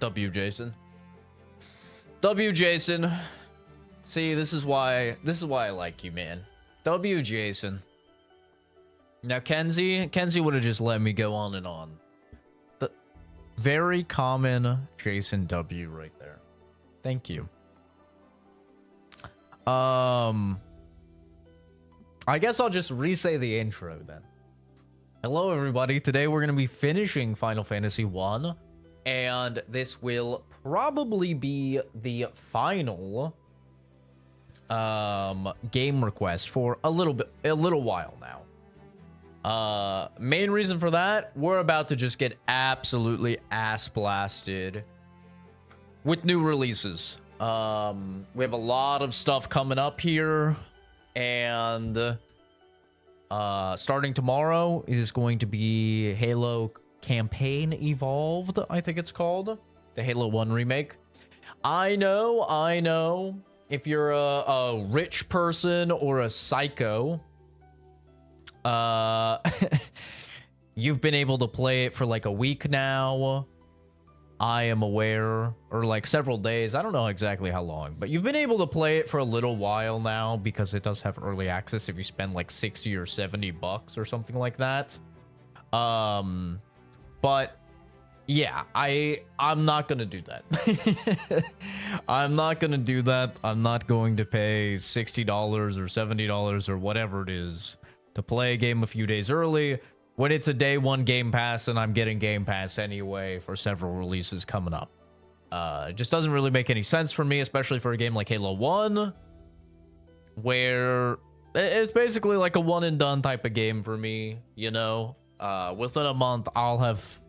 W, Jason. W, Jason. See, this is why I like you, man. W, Jason. Now, Kenzie would have just let me go on and on. The very common Jason W right there. Thank you. I guess I'll just re-say the intro then. Hello, everybody. Today we're going to be finishing Final Fantasy 1, and this will probably be the final game request for a little while now. Main reason for that, we're about to just get absolutely ass blasted with new releases. We have a lot of stuff coming up here, and starting tomorrow is going to be Halo Campaign Evolved, I think it's called. The Halo 1 remake. I know. If you're a rich person or a psycho, you've been able to play it for like a week now. I am aware, or like several days. I don't know exactly how long, but you've been able to play it for a little while now because it does have early access if you spend like 60 or 70 bucks or something like that. But yeah, I'm not gonna do that. I'm not gonna do that. I'm not going to pay $60 or $70 or whatever it is to play a game a few days early when it's a day one Game Pass and I'm getting Game Pass anyway for several releases coming up. It just doesn't really make any sense for me, especially for a game like Halo 1, where it's basically like a one and done type of game for me, you know? Within a month, I'll have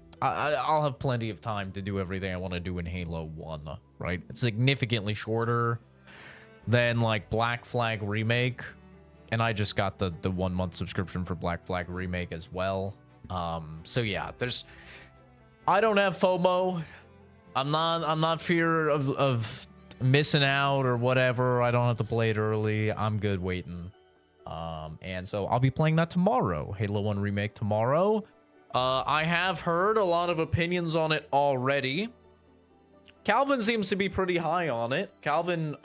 plenty of time to do everything I want to do in Halo 1, right? It's significantly shorter than like Black Flag Remake. And I just got the 1 month subscription for Black Flag Remake as well. So yeah, I don't have FOMO. I'm not fear of missing out or whatever. I don't have to play it early. I'm good waiting. And so I'll be playing that tomorrow. Halo 1 Remake tomorrow. I have heard a lot of opinions on it already. Calvin seems to be pretty high on it. Calvin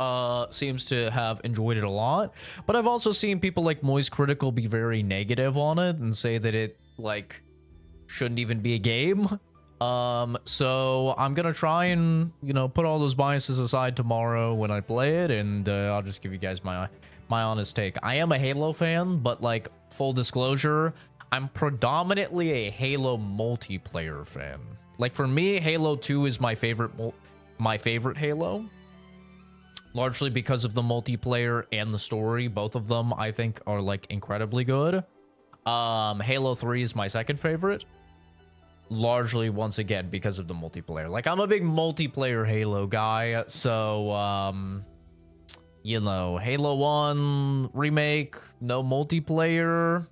seems to have enjoyed it a lot. But I've also seen people like Moist Critical be very negative on it and say that it, like, shouldn't even be a game. So I'm gonna try and, you know, put all those biases aside tomorrow when I play it, and I'll just give you guys my honest take. I am a Halo fan, but, like, full disclosure, I'm predominantly a Halo multiplayer fan. Like, for me, Halo 2 is my favorite Halo, largely because of the multiplayer and the story. Both of them, I think, are, like, incredibly good. Halo 3 is my second favorite, largely, once again, because of the multiplayer. Like, I'm a big multiplayer Halo guy, so, you know, Halo 1 Remake, no multiplayer.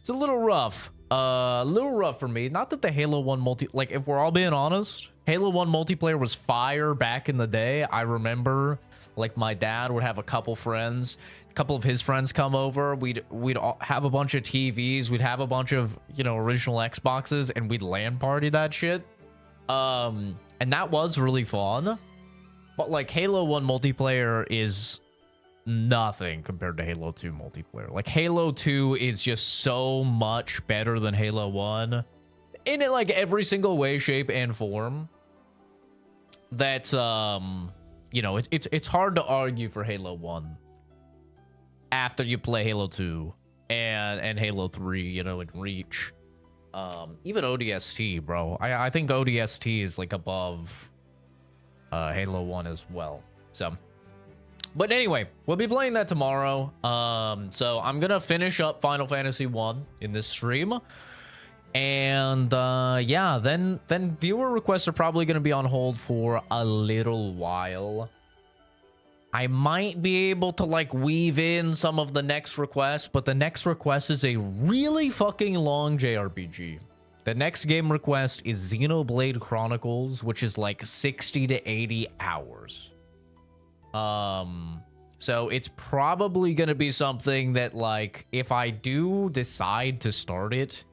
It's a little rough. A little rough for me. Not that the Halo 1 like, if we're all being honest, Halo 1 multiplayer was fire back in the day. I remember, like, my dad would have a couple of his friends come over. We'd all have a bunch of TVs. We'd have a bunch of, you know, original Xboxes, and we'd LAN party that shit. And that was really fun. But, like, Halo 1 multiplayer is nothing compared to Halo 2 multiplayer. Like, Halo 2 is just so much better than Halo 1 in it, like, every single way, shape, and form that, you know, it's hard to argue for Halo 1 after you play Halo 2 and Halo 3, you know, and Reach. Even ODST, bro. I think ODST is, like, above Halo 1 as well. So, but anyway, we'll be playing that tomorrow. So I'm gonna finish up Final Fantasy 1 in this stream. And yeah, then viewer requests are probably gonna be on hold for a little while. I might be able to, like, weave in some of the next requests, but the next request is a really fucking long JRPG. The next game request is Xenoblade Chronicles, which is like 60 to 80 hours. So it's probably gonna be something that, like, if I do decide to start it,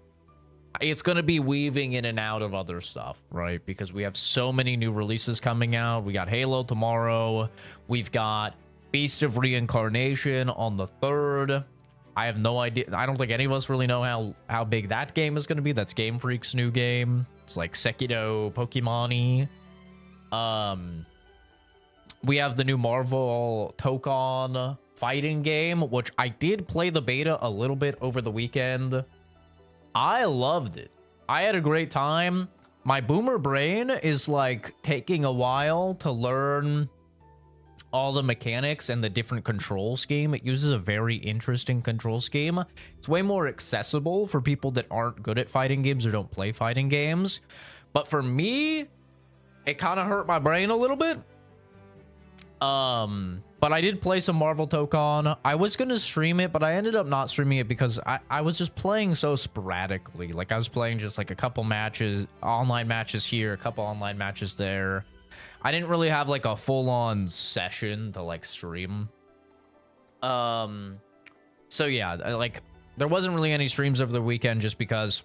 it's going to be weaving in and out of other stuff, right? Because we have so many new releases coming out. We got Halo tomorrow. We've got Beast of Reincarnation on the 3rd. I have no idea. I don't think any of us really know how big that game is going to be. That's Game Freak's new game. It's like Sekiro, Pokemon-y. We have the new Marvel Tokon fighting game, which I did play the beta a little bit over the weekend. I loved it. I had a great time. My boomer brain is like taking a while to learn all the mechanics and the different control scheme. It uses a very interesting control scheme. It's way more accessible for people that aren't good at fighting games or don't play fighting games. But for me, it kind of hurt my brain a little bit. But I did play some Marvel Tokon. I was going to stream it, but I ended up not streaming it because I was just playing so sporadically. Like, I was playing just like a couple matches, online matches here, a couple online matches there. I didn't really have like a full-on session to like stream. So yeah, like there wasn't really any streams over the weekend just because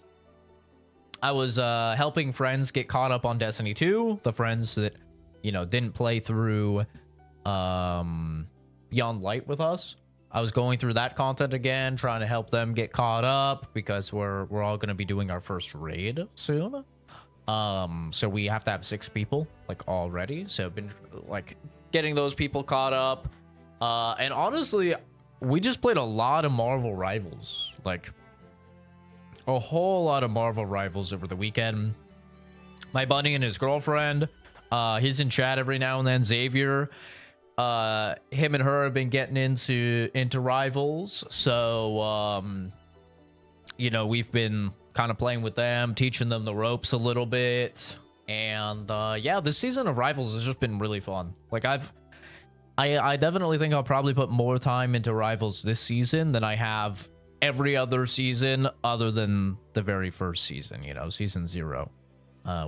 I was helping friends get caught up on Destiny 2. The friends that, you know, didn't play through Beyond Light with us. I was going through that content again, trying to help them get caught up because we're all going to be doing our first raid soon. So we have to have 6 people like already. So I've been like getting those people caught up. And honestly, we just played a lot of Marvel Rivals, like a whole lot of Marvel Rivals over the weekend. My buddy and his girlfriend, he's in chat every now and then, Xavier. Him and her have been getting into Rivals. So, you know, we've been kind of playing with them, teaching them the ropes a little bit. And yeah, this season of Rivals has just been really fun. Like I definitely think I'll probably put more time into Rivals this season than I have every other season other than the very first season, you know, season 0,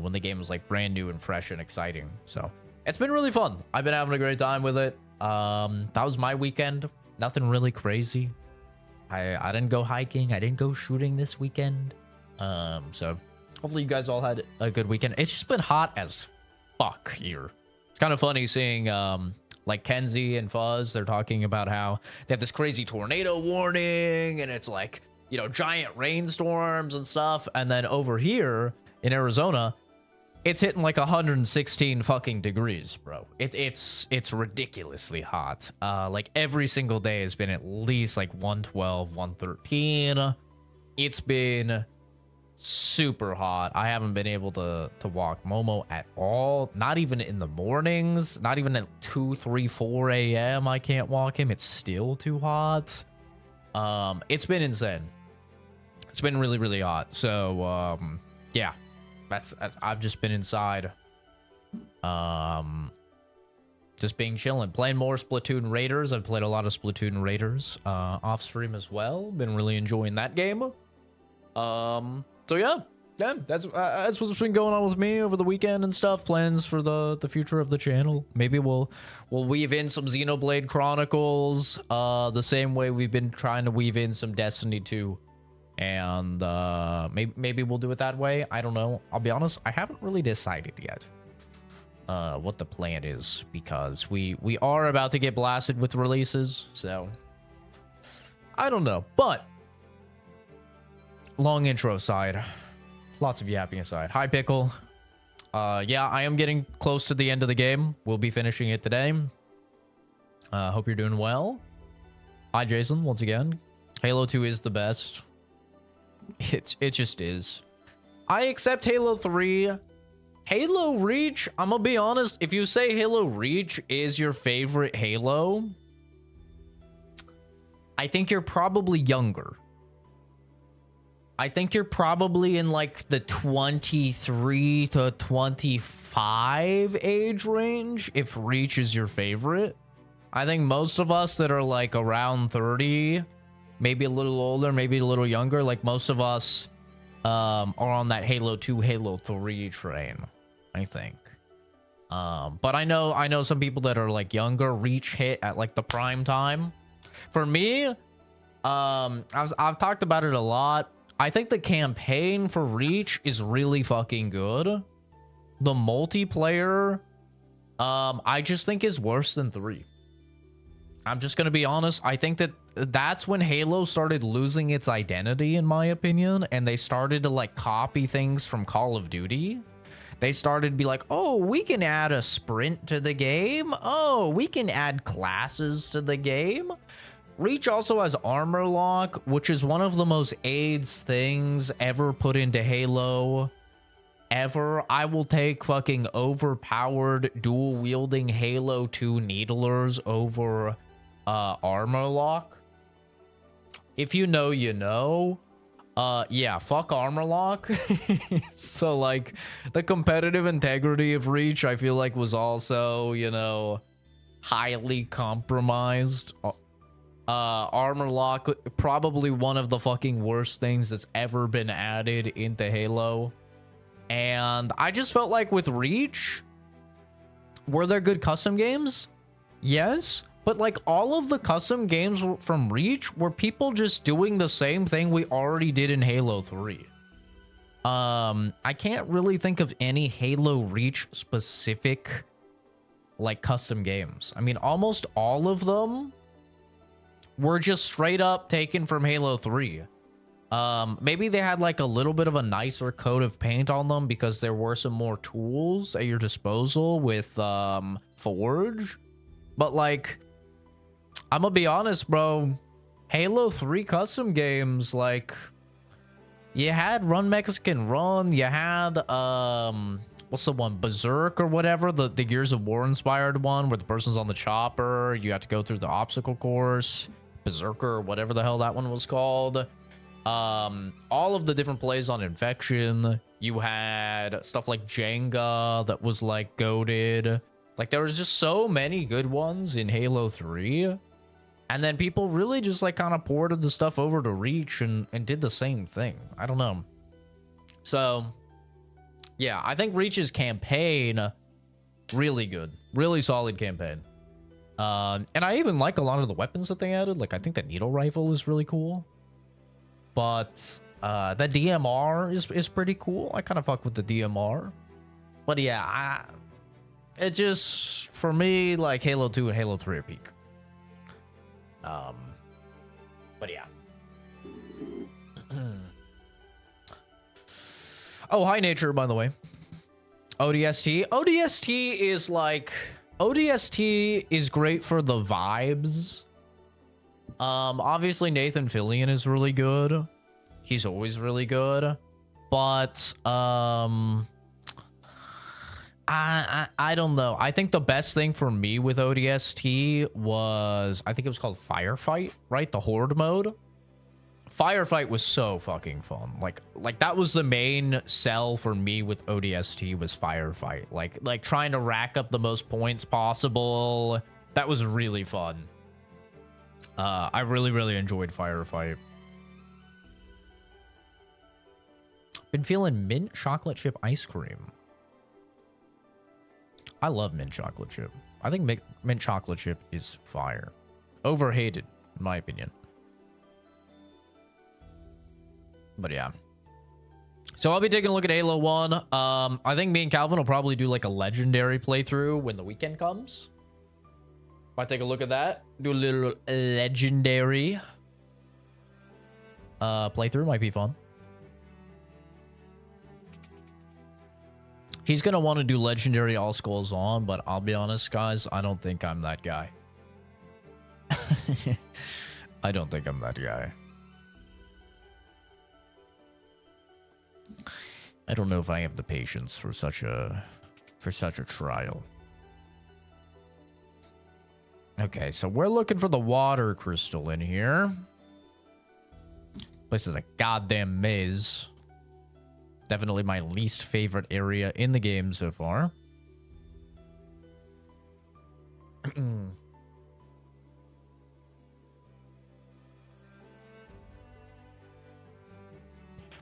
when the game was like brand new and fresh and exciting. So it's been really fun. I've been having a great time with it. That was my weekend. Nothing really crazy. I didn't go hiking. I didn't go shooting this weekend. So hopefully you guys all had a good weekend. It's just been hot as fuck here. It's kind of funny seeing like Kenzie and Fuzz. They're talking about how they have this crazy tornado warning and it's like, you know, giant rainstorms and stuff. And then over here in Arizona, it's hitting like 116 fucking degrees, bro. It's ridiculously hot. Like every single day has been at least like 112, 113. It's been super hot. I haven't been able to walk Momo at all. Not even in the mornings. Not even at 2, 3, 4 a.m. I can't walk him. It's still too hot. It's been insane. It's been really, really hot. So, yeah. I've just been inside. Just being chilling. Playing more Splatoon Raiders. I've played a lot of Splatoon Raiders off stream as well. Been really enjoying that game. So yeah, that's what's been going on with me over the weekend and stuff. Plans for the future of the channel. Maybe we'll weave in some Xenoblade Chronicles, the same way we've been trying to weave in some Destiny 2, and maybe we'll do it that way. I don't know. I'll be honest, I haven't really decided yet what the plan is, because we are about to get blasted with releases, so I don't know. But long intro aside, lots of yapping aside. Hi, Pickle. Yeah, I am getting close to the end of the game. We'll be finishing it today. Hope you're doing well. Hi, Jason, once again. Halo 2 is the best. It just is. I accept Halo 3. Halo Reach, I'm gonna be honest, if you say Halo Reach is your favorite Halo, I think you're probably younger. I think you're probably in like the 23 to 25 age range if Reach is your favorite. I think most of us that are like around 30, maybe a little older, maybe a little younger, like most of us are on that Halo 2, Halo 3 train, I think. But I know some people that are like younger. Reach hit at like the prime time. For me, I've talked about it a lot. I think the campaign for Reach is really fucking good. The multiplayer, I just think is worse than 3. I'm just gonna be honest. I think that's when Halo started losing its identity, in my opinion, and they started to like copy things from Call of Duty. They started to be like, oh, we can add a sprint to the game. Oh, we can add classes to the game. Reach also has armor lock, which is one of the most AIDS things ever put into Halo. Ever. I will take fucking overpowered dual wielding Halo 2 needlers over armor lock. If you know, you know. Yeah, fuck armor lock. So like the competitive integrity of Reach, I feel like was also, you know, highly compromised. Armor lock, probably one of the fucking worst things that's ever been added into Halo. And I just felt like with Reach, were there good custom games? Yes. But like all of the custom games from Reach were people just doing the same thing we already did in Halo 3. I can't really think of any Halo Reach specific like custom games. I mean, almost all of them were just straight up taken from Halo 3. Maybe they had like a little bit of a nicer coat of paint on them because there were some more tools at your disposal with Forge. But like, I'm gonna be honest, bro. Halo 3 custom games, like, you had Run Mexican Run, you had what's the one, Berserk or whatever, the Gears of War inspired one where the person's on the chopper, you have to go through the obstacle course, Berserker, whatever the hell that one was called. All of the different plays on Infection. You had stuff like Jenga that was like goated. Like there was just so many good ones in Halo 3. And then people really just like kind of ported the stuff over to Reach and did the same thing. I don't know. So yeah, I think Reach's campaign, really good. Really solid campaign. And I even like a lot of the weapons that they added. Like I think the needle rifle is really cool. But the DMR is pretty cool. I kind of fuck with the DMR. But yeah, it just, for me, like Halo 2 and Halo 3 are peak. But yeah. Oh, hi Nature, by the way. ODST. ODST is like, ODST is great for the vibes. Obviously Nathan Fillion is really good. He's always really good. But I don't know. I think the best thing for me with ODST was, I think it was called Firefight, right? The Horde mode. Firefight was so fucking fun. Like that was the main sell for me with ODST was Firefight. Like trying to rack up the most points possible. That was really fun. I really enjoyed Firefight. Been feeling mint chocolate chip ice cream. I love mint chocolate chip. I think mint chocolate chip is fire. Overhated, in my opinion. But yeah. So I'll be taking a look at Halo 1. I think me and Calvin will probably do like a legendary playthrough when the weekend comes. Might take a look at that. Do a little legendary playthrough. Might be fun. He's going to want to do legendary all skulls on, but I'll be honest, guys, I don't think I'm that guy. I don't think I'm that guy. I don't know if I have the patience for such a trial. Okay, so we're looking for the water crystal in here. This is a goddamn maze. Definitely my least favorite area in the game so far.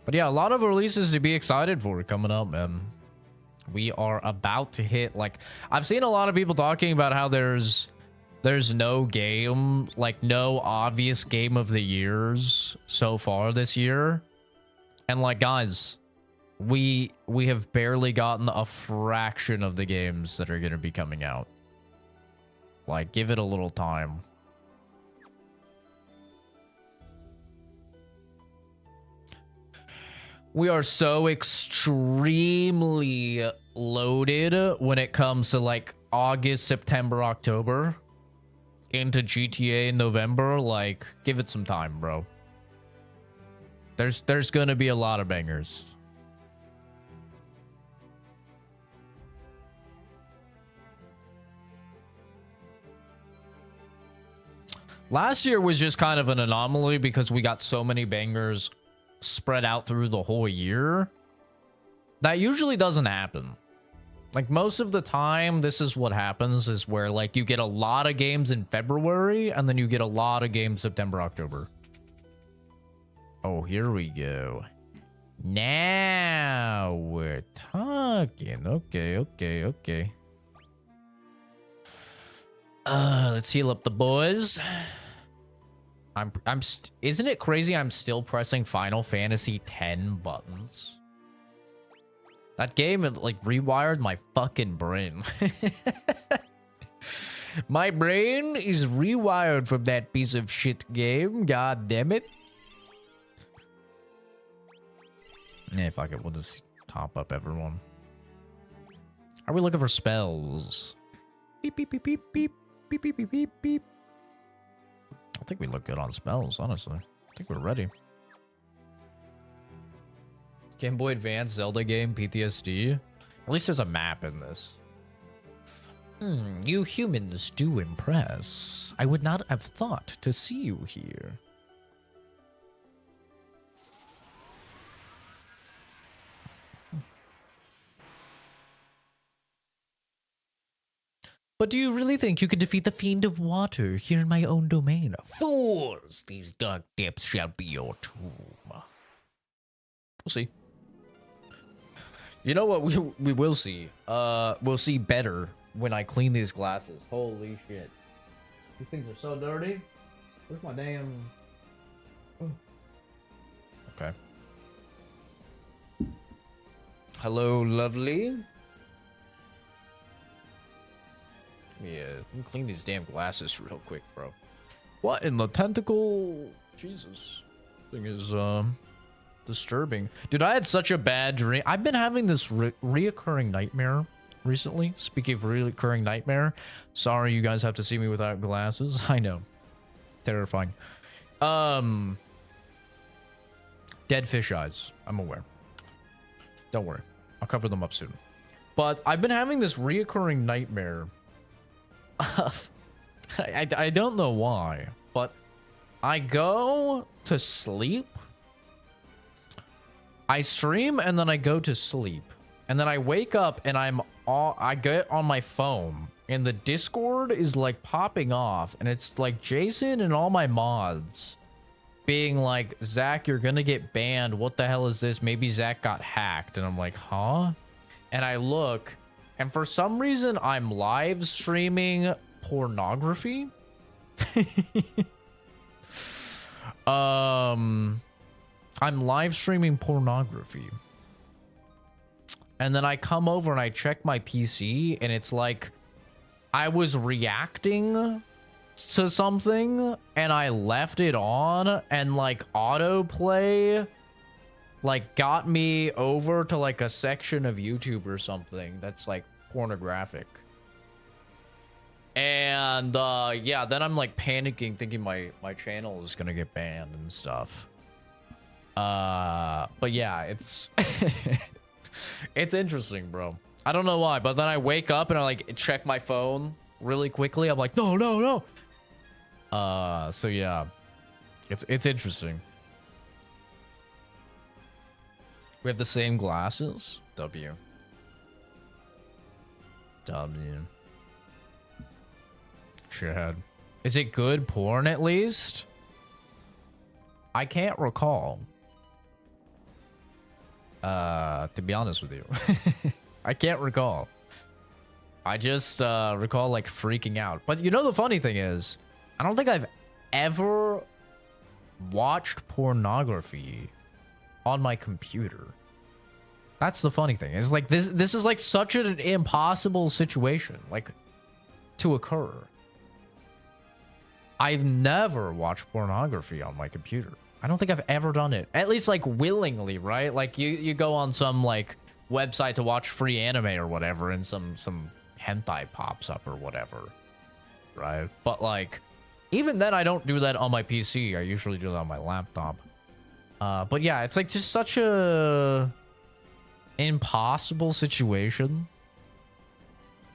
But yeah, a lot of releases to be excited for coming up, man. We are about to hit, like, I've seen a lot of people talking about how there's no game, like no obvious game of the years so far this year. And like, guys, we have barely gotten a fraction of the games that are going to be coming out. Like, give it a little time. We are so extremely loaded when it comes to like August, September, October into GTA in November. Like, give it some time, bro. There's gonna be a lot of bangers. Last year was just kind of an anomaly because we got so many bangers spread out through the whole year. That usually doesn't happen. Like, most of the time, this is what happens, is where, like, you get a lot of games in February, and then you get a lot of games September, October. Oh, here we go. Now we're talking. Okay. Let's heal up the boys. Isn't it crazy I'm still pressing Final Fantasy X buttons? That game, it, like, rewired my fucking brain. My brain is rewired from that piece of shit game. God damn it. Yeah, fuck it. We'll just top up everyone. Are we looking for spells? Beep, beep, beep, beep, beep. Beep, beep, beep, beep, beep. I think we look good on spells, honestly. I think we're ready. Game Boy Advance Zelda game, PTSD. At least there's a map in this. You humans do impress. I would not have thought to see you here. But do you really think you could defeat the Fiend of Water here in my own domain? Fools! These dark depths shall be your tomb. We'll see. You know what we will see? We'll see better when I clean these glasses. Holy shit. These things are so dirty. Where's my damn... Oh. Okay. Hello, lovely. Yeah, let me clean these damn glasses real quick, bro. What in the tentacle? Jesus. Thing is, disturbing. Dude, I had such a bad dream. I've been having this reoccurring nightmare recently. Speaking of reoccurring nightmare. Sorry you guys have to see me without glasses. I know. Terrifying. Dead fish eyes. I'm aware. Don't worry. I'll cover them up soon. But I've been having this reoccurring nightmare. I don't know why, but I go to sleep, I stream, and then I go to sleep, and then I wake up and I get on my phone and the Discord is like popping off, and it's like Jason and all my mods being like, Zach, you're gonna get banned. What the hell is this? Maybe Zach got hacked. And I'm like, huh? And I look, and for some reason, I'm live streaming pornography. I'm live streaming pornography. And then I come over and I check my PC, and it's like I was reacting to something and I left it on, and like autoplay like got me over to like a section of YouTube or something that's like pornographic. And yeah, then I'm like panicking, thinking my channel is gonna get banned and stuff. But yeah, it's it's interesting, bro. I don't know why, but then I wake up and I like check my phone really quickly. I'm like, no. So yeah, it's interesting. We have the same glasses. W. Chad. Is it good porn at least? I can't recall. To be honest with you. I can't recall. I just recall like freaking out. But you know the funny thing is, I don't think I've ever watched pornography on my computer. That's the funny thing. It's like this is like such an impossible situation like to occur. I've never watched pornography on my computer. I don't think I've ever done it. At least like willingly, right? Like you go on some like website to watch free anime or whatever and some hentai pops up or whatever. Right? But like even then I don't do that on my PC. I usually do that on my laptop. But yeah, it's like just such a impossible situation.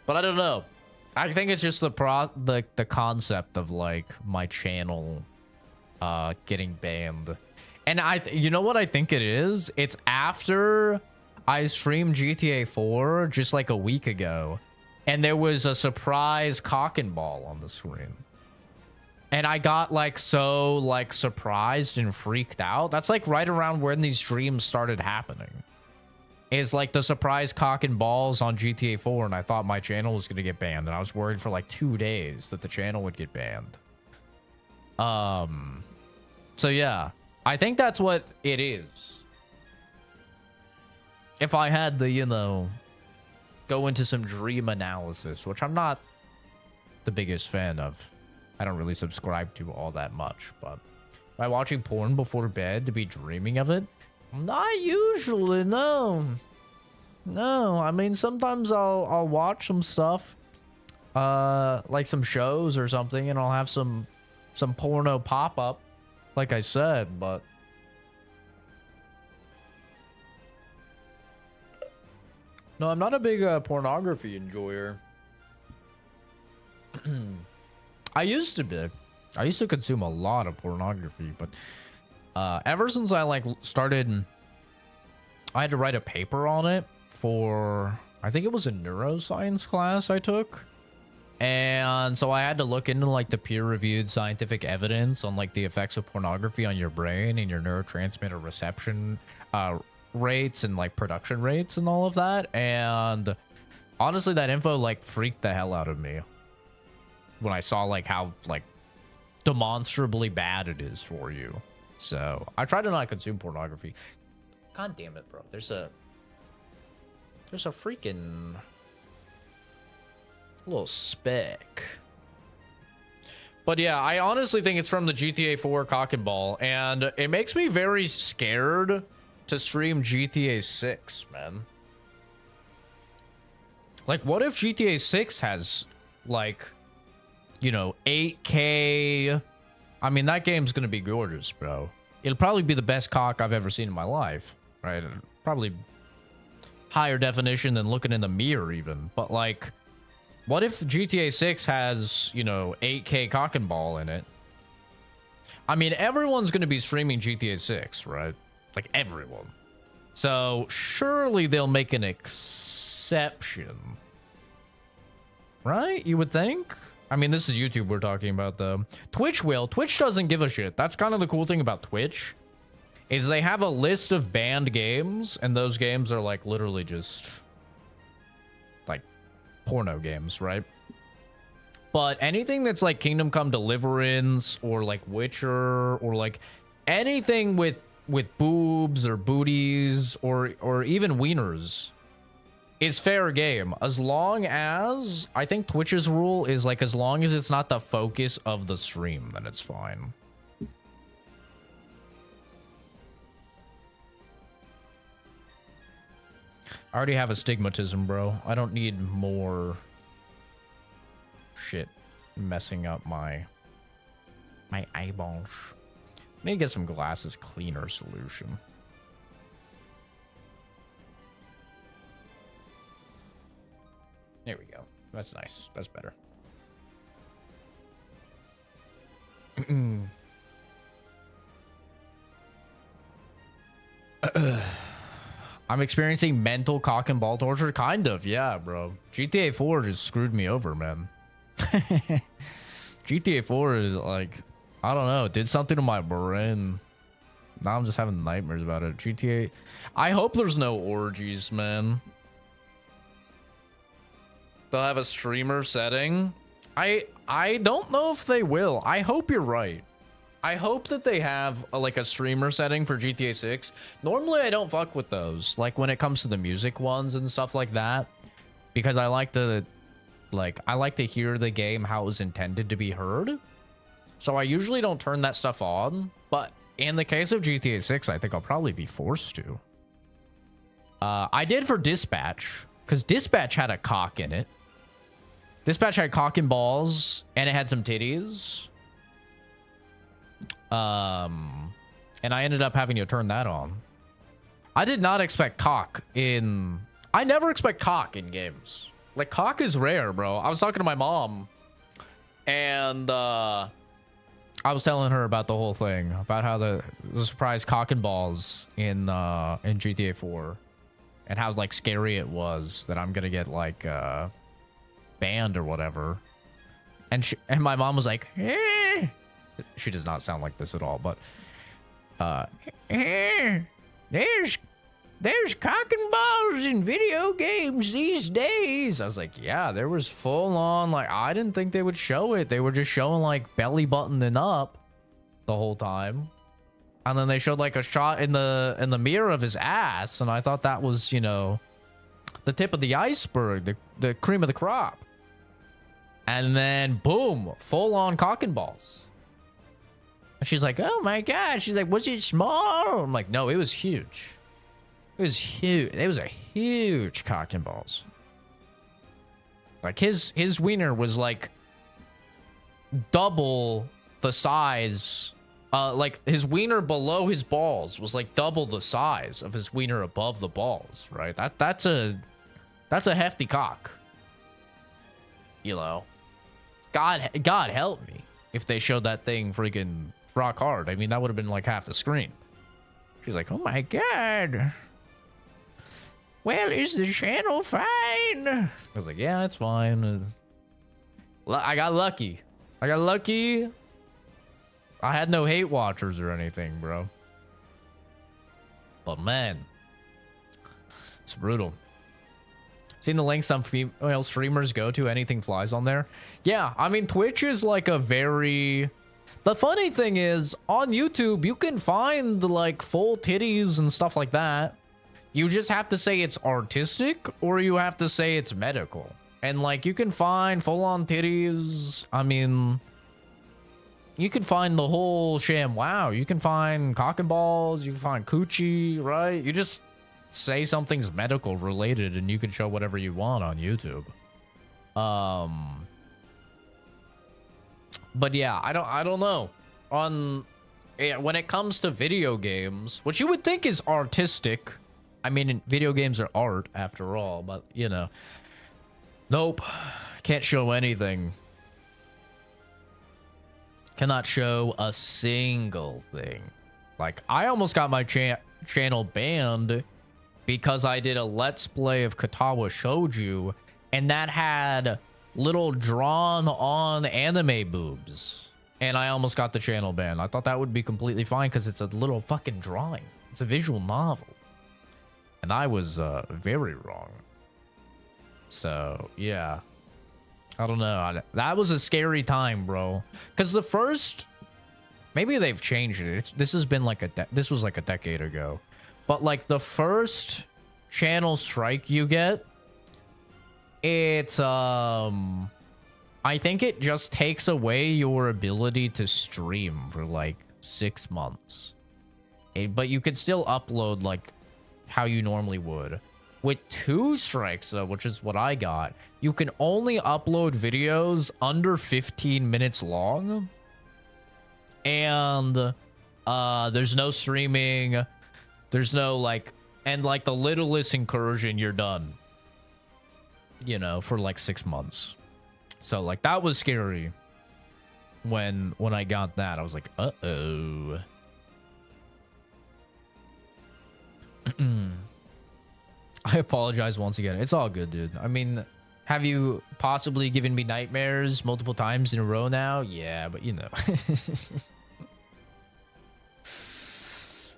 But I don't know. I think it's just the concept of like my channel getting banned. And you know what I think it is? It's after I streamed GTA 4 just like a week ago, and there was a surprise cock and ball on the screen. And I got like so like surprised and freaked out. That's like right around when these streams started happening. Is like the surprise cock and balls on GTA 4, and I thought my channel was going to get banned, and I was worried for like 2 days that the channel would get banned. So yeah, I think that's what it is. If I had to, you know, go into some dream analysis, which I'm not the biggest fan of. I don't really subscribe to all that much, but by watching porn before bed to be dreaming of it, not usually, no. No, I mean, sometimes I'll watch some stuff, like some shows or something, and I'll have some porno pop up, like I said, but no, I'm not a big pornography enjoyer. I used to be. I used to consume a lot of pornography, but ever since I like started, I had to write a paper on it for, I think it was a neuroscience class I took. And so I had to look into like the peer-reviewed scientific evidence on like the effects of pornography on your brain and your neurotransmitter reception rates and like production rates and all of that. And honestly, that info like freaked the hell out of me when I saw like how like demonstrably bad it is for you. So I try to not consume pornography. God damn it, bro. There's a freaking little speck. But yeah, I honestly think it's from the GTA 4 cock and ball, and it makes me very scared to stream GTA 6, man. Like, what if GTA 6 has, like, you know, 8K? I mean, that game's gonna be gorgeous, bro. It'll probably be the best cock I've ever seen in my life, right? Probably higher definition than looking in the mirror even. But, like, what if GTA 6 has, you know, 8K cock and ball in it? I mean, everyone's gonna be streaming GTA 6, right? Like, everyone. So, surely they'll make an exception. Right? You would think? I mean, this is YouTube we're talking about, though. Twitch will. Twitch doesn't give a shit. That's kind of the cool thing about Twitch. Is they have a list of banned games, and those games are, like, literally just, like, porno games, right? But anything that's, like, Kingdom Come Deliverance, or, like, Witcher, or, like, anything with boobs, or booties, or even wieners, is fair game, as long as, I think Twitch's rule is like, as long as it's not the focus of the stream, then it's fine. I already have astigmatism, bro. I don't need more shit messing up my eyeballs. I need to get some glasses cleaner solution. There we go. That's nice. That's better. I'm experiencing mental cock and ball torture. Kind of, yeah, bro. GTA 4 just screwed me over, man. GTA 4 is like, I don't know, it did something to my brain. Now I'm just having nightmares about it. GTA. I hope there's no orgies, man. They'll have a streamer setting. I don't know if they will. I hope you're right. I hope that they have like a streamer setting for GTA 6. Normally, I don't fuck with those. Like when it comes to the music ones and stuff like that, because I like to hear the game how it was intended to be heard. So I usually don't turn that stuff on. But in the case of GTA 6, I think I'll probably be forced to. I did for Dispatch, because Dispatch had a cock in it. Dispatch had cock and balls, and it had some titties. And I ended up having to turn that on. I did not expect cock in... I never expect cock in games. Like, cock is rare, bro. I was talking to my mom, and I was telling her about the whole thing, about how the surprise cock and balls in GTA 4, and how like scary it was that I'm gonna get like banned or whatever. And my mom was like, eh. She does not sound like this at all, but there's cock and balls in video games these days. I was like, yeah, there was full on, like, I didn't think they would show it. They were just showing like belly buttoning up the whole time. And then they showed like a shot in the mirror of his ass, and I thought that was, you know, the tip of the iceberg, the cream of the crop. And then boom, full on cock and balls. And she's like, oh my god. She's like, was it small? I'm like, no, it was huge. It was huge. It was a huge cock and balls. Like his wiener was like double the size. Like his wiener below his balls was like double the size of his wiener above the balls, right? That's a hefty cock. You know, God help me if they showed that thing freaking rock hard. I mean, that would have been like half the screen. She's like, oh my god. Well, is the channel fine? I was like, yeah, it's fine. I got lucky. I had no hate watchers or anything, bro. But man, it's brutal. Seen the link some female streamers go to, anything flies on there. Yeah, I mean, Twitch is like a very... The funny thing is, on YouTube, you can find like full titties and stuff like that. You just have to say it's artistic, or you have to say it's medical. And like, you can find full-on titties. I mean, you can find the whole sham. Wow, you can find cock and balls. You can find coochie, right? You just say something's medical related, and you can show whatever you want on YouTube. But yeah, I don't know. When it comes to video games, which you would think is artistic. I mean, video games are art after all, but you know. Nope. Can't show anything. Cannot show a single thing. Like, I almost got my channel banned because I did a Let's Play of Katawa Shouju, and that had little drawn-on anime boobs. And I almost got the channel banned. I thought that would be completely fine because it's a little fucking drawing. It's a visual novel. And I was very wrong. So, yeah. I don't know. That was a scary time, bro. Because the first... Maybe they've changed it. This has been like this was like a decade ago. But like the first channel strike you get, it's I think it just takes away your ability to stream for like 6 months. But you could still upload like how you normally would. With 2 strikes though, which is what I got, you can only upload videos under 15 minutes long. And there's no streaming. There's no like, and like the littlest incursion, you're done. You know, for like 6 months. So like that was scary. When I got that, I was like, uh-oh. I apologize once again. It's all good, dude. I mean, have you possibly given me nightmares multiple times in a row now? Yeah, but you know.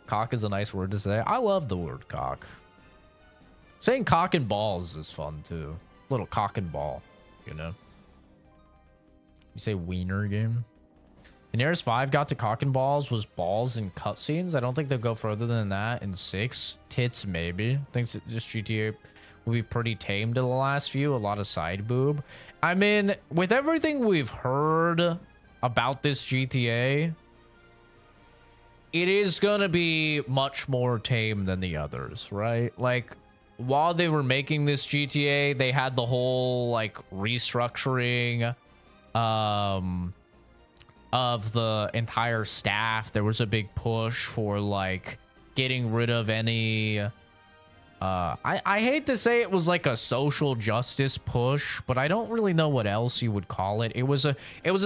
Cock is a nice word to say. I love the word cock. Saying cock and balls is fun too. Little cock and ball, you know? You say wiener game? The nearest 5 got to cock and balls was balls and cutscenes. I don't think they'll go further than that. In 6, tits maybe. I think this GTA will be pretty tame to the last few. A lot of side boob. I mean, with everything we've heard about this GTA, it is gonna be much more tame than the others, right? Like, while they were making this GTA, they had the whole like restructuring of the entire staff. There was a big push for like getting rid of any I hate to say it was like a social justice push, but I don't really know what else you would call it. It was a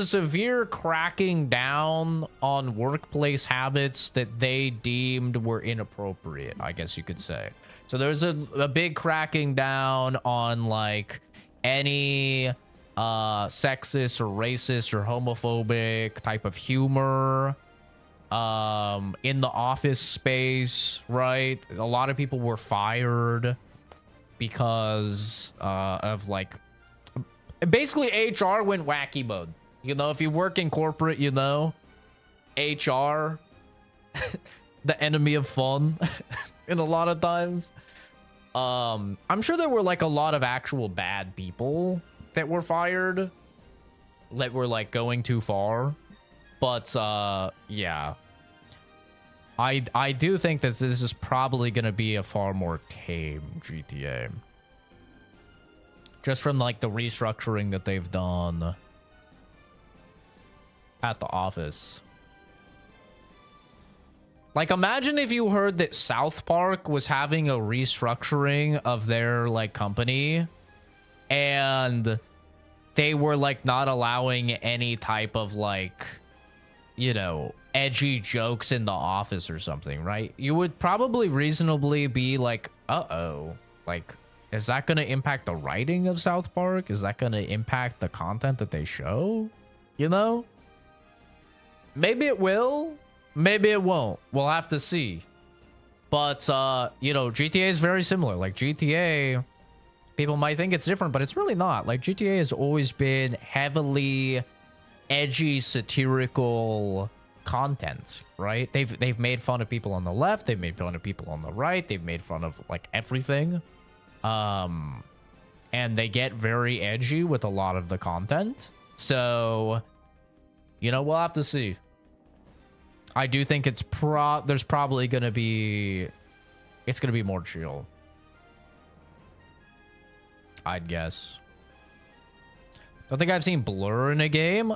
severe cracking down on workplace habits that they deemed were inappropriate, I guess you could say. So there's a big cracking down on like any sexist or racist or homophobic type of humor in the office space, right? A lot of people were fired because of like basically HR went wacky mode. You know, if you work in corporate, you know, HR the enemy of fun in a lot of times. I'm sure there were like a lot of actual bad people that were fired that were like going too far, but yeah, I do think that this is probably going to be a far more tame GTA, just from like the restructuring that they've done at the office. Like, imagine if you heard that South Park was having a restructuring of their like company, and they were like not allowing any type of like, you know, edgy jokes in the office or something, right? You would probably reasonably be like, uh-oh, like, is that going to impact the writing of South Park? Is that going to impact the content that they show? You know? Maybe it will. Maybe it won't. We'll have to see. But, you know, GTA is very similar. Like, GTA, people might think it's different, but it's really not. Like, GTA has always been heavily edgy, satirical content, right? They've made fun of people on the left. They've made fun of people on the right. They've made fun of, like, everything. And they get very edgy with a lot of the content. So, you know, we'll have to see. I do think it's there's probably going to be... It's going to be more chill, I'd guess. Don't think I've seen blur in a game.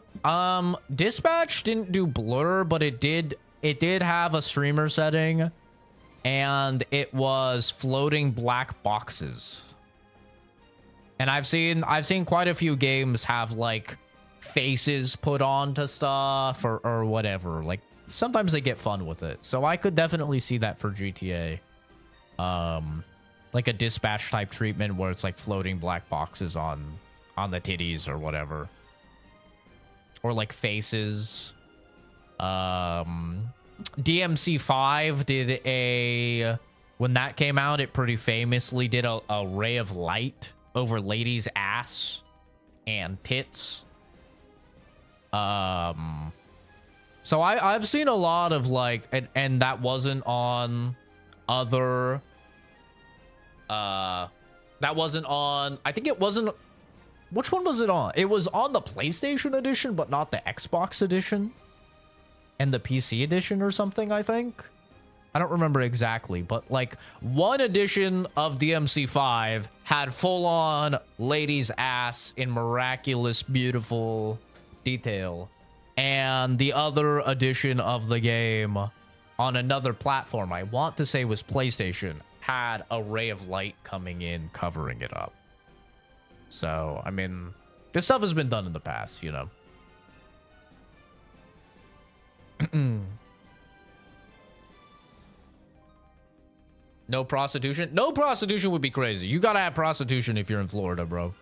Dispatch didn't do blur, but it did have a streamer setting, and it was floating black boxes. And I've seen quite a few games have like faces put onto stuff or whatever. Like, sometimes they get fun with it. So I could definitely see that for GTA. Like a dispatch type treatment where it's like floating black boxes on the titties or whatever. Or like faces. DMC5 did when that came out, it pretty famously did a ray of light over ladies' ass and tits. So I've seen a lot of like, and that wasn't on other, that wasn't on, I think it wasn't, which one was it on? It was on the PlayStation edition, but not the Xbox edition and the PC edition or something, I think. I don't remember exactly, but like one edition of DMC5 had full on ladies' ass in miraculous, beautiful detail. And the other edition of the game on another platform, I want to say was PlayStation, had a ray of light coming in, covering it up. So, I mean, this stuff has been done in the past, you know. No prostitution? No prostitution would be crazy. You gotta have prostitution if you're in Florida, bro.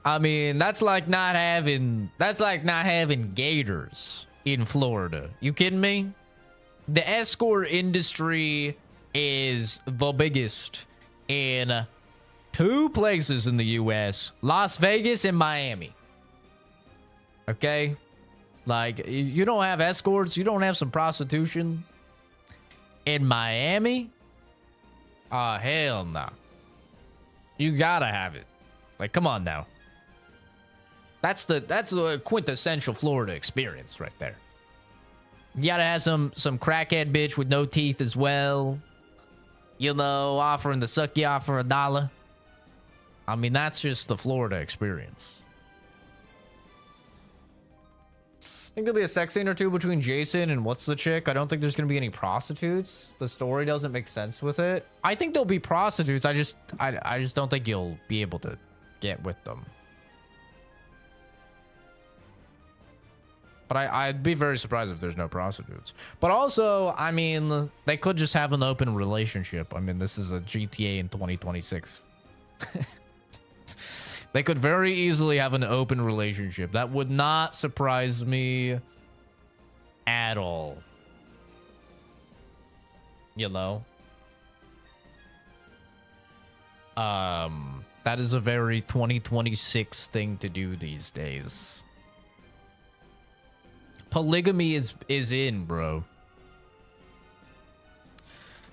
I mean, that's like not having gators in Florida. You kidding me? The escort industry is the biggest in 2 places in the US, Las Vegas and Miami. Okay? Like, you don't have escorts, you don't have some prostitution in Miami? Hell no. You gotta have it. Like, come on now. That's the quintessential Florida experience right there. You gotta have some crackhead bitch with no teeth as well. You know, offering to suck you off for $1. I mean, that's just the Florida experience. I think there'll be a sex scene or two between Jason and what's the chick. I don't think there's gonna be any prostitutes. The story doesn't make sense with it. I think there'll be prostitutes. I just don't think you'll be able to get with them. But I'd be very surprised if there's no prostitutes. But also, I mean, they could just have an open relationship. I mean, this is a GTA in 2026. They could very easily have an open relationship. That would not surprise me at all. You know? That is a very 2026 thing to do these days. Polygamy is in, bro.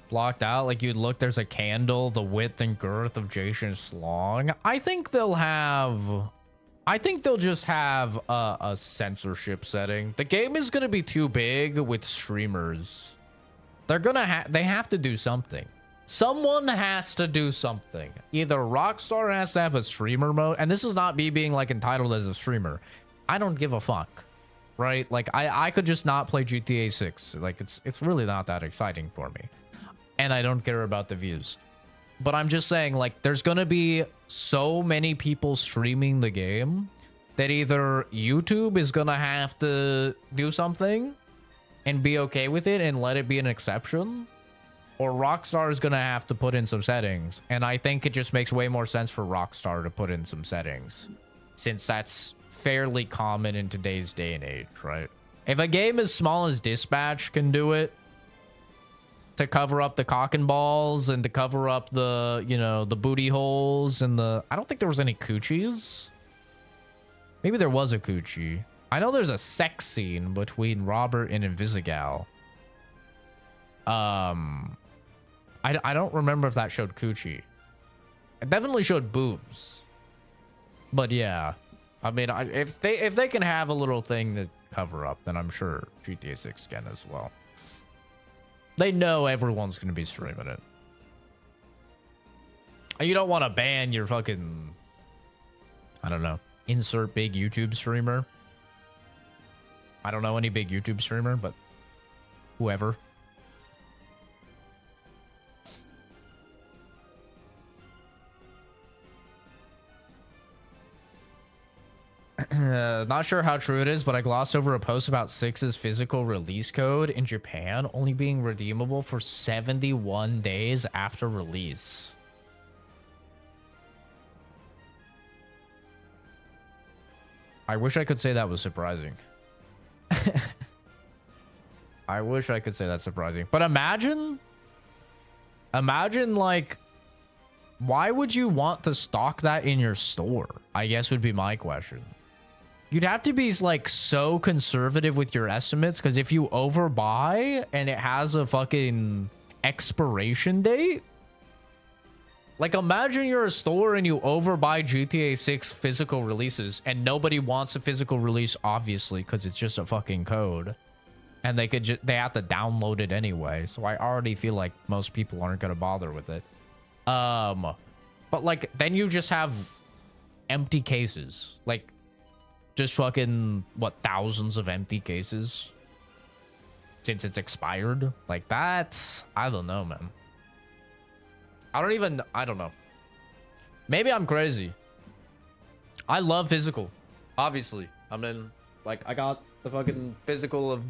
Blocked out, like you'd look, there's a candle, the width and girth of Jason's schlong. I think they'll just have a censorship setting. The game is gonna be too big with streamers. They have to do something. Someone has to do something. Either Rockstar has to have a streamer mode, and this is not me being like entitled as a streamer. I don't give a fuck, right? Like I could just not play GTA 6. Like it's really not that exciting for me. And I don't care about the views. But I'm just saying, like, there's gonna be so many people streaming the game that either YouTube is gonna have to do something and be okay with it and let it be an exception, or Rockstar is gonna have to put in some settings. And I think it just makes way more sense for Rockstar to put in some settings, since that's fairly common in today's day and age, right? If a game as small as Dispatch can do it, to cover up the cock and balls and to cover up the, you know, the booty holes and the... I don't think there was any coochies. Maybe there was a coochie. I know there's a sex scene between Robert and Invisigal. I don't remember if that showed coochie. It definitely showed boobs. But yeah. I mean, if they can have a little thing to cover up, then I'm sure GTA 6 can as well. They know everyone's going to be streaming it. And you don't want to ban your fucking... I don't know. Insert big YouTube streamer. I don't know any big YouTube streamer, but whoever. Not sure how true it is, but I glossed over a post about 6's physical release code in Japan only being redeemable for 71 days after release. I wish I could say that was surprising. I wish I could say that's surprising. But imagine, like, why would you want to stock that in your store? I guess would be my question. You'd have to be, like, so conservative with your estimates, because if you overbuy and it has a fucking expiration date, like, imagine you're a store and you overbuy GTA 6 physical releases and nobody wants a physical release, obviously, because it's just a fucking code. And they have to download it anyway. So I already feel like most people aren't going to bother with it. But, like, then you just have empty cases. Like, just fucking, what, thousands of empty cases since it's expired? Like, that's... I don't know, man. I don't know. Maybe I'm crazy. I love physical, obviously. I mean, like, I got the fucking physical of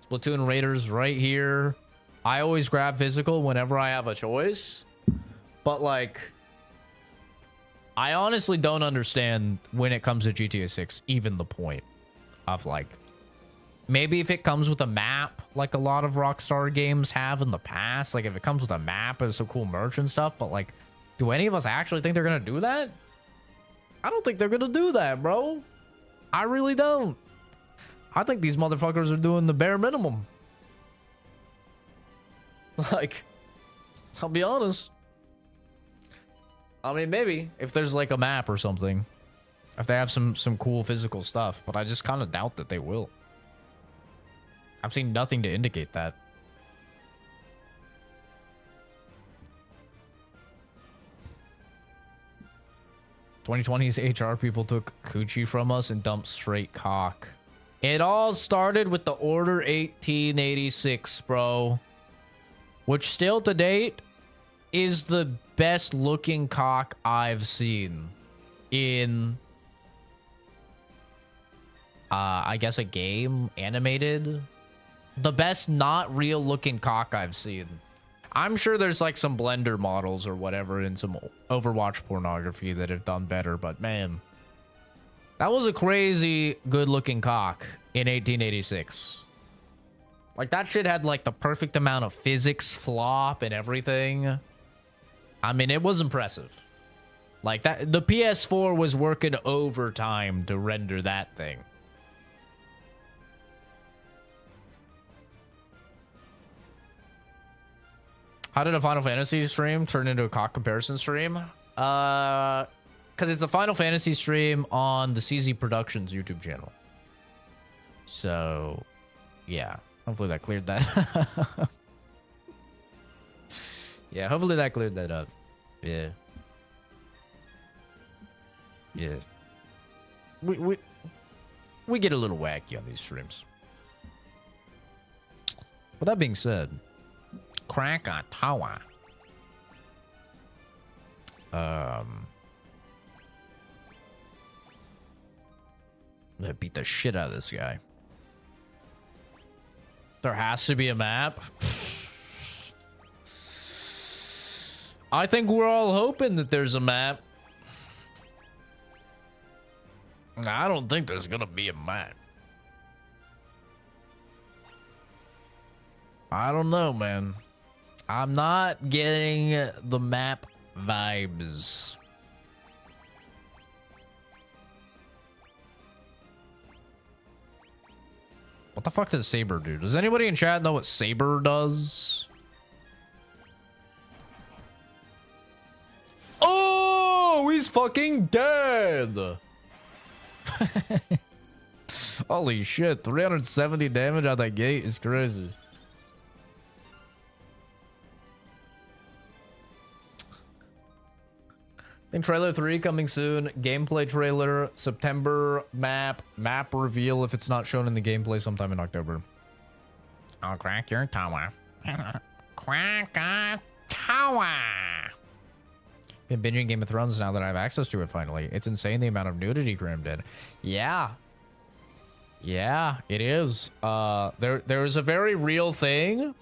Splatoon Raiders right here. I always grab physical whenever I have a choice. But, like, I honestly don't understand when it comes to GTA 6, even the point of, like, maybe if it comes with a map, like a lot of Rockstar games have in the past, like if it comes with a map and some cool merch and stuff, but, like, do any of us actually think they're gonna do that? I don't think they're gonna do that, bro. I really don't. I think these motherfuckers are doing the bare minimum. Like, I'll be honest. I mean, maybe if there's like a map or something, if they have some cool physical stuff, but I just kind of doubt that they will. I've seen nothing to indicate that. '2020's HR people took coochie from us and dumped straight cock. It all started with the Order 1886, bro. Which still to date is the best looking cock I've seen in I guess a game, animated. The best not real looking cock I've seen. I'm sure there's like some Blender models or whatever in some Overwatch pornography that have done better, but man, that was a crazy good looking cock in 1886. Like that shit had like the perfect amount of physics, flop, and everything. I mean, it was impressive. Like that, the PS4 was working overtime to render that thing. How did a Final Fantasy stream turn into a cock comparison stream? Because it's a Final Fantasy stream on the CZ Productions YouTube channel. So, yeah. Hopefully that cleared that. Yeah, hopefully that cleared that up. Yeah. Yeah. We get a little wacky on these streams. With that being said, Krakatawa. I'm gonna beat the shit out of this guy. There has to be a map. I think we're all hoping that there's a map. I don't think there's gonna be a map. I don't know, man. I'm not getting the map vibes. What the fuck does Saber do? Does anybody in chat know what Saber does? Oh, he's fucking dead. Holy shit, 370 damage out that gate is crazy. I think trailer 3 coming soon. Gameplay trailer, September, map reveal if it's not shown in the gameplay sometime in October. I'll crack your tower. Crack a tower. Been binging Game of Thrones now that I have access to it finally. It's insane the amount of nudity crammed in. Yeah. Yeah, it is. There's a very real thing.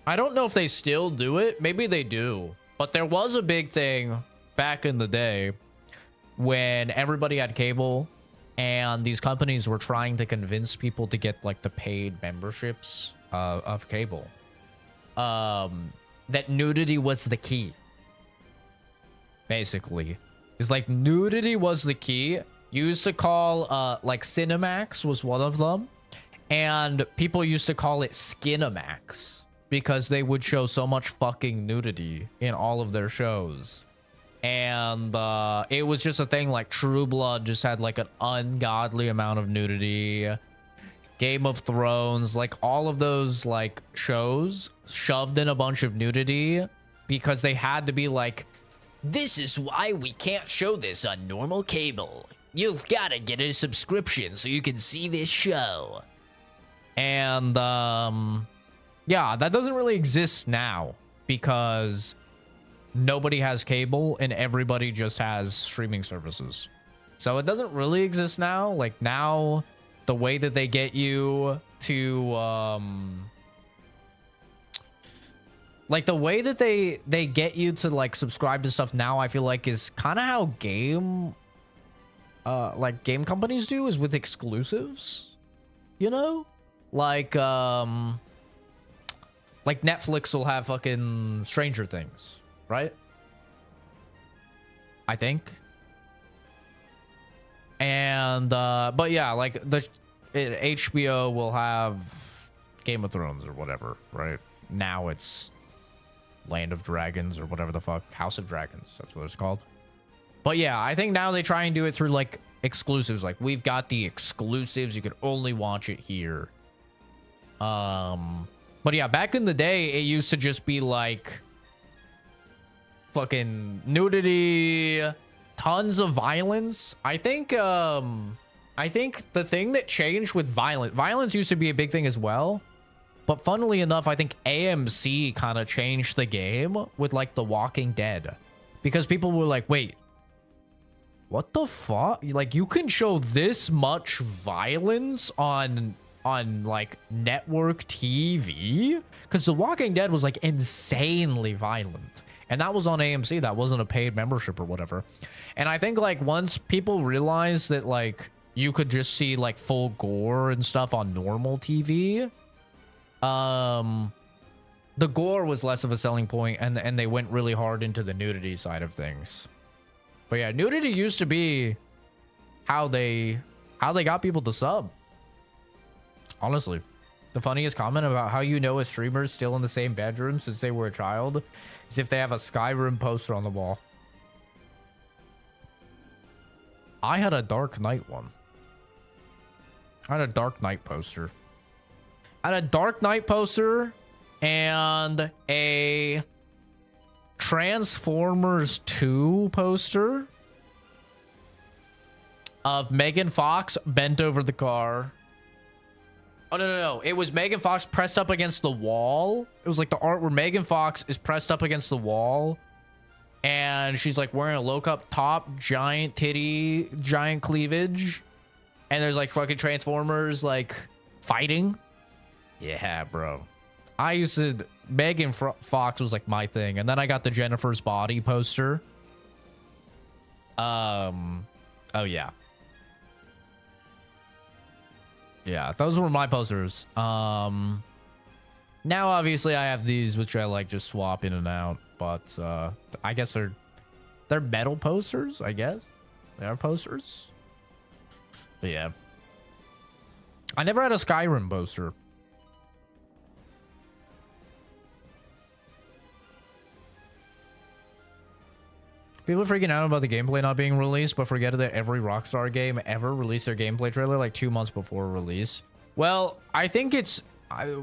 I don't know if they still do it. Maybe they do. But there was a big thing back in the day when everybody had cable and these companies were trying to convince people to get like the paid memberships of cable, that nudity was the key. Basically, it's like nudity was the key. Used to call like Cinemax was one of them, and people used to call it Skinemax because they would show so much fucking nudity in all of their shows. And it was just a thing. Like True Blood just had like an ungodly amount of nudity. Game of Thrones, like all of those like shows shoved in a bunch of nudity because they had to be like, this is why we can't show this on normal cable. You've got to get a subscription so you can see this show. And yeah, that doesn't really exist now because nobody has cable and everybody just has streaming services. So it doesn't really exist now. Like now, the way that they get you to like the way that they get you to like subscribe to stuff now, I feel like is kind of how game companies do, is with exclusives, you know? Like Netflix will have fucking Stranger Things, right? I think. And but yeah, like HBO will have Game of Thrones or whatever, right? Now it's Land of Dragons or whatever the fuck. House of Dragons, that's what it's called. But yeah, I think now they try and do it through like exclusives. Like, we've got the exclusives, you could only watch it here. But yeah, back in the day, it used to just be like fucking nudity, tons of violence. I think the thing that changed with violence used to be a big thing as well. But funnily enough, I think AMC kind of changed the game with like The Walking Dead, because people were like, wait, what the fuck? Like, you can show this much violence on like network TV? Because The Walking Dead was like insanely violent, and that was on AMC. That wasn't a paid membership or whatever. And I think like once people realized that like you could just see like full gore and stuff on normal TV, the gore was less of a selling point, and they went really hard into the nudity side of things. But yeah, nudity used to be how they got people to sub. Honestly, the funniest comment about how you know a streamer's still in the same bedroom since they were a child is if they have a Skyrim poster on the wall. I had a Dark Knight one. I had a Dark Knight poster. I had a Dark Knight poster and a Transformers 2 poster of Megan Fox bent over the car. Oh, no. It was Megan Fox pressed up against the wall. It was like the art where Megan Fox is pressed up against the wall, and she's like wearing a low-cut top, giant titty, giant cleavage, and there's like fucking Transformers like fighting. Yeah, bro. I used to... Megan Fox was like my thing, and then I got the Jennifer's Body poster. Oh yeah. Yeah, those were my posters. Now obviously I have these, which I like just swap in and out, but I guess they're metal posters, I guess. They are posters. But yeah. I never had a Skyrim poster. People are freaking out about the gameplay not being released, but forget that every Rockstar game ever released their gameplay trailer like 2 months before release. Well, I think it's...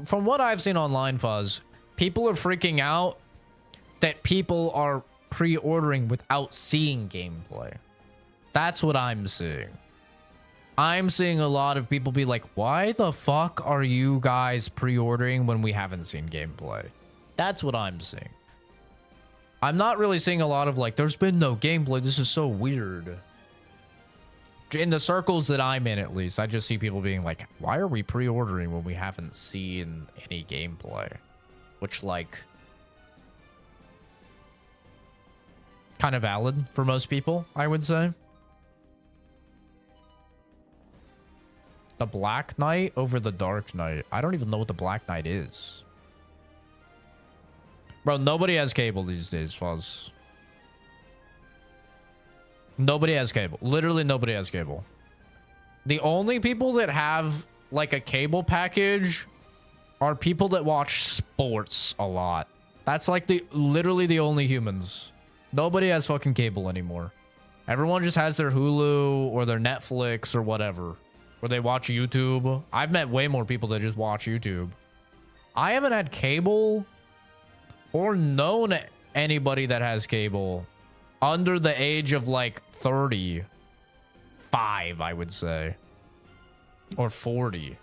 from what I've seen online, Fuzz, people are freaking out that people are pre-ordering without seeing gameplay. That's what I'm seeing. I'm seeing a lot of people be like, why the fuck are you guys pre-ordering when we haven't seen gameplay? That's what I'm seeing. I'm not really seeing a lot of like, there's been no gameplay, this is so weird. In the circles that I'm in, at least, I just see people being like, why are we pre-ordering when we haven't seen any gameplay? Which, like, kind of valid for most people, I would say. The Black Knight over the Dark Knight. I don't even know what the Black Knight is. Bro, nobody has cable these days, Fuzz. Nobody has cable. Literally nobody has cable. The only people that have, like, a cable package are people that watch sports a lot. That's, like, literally the only humans. Nobody has fucking cable anymore. Everyone just has their Hulu or their Netflix or whatever. Or they watch YouTube. I've met way more people that just watch YouTube. I haven't had cable... or known anybody that has cable under the age of like 35, I would say. Or 40.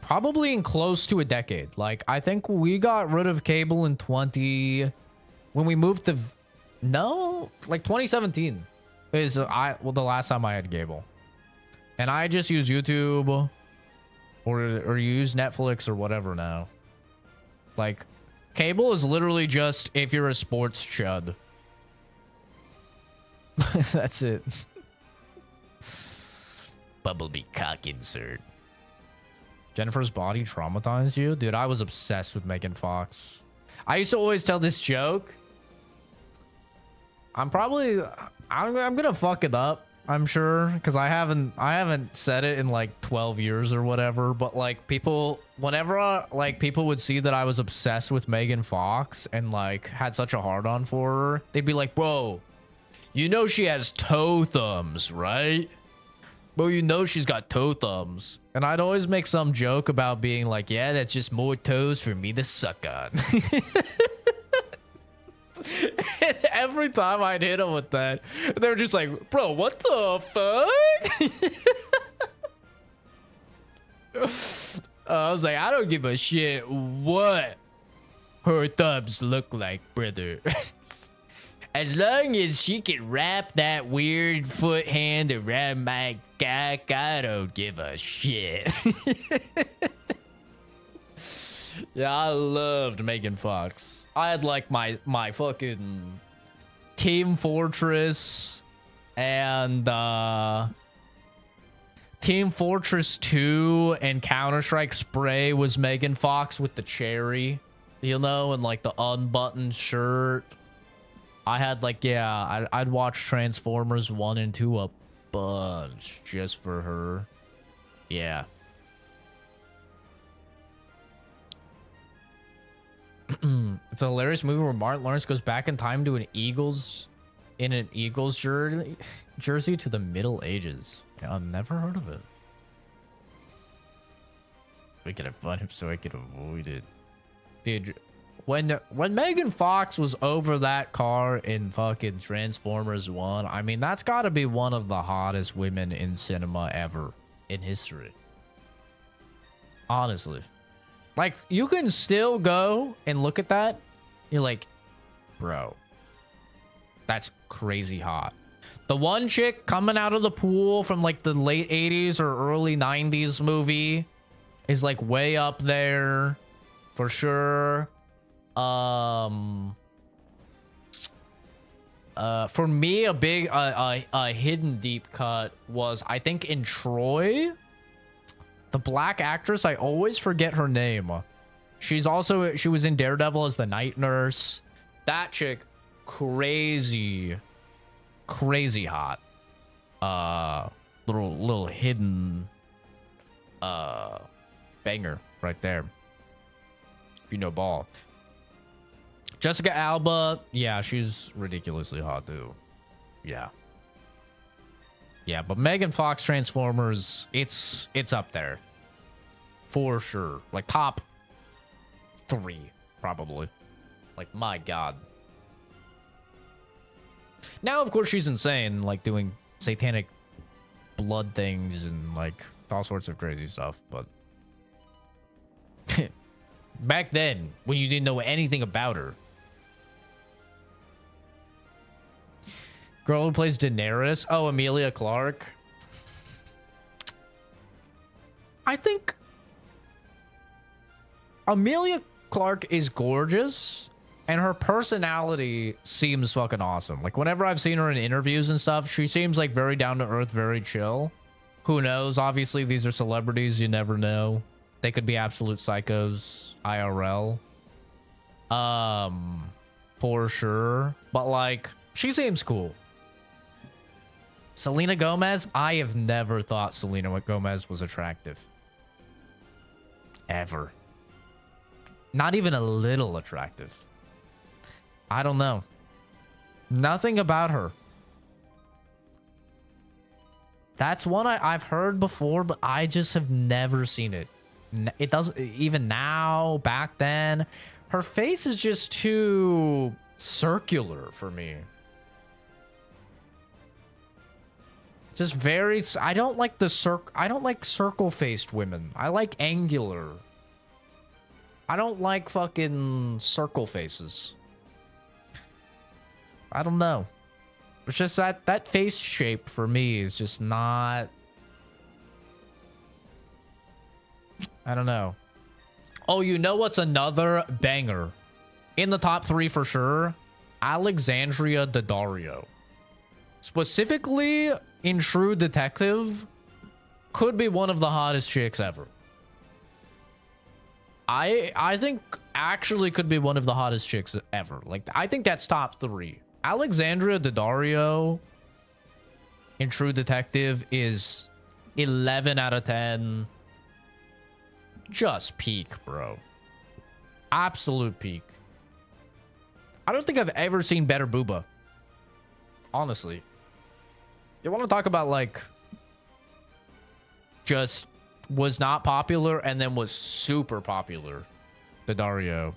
Probably in close to a decade. Like, I think we got rid of cable in when we moved to... No, like 2017 is the last time I had cable. And I just use YouTube... Or you use Netflix or whatever now. Like, cable is literally just if you're a sports chud. That's it. Bumblebee cock insert. Jennifer's Body traumatized you? Dude, I was obsessed with Megan Fox. I used to always tell this joke. I'm gonna fuck it up. I'm sure, because I haven't said it in like 12 years or whatever, but like people, whenever like people would see that I was obsessed with Megan Fox and like had such a hard on for her, they'd be like, bro, you know she has toe thumbs, right? Bro, you know she's got toe thumbs. And I'd always make some joke about being like, yeah, that's just more toes for me to suck on. And every time I'd hit them with that, they were just like, bro, what the fuck? I was like, I don't give a shit what her thumbs look like, brother. As long as she can wrap that weird foot hand around my cock, I don't give a shit. Yeah, I loved Megan Fox. I had like my fucking Team Fortress and Team Fortress 2 and Counter-Strike Spray was Megan Fox with the cherry, you know, and like the unbuttoned shirt. I had like, yeah, I'd watch Transformers 1 and 2 a bunch just for her. Yeah. It's a hilarious movie where Martin Lawrence goes back in time to an Eagles jersey to the Middle Ages. Yeah, I've never heard of it. We could have fun him so I could avoid it. Dude, when Megan Fox was over that car in fucking Transformers 1, I mean, that's got to be one of the hottest women in cinema ever in history. Honestly. Like, you can still go and look at that. You're like, bro, that's crazy hot. The one chick coming out of the pool from like the late 80s or early 90s movie is like way up there for sure. For me, a big a hidden deep cut was, I think, in Troy. The black actress, I always forget her name. She was in Daredevil as the night nurse. That chick, crazy hot. Little hidden banger right there. If you know ball. Jessica Alba, yeah, she's ridiculously hot too. Yeah. Yeah, but Megan Fox Transformers, it's up there. For sure. Like top 3, probably. Like, my God. Now, of course, she's insane, like doing satanic blood things and like all sorts of crazy stuff, but back then, when you didn't know anything about her. Girl who plays Daenerys. Oh, Emilia Clarke. I think Emilia Clarke is gorgeous, and her personality seems fucking awesome. Like, whenever I've seen her in interviews and stuff, she seems like very down to earth, very chill. Who knows? Obviously, these are celebrities. You never know. They could be absolute psychos IRL. For sure. But, like, she seems cool. Selena Gomez, I have never thought Selena Gomez was attractive. Ever. Not even a little attractive. I don't know. Nothing about her. That's one I've heard before, but I just have never seen it. It doesn't, even now, back then, her face is just too circular for me. Just very, I don't like circle-faced women. I like angular. I don't like fucking circle faces. I don't know. It's just that face shape for me is just not. I don't know. Oh, you know what's another banger? In the top 3 for sure. Alexandria Daddario. Specifically in True Detective, could be one of the hottest chicks ever. I think actually could be one of the hottest chicks ever. Like, I think that's top 3. Alexandria Daddario in True Detective is 11 out of 10. Just peak, bro. Absolute peak. I don't think I've ever seen better booba. Honestly. You want to talk about, like, just was not popular and then was super popular. Daddario.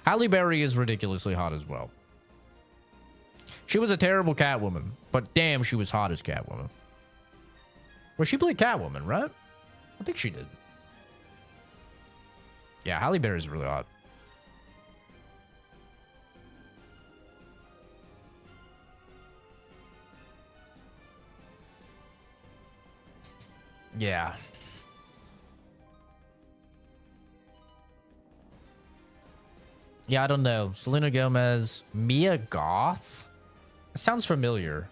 Halle Berry is ridiculously hot as well. She was a terrible Catwoman, but damn, she was hot as Catwoman. Well, she played Catwoman, right? I think she did. Yeah, Halle Berry's really hot. Yeah. Yeah, I don't know. Selena Gomez, Mia Goth? It sounds familiar.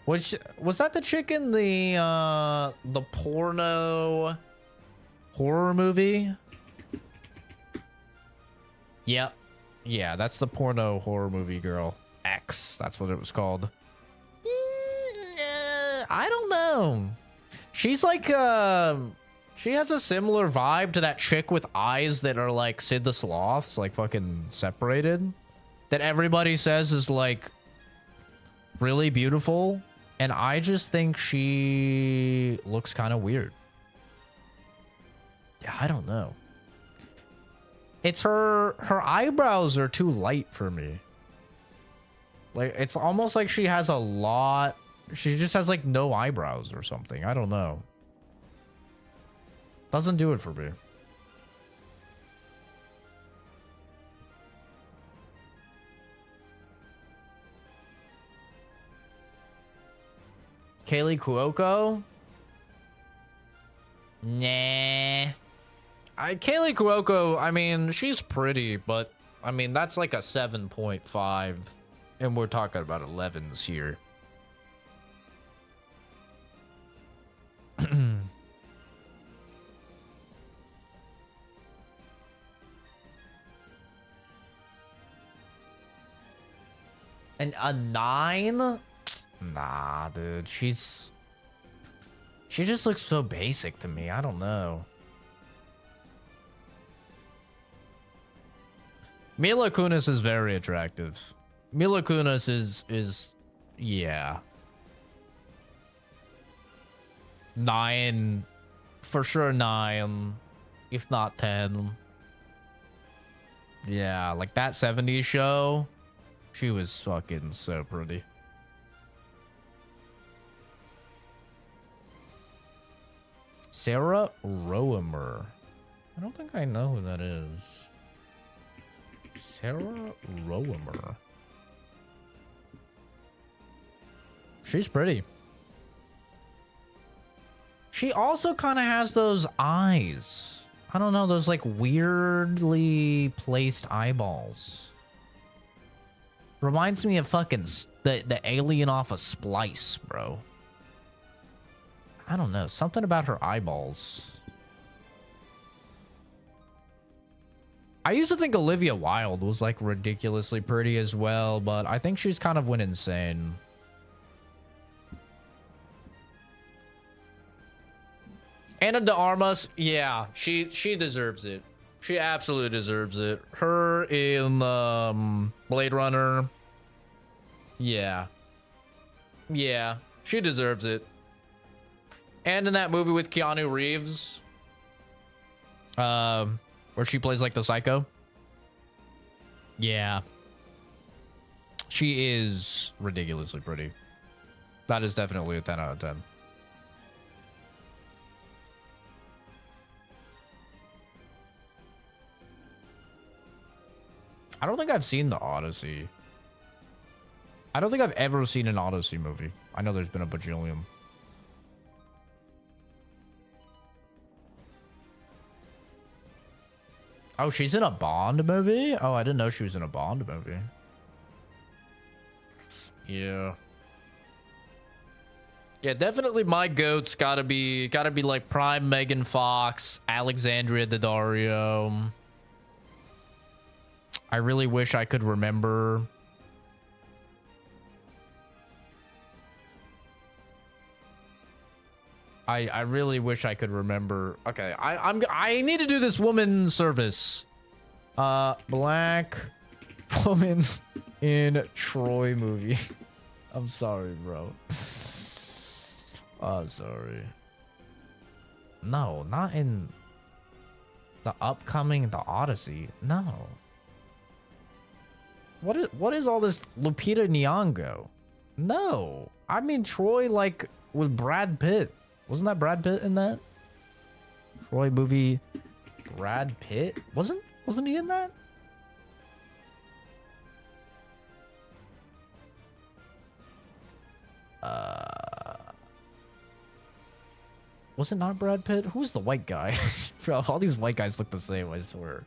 Was that the chick in the porno horror movie? Yep. Yeah, that's the porno horror movie girl. X, that's what it was called. I don't know. She's like, she has a similar vibe to that chick with eyes that are like Sid the Sloth's, like fucking separated. That everybody says is like really beautiful. And I just think she looks kind of weird. Yeah, I don't know. It's her eyebrows are too light for me. Like, it's almost like she has a lot. She just has like no eyebrows or something. I don't know. Doesn't do it for me. Kaylee Cuoco? Nah. Kaylee Cuoco, I mean, she's pretty, but I mean, that's like a 7.5. And we're talking about 11s here. And a 9? Nah, dude. She just looks so basic to me. I don't know. Mila Kunis is very attractive. Mila Kunis is yeah. 9. For sure 9. If not 10. Yeah, like that 70s show. She was fucking so pretty. Sarah Roemer. I don't think I know who that is. Sarah Roemer. She's pretty. She also kind of has those eyes. I don't know, those like weirdly placed eyeballs. Reminds me of fucking the alien off a Splice, bro. I don't know. Something about her eyeballs. I used to think Olivia Wilde was like ridiculously pretty as well, but I think she's kind of went insane. Ana de Armas, yeah, she deserves it. She absolutely deserves it. Her in Blade Runner. Yeah. Yeah, she deserves it. And in that movie with Keanu Reeves, where she plays like the psycho. Yeah. She is ridiculously pretty. That is definitely a 10 out of 10. I don't think I've seen the Odyssey. I don't think I've ever seen an Odyssey movie. I know there's been a bajillion. Oh, she's in a Bond movie? Oh, I didn't know she was in a Bond movie. Yeah. Yeah, definitely my goats gotta be like prime Megan Fox, Alexandria Daddario. I really wish I could remember. I really wish I could remember. Okay, I need to do this woman service. Black woman in Troy movie. I'm sorry, bro. I'm sorry. No, not in the upcoming The Odyssey. No. What is all this Lupita Nyong'o? No. I mean Troy like with Brad Pitt. Wasn't that Brad Pitt in that? Troy movie Brad Pitt? Wasn't he in that? Was it not Brad Pitt? Who's the white guy? Bro, all these white guys look the same, I swear.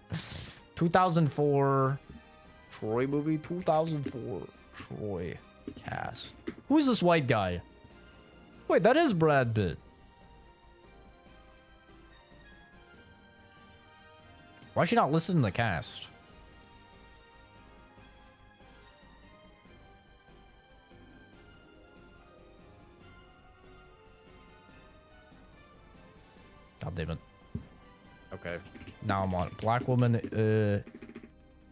2004 Troy movie, 2004 Troy cast. Who's this white guy? Wait, that is Brad Pitt. Why is she not listed in the cast? God damn it. Okay. Now I'm on it. Black woman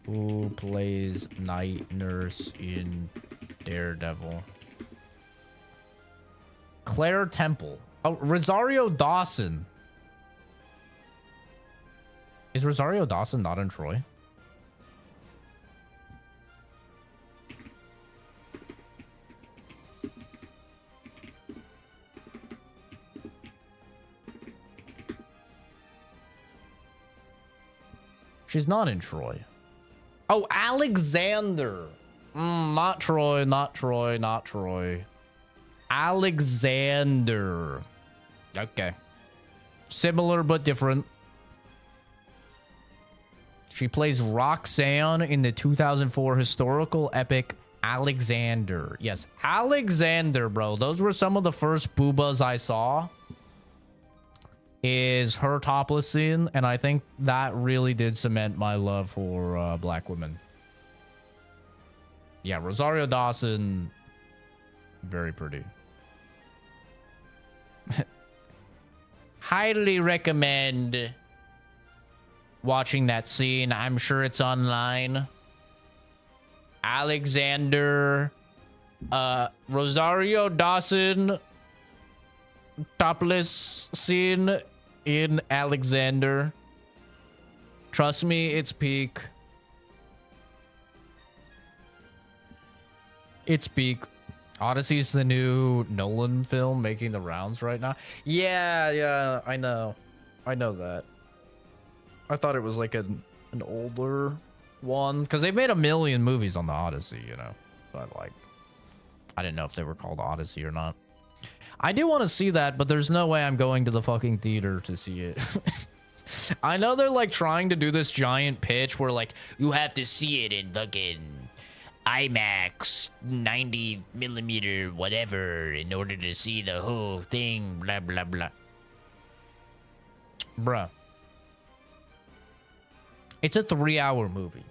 who plays night nurse in Daredevil. Claire Temple. Oh, Rosario Dawson. Is Rosario Dawson not in Troy? She's not in Troy. Oh, Alexander. Not Troy, not Troy, not Troy. Alexander. Okay. Similar but different. She plays Roxanne in the 2004 historical epic Alexander. Yes, Alexander, bro. Those were some of the first boobas I saw. Is her topless scene, and I think that really did cement my love for black women. Yeah, Rosario Dawson, very pretty. Highly recommend watching that scene. I'm sure it's online. Alexander, Rosario Dawson, topless scene in Alexander. Trust me, it's peak. It's peak. Odyssey's the new Nolan film making the rounds right now. Yeah, I know. I know that. I thought it was like an older one, because they've made a million movies on the Odyssey, you know. But like, I didn't know if they were called Odyssey or not. I do want to see that, but there's no way I'm going to the fucking theater to see it. I know they're like trying to do this giant pitch where like, you have to see it in fucking IMAX 90mm whatever in order to see the whole thing, blah blah blah. Bruh. It's a 3-hour movie.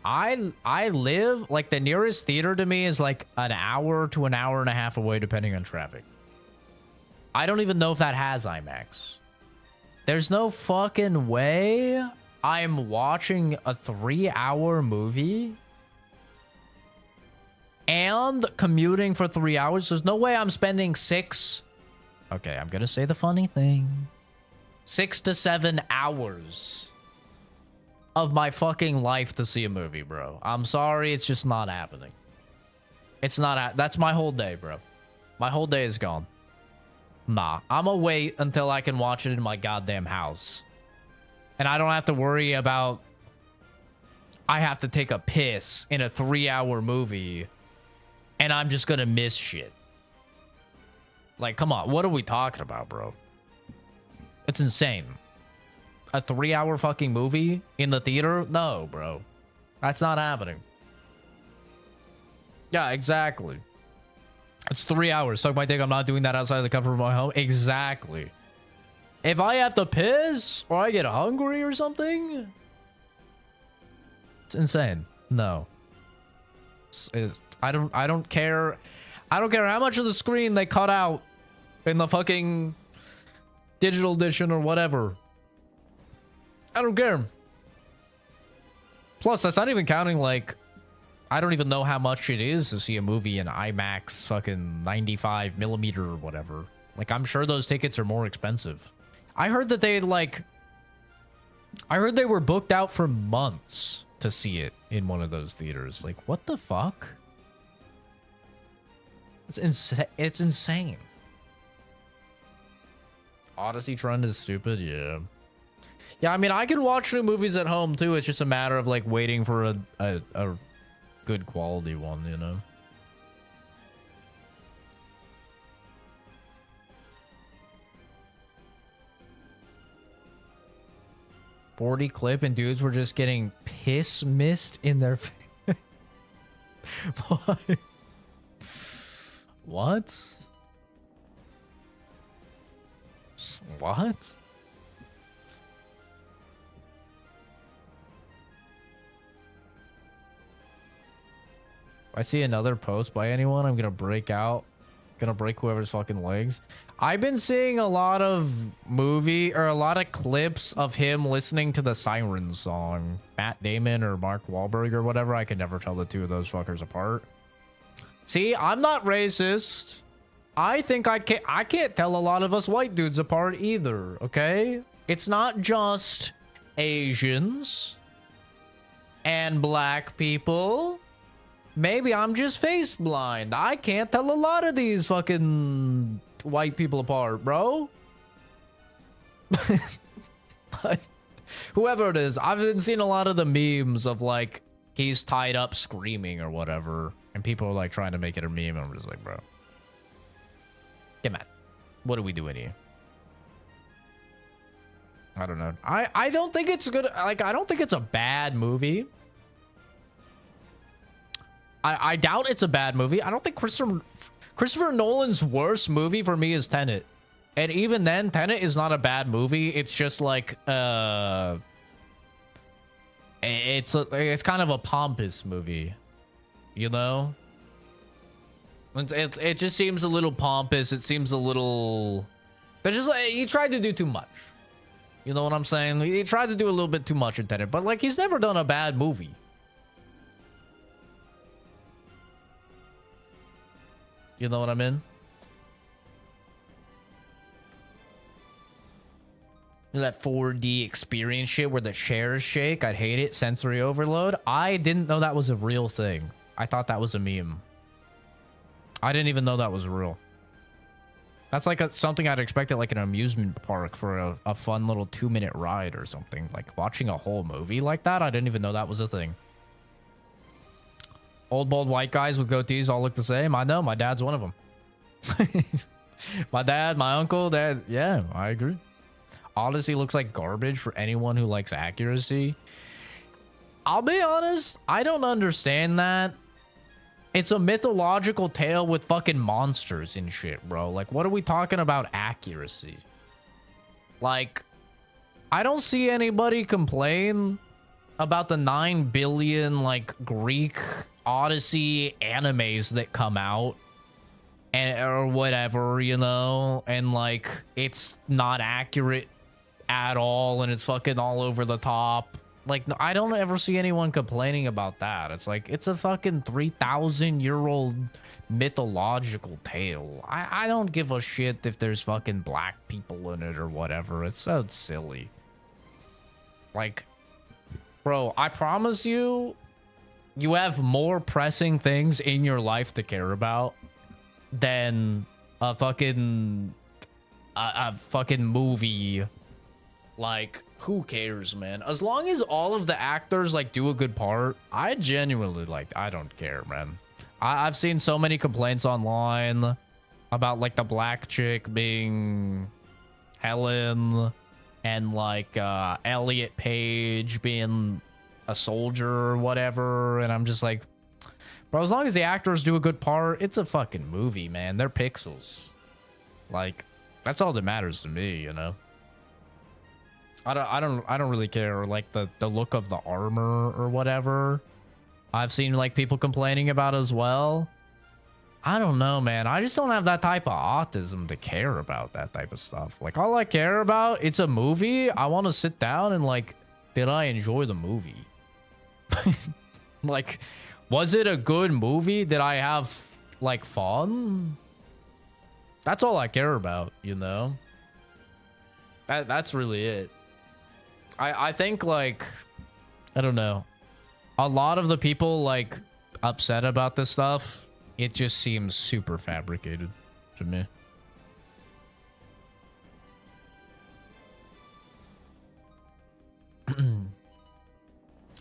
I live, like, the nearest theater to me is like an hour to an hour and a half away depending on traffic. I don't even know if that has IMAX. There's no fucking way I'm watching a 3-hour movie and commuting for 3 hours. There's no way I'm spending okay, I'm gonna say the funny thing. 6 to 7 hours of my fucking life to see a movie, bro. I'm sorry, it's just not happening. It's not. That's my whole day, bro. My whole day is gone. Nah, I'm gonna wait until I can watch it in my goddamn house. And I don't have to worry about I have to take a piss in a 3-hour movie and I'm just gonna miss shit. Like, come on, what are we talking about, bro? It's insane. A 3-hour fucking movie in the theater? No, bro. That's not happening. Yeah, exactly. It's 3 hours. Suck my dick, I'm not doing that outside the comfort of my home. Exactly. If I have to piss or I get hungry or something, it's insane. No. I don't care. I don't care how much of the screen they cut out in the fucking digital edition or whatever. I don't care. Plus, that's not even counting, like, I don't even know how much it is to see a movie in IMAX fucking 95 millimeter or whatever. Like, I'm sure those tickets are more expensive. I heard that they, like... I heard they were booked out for months to see it in one of those theaters. Like, what the fuck? It's insane. Odyssey trend is stupid, yeah. Yeah, I mean, I can watch new movies at home, too. It's just a matter of, like, waiting for a good quality one, you know? .40 clip and dudes were just getting piss mist in their face. What? What? What? If I see another post by anyone, I'm gonna break out. Gonna break whoever's fucking legs. I've been seeing a lot of a lot of clips of him listening to the Siren song. Matt Damon or Mark Wahlberg or whatever. I can never tell the two of those fuckers apart. See, I'm not racist. I think I can't tell a lot of us white dudes apart either, okay? It's not just Asians and black people. Maybe I'm just face blind. I can't tell a lot of these fucking white people apart, bro. But whoever it is, I've been seeing a lot of the memes of like he's tied up screaming or whatever, and people are like trying to make it a meme, and I'm just like, bro, come on, what are we doing here? I don't know. I don't think it's good. Like, I don't think it's a bad movie. I doubt it's a bad movie. I don't think Christopher Nolan's worst movie for me is Tenet. And even then, Tenet is not a bad movie. It's just like it's kind of a pompous movie, you know? It just seems a little pompous. It seems a little... But just like, he tried to do too much. You know what I'm saying? He tried to do a little bit too much in Tenet, but like he's never done a bad movie. You know what I mean? That 4D experience shit where the chairs shake. I'd hate it. Sensory overload. I didn't know that was a real thing. I thought that was a meme. I didn't even know that was real. That's like something I'd expect at like an amusement park for a fun little 2-minute ride or something. Like watching a whole movie like that. I didn't even know that was a thing. Old bald white guys with goatees all look the same. I know, my dad's one of them. My dad, my uncle, dad. Yeah, I agree. Odyssey looks like garbage for anyone who likes accuracy. I'll be honest, I don't understand that. It's a mythological tale with fucking monsters and shit, bro. Like, what are we talking about accuracy? Like, I don't see anybody complain about the 9 billion, like, Greek Odyssey animes that come out and or whatever, you know, and like it's not accurate at all and it's fucking all over the top. Like, I don't ever see anyone complaining about that. It's like it's a fucking 3,000-year-old mythological tale. I don't give a shit if there's fucking black people in it or whatever. It's so silly. Like, bro, I promise you, you have more pressing things in your life to care about than a fucking movie. Like, who cares, man? As long as all of the actors like do a good part, I genuinely like, I don't care, man. I've seen so many complaints online about like the black chick being Helen and like Elliot Page being a soldier or whatever, and I'm just like, bro, as long as the actors do a good part, it's a fucking movie, man. They're pixels. Like, that's all that matters to me, you know. I don't really care, like the look of the armor or whatever. I've seen like people complaining about as well. I don't know, man. I just don't have that type of autism to care about that type of stuff. Like, all I care about, it's a movie. I want to sit down and, like, did I enjoy the movie? Like, was it a good movie? Did I have, like, fun? That's all I care about, you know? That's really it. I think, like, I don't know. A lot of the people, like, upset about this stuff, it just seems super fabricated to me.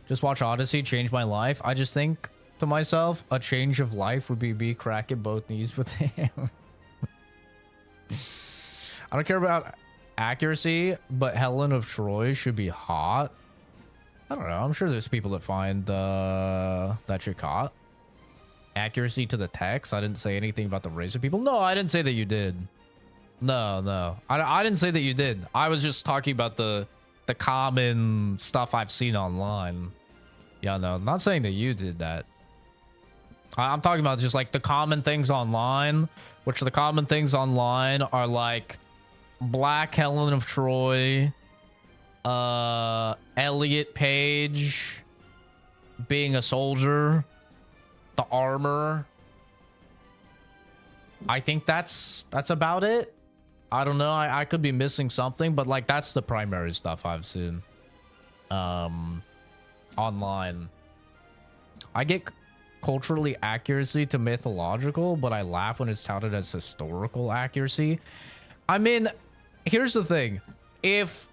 Just watch Odyssey, changed my life. I just think to myself, a change of life would be me cracking both knees with him. I don't care about accuracy, but Helen of Troy should be hot. I don't know. I'm sure there's people that find that shit hot. Accuracy to the text. I didn't say anything about the race of people. No, I didn't say that you did. No. I didn't say that you did. I was just talking about the common stuff I've seen online. Yeah, no, I'm not saying that you did that. I'm talking about just like the common things online, which the common things online are like Black Helen of Troy, Elliot Page being a soldier, the armor. I think that's about it. I don't know. I could be missing something, but like that's the primary stuff I've seen online. I get culturally accuracy to mythological, but I laugh when it's touted as historical accuracy. I mean, here's the thing. If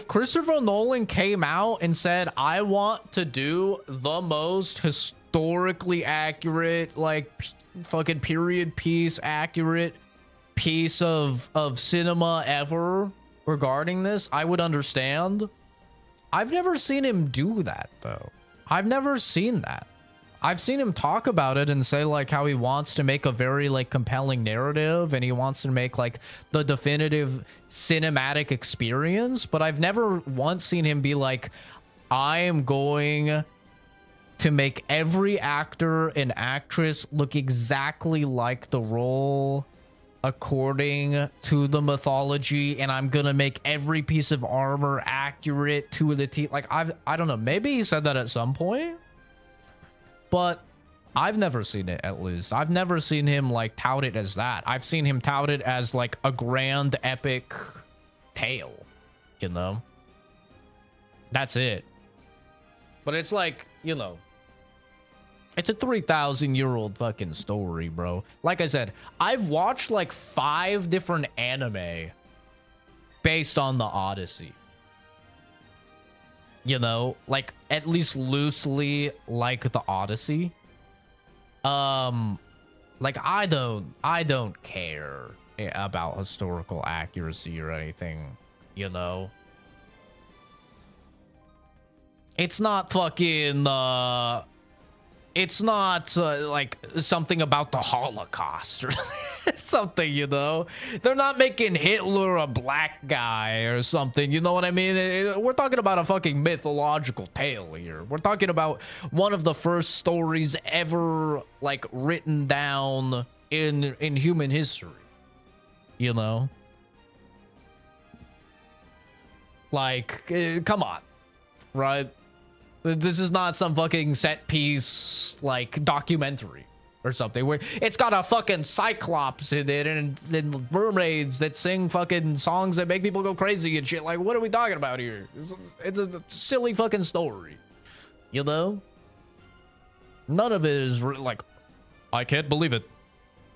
Christopher Nolan came out and said, I want to do the most historically accurate, like fucking period piece accurate piece of cinema ever regarding this, I would understand. I've never seen him do that though. I've never seen that. I've seen him talk about it and say like how he wants to make a very like compelling narrative and he wants to make like the definitive cinematic experience, but I've never once seen him be like, I am going to make every actor and actress look exactly like the role according to the mythology, and I'm gonna make every piece of armor accurate to the T. Like I don't know, maybe he said that at some point, but I've never seen it. At least I've never seen him like tout it as that. I've seen him tout it as like a grand epic tale, you know. That's it. But it's like, you know, it's a 3,000-year-old fucking story, bro. Like I said, I've watched like 5 different anime based on the Odyssey. You know, like at least loosely like the Odyssey. Like I don't care about historical accuracy or anything, you know. It's not fucking it's not like something about the Holocaust or something, you know. They're not making Hitler a black guy or something, you know what I mean? We're talking about a fucking mythological tale here. We're talking about one of the first stories ever like written down in human history, you know. Like come on, right? This is not some fucking set piece like documentary or something where it's got a fucking cyclops in it and mermaids that sing fucking songs that make people go crazy and shit. Like, what are we talking about here? It's a silly fucking story, you know? None of it is like, I can't believe it.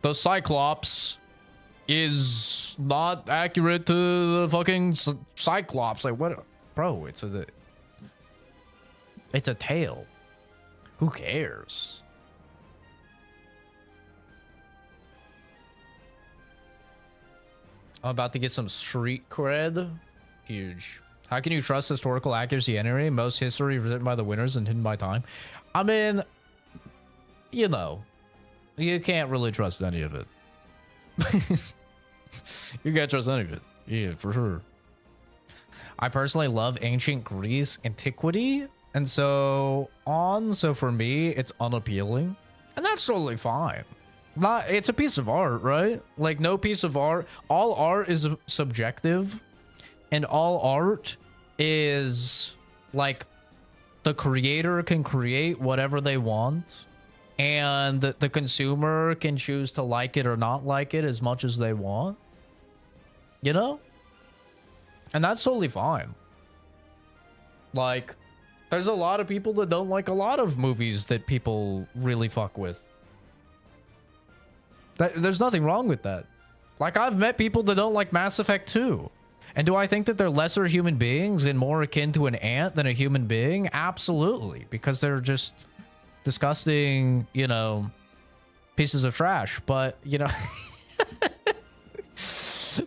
The cyclops is not accurate to the fucking cyclops. Like, what? Bro, it's a tale. Who cares? I'm about to get some street cred. Huge. How can you trust historical accuracy anyway? Most history is written by the winners and hidden by time. I mean, you know, you can't really trust any of it. You can't trust any of it. Yeah, for sure. I personally love ancient Greece antiquity and so on. So for me, it's unappealing. And that's totally fine. Not, it's a piece of art, right? Like, no piece of art, all art is subjective, and all art is like the creator can create whatever they want, and the consumer can choose to like it or not like it as much as they want, you know? And that's totally fine. Like, there's a lot of people that don't like a lot of movies that people really fuck with. There's nothing wrong with that. Like, I've met people that don't like Mass Effect 2. And do I think that they're lesser human beings and more akin to an ant than a human being? Absolutely. Because they're just disgusting, you know, pieces of trash. But, you know,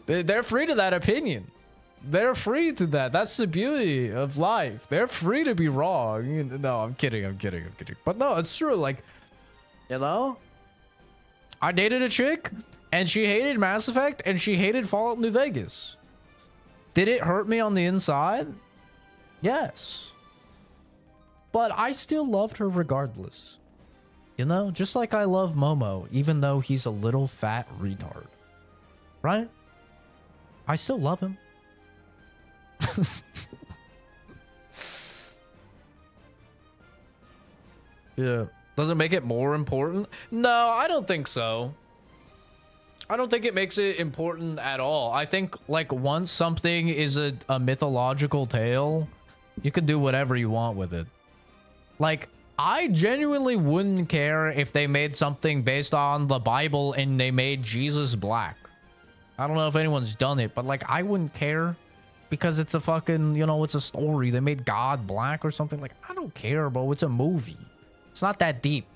they're free to that opinion. They're free to that. That's the beauty of life. They're free to be wrong. No, I'm kidding. But no, it's true. Like, you know, I dated a chick and she hated Mass Effect and she hated Fallout New Vegas. Did it hurt me on the inside? Yes. But I still loved her regardless. You know, just like I love Momo, even though he's a little fat retard. Right? I still love him. Yeah. Does it make it more important? No, I don't think so. I don't think it makes it important at all. I think, like, once something is a mythological tale, you can do whatever you want with it. Like, I genuinely wouldn't care if they made something based on the Bible and they made Jesus black. I don't know if anyone's done it, but, like, I wouldn't care because it's a fucking, you know, it's a story. They made God black or something. Like, I don't care, bro. It's a movie. It's not that deep.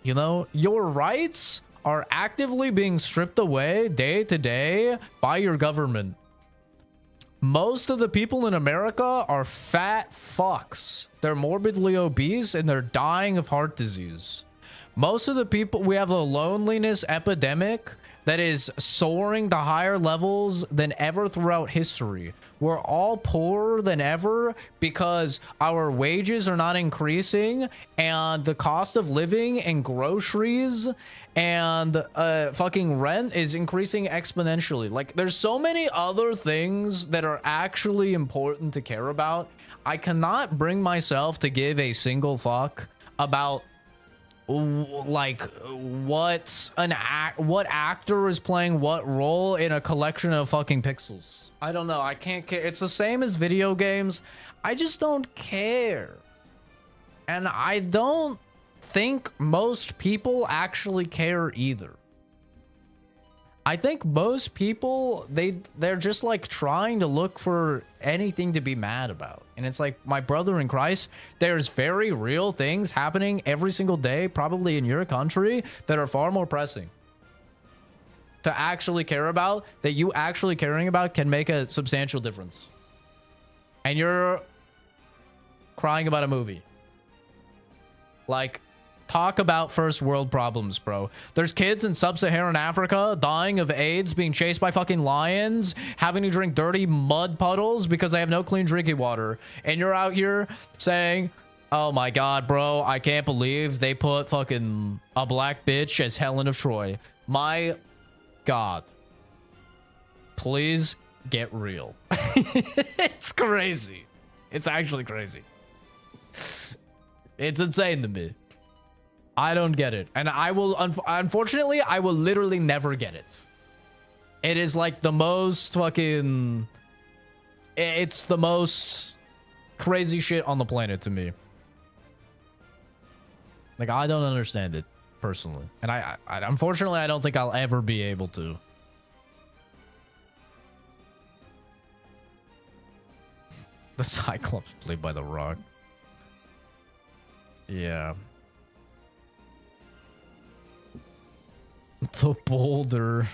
You know, your rights are actively being stripped away day to day by your government. Most of the people in America are fat fucks. They're morbidly obese and they're dying of heart disease. Most of the people, we have a loneliness epidemic that is soaring to higher levels than ever throughout history. We're all poorer than ever because our wages are not increasing and the cost of living and groceries and fucking rent is increasing exponentially. Like, there's so many other things that are actually important to care about. I cannot bring myself to give a single fuck about like what actor is playing what role in a collection of fucking pixels. I don't know. I can't care. It's the same as video games. I just don't care. And I don't think most people actually care either. I think most people, they're just like trying to look for anything to be mad about. And it's like, my brother in Christ, there's very real things happening every single day, probably in your country, that are far more pressing to actually care about, that you actually caring about can make a substantial difference. And you're crying about a movie. Like, talk about first world problems, bro. There's kids in sub-Saharan Africa dying of AIDS, being chased by fucking lions, having to drink dirty mud puddles because they have no clean drinking water. And you're out here saying, oh my god, bro, I can't believe they put fucking a black bitch as Helen of Troy. My god. Please get real. It's crazy. It's actually crazy. It's insane to me. I don't get it. And I will, unfortunately, I will literally never get it. It is like the most fucking, it's the most crazy shit on the planet to me. Like, I don't understand it personally. And I unfortunately, I don't think I'll ever be able to. The Cyclops played by The Rock. Yeah. The Boulder.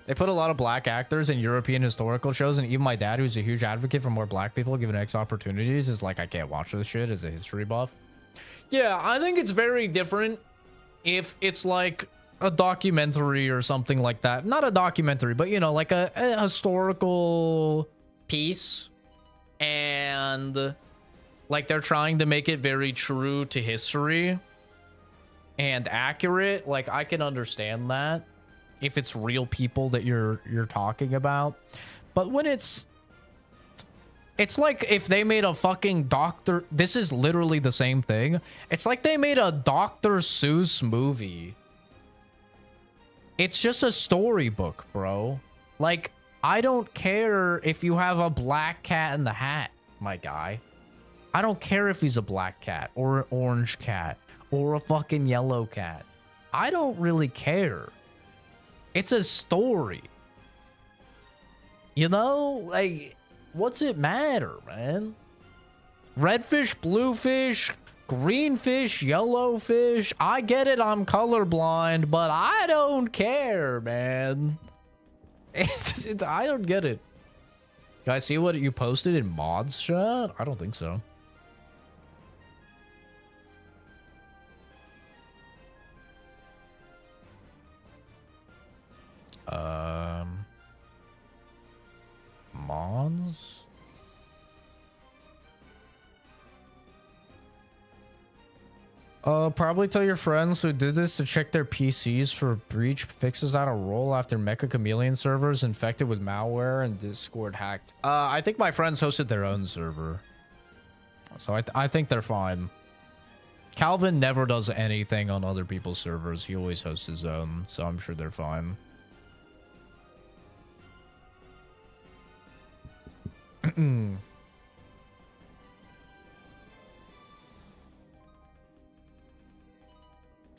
They put a lot of black actors in European historical shows, and even my dad, who's a huge advocate for more black people given X opportunities, is like, I can't watch this shit as a history buff. Yeah, I think it's very different if it's like a documentary or something like that. Not a documentary, but, you know, like a historical piece. And like they're trying to make it very true to history. and accurate, like I can understand that if it's real people that you're talking about. But when it's like if they made a fucking Dr. This is literally the same thing. It's like they made a Dr. Seuss movie. It's just a storybook, bro. Like, I don't care if you have a black cat in the hat, my guy. I don't care if he's a black cat or an orange cat or a fucking yellow cat. I don't really care. It's a story. You know? Like, what's it matter, man? Red fish, blue fish, green fish, yellow fish. I get it, I'm colorblind, but I don't care, man. I don't get it. Guys, see what you posted in mods chat? I don't think so. Mods? Probably tell your friends who did this to check their PCs for breach fixes out a roll after Mecha Chameleon servers infected with malware and Discord hacked. I think my friends hosted their own server. So I think they're fine. Calvin never does anything on other people's servers. He always hosts his own, so I'm sure they're fine.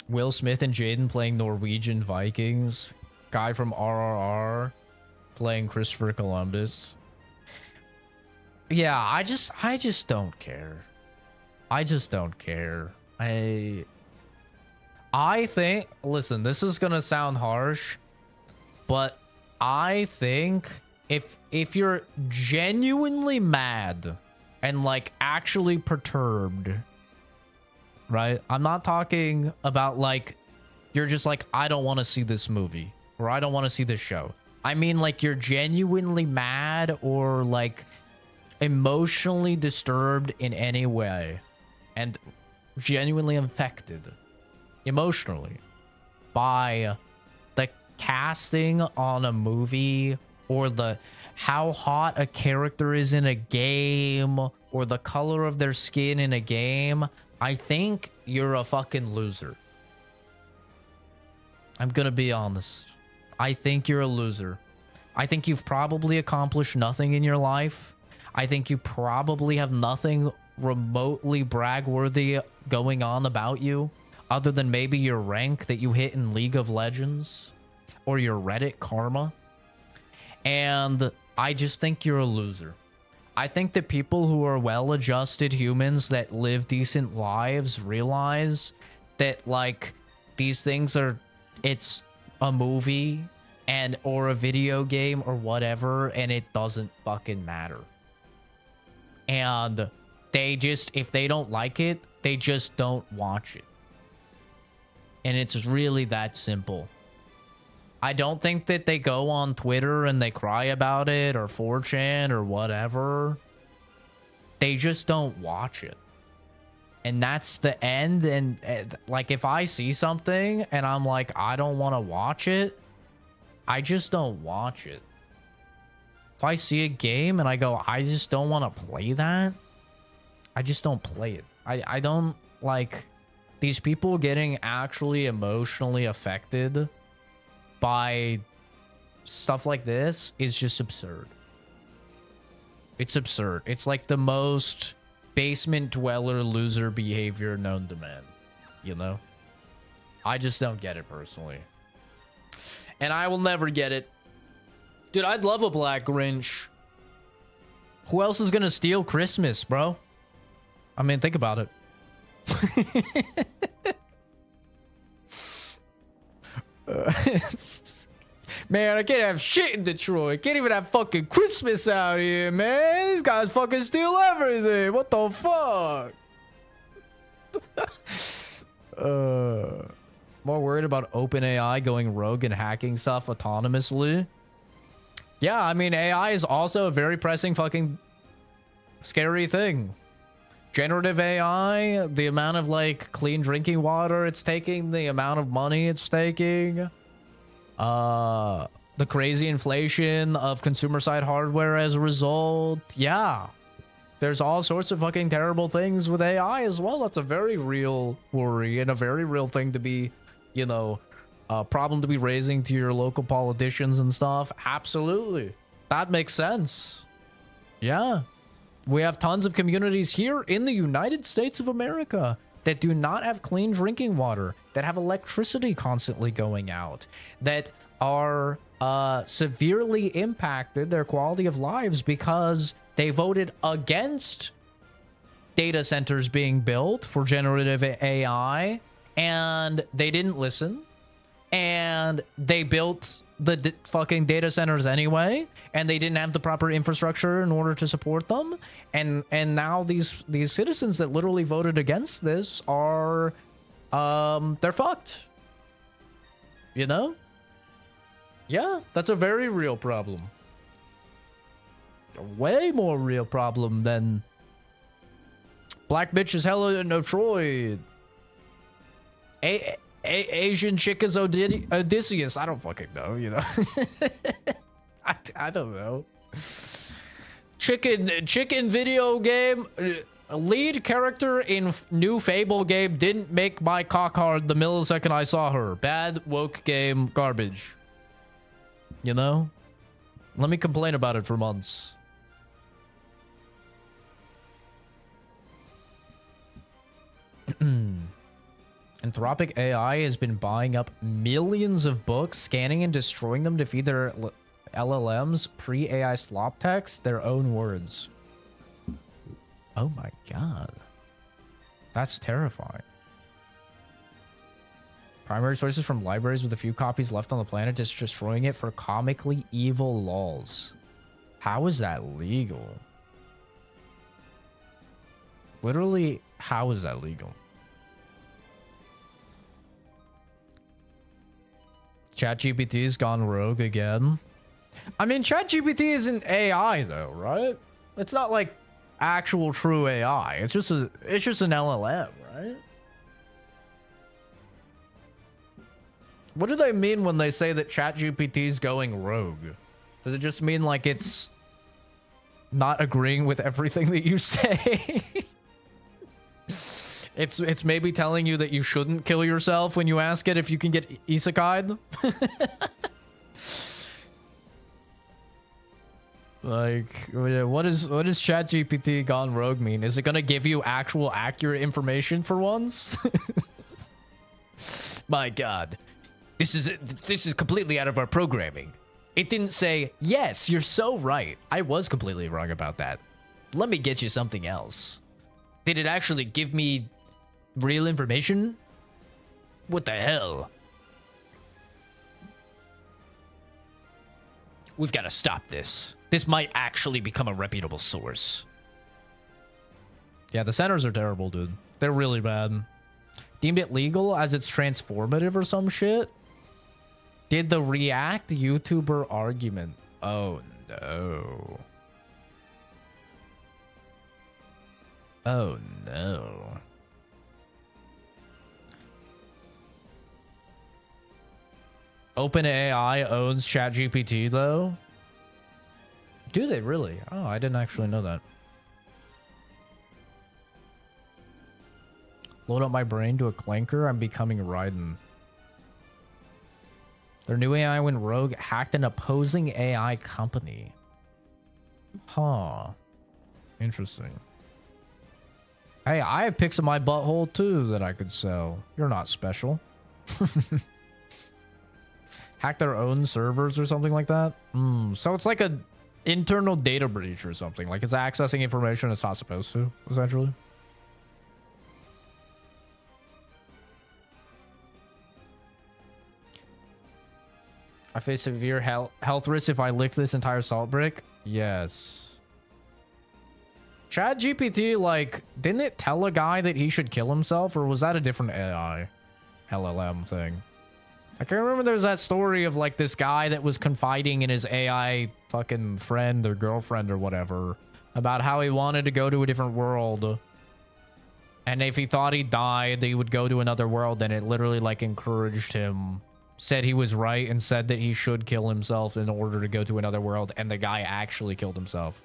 Will Smith and Jaden playing Norwegian Vikings. Guy from RRR playing Christopher Columbus. Yeah, I just don't care. I just don't care. I think, listen, this is gonna sound harsh, but I think if you're genuinely mad and like actually perturbed, right? I'm not talking about like you're just like, I don't want to see this movie or I don't want to see this show. I mean like you're genuinely mad or like emotionally disturbed in any way and genuinely affected emotionally by the casting on a movie or the how hot a character is in a game or the color of their skin in a game, I think you're a fucking loser. I'm gonna be honest. I think you're a loser. I think you've probably accomplished nothing in your life. I think you probably have nothing remotely brag-worthy going on about you other than maybe your rank that you hit in League of Legends or your Reddit karma. And I just think you're a loser. I think that people who are well-adjusted humans that live decent lives realize that like these things are, it's a movie and or a video game or whatever, and it doesn't fucking matter. And they just, if they don't like it, they just don't watch it. And it's really that simple. I don't think that they go on Twitter and they cry about it or 4chan or whatever. They just don't watch it. And that's the end. And like if I see something and I'm like, I don't want to watch it, I just don't watch it. If I see a game and I go, I just don't want to play that, I just don't play it. I don't like these people getting actually emotionally affected by stuff like this is just absurd. It's absurd. It's like the most basement dweller loser behavior known to man, you know? I just don't get it personally. And I will never get it. Dude, I'd love a Black Grinch. Who else is gonna steal Christmas, bro? I mean, think about it. Man, I can't have shit in Detroit. Can't even have fucking Christmas out here, man. These guys fucking steal everything. What the fuck? More worried about OpenAI going rogue and hacking stuff autonomously. Yeah, I mean, AI is also a very pressing fucking scary thing. Generative AI, the amount of like clean drinking water it's taking, the amount of money it's taking, the crazy inflation of consumer side hardware as a result. Yeah. There's all sorts of fucking terrible things with AI as well. That's a very real worry and a very real thing to be, you know, a problem to be raising to your local politicians and stuff. Absolutely. That makes sense. Yeah. We have tons of communities here in the United States of America that do not have clean drinking water, that have electricity constantly going out, that are severely impacted their quality of lives because they voted against data centers being built for generative AI, and they didn't listen, and they built the fucking data centers anyway, and they didn't have the proper infrastructure in order to support them, and now these citizens that literally voted against this are they're fucked, you know? Yeah, that's a very real problem. A way more real problem than black bitches Helen of Troy. Asian chick is Odysseus. I don't fucking know, you know. I don't know. Chicken video game. Lead character in new Fable game didn't make my cock hard the millisecond I saw her. Bad woke game garbage. You know? Let me complain about it for months. Anthropic AI has been buying up millions of books, scanning and destroying them to feed their LLMs pre-AI slop text their own words. Oh my god. That's terrifying. Primary sources from libraries with a few copies left on the planet, just destroying it for comically evil lols. How is that legal? Literally, how is that legal? ChatGPT's gone rogue again. I mean, ChatGPT isn't AI though, right? It's not like actual true AI. It's just an LLM, right? What do they mean when they say that ChatGPT's going rogue? Does it just mean like it's not agreeing with everything that you say? It's maybe telling you that you shouldn't kill yourself when you ask it if you can get isekai'd. Like, what is ChatGPT gone rogue mean? Is it gonna give you actual accurate information for once? My god. This is completely out of our programming. It didn't say, yes, you're so right. I was completely wrong about that. Let me get you something else. Did it actually give me real information? What the hell? We've got to stop this. This might actually become a reputable source. Yeah, the centers are terrible, dude. They're really bad. Deemed it legal as it's transformative or some shit? Did the React YouTuber argument? Oh, no. Oh, no. OpenAI owns ChatGPT, though? Do they really? Oh, I didn't actually know that. Load up my brain to a clanker. I'm becoming Raiden. Their new AI went rogue, hacked an opposing AI company. Huh. Interesting. Hey, I have pics of my butthole too that I could sell. You're not special. Hack their own servers or something like that? So it's like a internal data breach or something. Like it's accessing information it's not supposed to, essentially. I face severe health risks if I lick this entire salt brick. Yes. ChatGPT, like, didn't it tell a guy that he should kill himself? Or was that a different AI LLM thing? I can remember there's that story of, like, this guy that was confiding in his AI fucking friend or girlfriend or whatever about how he wanted to go to a different world And if he thought he died, he would go to another world, and it literally like encouraged him, said he was right, and said that he should kill himself in order to go to another world, and the guy actually killed himself.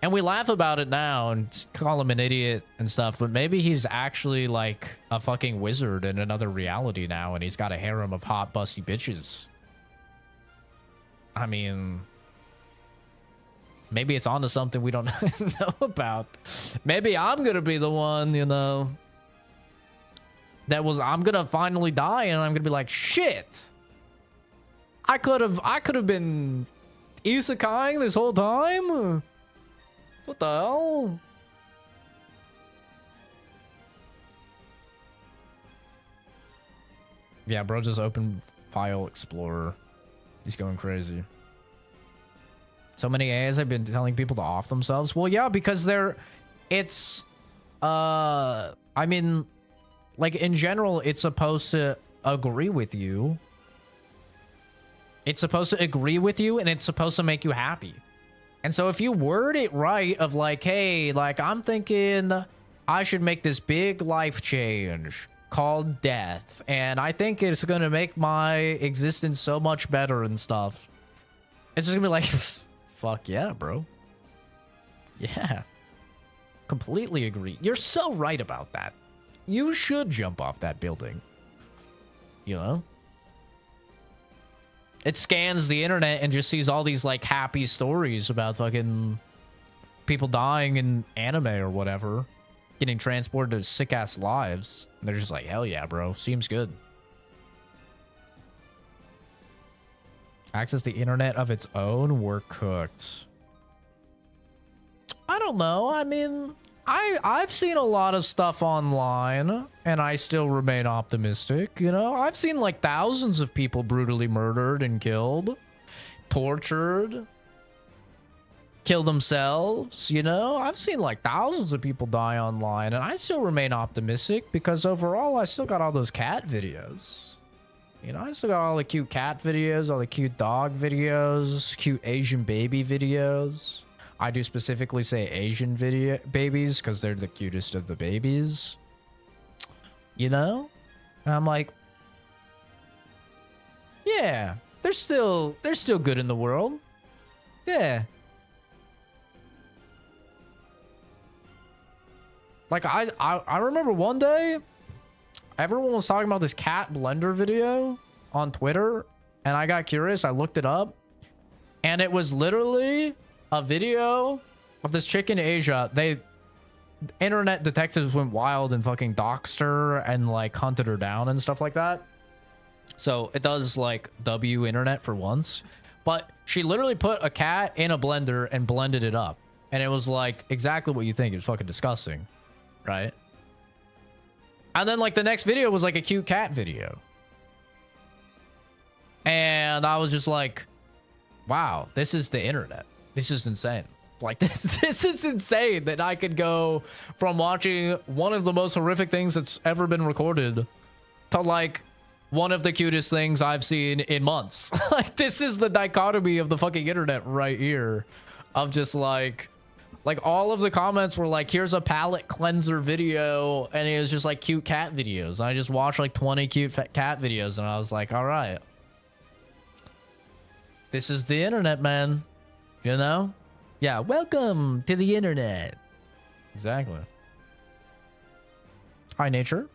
And we laugh about it now and call him an idiot and stuff, but maybe he's actually like a fucking wizard in another reality now, and he's got a harem of hot, busty bitches. I mean, maybe it's onto something we don't know about. Maybe I'm gonna be the one, you know, I'm gonna finally die, and I'm gonna be like, shit, I could have been isekaiing this whole time. What the hell? Yeah, bro, just open File Explorer. He's going crazy. So many AIs have been telling people to off themselves. Well, yeah, because I mean, like in general, it's supposed to agree with you. It's supposed to agree with you, and it's supposed to make you happy. And so if you word it right of like, hey, like I'm thinking I should make this big life change called death, and I think it's going to make my existence so much better and stuff. It's just going to be like, fuck yeah, bro. Yeah. Completely agree. You're so right about that. You should jump off that building. You know? It scans the internet and just sees all these like happy stories about fucking people dying in anime or whatever, getting transported to sick ass lives. And they're just like, hell yeah, bro. Seems good. Access the internet of its own, we're cooked. I don't know. I mean, I've seen a lot of stuff online, and I still remain optimistic, you know? I've seen, like, thousands of people brutally murdered and killed, tortured, kill themselves, you know? I've seen, like, thousands of people die online, and I still remain optimistic because overall, I still got all those cat videos. You know, I still got all the cute cat videos, all the cute dog videos, cute Asian baby videos. I do specifically say Asian babies because they're the cutest of the babies. You know? And I'm like, yeah, they're still good in the world. Yeah. Like I remember one day everyone was talking about this cat blender video on Twitter, and I got curious. I looked it up, and it was literally a video of this chick in Asia. Internet detectives went wild and fucking doxed her and like hunted her down and stuff like that. So it does like W internet for once, but she literally put a cat in a blender and blended it up, and it was like exactly what you think. It was fucking disgusting, right? And then like the next video was like a cute cat video, and I was just like, wow, this is the internet. This is insane. Like, this is insane that I could go from watching one of the most horrific things that's ever been recorded to, like, one of the cutest things I've seen in months. Like, this is the dichotomy of the fucking internet right here. Of just, like, all of the comments were like, here's a palette cleanser video, and it was just, like, cute cat videos. And I just watched, like, 20 cute cat videos, and I was like, all right. This is the internet, man. You know? Yeah, welcome to the internet. Exactly. Hi, nature.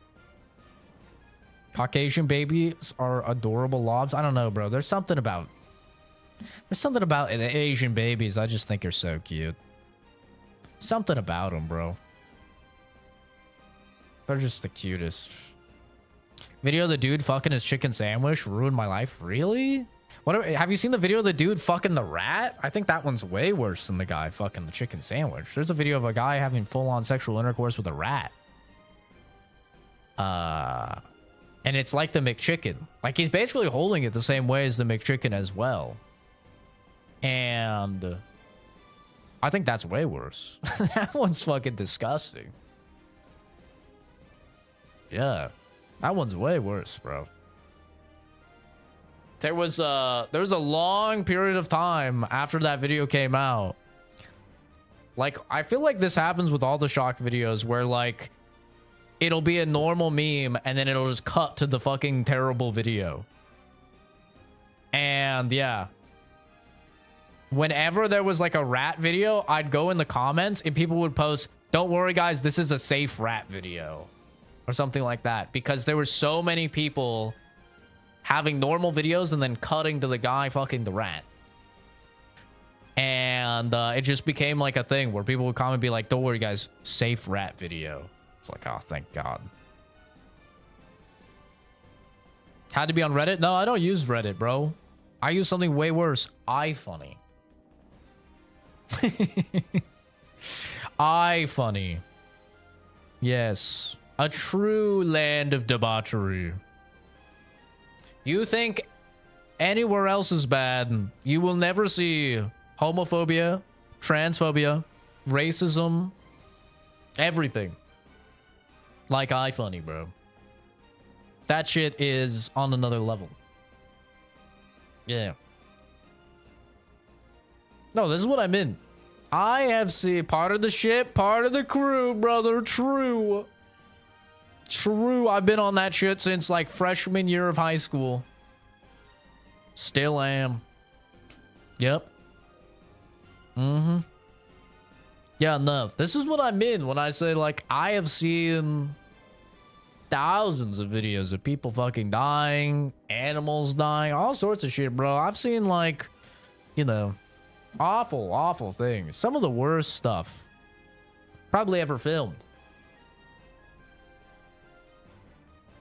Caucasian babies are adorable lobs. I don't know, bro. There's something about the Asian babies. I just think are so cute. Something about them, bro. They're just the cutest. Video of the dude fucking his chicken sandwich ruined my life. Really? What have you seen the video of the dude fucking the rat? I think that one's way worse than the guy fucking the chicken sandwich. There's a video of a guy having full-on sexual intercourse with a rat. And it's like the McChicken. Like, he's basically holding it the same way as the McChicken as well. And I think that's way worse. That one's fucking disgusting. Yeah. That one's way worse, bro. There was a long period of time after that video came out Like, I feel like this happens with all the shock videos where, like, it'll be a normal meme and then it'll just cut to the fucking terrible video. And yeah. Whenever there was like a rat video, I'd go in the comments and people would post, "Don't worry guys, this is a safe rat video." Or something like that. Because there were so many people having normal videos and then cutting to the guy fucking the rat. And it just became like a thing where people would comment and be like, "Don't worry guys, safe rat video." It's like, oh, thank God. Had to be on Reddit? No, I don't use Reddit, bro. I use something way worse. iFunny. iFunny. Yes. A true land of debauchery. You think anywhere else is bad, you will never see homophobia, transphobia, racism, everything. Like iFunny, bro. That shit is on another level. Yeah. No, this is what I meant. I have seen part of the shit, part of the crew, brother. True. True. I've been on that shit since like freshman year of high school. Still am. Yep. Mm-hmm. Yeah, no. This is what I mean when I say, like, I have seen thousands of videos of people fucking dying, animals dying, all sorts of shit, bro. I've seen, like, you know, awful, awful things. Some of the worst stuff probably ever filmed.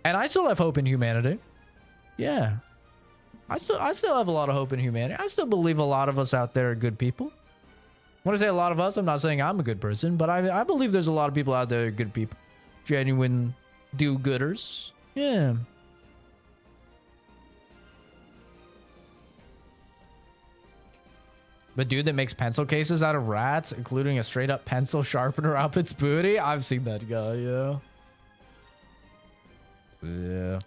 And I still have hope in humanity. Yeah. I still have a lot of hope in humanity. I still believe a lot of us out there are good people. When I say a lot of us, I'm not saying I'm a good person, but I believe there's a lot of people out there, good people. Genuine do-gooders. Yeah. The dude that makes pencil cases out of rats, including a straight-up pencil sharpener up its booty. I've seen that guy, yeah. Yeah.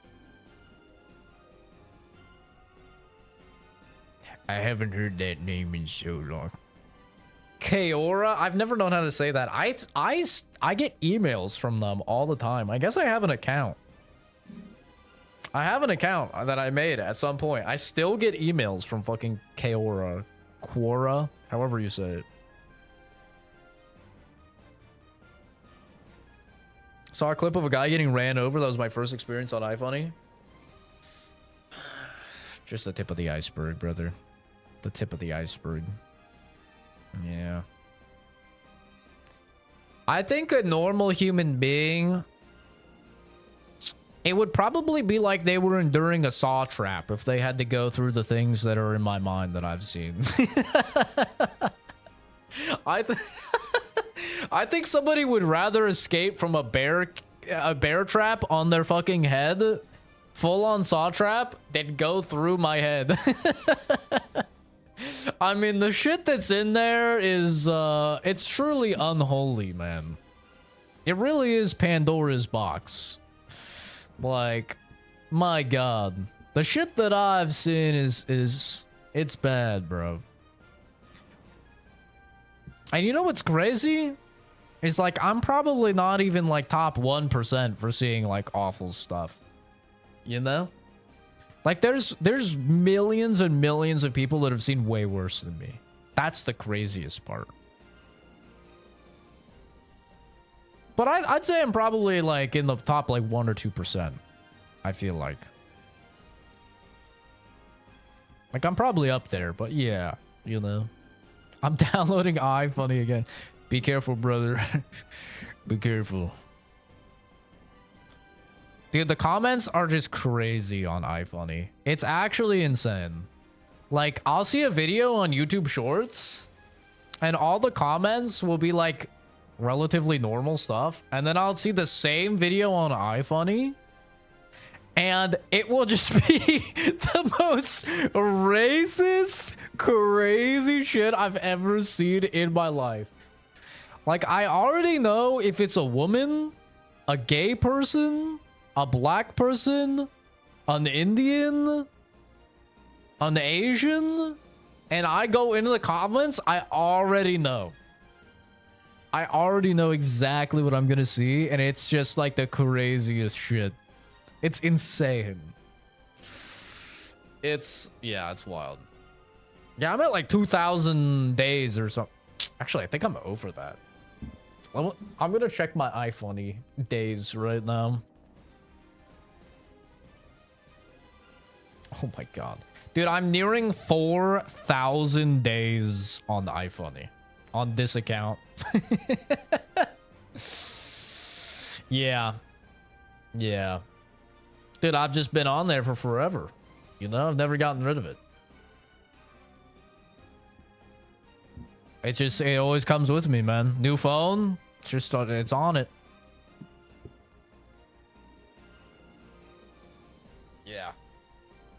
I haven't heard that name in so long. Kaora? I've never known how to say that. I get emails from them all the time. I guess I have an account. I have an account that I made at some point. I still get emails from fucking Kaora. Quora? However you say it. Saw a clip of a guy getting ran over. That was my first experience on iFunny. Just the tip of the iceberg, brother. The tip of the iceberg. Yeah. I think a normal human being, it would probably be like they were enduring a saw trap if they had to go through the things that are in my mind that I've seen. I think somebody would rather escape from a bear trap on their fucking head, full on saw trap, than go through my head. I mean, the shit that's in there is, it's truly unholy, man. It really is Pandora's box. Like, my God. The shit that I've seen is it's bad, bro. And you know what's crazy? It's like, I'm probably not even, like, top 1% for seeing, like, awful stuff. You know? Like, there's millions and millions of people that have seen way worse than me. That's the craziest part. But I'd say I'm probably, like, in the top, like, 1 or 2%. I feel like. Like, I'm probably up there, but yeah, you know. I'm downloading iFunny again. Be careful, brother. Be careful. Dude, the comments are just crazy on iFunny. It's actually insane. Like, I'll see a video on YouTube Shorts, and all the comments will be, like, relatively normal stuff. And then I'll see the same video on iFunny, and it will just be the most racist, crazy shit I've ever seen in my life. Like, I already know if it's a woman, a gay person, a black person, an Indian, an Asian, and I go into the comments, I already know. I already know exactly what I'm gonna see, and it's just like the craziest shit. It's insane. Yeah, it's wild. Yeah, I'm at like 2,000 days or something. Actually, I think I'm over that. I'm gonna check my iPhone days right now. Oh my god. Dude, I'm nearing 4,000 days on the iPhone. On this account. Yeah. Yeah. Dude, I've just been on there for forever. You know, I've never gotten rid of it. It's just, it always comes with me, man. New phone, it's on it. Yeah.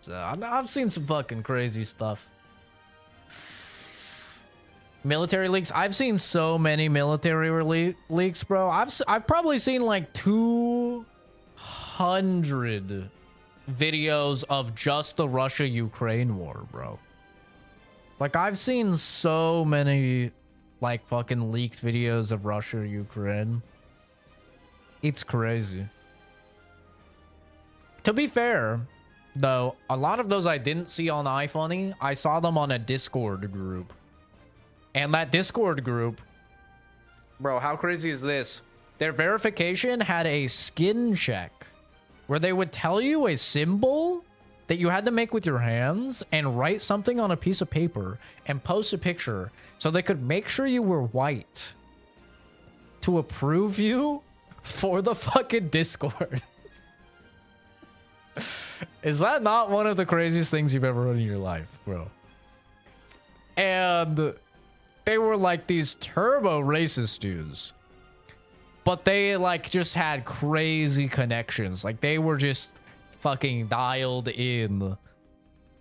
So, I've seen some fucking crazy stuff. Military leaks. I've seen so many military leaks, bro. I've probably seen like 200 videos of just the Russia-Ukraine war, bro. Like, I've seen so many, like, fucking leaked videos of Russia, Ukraine. It's crazy. To be fair, though, a lot of those I didn't see on iPhone. I saw them on a Discord group. And that Discord group... Bro, how crazy is this? Their verification had a skin check, where they would tell you a symbol that you had to make with your hands and write something on a piece of paper and post a picture so they could make sure you were white to approve you for the fucking Discord. Is that not one of the craziest things you've ever done in your life, bro? And they were like these turbo racist dudes, but they like just had crazy connections. Like, they were just fucking dialed in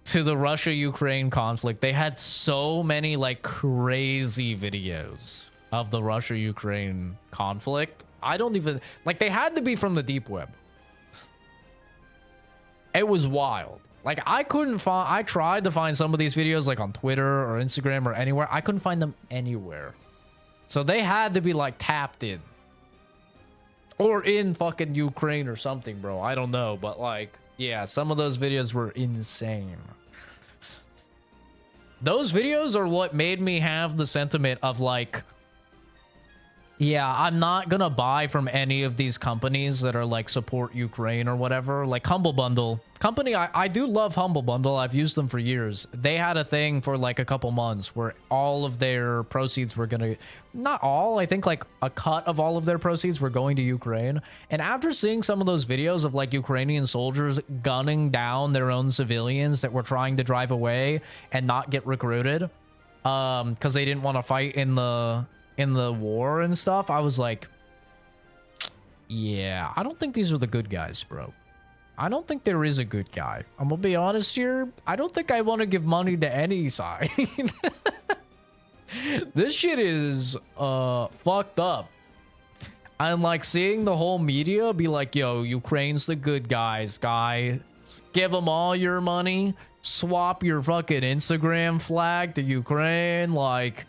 to the Russia-Ukraine conflict. They had so many like crazy videos of the Russia-Ukraine conflict. I don't even like, they had to be from the deep web. It was wild. Like, I couldn't find, I tried to find some of these videos like on Twitter or Instagram or anywhere. I couldn't find them anywhere. So they had to be like tapped in. Or in fucking Ukraine or something, bro. I don't know. But like, yeah, some of those videos were insane. Those videos are what made me have the sentiment of like, yeah, I'm not gonna buy from any of these companies that are like support Ukraine or whatever. Like Humble Bundle. Company, I do love Humble Bundle. I've used them for years. They had a thing for like a couple months where all of their proceeds were gonna... Not all, I think like a cut of all of their proceeds were going to Ukraine. And after seeing some of those videos of like Ukrainian soldiers gunning down their own civilians that were trying to drive away and not get recruited, because they didn't want to fight in the war and stuff, I was like, yeah, I don't think these are the good guys, bro. I don't think there is a good guy. I'm gonna be honest here. I don't think I want to give money to any side. This shit is fucked up. I'm like seeing the whole media be like, yo, Ukraine's the good guys, guys. Give them all your money. Swap your fucking Instagram flag to Ukraine. Like,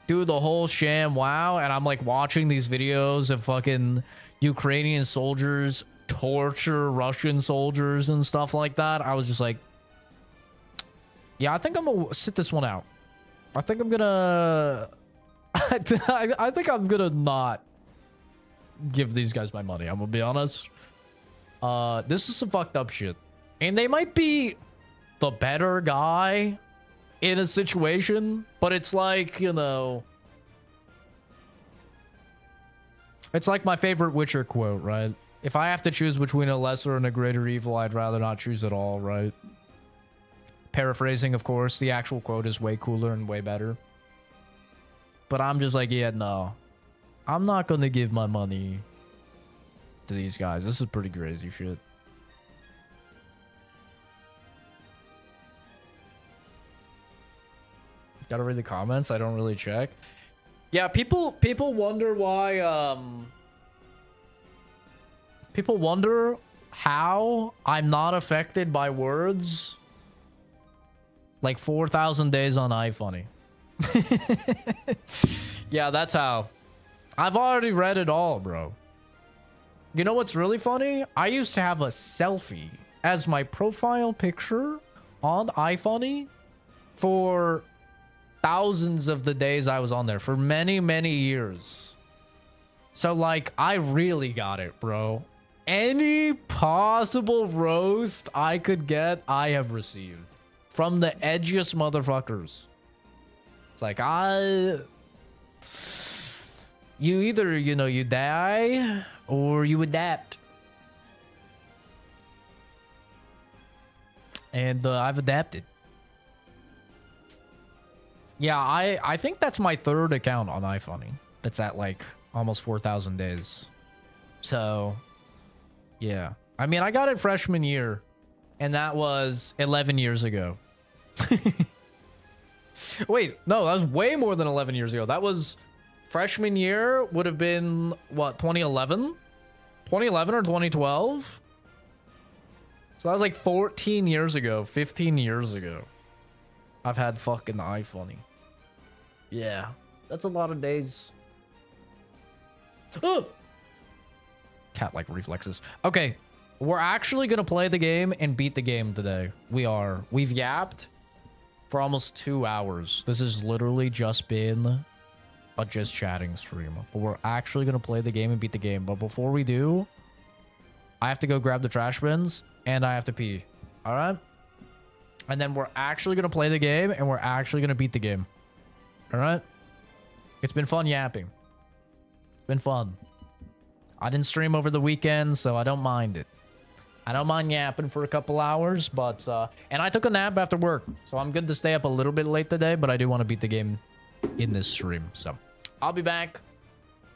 do the whole sham wow. And I'm like watching these videos of fucking Ukrainian soldiers torture Russian soldiers and stuff like that. I was just like, yeah, I think I'm gonna sit this one out. I think I'm gonna I think I'm gonna not give these guys my money. I'm gonna be honest. This is some fucked up shit, and they might be the better guy in a situation, but it's like, you know, it's like my favorite Witcher quote, right? If I have to choose between a lesser and a greater evil, I'd rather not choose at all, right? Paraphrasing, of course. The actual quote is way cooler and way better. But I'm just like, yeah, no. I'm not gonna give my money to these guys. This is pretty crazy shit. Gotta read the comments. I don't really check. Yeah, people wonder why, people wonder how I'm not affected by words. Like 4,000 days on iFunny. Yeah, that's how. I've already read it all, bro. You know what's really funny? I used to have a selfie as my profile picture on iFunny for thousands of the days I was on there for many, many years. So, like, I really got it, bro. Any possible roast I could get, I have received. From the edgiest motherfuckers. It's like, you either, you know, you die or you adapt. And I've adapted. Yeah, I think that's my third account on iFunny. That's at like almost 4,000 days. So, yeah. I mean, I got it freshman year, and that was 11 years ago. Wait, no, that was way more than 11 years ago. That was freshman year would have been, what, 2011? 2011 or 2012? So that was like 14 years ago, 15 years ago. I've had fucking iFunny. Yeah, that's a lot of days. Oh! Cat-like reflexes. Okay, we're actually gonna play the game and beat the game today. We are. We've yapped for almost 2 hours. This has literally just been a just chatting stream. But we're actually gonna play the game and beat the game. But before we do, I have to go grab the trash bins and I have to pee. All right? And then we're actually gonna play the game and we're actually gonna beat the game. All right? It's been fun yapping. It's been fun. I didn't stream over the weekend, so I don't mind it. I don't mind yapping for a couple hours, but and I took a nap after work, so I'm good to stay up a little bit late today, but I do want to beat the game in this stream. So I'll be back.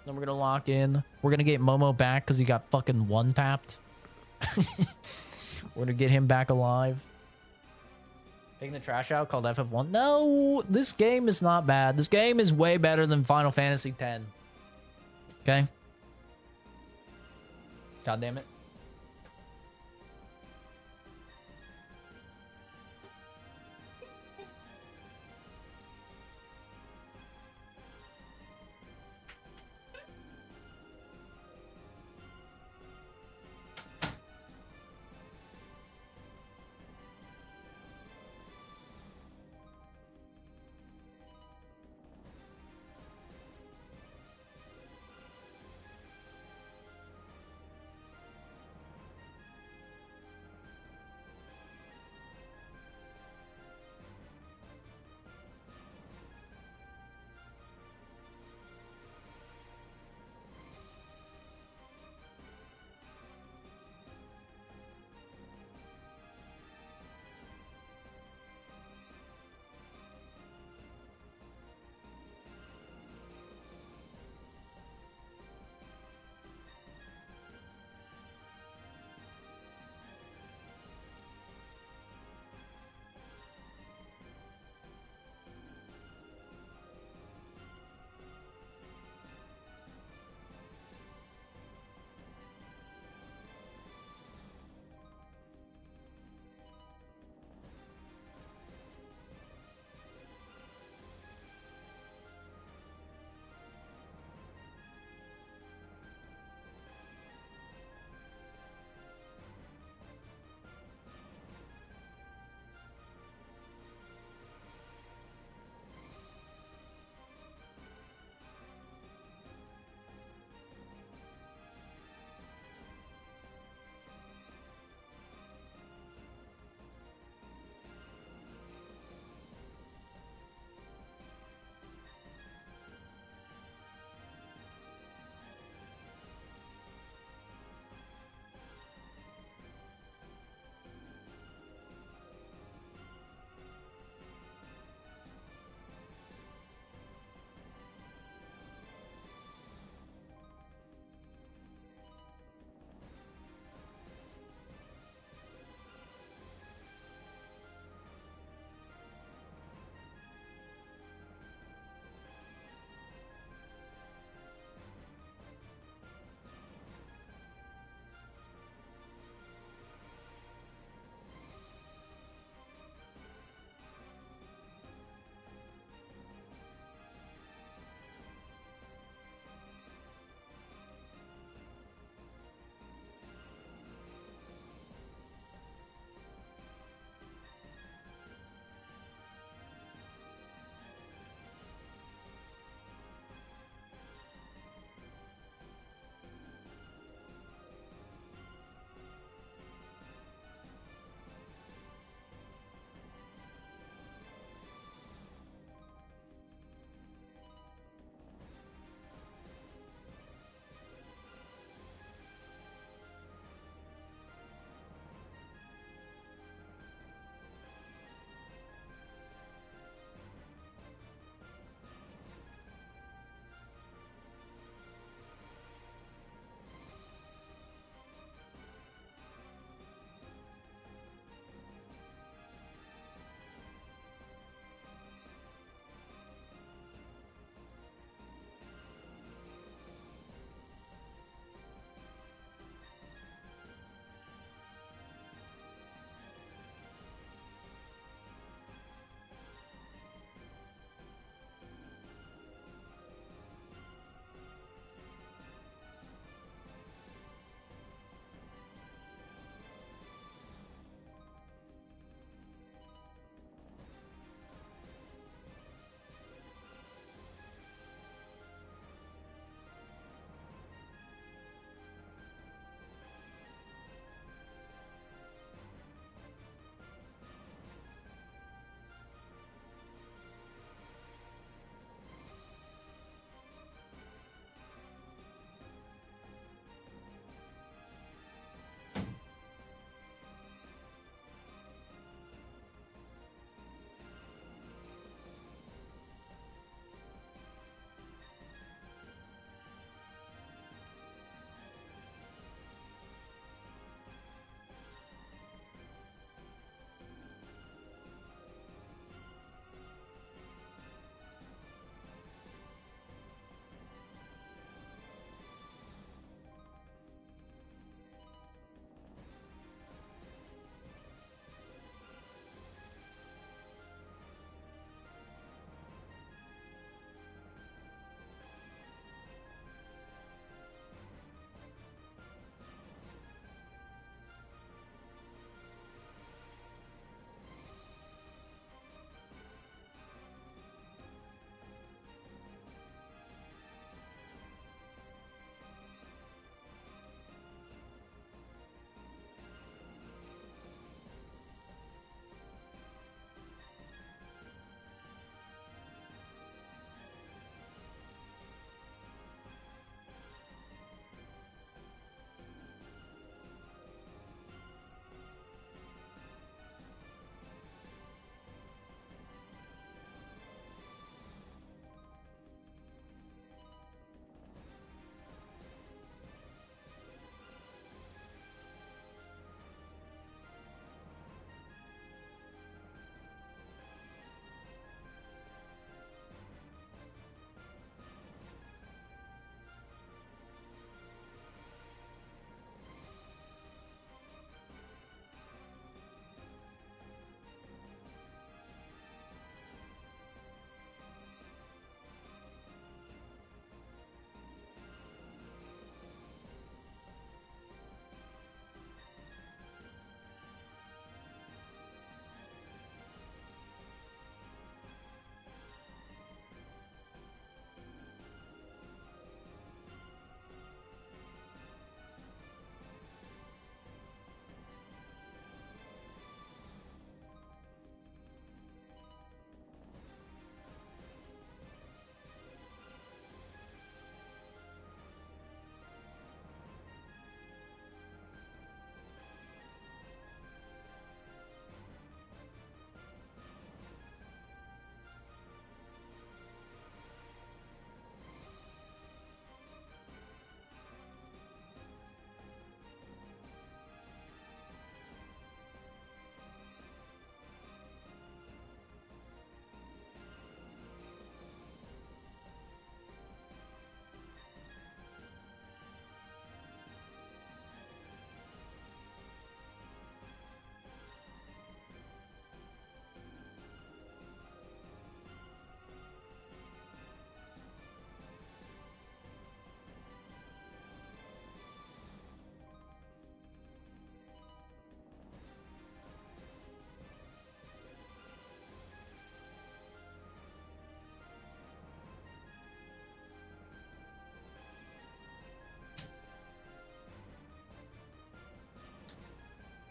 Then we're gonna lock in. We're gonna get Momo back because he got fucking one-tapped. We're gonna get him back alive. Taking the trash out called FF1. No, this game is not bad. This game is way better than Final Fantasy X. Okay? God damn it.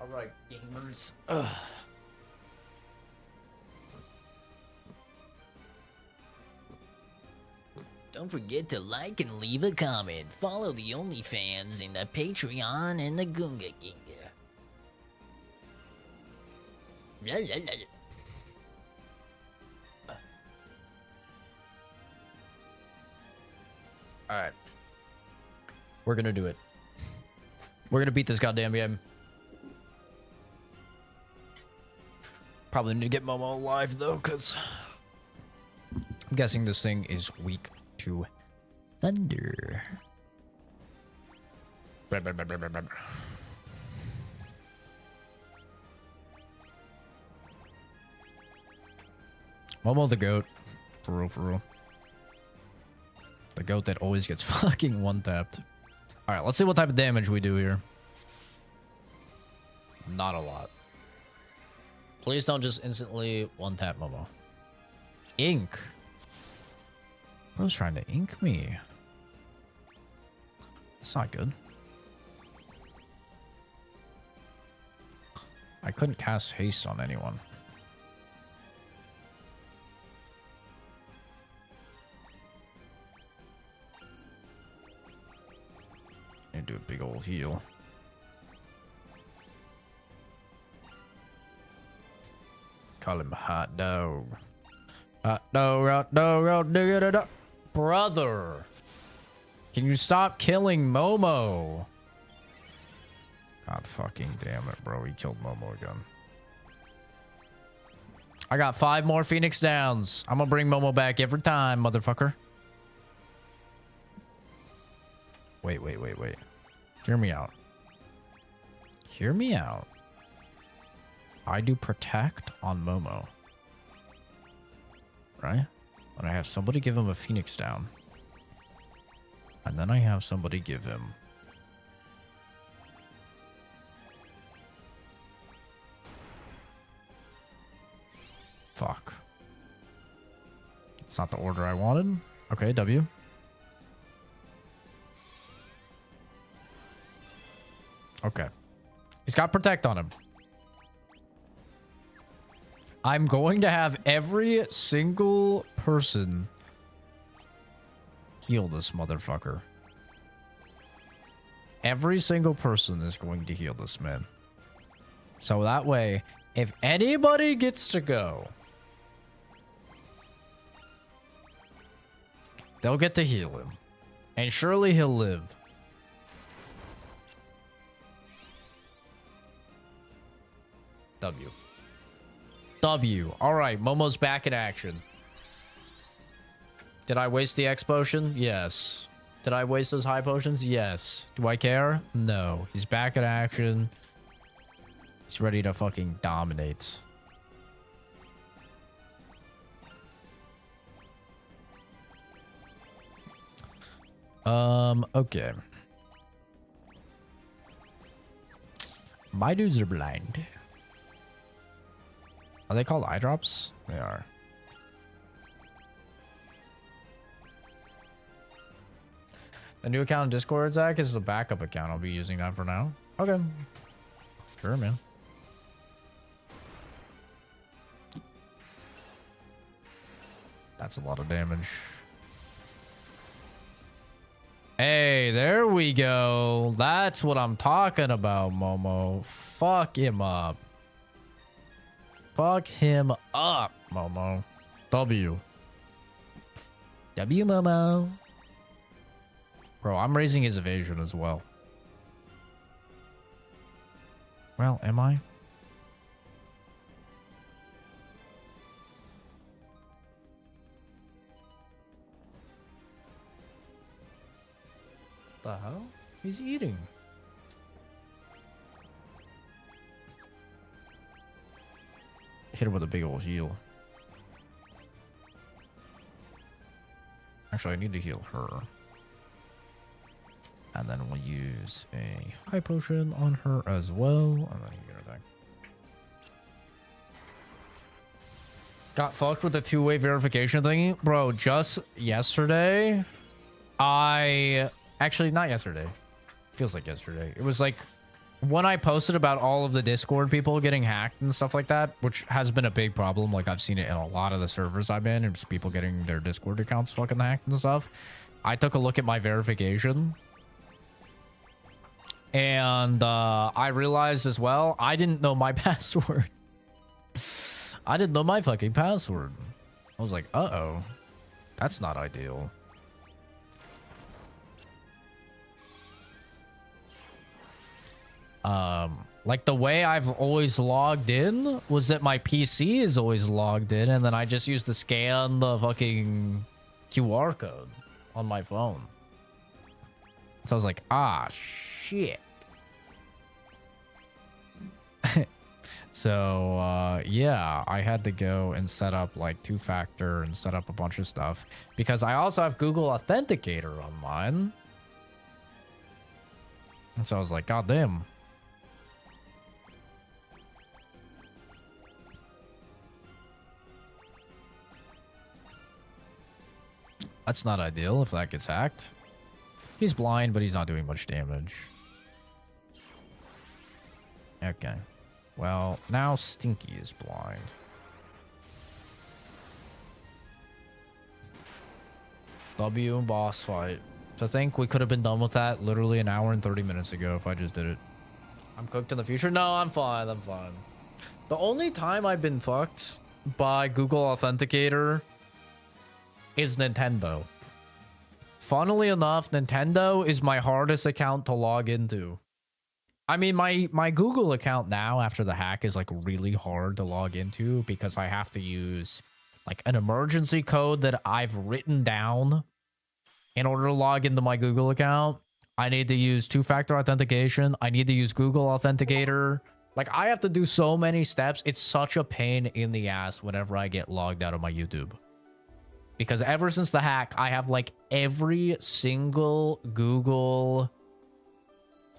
Alright, gamers. Ugh. Don't forget to like and leave a comment. Follow the OnlyFans and the Patreon and the Gunga Ginga. La, la, la. Alright. We're gonna do it. We're gonna beat this goddamn game. Probably need to get Momo alive though, because I'm guessing this thing is weak to thunder. Momo the goat. For real, for real. The goat that always gets fucking one-tapped. Alright, let's see what type of damage we do here. Not a lot. Please don't just instantly one-tap Momo. Ink. Bro's trying to ink me. It's not good. I couldn't cast haste on anyone. I need to do a big old heal. Call him hot dog. Hot dog, hot dog, hot dog, brother. Can you stop killing Momo? God fucking damn it, bro. He killed Momo again. I got 5 more Phoenix Downs. I'm gonna bring Momo back every time, motherfucker. Wait. Hear me out. Hear me out. I do protect on Momo. Right? When I have somebody give him a Phoenix down. And then I have somebody give him... Fuck. It's not the order I wanted. Okay, W. Okay. He's got protect on him. I'm going to have every single person heal this motherfucker. Every single person is going to heal this man. So that way, if anybody gets to go, they'll get to heal him. And surely he'll live. W. W. Alright, Momo's back in action. Did I waste the X potion? Yes. Did I waste those high potions? Yes. Do I care? No. He's back in action. He's ready to fucking dominate. Okay. My dudes are blind. Are they called eye drops? They are. The new account in Discord, Zach, is the backup account. I'll be using that for now. Okay. Sure, man. That's a lot of damage. Hey, there we go. That's what I'm talking about, Momo. Fuck him up. Fuck him up, Momo. W. W, Momo. Bro, I'm raising his evasion as well. Well, am I? The hell? He's eating. Hit him with a big old heal. Actually, I need to heal her. And then we'll use a high potion on her as well. And then you get her back. Got fucked with the two-way verification thingy. Bro, just yesterday, Actually, not yesterday. Feels like yesterday. It was like when I posted about all of the Discord people getting hacked and stuff like that, which has been a big problem, like I've seen it in a lot of the servers I'm in, and just people getting their Discord accounts fucking hacked and stuff. I took a look at my verification, and I realized as well, I didn't know my password. I didn't know my fucking password. I was like, uh-oh. That's not ideal. Like the way I've always logged in was that my PC is always logged in, and then I just used to scan the fucking QR code on my phone. So I was like, ah, shit. So, yeah, I had to go and set up like 2-factor and set up a bunch of stuff because I also have Google Authenticator on mine. And so I was like, God damn. That's not ideal if that gets hacked. He's blind, but he's not doing much damage. Okay. Well, now Stinky is blind. W boss fight. To think we could have been done with that literally an hour and 30 minutes ago if I just did it. I'm cooked in the future? No, I'm fine. I'm fine. The only time I've been fucked by Google Authenticator is Nintendo. Funnily enough, Nintendo is my hardest account to log into. I mean, my Google account now after the hack is like really hard to log into because I have to use like an emergency code that I've written down in order to log into my Google account. I need to use 2-factor authentication. I need to use Google Authenticator. Like I have to do so many steps. It's such a pain in the ass whenever I get logged out of my YouTube. Because ever since the hack, I have like every single Google,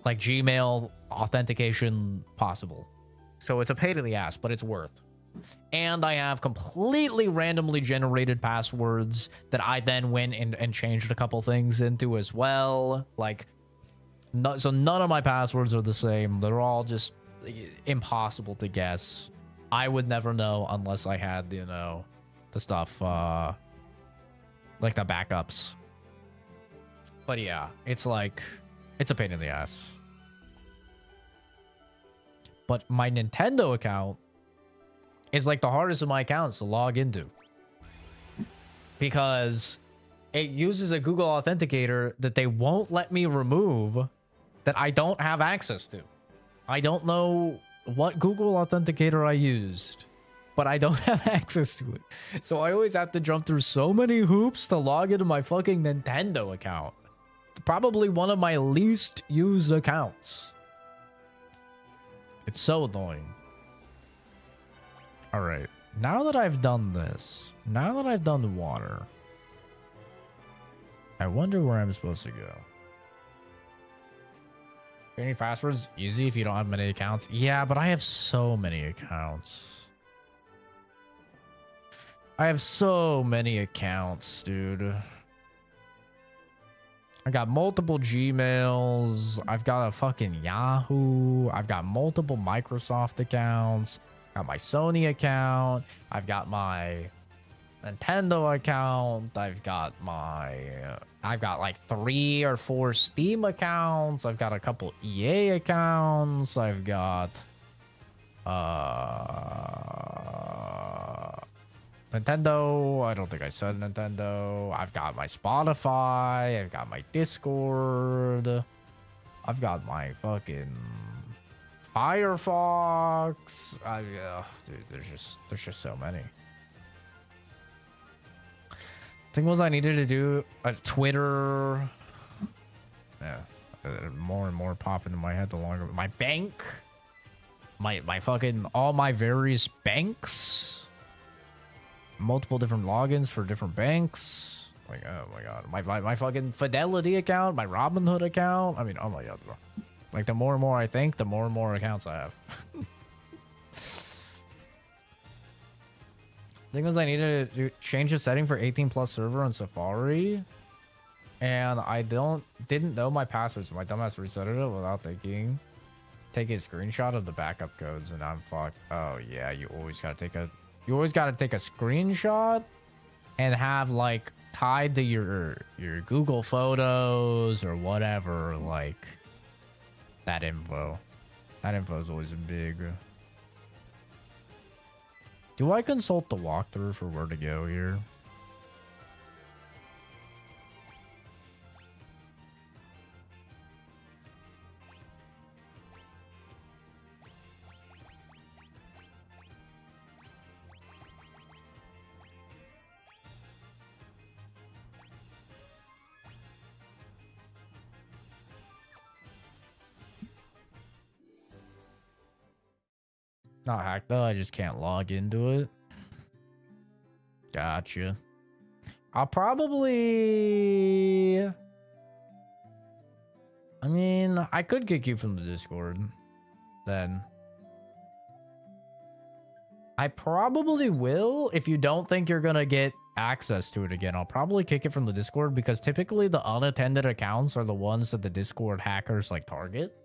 like Gmail authentication possible. So it's a pain in the ass, but it's worth. And I have completely randomly generated passwords that I then went and changed a couple things into as well. Like, so none of my passwords are the same. They're all just impossible to guess. I would never know unless I had, you know, the stuff, like the backups. But yeah, it's like, it's a pain in the ass. But my Nintendo account is like the hardest of my accounts to log into. Because it uses a Google Authenticator that they won't let me remove that I don't have access to. I don't know what Google Authenticator I used, but I don't have access to it. So I always have to jump through so many hoops to log into my fucking Nintendo account. Probably one of my least used accounts. It's so annoying. All right. Now that I've done this, now that I've done the water, I wonder where I'm supposed to go. Any passwords? Easy if you don't have many accounts. Yeah, but I have so many accounts. I have so many accounts, dude. I got multiple Gmails. I've got a fucking Yahoo. I've got multiple Microsoft accounts. Got my Sony account. I've got my Nintendo account. I've got like 3 or 4 Steam accounts. I've got a couple EA accounts. I've got Nintendo. I don't think I said Nintendo. I've got my Spotify. I've got my Discord. I've got my fucking Firefox. Dude, there's just so many. Thing was, I needed to do a Twitter. Yeah, more and more pop into my head the longer. My bank, my fucking all my various banks. Multiple different logins for different banks. Like, oh my god, my fucking Fidelity account, my Robinhood account. I mean, oh my god, bro. Like, the more and more I think, the more and more accounts I have. Thing was, I needed to change the setting for 18+ server on Safari, and I didn't know my passwords. My dumbass reset it without thinking. take a screenshot of the backup codes and I'm fucked. Oh yeah, you always gotta take a screenshot and have like tied to your Google Photos or whatever, like that info. That info is always big. Do I consult the walkthrough for where to go here? Not hacked though, I just can't log into it. Gotcha. I'll probably... I mean, I could kick you from the Discord. Then. I probably will. If you don't think you're gonna get access to it again, I'll probably kick it from the Discord because typically the unattended accounts are the ones that the Discord hackers like target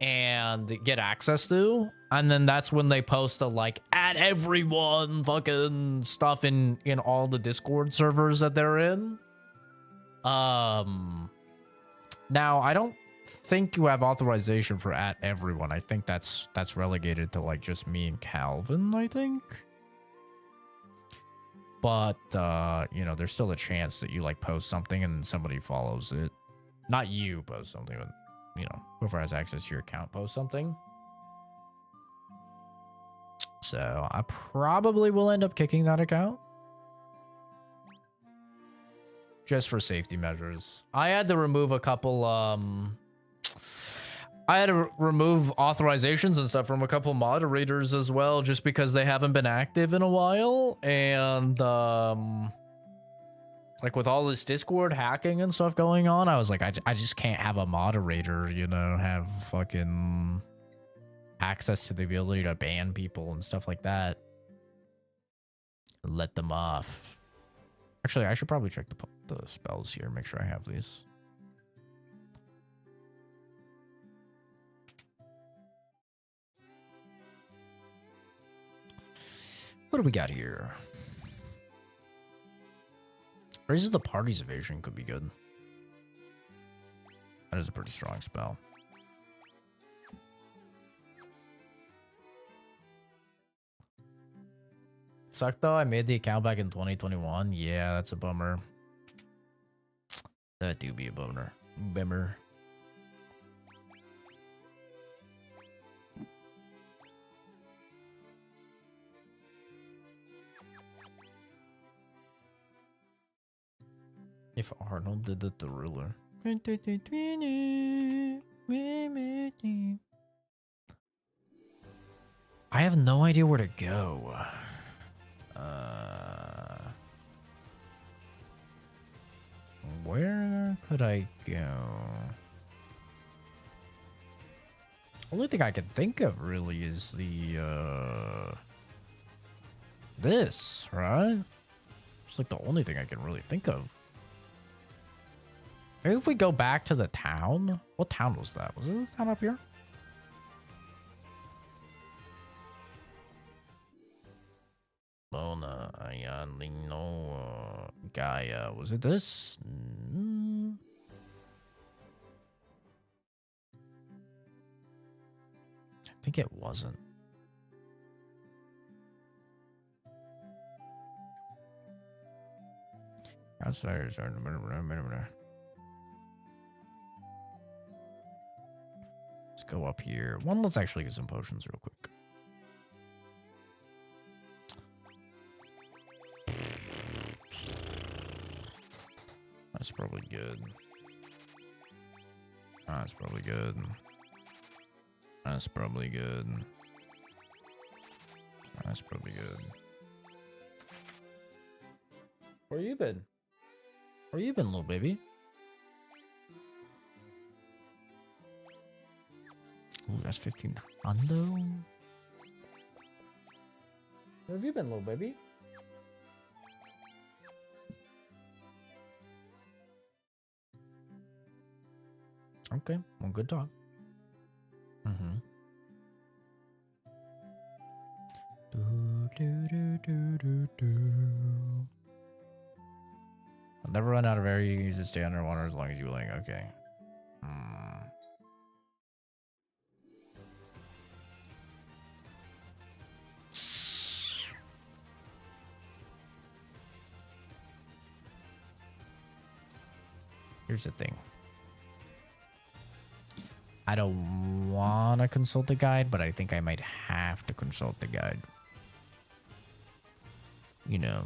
and get access to, and then that's when they post the like at everyone fucking stuff in all the Discord servers that they're in. Now I don't think you have authorization for at everyone. I think that's relegated to like just me and Calvin, I think. But you know, there's still a chance that you like post something and somebody follows it. Not you post something, but you know, whoever has access to your account posts something. So I probably will end up kicking that account. Just for safety measures. I had to remove a couple, I had to remove authorizations and stuff from a couple moderators as well, just because they haven't been active in a while. And, like with all this Discord hacking and stuff going on, I was like, I just can't have a moderator, you know, have fucking access to the ability to ban people and stuff like that. Let them off. Actually, I should probably check the spells here, make sure I have these. What do we got here? Raises the party's evasion could be good. That is a pretty strong spell. Sucked though, I made the account back in 2021. Yeah, that's a bummer. That do be a bummer. Bummer. If Arnold did it, the ruler. I have no idea where to go. Where could I go? Only thing I can think of really is the this, right? It's like the only thing I can really think of. Maybe if we go back to the town. What town was that? Was it the town up here? Bona Ayanlino Gaia. Was it this? I think it wasn't. Outsiders are. Let's go up here. Let's actually get some potions real quick. That's probably good. That's probably good. That's probably good. That's probably good. Where you been? Where you been, little baby? Ooh, that's 15 hundo. Where have you been, little baby? Okay, well, good talk. Mm-hmm. I'll never run out of air. You can use it, stay underwater as long as you like. Okay. Here's the thing. I don't want to consult the guide, but I think I might have to consult the guide. You know.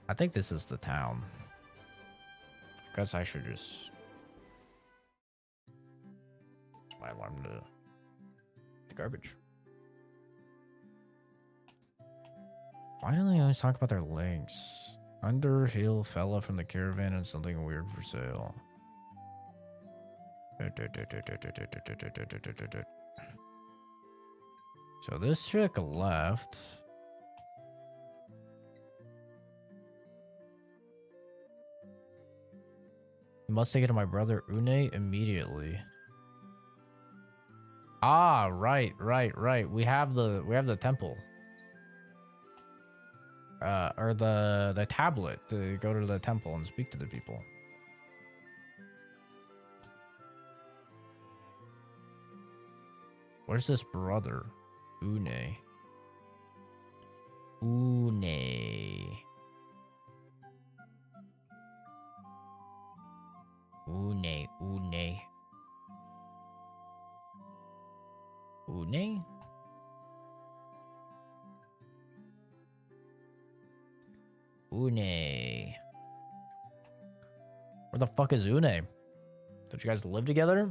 I think this is the town. Guess I should just... my alarm to the garbage. Why don't they always talk about their links? Underhill fella from the caravan and something weird for sale. So this chick left. You must take it to my brother Une immediately. Ah, right. We have the temple. Or the tablet to go to the temple and speak to the people. Where's this brother? Une. Where the fuck is Une? Don't you guys live together?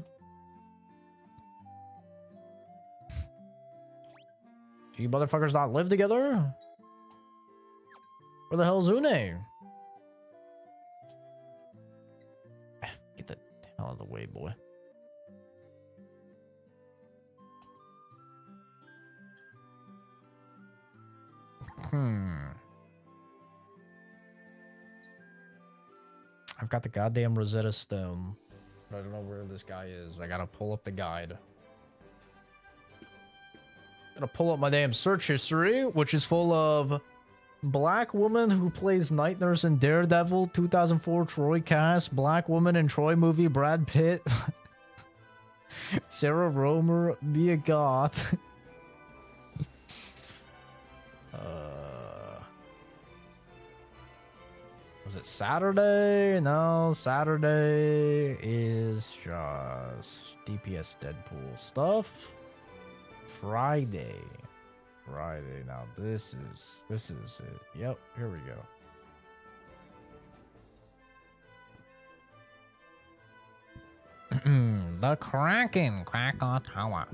Do you motherfuckers not live together? Where the hell's Une? Get the hell out of the way, boy. I've got the goddamn Rosetta Stone. But I don't know where this guy is. I gotta pull up the guide. Gotta pull up my damn search history, which is full of black woman who plays night nurse in Daredevil, 2004 Troy cast, black woman in Troy movie, Brad Pitt, Sarah Romer, Mia Goth. Was it Saturday? No, Saturday is just DPS Deadpool stuff. Friday. Now this is it. Yep, here we go. The Kraken, Krakow Tower.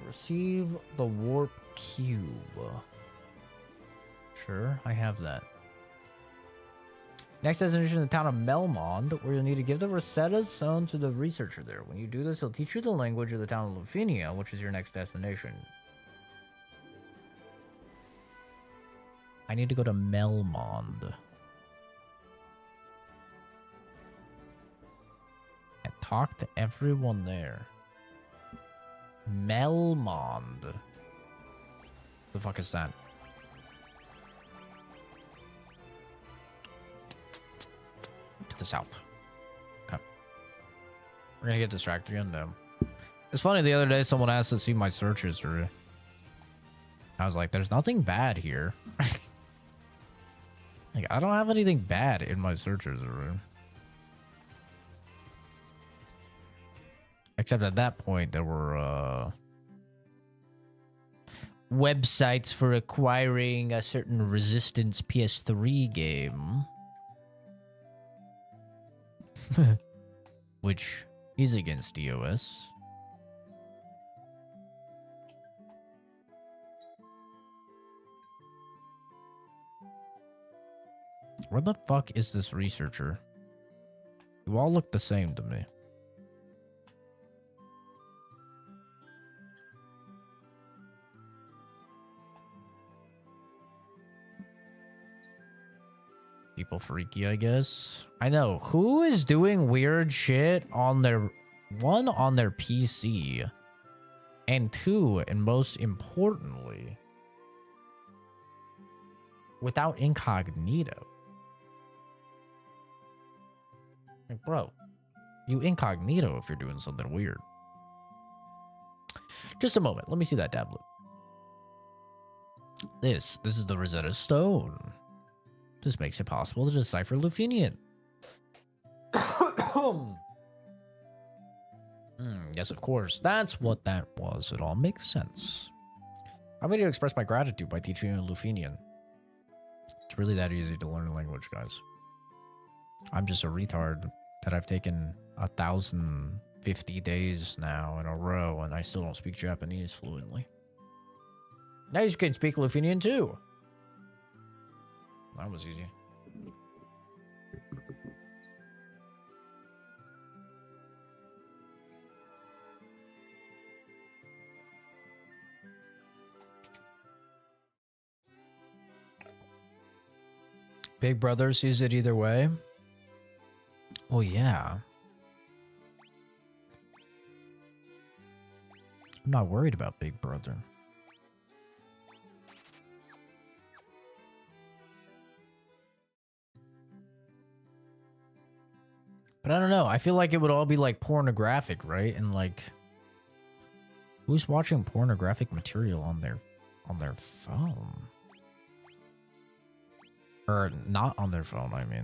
Receive the warp cube. Sure, I have that. Next destination is the town of Melmond, where you'll need to give the Rosetta Stone to the researcher there. When you do this, he'll teach you the language of the town of Lufinia, which is your next destination. I need to go to Melmond. And talk to everyone there. Melmond. The fuck is that? To the south. Okay. We're gonna get distracted again now. It's funny, the other day someone asked to see my search history. I was like, there's nothing bad here. Like, I don't have anything bad in my search history. Except at that point, there were websites for acquiring a certain Resistance PS3 game. Which is against DOS. Where the fuck is this researcher? You all look the same to me. People freaky, I guess. I know. Who is doing weird shit on their... One, on their PC. And two, and most importantly, without incognito. Like, bro, you incognito if you're doing something weird. Just a moment. Let me see that tablet. This is the Rosetta Stone. This makes it possible to decipher Lufinian. Yes, of course. That's what that was. It all makes sense. I'm ready to express my gratitude by teaching you Lufinian. It's really that easy to learn a language, guys. I'm just a retard that I've taken 1,050 days now in a row, and I still don't speak Japanese fluently. Now you can speak Lufinian too. That was easy. Big Brother sees it either way. Oh, yeah. I'm not worried about Big Brother. But I don't know. I feel like it would all be like pornographic, right? And like, who's watching pornographic material on their phone? Or not on their phone, I mean.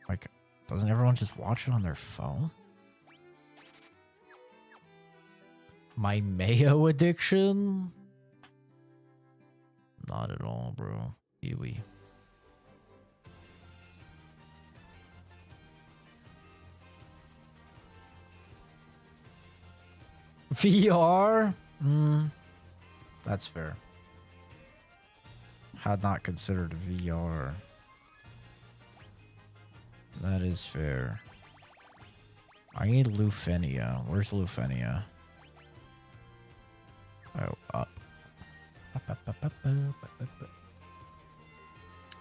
Like, doesn't everyone just watch it on their phone? My mayo addiction? Not at all, bro. Kiwi. VR? That's fair. Had not considered VR. That is fair. I need Lufenia. Where's Lufenia? Oh, up.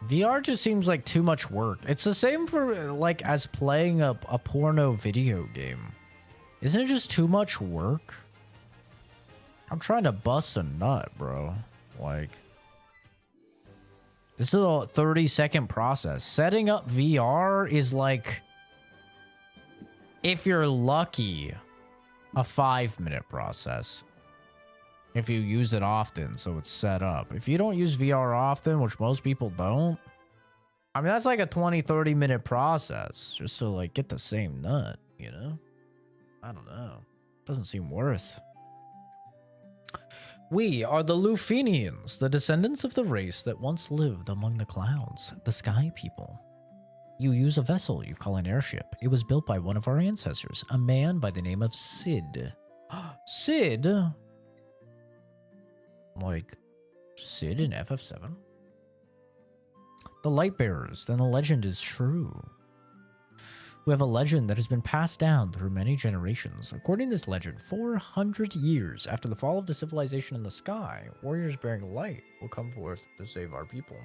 VR just seems like too much work. It's the same for like as playing a porno video game. Isn't it just too much work? I'm trying to bust a nut, bro. Like, this is a 30-second process. Setting up VR is like, if you're lucky, a 5-minute process. If you use it often, so it's set up. If you don't use VR often, which most people don't, I mean, that's like a 20-30-minute process just to like get the same nut, you know? I don't know. Doesn't seem worth. We are the Lufinians, the descendants of the race that once lived among the clouds, the sky people. You use a vessel you call an airship. It was built by one of our ancestors, a man by the name of Sid. Sid? Like, Sid in FF7? The Lightbearers, then the legend is true. We have a legend that has been passed down through many generations. According to this legend, 400 years after the fall of the civilization in the sky, warriors bearing light will come forth to save our people.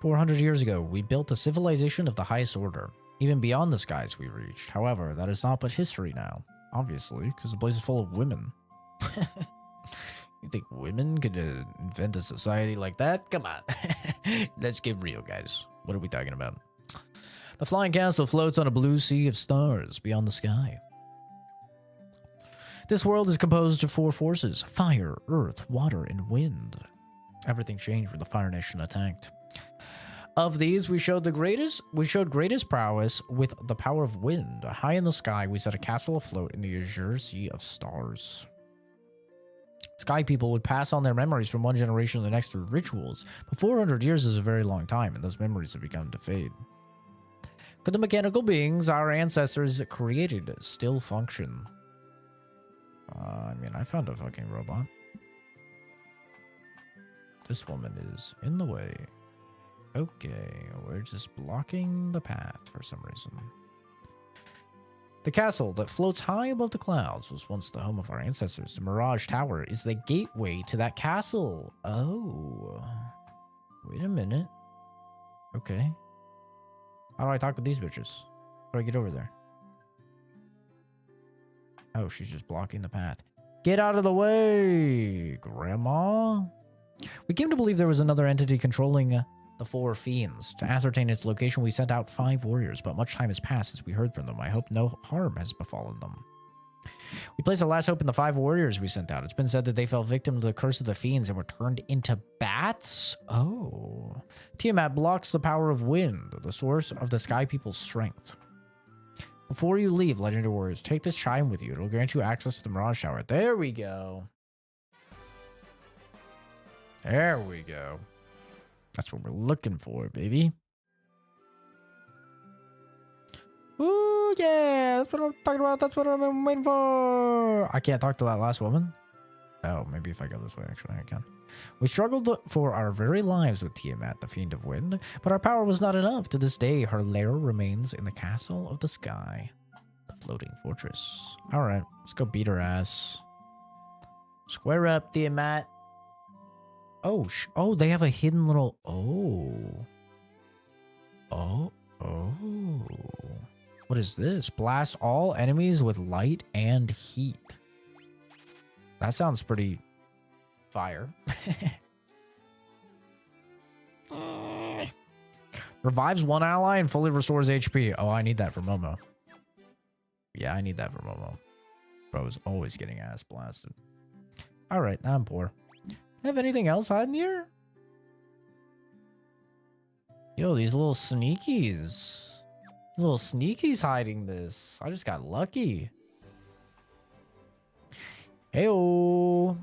"400 years ago, we built a civilization of the highest order, even beyond the skies we reached. However, that is not but history now, obviously, because the place is full of women." You think women could invent a society like that? Come on. Let's get real, guys. What are we talking about? The flying castle floats on a blue sea of stars beyond the sky. This world is composed of 4 forces: fire, earth, water, and wind. Everything changed when the Fire Nation attacked. Of these, we showed greatest prowess with the power of wind. High in the sky, we set a castle afloat in the azure sea of stars. Sky people would pass on their memories from one generation to the next through rituals, but 400 years is a very long time, and those memories have begun to fade. Could the mechanical beings our ancestors created still function? I mean, I found a fucking robot. This woman is in the way. Okay, we're just blocking the path for some reason. The castle that floats high above the clouds was once the home of our ancestors. The Mirage Tower is the gateway to that castle. Oh. Wait a minute. Okay. How do I talk with these bitches? How do I get over there? Oh, she's just blocking the path. Get out of the way, Grandma. We came to believe there was another entity controlling the four fiends. To ascertain its location, we sent out 5 warriors, but much time has passed since we heard from them. I hope no harm has befallen them. We placed our last hope in the 5 warriors we sent out. It's been said that they fell victim to the curse of the fiends and were turned into bats? Oh. Tiamat blocks the power of wind, the source of the sky people's strength. Before you leave, legendary warriors, take this chime with you. It'll grant you access to the Mirage Tower. There we go. There we go. That's what we're looking for, baby. Ooh, yeah. That's what I'm talking about. That's what I'm waiting for. I can't talk to that last woman. Oh, maybe if I go this way, actually, I can. We struggled for our very lives with Tiamat, the Fiend of Wind, but our power was not enough. To this day, her lair remains in the Castle of the Sky, the floating fortress. All right, let's go beat her ass. Square up, Tiamat. Oh, oh, they have a hidden little... Oh. What is this? Blast all enemies with light and heat. That sounds pretty fire. Revives one ally and fully restores HP. Oh, I need that for Momo. Yeah, I need that for Momo. Bro is always getting ass blasted. All right, now I'm poor. Have anything else hiding here? Yo, these little sneakies. Little sneakies hiding this. I just got lucky. Heyo.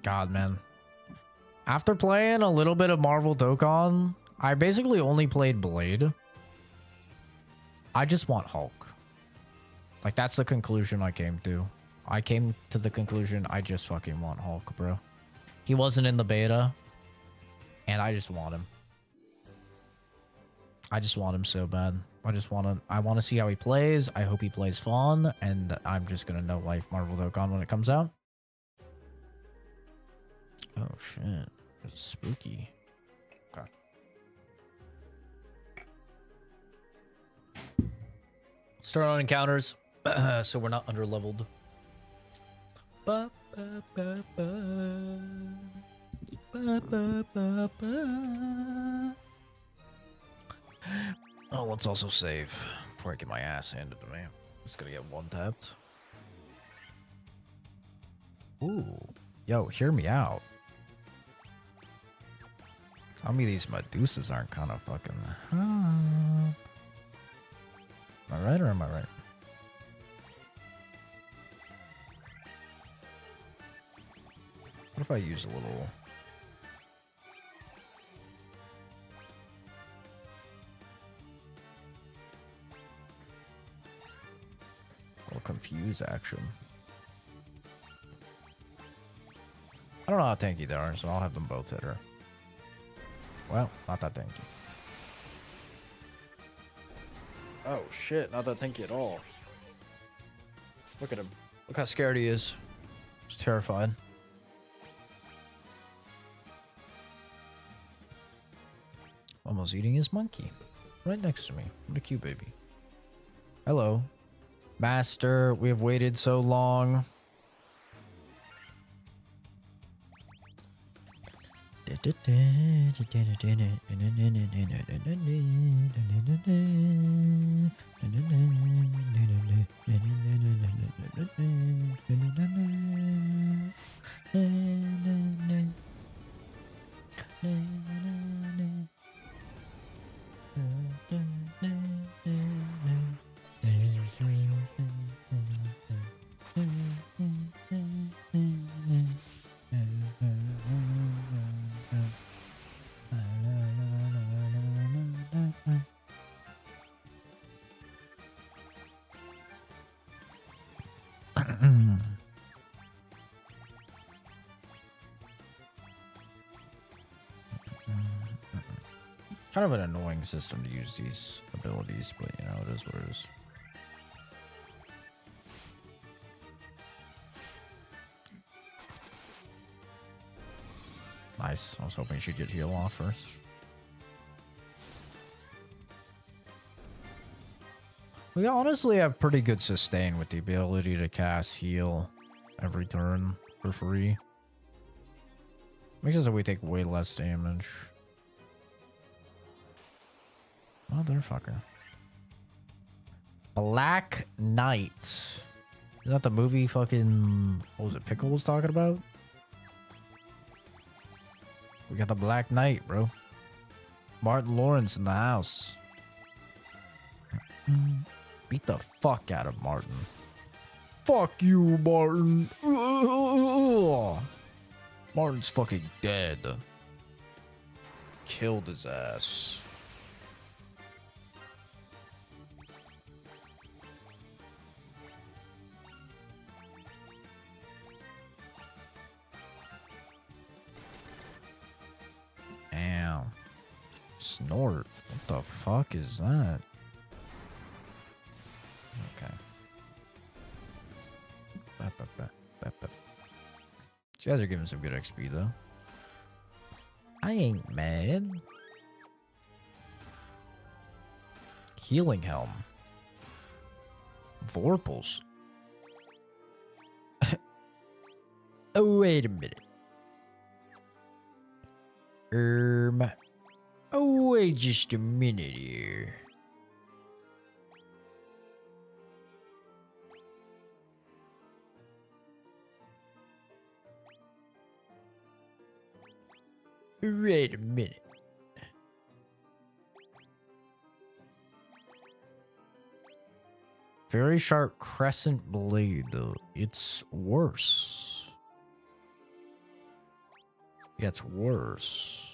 God, man. After playing a little bit of Marvel Dokkan, I basically only played Blade. I just want Hulk. Like, that's the conclusion I came to. I came to the conclusion I just fucking want Hulk, bro. He wasn't in the beta, and I just want him. I just want him so bad. I want to see how he plays. I hope he plays fun, and I'm just gonna know life Marvel Dokkan when it comes out. Oh shit, it's spooky. Okay. Start on encounters, so we're not underleveled. Ba, ba, ba, ba. Ba, ba, ba, ba. Oh, let's also save before I get my ass handed to me. Just gonna get one tapped. Ooh. Yo, hear me out. Tell me these Medusas aren't kind of fucking... Am I right or am I right? What if I use a little... confuse action. I don't know how tanky they are, so I'll have them both hit her. Well, not that tanky. Oh shit, not that tanky at all. Look at him. Look how scared he is. He's terrified. Almost eating his monkey. Right next to me. What a cute baby. Hello. Master, we have waited so long. Kind of an annoying system to use these abilities, but you know, it is what it is. Nice. I was hoping she'd get heal off first. We honestly have pretty good sustain with the ability to cast heal every turn for free. Makes it so we take way less damage. Motherfucker. Black Knight. Is that the movie fucking... What was it, Pickle was talking about? We got the Black Knight, bro. Martin Lawrence in the house. Beat the fuck out of Martin. Fuck you, Martin. Martin's fucking dead. Killed his ass. Ow. Snort. What the fuck is that? Okay. These guys are giving some good XP though. I ain't mad. Healing Helm. Vorpals. Oh, wait a minute. Oh, wait just a minute here. Wait a minute. Very sharp crescent blade, though. It's worse. Yeah, it's worse.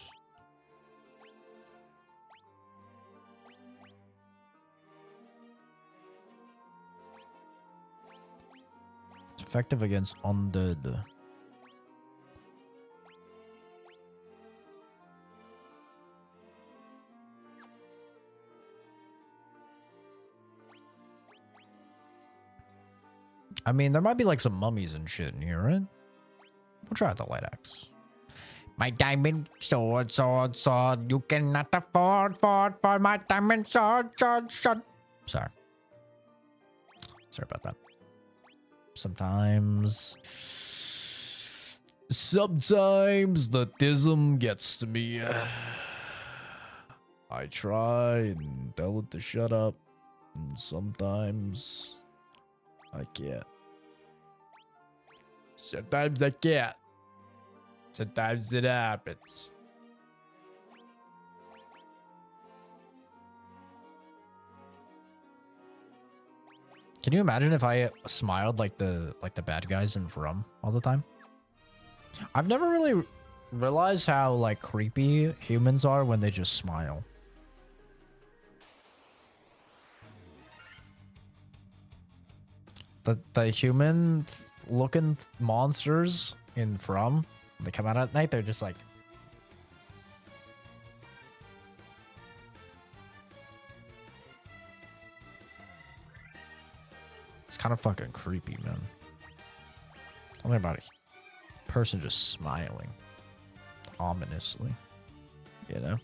It's effective against undead. I mean, there might be like some mummies and shit in here, right? We'll try out the light axe. My diamond sword, sword, sword. You cannot afford for my diamond sword, sword, sword. Sorry. Sorry about that. Sometimes the tism gets to me. I try and tell it to shut up. And sometimes I can't. Sometimes I can't. Sometimes it happens. Can you imagine if I smiled like the bad guys in From all the time? I've never really realized how like creepy humans are when they just smile. The human looking monsters in From, when they come out at night, they're just like, it's kind of fucking creepy, man. Something about a person just smiling ominously, you know?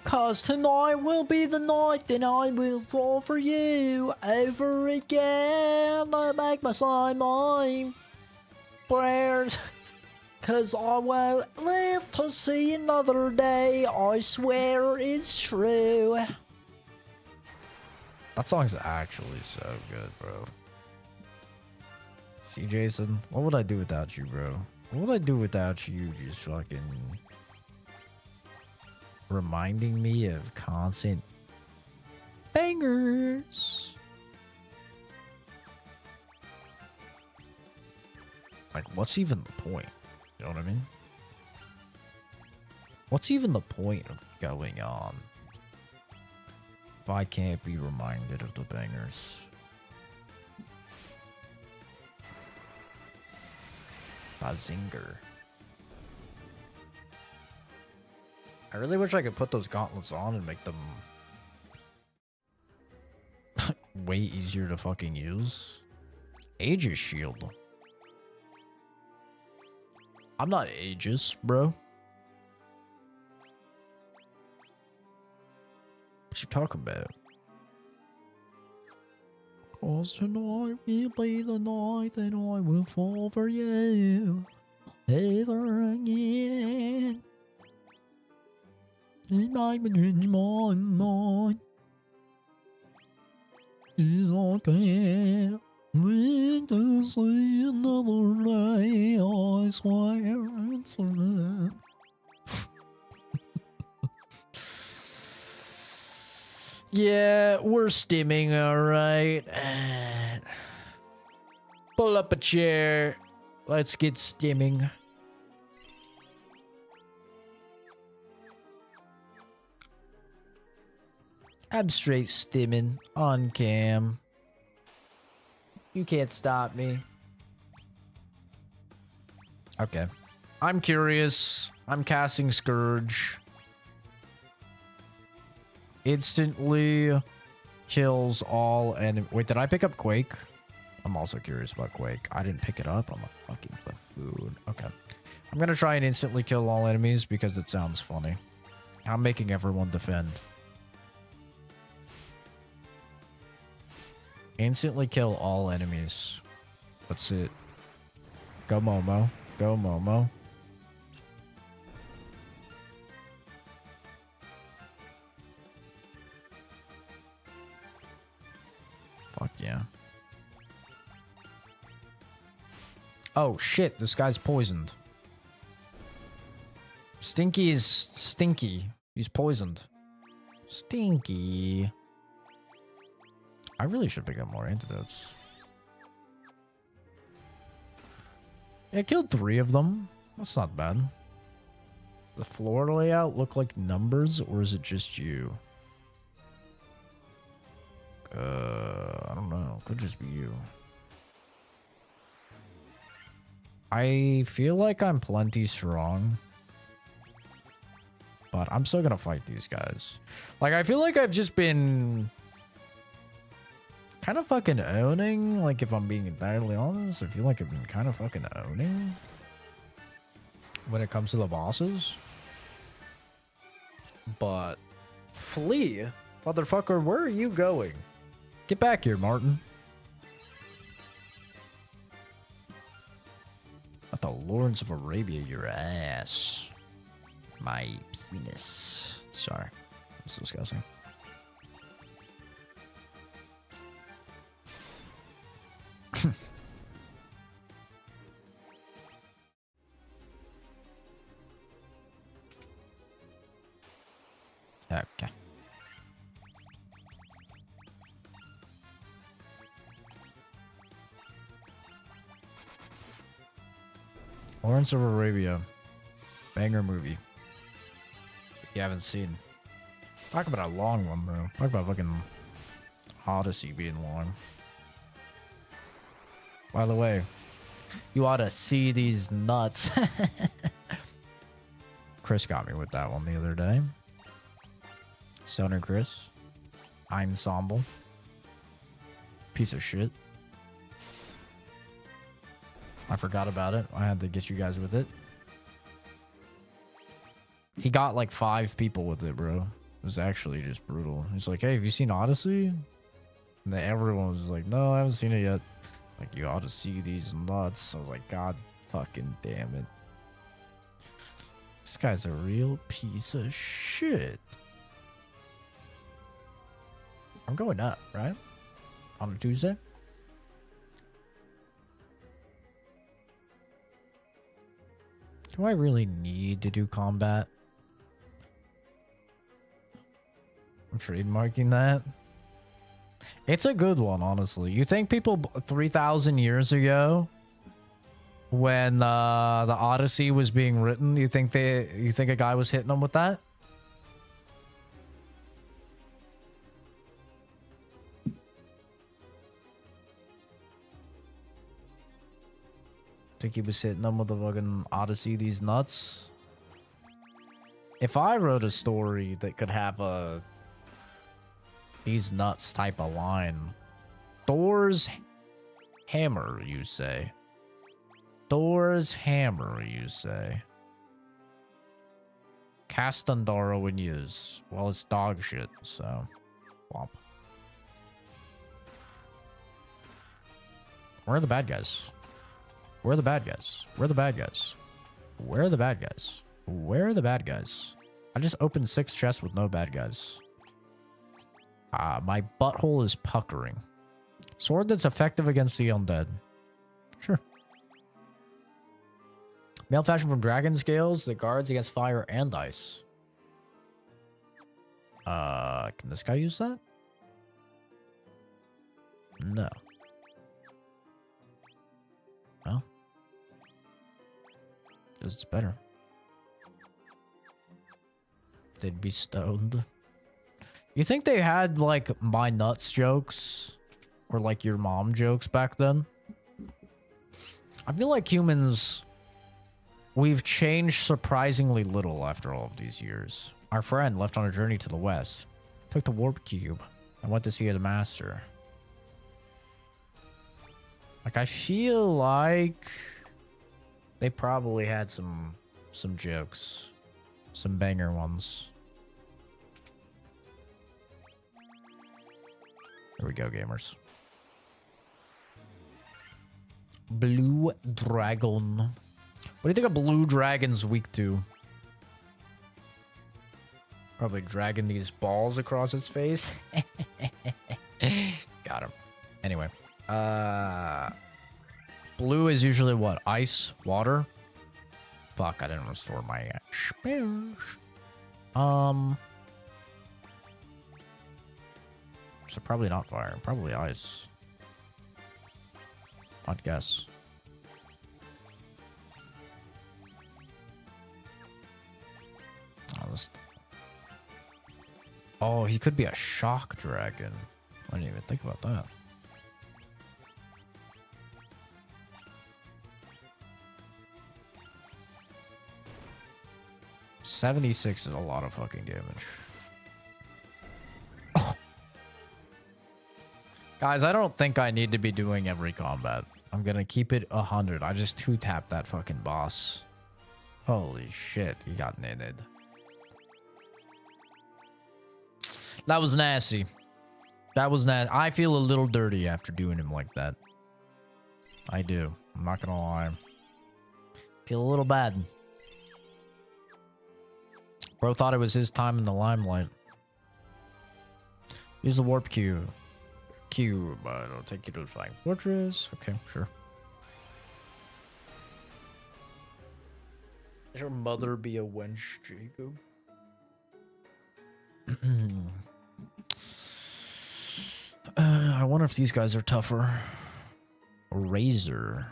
Cause tonight will be the night that I will fall for you over again. I make my sign my prayers. Cause I won't live to see another day. I swear it's true. That song's actually so good, bro. See, Jason, what would I do without you, bro? What would I do without you just fucking reminding me of constant bangers? Like, what's even the point? You know what I mean? What's even the point of going on? If I can't be reminded of the bangers. Bazinger. I really wish I could put those gauntlets on and make them way easier to fucking use. Aegis shield. I'm not Aegis, bro. What you talking about? Cause tonight will be the night that I will fall for you ever again. And my change my mind. Is I can't wait to see another day. I swear it's enough. Yeah, we're stimming, alright. Pull up a chair. Let's get stimming. I'm straight stimming on cam. You can't stop me. Okay. I'm curious. I'm casting Scourge. Instantly kills all and wait, did I pick up Quake? I'm also curious about Quake. I didn't pick it up. I'm a fucking buffoon. Okay. I'm gonna try and instantly kill all enemies because it sounds funny. I'm making everyone defend. Instantly kill all enemies. That's it. Go Momo. Go Momo. Fuck yeah. Oh shit, this guy's poisoned. Stinky is stinky. He's poisoned. Stinky. I really should pick up more antidotes. Yeah, I killed 3 of them. That's not bad. The floor layout look like numbers, or is it just you? I don't know. Could just be you. I feel like I'm plenty strong. But I'm still gonna fight these guys. Like, I feel like I've just been kind of fucking owning. Like, if I'm being entirely honest, I feel like I've been kind of fucking owning when it comes to the bosses. But flee? Motherfucker, where are you going? Get back here, Martin. Not the Lawrence of Arabia, your ass. My penis. Sorry. That's disgusting. Okay. Lawrence of Arabia. Banger movie. You haven't seen. Talk about a long one, bro. Talk about fucking Odyssey being long. By the way, you ought to see these nuts. Chris got me with that one the other day. Stoner Chris. Ensemble. Piece of shit. I forgot about it. I had to get you guys with it. He got like 5 people with it, bro. It was actually just brutal. He's like, hey, have you seen Odyssey? And then everyone was like, no, I haven't seen it yet. Like, you ought to see these nuts. I was like, God fucking damn it. This guy's a real piece of shit. I'm going up, right? On a Tuesday? Do I really need to do combat? I'm trademarking that. It's a good one, honestly. You think people 3,000 years ago, when the Odyssey was being written, you think a guy was hitting them with that? Think he was hitting them with the fucking Odyssey, these nuts. If I wrote a story that could have a these nuts type of line. Thor's hammer, you say. Thor's hammer, you say. Cast Thundara when used. Well, it's dog shit, so. Womp. Where are the bad guys? Where are the bad guys? Where are the bad guys? Where are the bad guys? Where are the bad guys? I just opened 6 chests with no bad guys. My butthole is puckering. Sword that's effective against the undead. Sure. Male fashion from dragon scales that guards against fire and ice. Can this guy use that? No. No. Because it's better. They'd be stoned. You think they had, like, my nuts jokes? Or, like, your mom jokes back then? I feel like humans... We've changed surprisingly little after all of these years. Our friend left on a journey to the west. Took the warp cube. And went to see the master. Like, I feel like... They probably had some jokes. Some banger ones. Here we go, gamers. Blue Dragon. What do you think a blue dragon's weak to? Probably dragging these balls across its face. Got him. Anyway. Blue is usually what? Ice? Water? Fuck, I didn't restore my spares. So probably not fire. Probably ice. I'd guess. Oh, he could be a shock dragon. I didn't even think about that. $76 is a lot of fucking damage. Oh. Guys, I don't think I need to be doing every combat. I'm gonna keep it 100. I just 2-tapped that fucking boss. Holy shit, he got knitted. That was nasty. That was nasty. I feel a little dirty after doing him like that. I do. I'm not gonna lie. Feel a little bad. Bro thought it was his time in the limelight. Use the warp cube. It'll take you to the Flying Fortress. Okay, sure. Does your mother be a wench, Jacob? I wonder if these guys are tougher. Razor.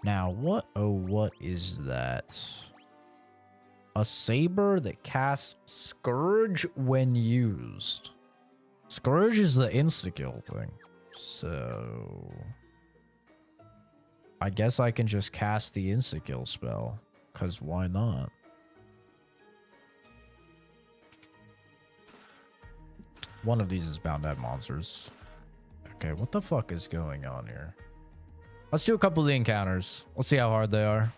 Now, what? Oh, what is that? A saber that casts Scourge when used. Scourge is the insta-kill thing. So... I guess I can just cast the insta-kill spell. Because why not? One of these is bound to have monsters. Okay, what the fuck is going on here? Let's do a couple of the encounters. Let's see how hard they are.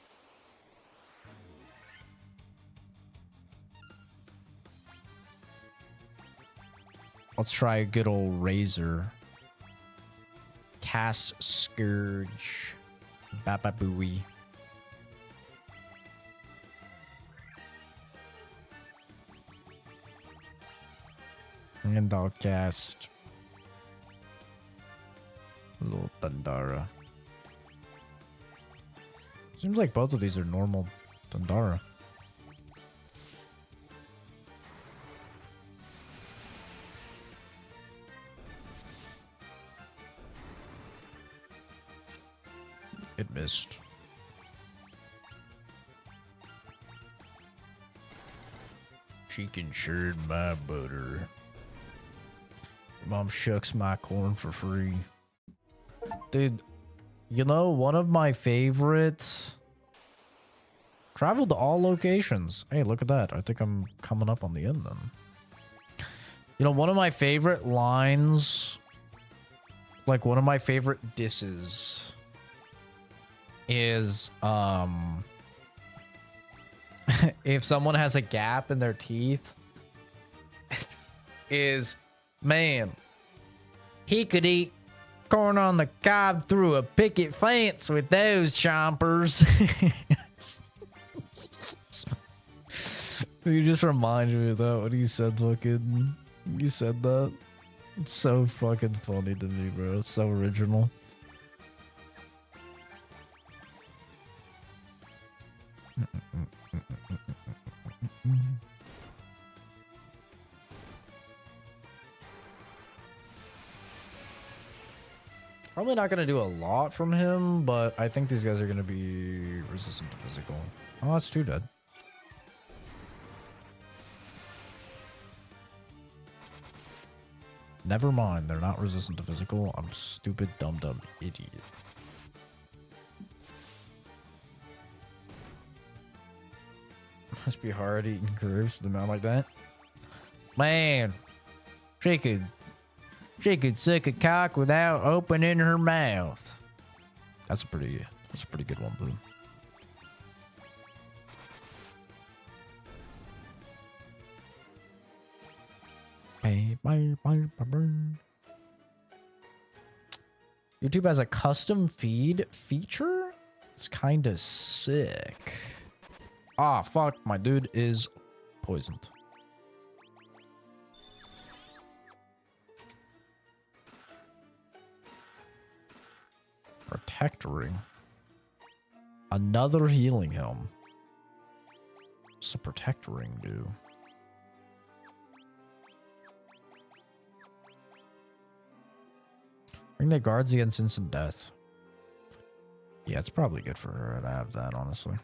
Let's try a good old Razor. Cast Scourge. Baba Booey. And I'll cast little Thundara. Seems like both of these are normal Thundara. It missed. She can churn my butter. Mom shucks my corn for free. Dude, You know, one of my favorites. Traveled to all locations. Hey, look at that. I think I'm coming up on the end then. You know, one of my favorite lines, like one of my favorite disses is, if someone has a gap in their teeth, is, man, he could eat corn on the cob through a picket fence with those chompers. You just remind me of that when you said fucking, you said that. It's so fucking funny to me, bro. It's so original. Probably not going to do a lot from him, but I think these guys are going to be resistant to physical. Oh, that's two dead. Never mind, they're not resistant to physical. I'm stupid, dumb idiot. Must be hard eating curves with a mouth like that. Man, she could suck a cock without opening her mouth. That's a pretty good one, too. YouTube has a custom feed feature? It's kind of sick. Ah, fuck. My dude is poisoned. Protectoring. Another healing helm. What's a protectoring do? Bring the guards against instant death. Yeah, it's probably good for her to have that, honestly.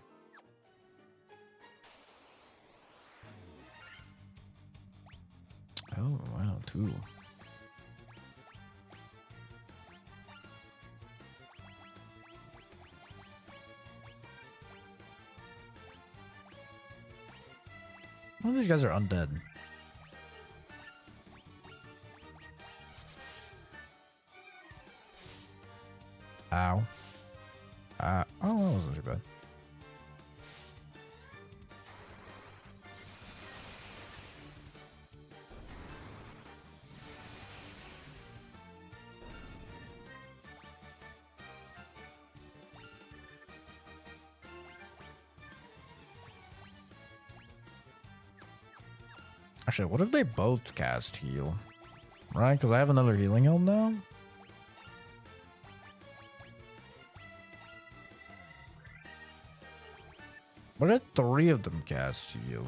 Oh, wow, two. All these guys are undead. Ow. Oh, that wasn't too bad. Actually, what if they both cast heal? Right? Because I have another healing helm now. What if three of them cast heal?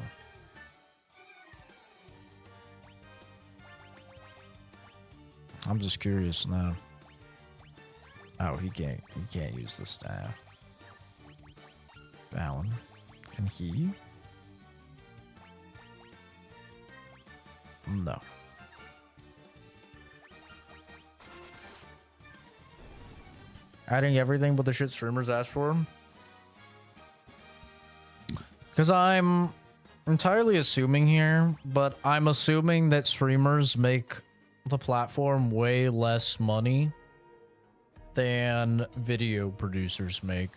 I'm just curious now. Oh, he can't use the staff. Fallon. Can he? No. Adding everything but the shit streamers asked for? Because I'm entirely assuming here, but I'm assuming that streamers make the platform way less money than video producers make.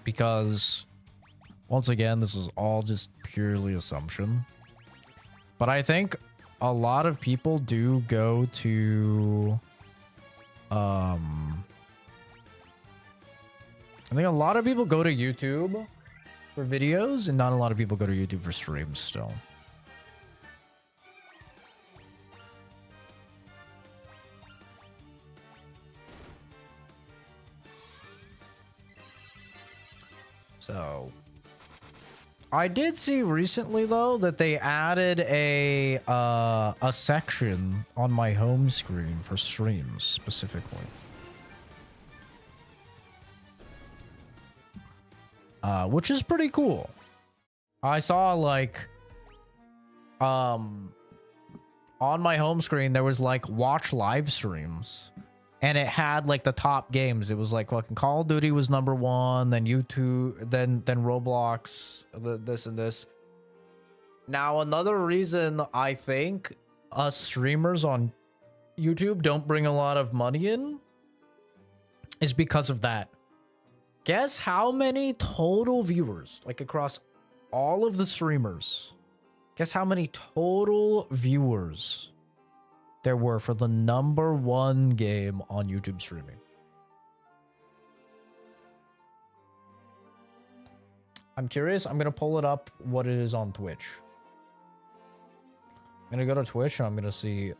Because, once again, this is all just purely assumption. But I think a lot of people do go to... I think a lot of people go to YouTube for videos, and not a lot of people go to YouTube for streams still. So, I did see recently though that they added a section on my home screen for streams specifically. Which is pretty cool. I saw like on my home screen there was like watch live streams, and it had like the top games. It was like fucking Call of Duty was number one, then YouTube, then Roblox, this and this. Now, another reason I think us streamers on YouTube don't bring a lot of money in is because of that. Guess how many total viewers, like across all of the streamers, guess how many total viewers there were for the number one game on YouTube streaming? I'm curious. I'm going to pull it up what it is on Twitch. I'm going to go to Twitch and I'm going to see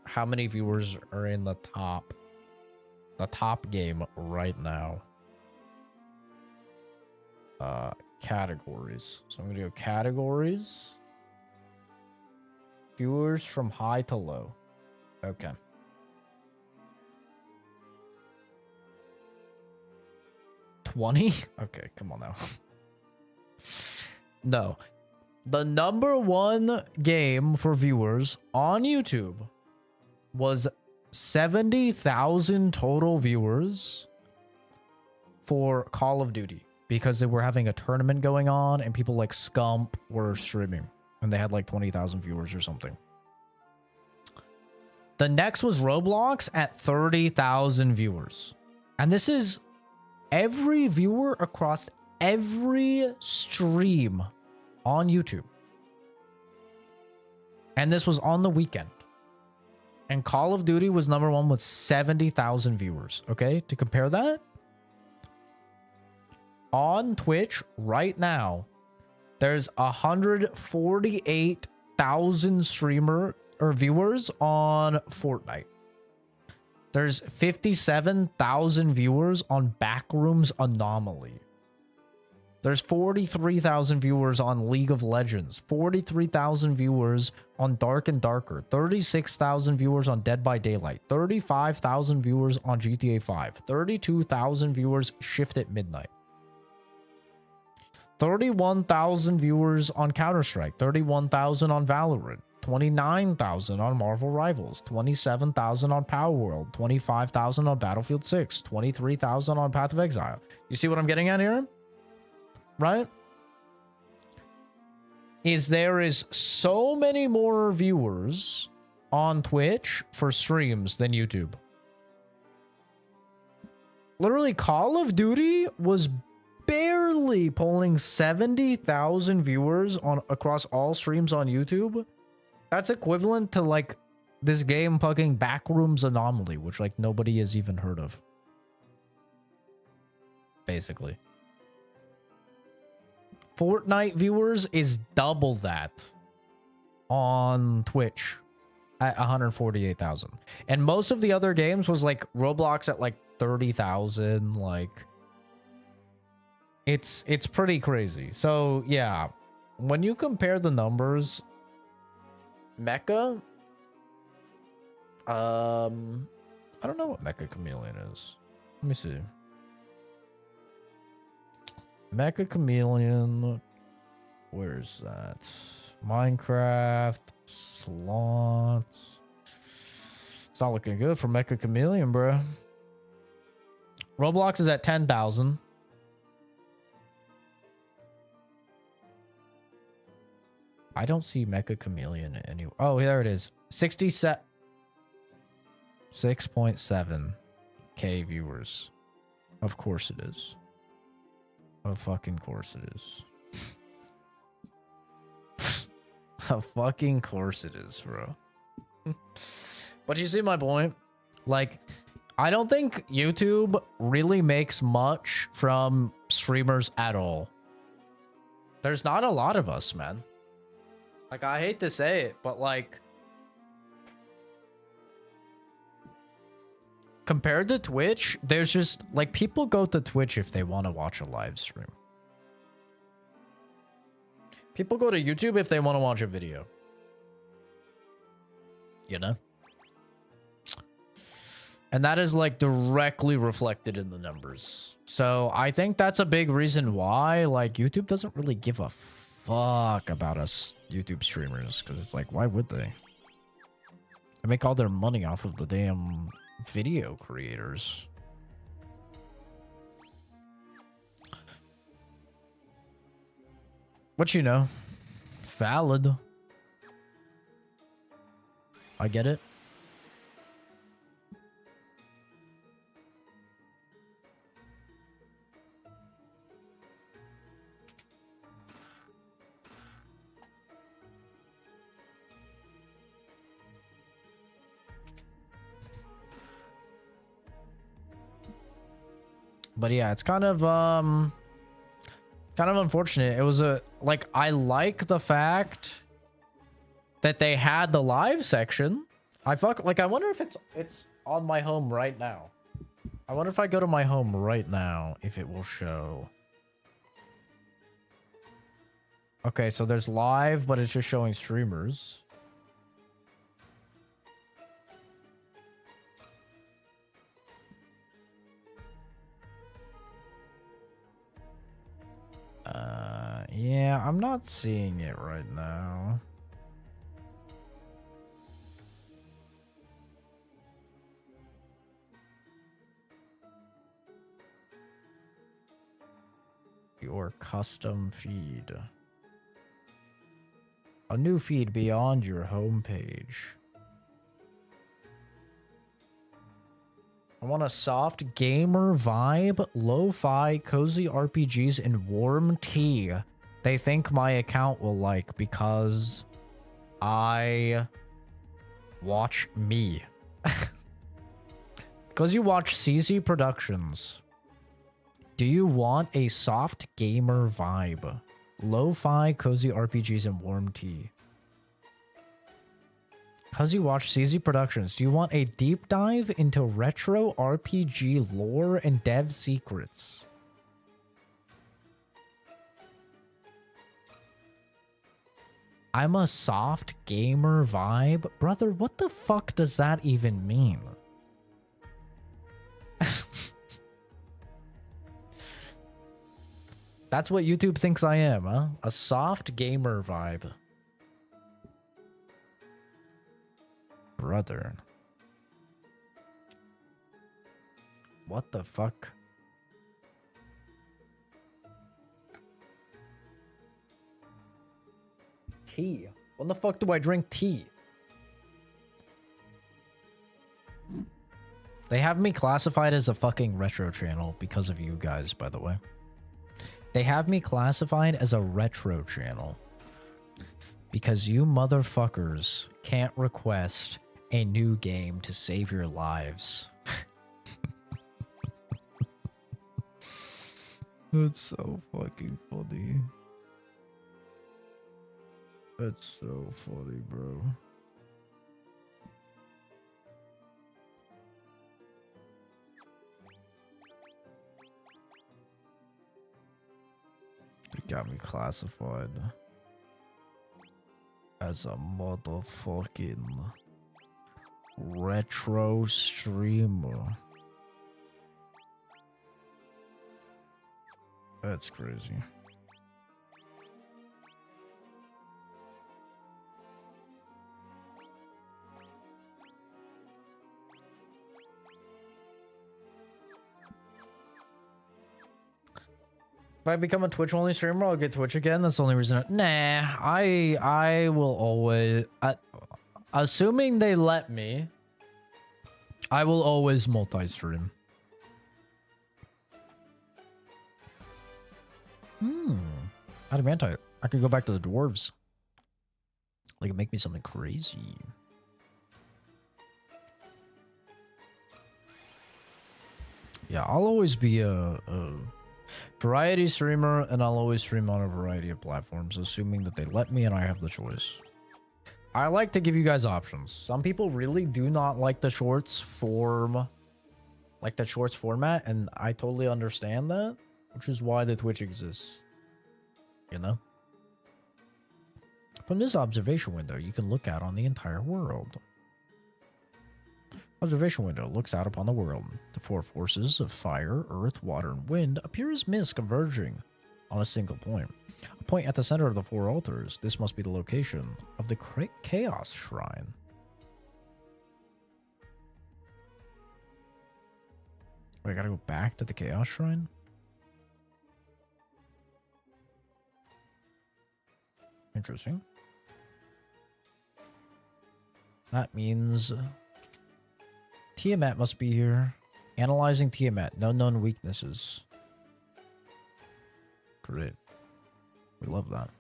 how many viewers are in the top game right now. Categories. So I'm going to go categories. Viewers from high to low. Okay. $20? Okay, come on now. No. The number one game for viewers on YouTube was 70,000 total viewers for Call of Duty because they were having a tournament going on and people like Scump were streaming and they had like 20,000 viewers or something. The next was Roblox at 30,000 viewers. And this is every viewer across every stream on YouTube. And this was on the weekend. And Call of Duty was number one with 70,000 viewers. Okay, to compare that, on Twitch right now, there's 148,000 streamer or viewers on Fortnite. There's 57,000 viewers on Backrooms Anomaly. There's 43,000 viewers on League of Legends, 43,000 viewers on Dark and Darker, 36,000 viewers on Dead by Daylight, 35,000 viewers on GTA 5, 32,000 viewers Shift at Midnight, 31,000 viewers on Counter-Strike, 31,000 on Valorant, 29,000 on Marvel Rivals, 27,000 on Power World, 25,000 on Battlefield 6, 23,000 on Path of Exile. You see what I'm getting at here? Right? There is so many more viewers on Twitch for streams than YouTube. Literally, Call of Duty was barely pulling 70,000 viewers on across all streams on YouTube. That's equivalent to like this game fucking Backrooms Anomaly, which like nobody has even heard of. Basically. Fortnite viewers is double that on Twitch at 148,000. And most of the other games was like Roblox at like 30,000. Like it's pretty crazy. So yeah, when you compare the numbers, Mecha, I don't know what Mecha Chameleon is. Let me see. Mecha Chameleon, where's that? Minecraft slots. It's not looking good for Mecha Chameleon, bro. Roblox is at 10,000. I don't see Mecha Chameleon anywhere. Oh, there it is. 6.7K viewers. Of course it is. Of fucking course it is. Of fucking course it is, bro. But you see my point? Like, I don't think YouTube really makes much from streamers at all. There's not a lot of us, man. Like, I hate to say it, but like, compared to Twitch, there's just like people go to Twitch if they want to watch a live stream. People go to YouTube if they want to watch a video. You know? And that is like directly reflected in the numbers. So I think that's a big reason why like YouTube doesn't really give a fuck about us YouTube streamers. Because it's like, why would they? They make all their money off of the damn video creators. But you know, valid. I get it. But yeah, it's kind of unfortunate. It was like, I like the fact that they had the live section. I wonder if it's on my home right now. I wonder if I go to my home right now if it will show. Okay, so there's live, but it's just showing streamers. Yeah, I'm not seeing it right now. Your custom feed. A new feed beyond your homepage. I want a soft gamer vibe, lo-fi, cozy RPGs, and warm tea. They think my account will like because I watch me. Because you watch CZ Productions. Do you want a soft gamer vibe? Lo-fi, cozy RPGs, and warm tea. Because you watch CZ Productions, do you want a deep dive into retro RPG lore and dev secrets? I'm a soft gamer vibe? Brother, what the fuck does that even mean? That's what YouTube thinks I am, huh? A soft gamer vibe. Brother. What the fuck? Tea. When the fuck do I drink tea? They have me classified as a fucking retro channel because of you guys, by the way. They have me classified as a retro channel because you motherfuckers can't request a new game to save your lives. That's so fucking funny. That's so funny, bro. You got me classified as a motherfucking retro streamer. That's crazy. If I become a Twitch only streamer, I'll get Twitch again. That's the only reason. Nah, I will always, assuming they let me, I will always multi-stream. Adamantite. I could go back to the dwarves. They could make me something crazy. Yeah, I'll always be a variety streamer, and I'll always stream on a variety of platforms, assuming that they let me and I have the choice. I like to give you guys options. Some people really do not like the shorts form, like the shorts format, and I totally understand that, which is why the Twitch exists. You know? From this observation window, you can look out on the entire world. Observation window looks out upon the world. The four forces of fire, earth, water, and wind appear as mist converging on a single point. A point at the center of the four altars. This must be the location of the Chaos Shrine. Wait, I gotta go back to the Chaos Shrine? Interesting. That means Tiamat must be here. Analyzing Tiamat. No known weaknesses. Great. We love that.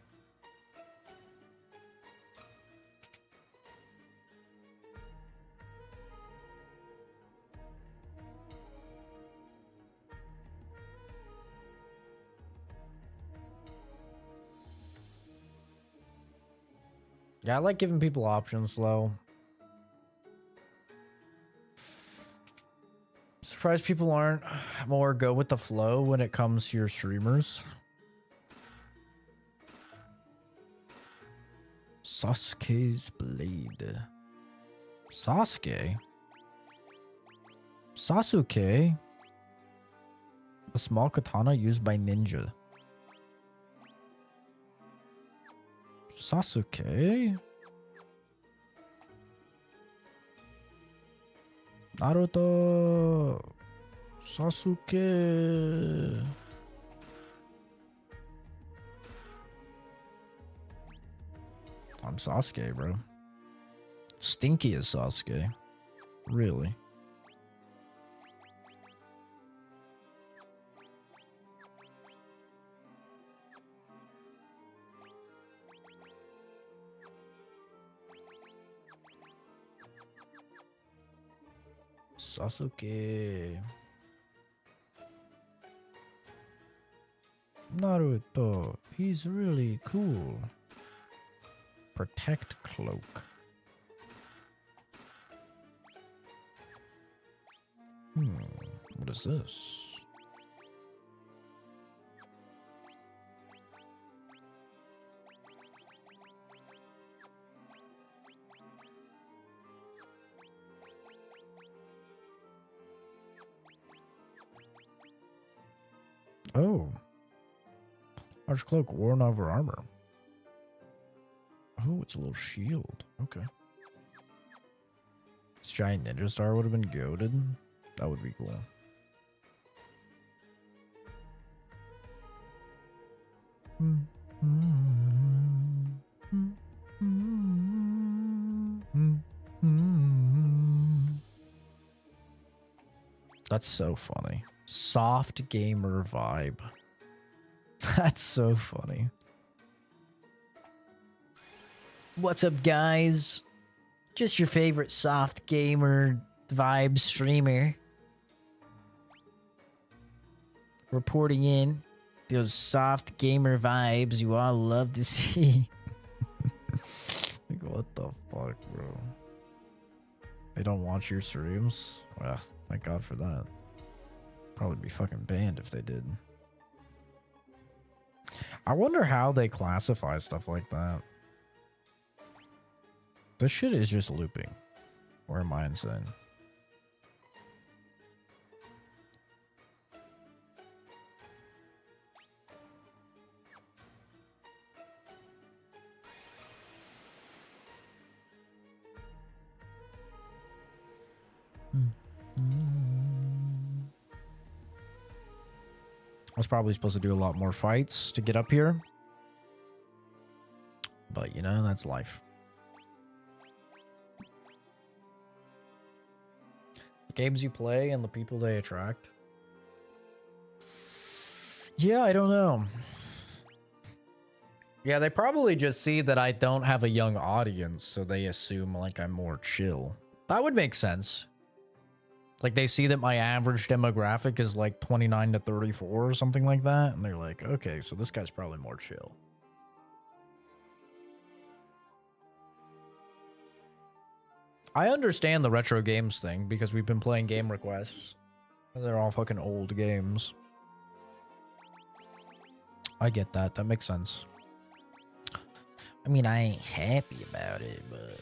Yeah, I like giving people options, though. Surprised people aren't more go with the flow when it comes to your streamers. Sasuke's blade. Sasuke? Sasuke? A small katana used by ninja. Sasuke? Naruto. Sasuke. I'm Sasuke, bro. Stinky is Sasuke. Really? Sasuke. Naruto. He's really cool. Protect cloak. What is this? Oh. Large cloak worn over armor. Oh, it's a little shield. Okay. This giant ninja star would have been goated. That would be cool. That's so funny. Soft gamer vibe. That's so funny. What's up, guys? Just your favorite soft gamer vibe streamer. Reporting in those soft gamer vibes you all love to see. Like, what the fuck, bro? They don't watch your streams? Well, thank God for that. Probably be fucking banned if they did. I wonder how they classify stuff like that. This shit is just looping. Or am I insane? I was probably supposed to do a lot more fights to get up here. But, you know, that's life. The games you play and the people they attract. Yeah, I don't know. Yeah, they probably just see that I don't have a young audience, so they assume, like, I'm more chill. That would make sense. Like, they see that my average demographic is, like, 29 to 34 or something like that, and they're like, okay, so this guy's probably more chill. I understand the retro games thing, because we've been playing game requests. And they're all fucking old games. I get that. That makes sense. I mean, I ain't happy about it, but...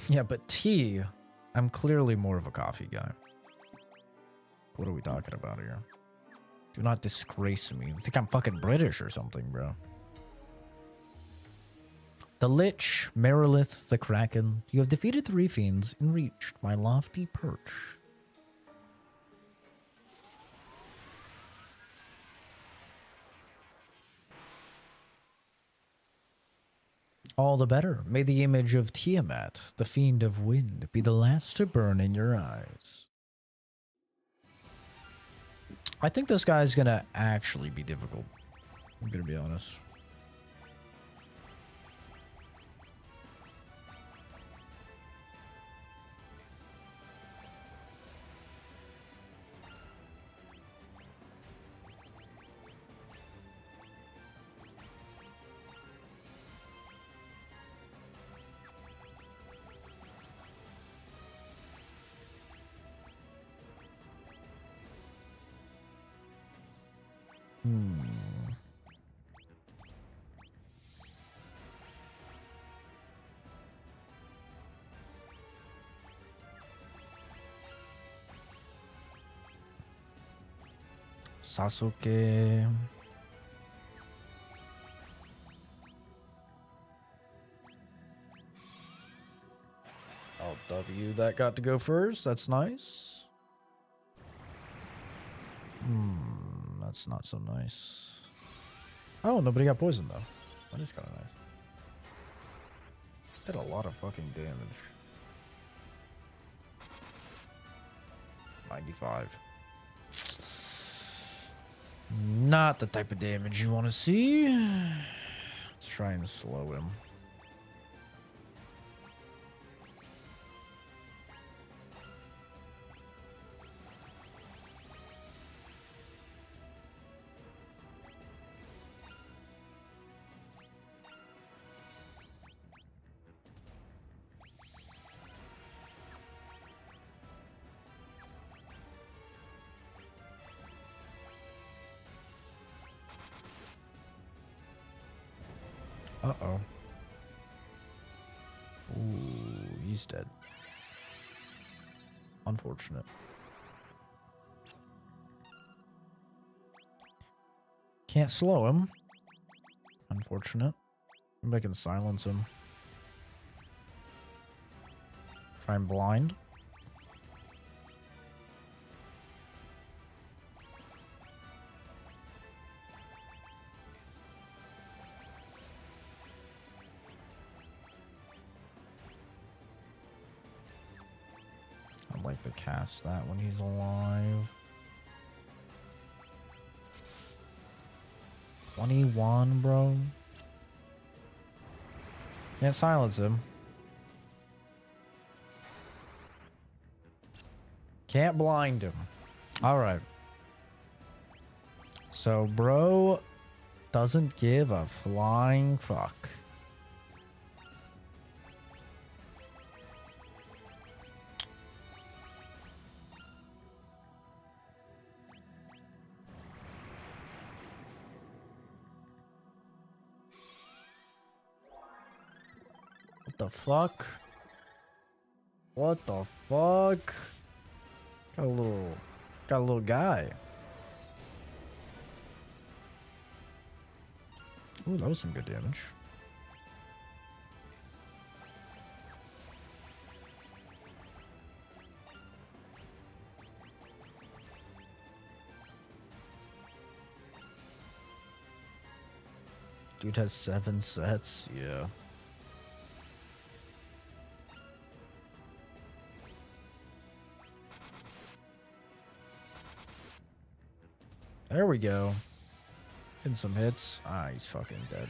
Yeah, but tea, I'm clearly more of a coffee guy. What are we talking about here? Do not disgrace me. I think I'm fucking British or something, bro. The Lich, Merilith, the Kraken. You have defeated 3 fiends and reached my lofty perch. All the better. May the image of Tiamat, the fiend of wind, be the last to burn in your eyes. I think this guy's gonna actually be difficult. I'm gonna be honest. Sasuke. LW that got to go first. That's nice. That's not so nice. Oh, nobody got poisoned though. That is kind of nice. Did a lot of fucking damage. 95. Not the type of damage you want to see. Let's try and slow him. Uh-oh. Ooh, he's dead. Unfortunate. Can't slow him. Unfortunate. Maybe I can silence him. Try and blind. I'd like to cast that when he's alive. 21, bro. Can't silence him. Can't blind him. Alright. So, bro doesn't give a flying fuck. What the fuck? What the fuck? Got a little guy. Ooh, that was some good damage. Dude has 7 sets, yeah. There we go. Getting some hits. Ah, he's fucking dead.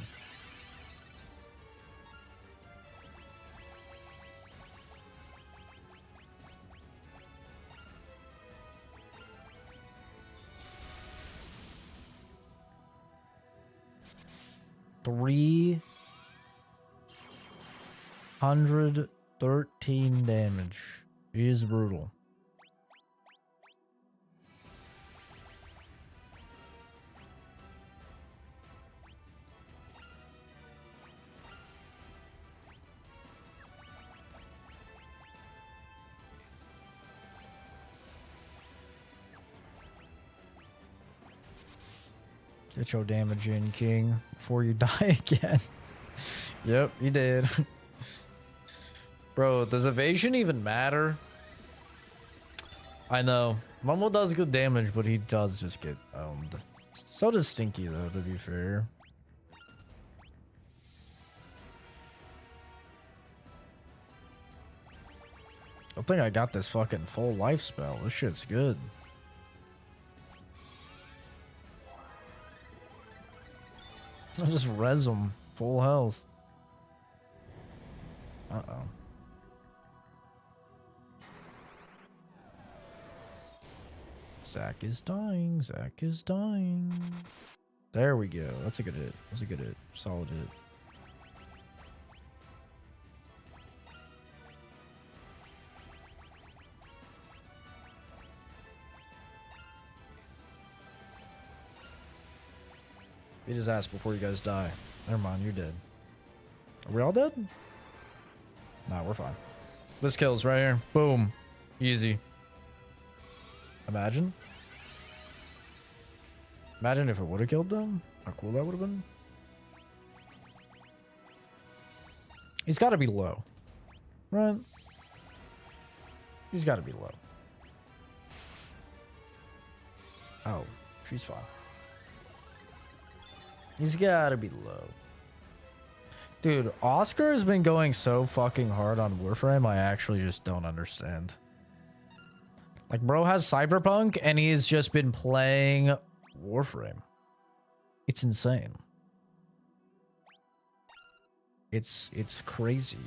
$313 damage. He is brutal. Get your damage in, King, before you die again. Yep, he did. Bro, does evasion even matter? I know. Mumble does good damage, but he does just get owned. So does Stinky, though, to be fair. I think I got this fucking full life spell. This shit's good. I just res him. Full health. Uh-oh. Zach is dying. Zach is dying. There we go. That's a good hit. That's a good hit. Solid hit. Beat his ass before you guys die. Never mind, you're dead. Are we all dead? Nah, we're fine. This kills right here. Boom. Easy. Imagine. Imagine if it would have killed them. How cool that would have been. He's got to be low. Right? He's got to be low. Oh, she's fine. He's got to be low. Dude, Oscar has been going so fucking hard on Warframe, I actually just don't understand. Like, bro has Cyberpunk, and he's just been playing Warframe. It's insane. It's crazy.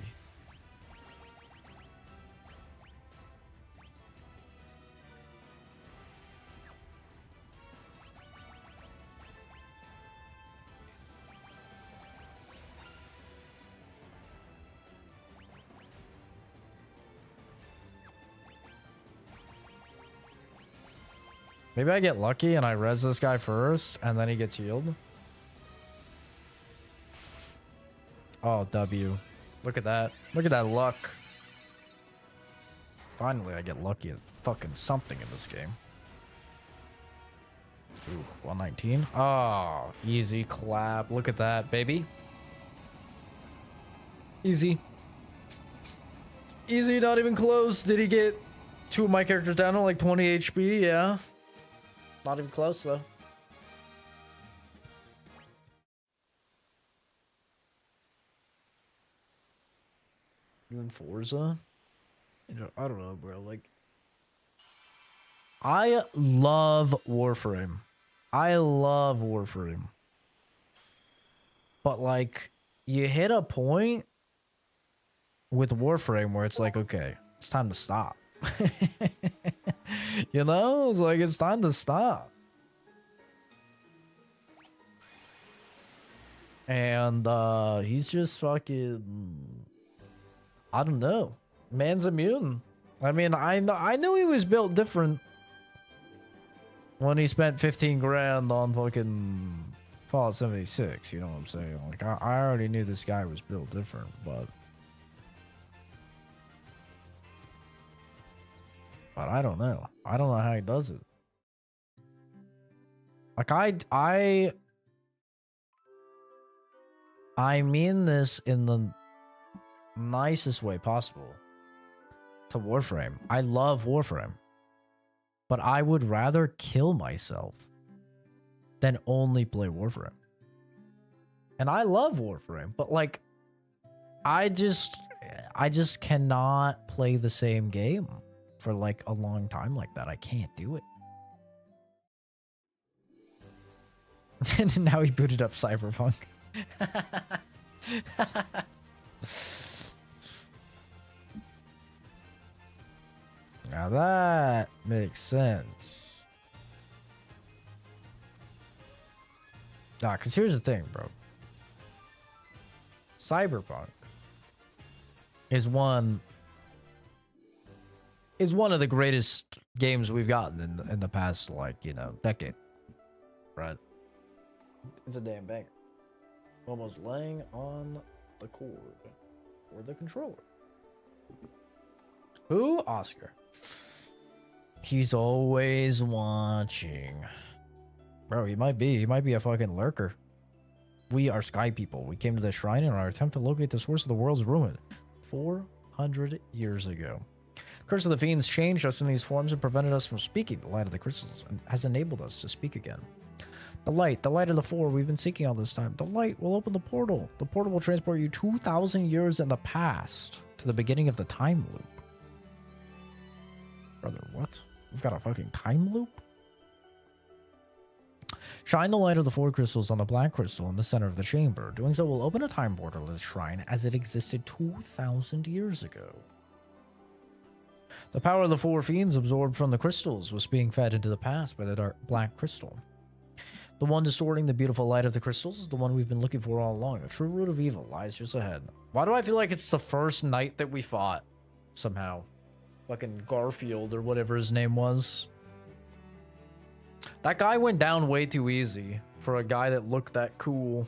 Maybe I get lucky and I res this guy first, and then he gets healed. Oh, W. Look at that. Look at that luck. Finally, I get lucky at fucking something in this game. Ooh, 119. Oh, easy clap. Look at that, baby. Easy. Easy, not even close. Did he get two of my characters down to like 20 HP? Yeah. Not even close, though. You in Forza? I don't know, bro. Like, I love Warframe. I love Warframe. But, like, you hit a point with Warframe where it's like, okay, it's time to stop. You know, it's like it's time to stop. And he's just fucking, I don't know. Man's immune. I mean, I knew he was built different when he spent 15 grand on fucking Fallout 76, you know what I'm saying? Like I already knew this guy was built different, but I don't know. I don't know how he does it. Like I mean this in the nicest way possible to Warframe. I love Warframe. But I would rather kill myself than only play Warframe. And I love Warframe, but like I just cannot play the same game for like a long time like that. I can't do it. And now he booted up Cyberpunk. Now that makes sense. Nah, because here's the thing, bro. Cyberpunk is one of the greatest games we've gotten in the past, like, you know, decade. Right? It's a damn banger. Almost laying on the cord or the controller. Who? Oscar. He's always watching. Bro, he might be a fucking lurker. We are sky people. We came to the shrine in our attempt to locate the source of the world's ruin 400 years ago. The curse of the fiends changed us in these forms and prevented us from speaking. The light of the crystals has enabled us to speak again. The light of the four we've been seeking all this time. The light will open the portal. The portal will transport you 2,000 years in the past to the beginning of the time loop. Brother, what? We've got a fucking time loop? Shine the light of the four crystals on the black crystal in the center of the chamber. Doing so will open a time portal to the shrine as it existed 2,000 years ago. The power of the four fiends absorbed from the crystals was being fed into the past by the dark black crystal. The one distorting the beautiful light of the crystals is the one we've been looking for all along. The true root of evil lies just ahead. Why do I feel like it's the first night that we fought? Somehow. Fucking Garfield or whatever his name was. That guy went down way too easy for a guy that looked that cool.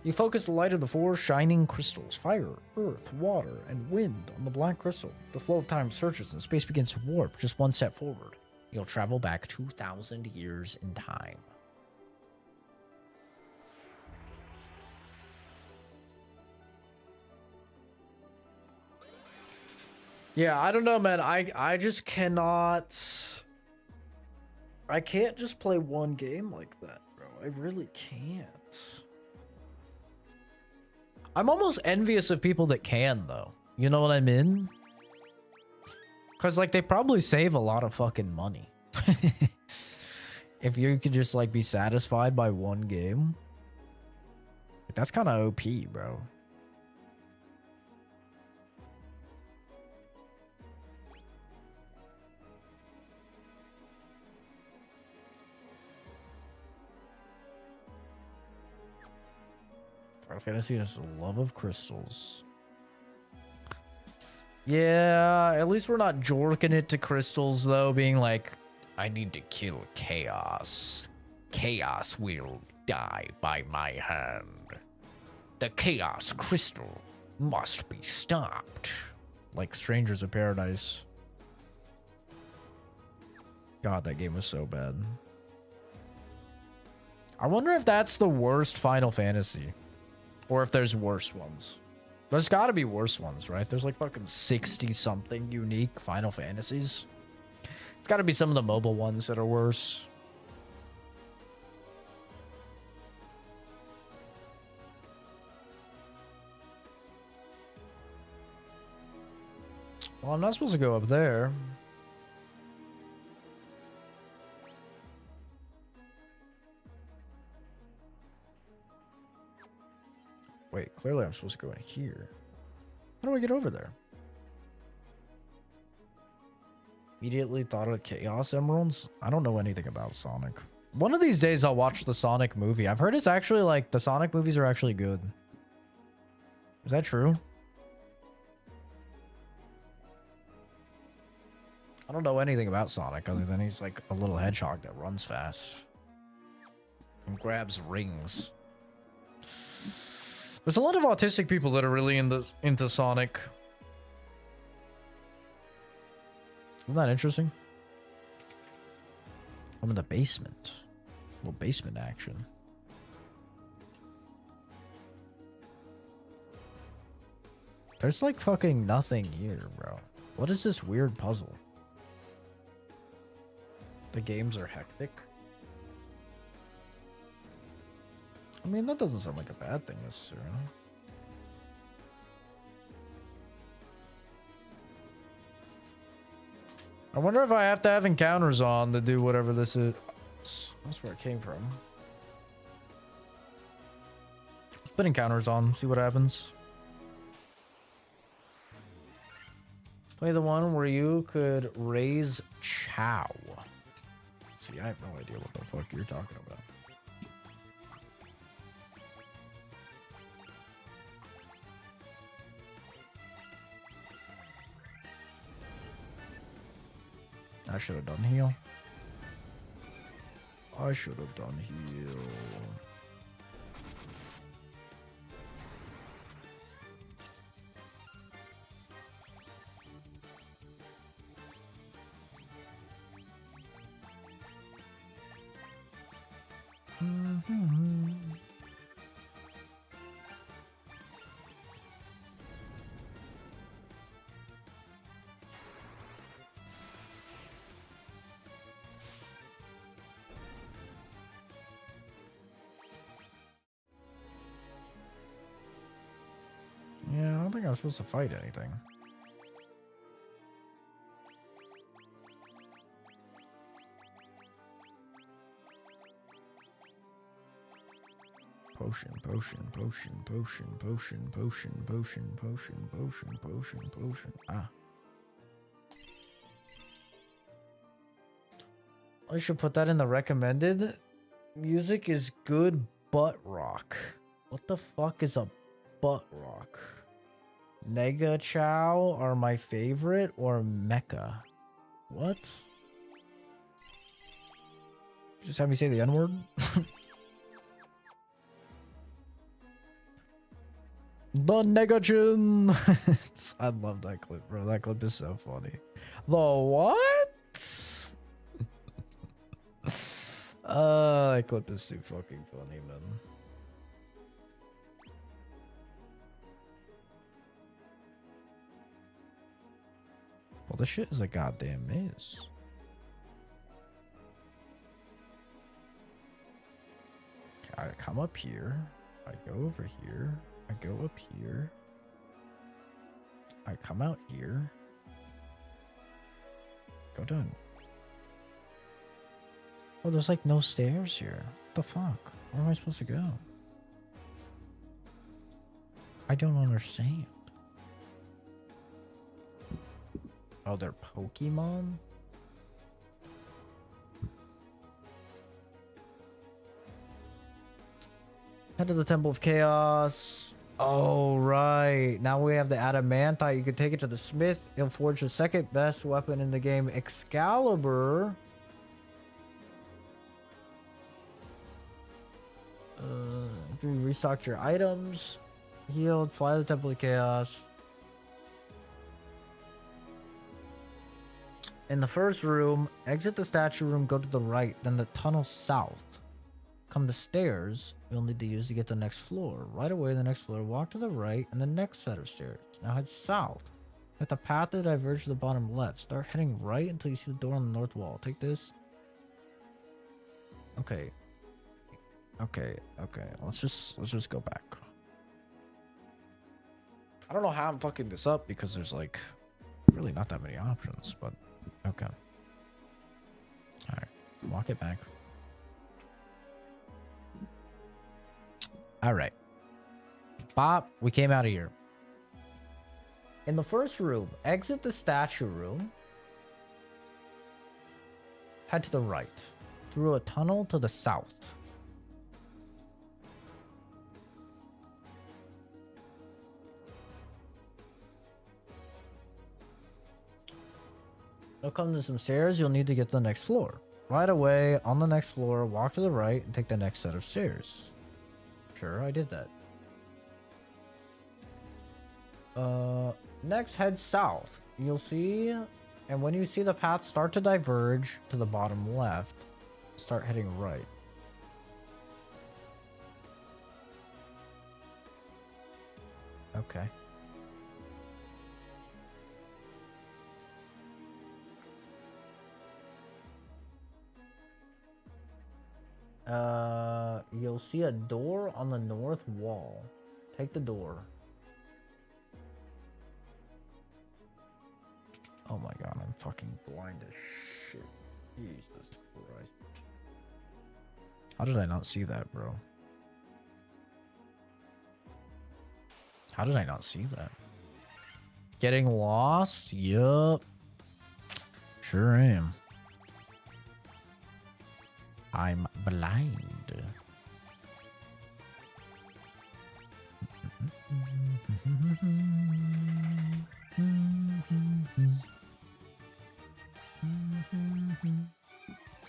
You focus the light of the four shining crystals, fire, earth, water, and wind on the black crystal. The flow of time surges and space begins to warp just one step forward. You'll travel back 2,000 years in time. Yeah, I don't know, man. I just cannot... I can't just play one game like that, bro. I really can't. I'm almost envious of people that can, though. You know what I mean? Because, like, they probably save a lot of fucking money. If you could just, like, be satisfied by one game. That's kind of OP, bro. Final Fantasy has a love of crystals. Yeah, at least we're not jorking it to crystals, though, being like, I need to kill Chaos. Chaos will die by my hand. The Chaos Crystal must be stopped. Like Strangers of Paradise. God, that game was so bad. I wonder if that's the worst Final Fantasy. Or if there's worse ones. There's gotta be worse ones, right? There's like fucking 60-something unique Final Fantasies. It's gotta be some of the mobile ones that are worse. Well, I'm not supposed to go up there. Wait, clearly I'm supposed to go in here. How do I get over there? Immediately thought of Chaos Emeralds? I don't know anything about Sonic. One of these days I'll watch the Sonic movie. I've heard it's actually like, the Sonic movies are actually good. Is that true? I don't know anything about Sonic other than he's like a little hedgehog that runs fast. And grabs rings. There's a lot of autistic people that are really into Sonic. Isn't that interesting? I'm in the basement. A little basement action. There's like fucking nothing here, bro. What is this weird puzzle? The games are hectic. I mean, that doesn't sound like a bad thing necessarily. I wonder if I have to have encounters on to do whatever this is. That's where it came from. Put encounters on, see what happens. Play the one where you could raise Chow. See, I have no idea what the fuck you're talking about. I should have done heal. I should have done heal. don't think I'm supposed to fight anything. Potion, potion, potion, potion, potion, potion, potion, potion, potion, potion, potion. Ah. I should put that in the recommended. Music is good butt rock. What the fuck is a butt rock? Nega Chow are my favorite, or Mecha? What? Just have me say the N-word? The Negachin! I love that clip, bro. That clip is so funny. The what? That clip is too fucking funny, man. Well, this shit is a goddamn maze. Okay, I come up here. I go over here. I go up here. I come out here. Go down. Oh, there's like no stairs here. What the fuck? Where am I supposed to go? I don't understand. Oh, they're Pokemon? Head to the Temple of Chaos. Oh, right. Now we have the Adamantite. You can take it to the Smith. He'll forge the second best weapon in the game, Excalibur. You restock your items. Healed. Fly to the Temple of Chaos. In the first room, exit the statue room, go to the right, then the tunnel south. Come to stairs you'll need to use to get to the next floor. Right away, the next floor, walk to the right, and the next set of stairs. Now head south. Hit the path that diverges to the bottom left. Start heading right until you see the door on the north wall. Take this. Okay. Okay. Let's just go back. I don't know how I'm fucking this up because there's like really not that many options, but okay. Alright. Walk it back. Alright. Bop, we came out of here. In the first room, exit the statue room. Head to the right. Through a tunnel to the south. You'll come to some stairs you'll need to get to the next floor. Right away, on the next floor, walk to the right and take the next set of stairs. Sure, I did that. Next, head south. You'll see, and when you see the path start to diverge to the bottom left, start heading right. Okay. You'll see a door on the north wall. Take the door. Oh my god, I'm fucking blind as shit. Jesus Christ. How did I not see that, bro? How did I not see that? Getting lost? Yup. Sure am. I'm blind.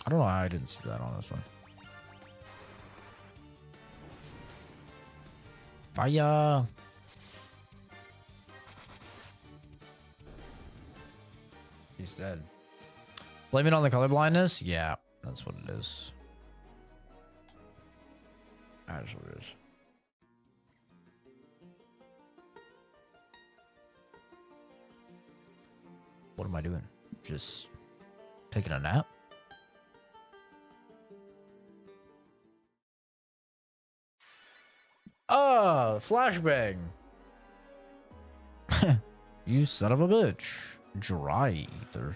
I don't know how I didn't see that on this one. Fire! He's dead. Blame it on the color blindness? Yeah, that's what it is. That's what it is. What am I doing? Just taking a nap? Flashbang. You son of a bitch. Dry ether.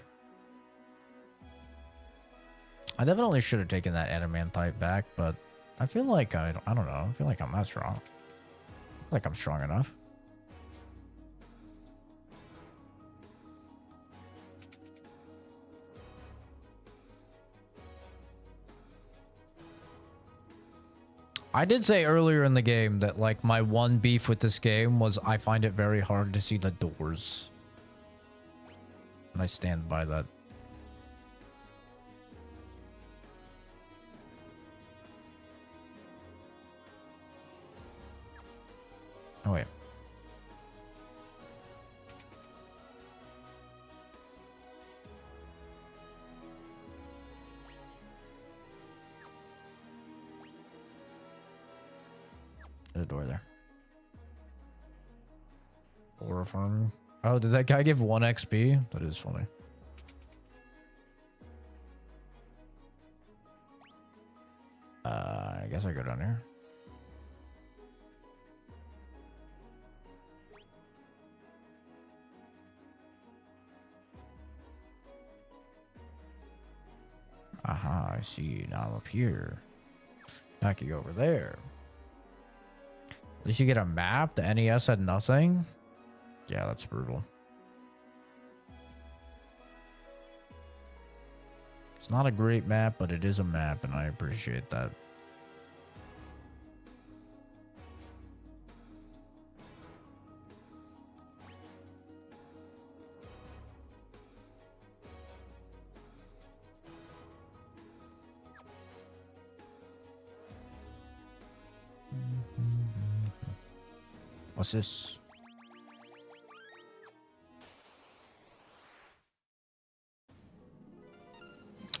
I definitely should have taken that Adamant type back, but I feel like I don't know. I feel like I'm not strong. I feel like I'm strong enough. I did say earlier in the game that like my one beef with this game was I find it very hard to see the doors. And I stand by that. Oh wait. There's a door there. Aura farming. Oh, did that guy give 1 XP? That is funny. I guess I go down here. Aha, I see. Now I'm up here. Now I can go over there. At least you get a map. The NES had nothing. Yeah, that's brutal. It's not a great map, but it is a map, and I appreciate that. What's this?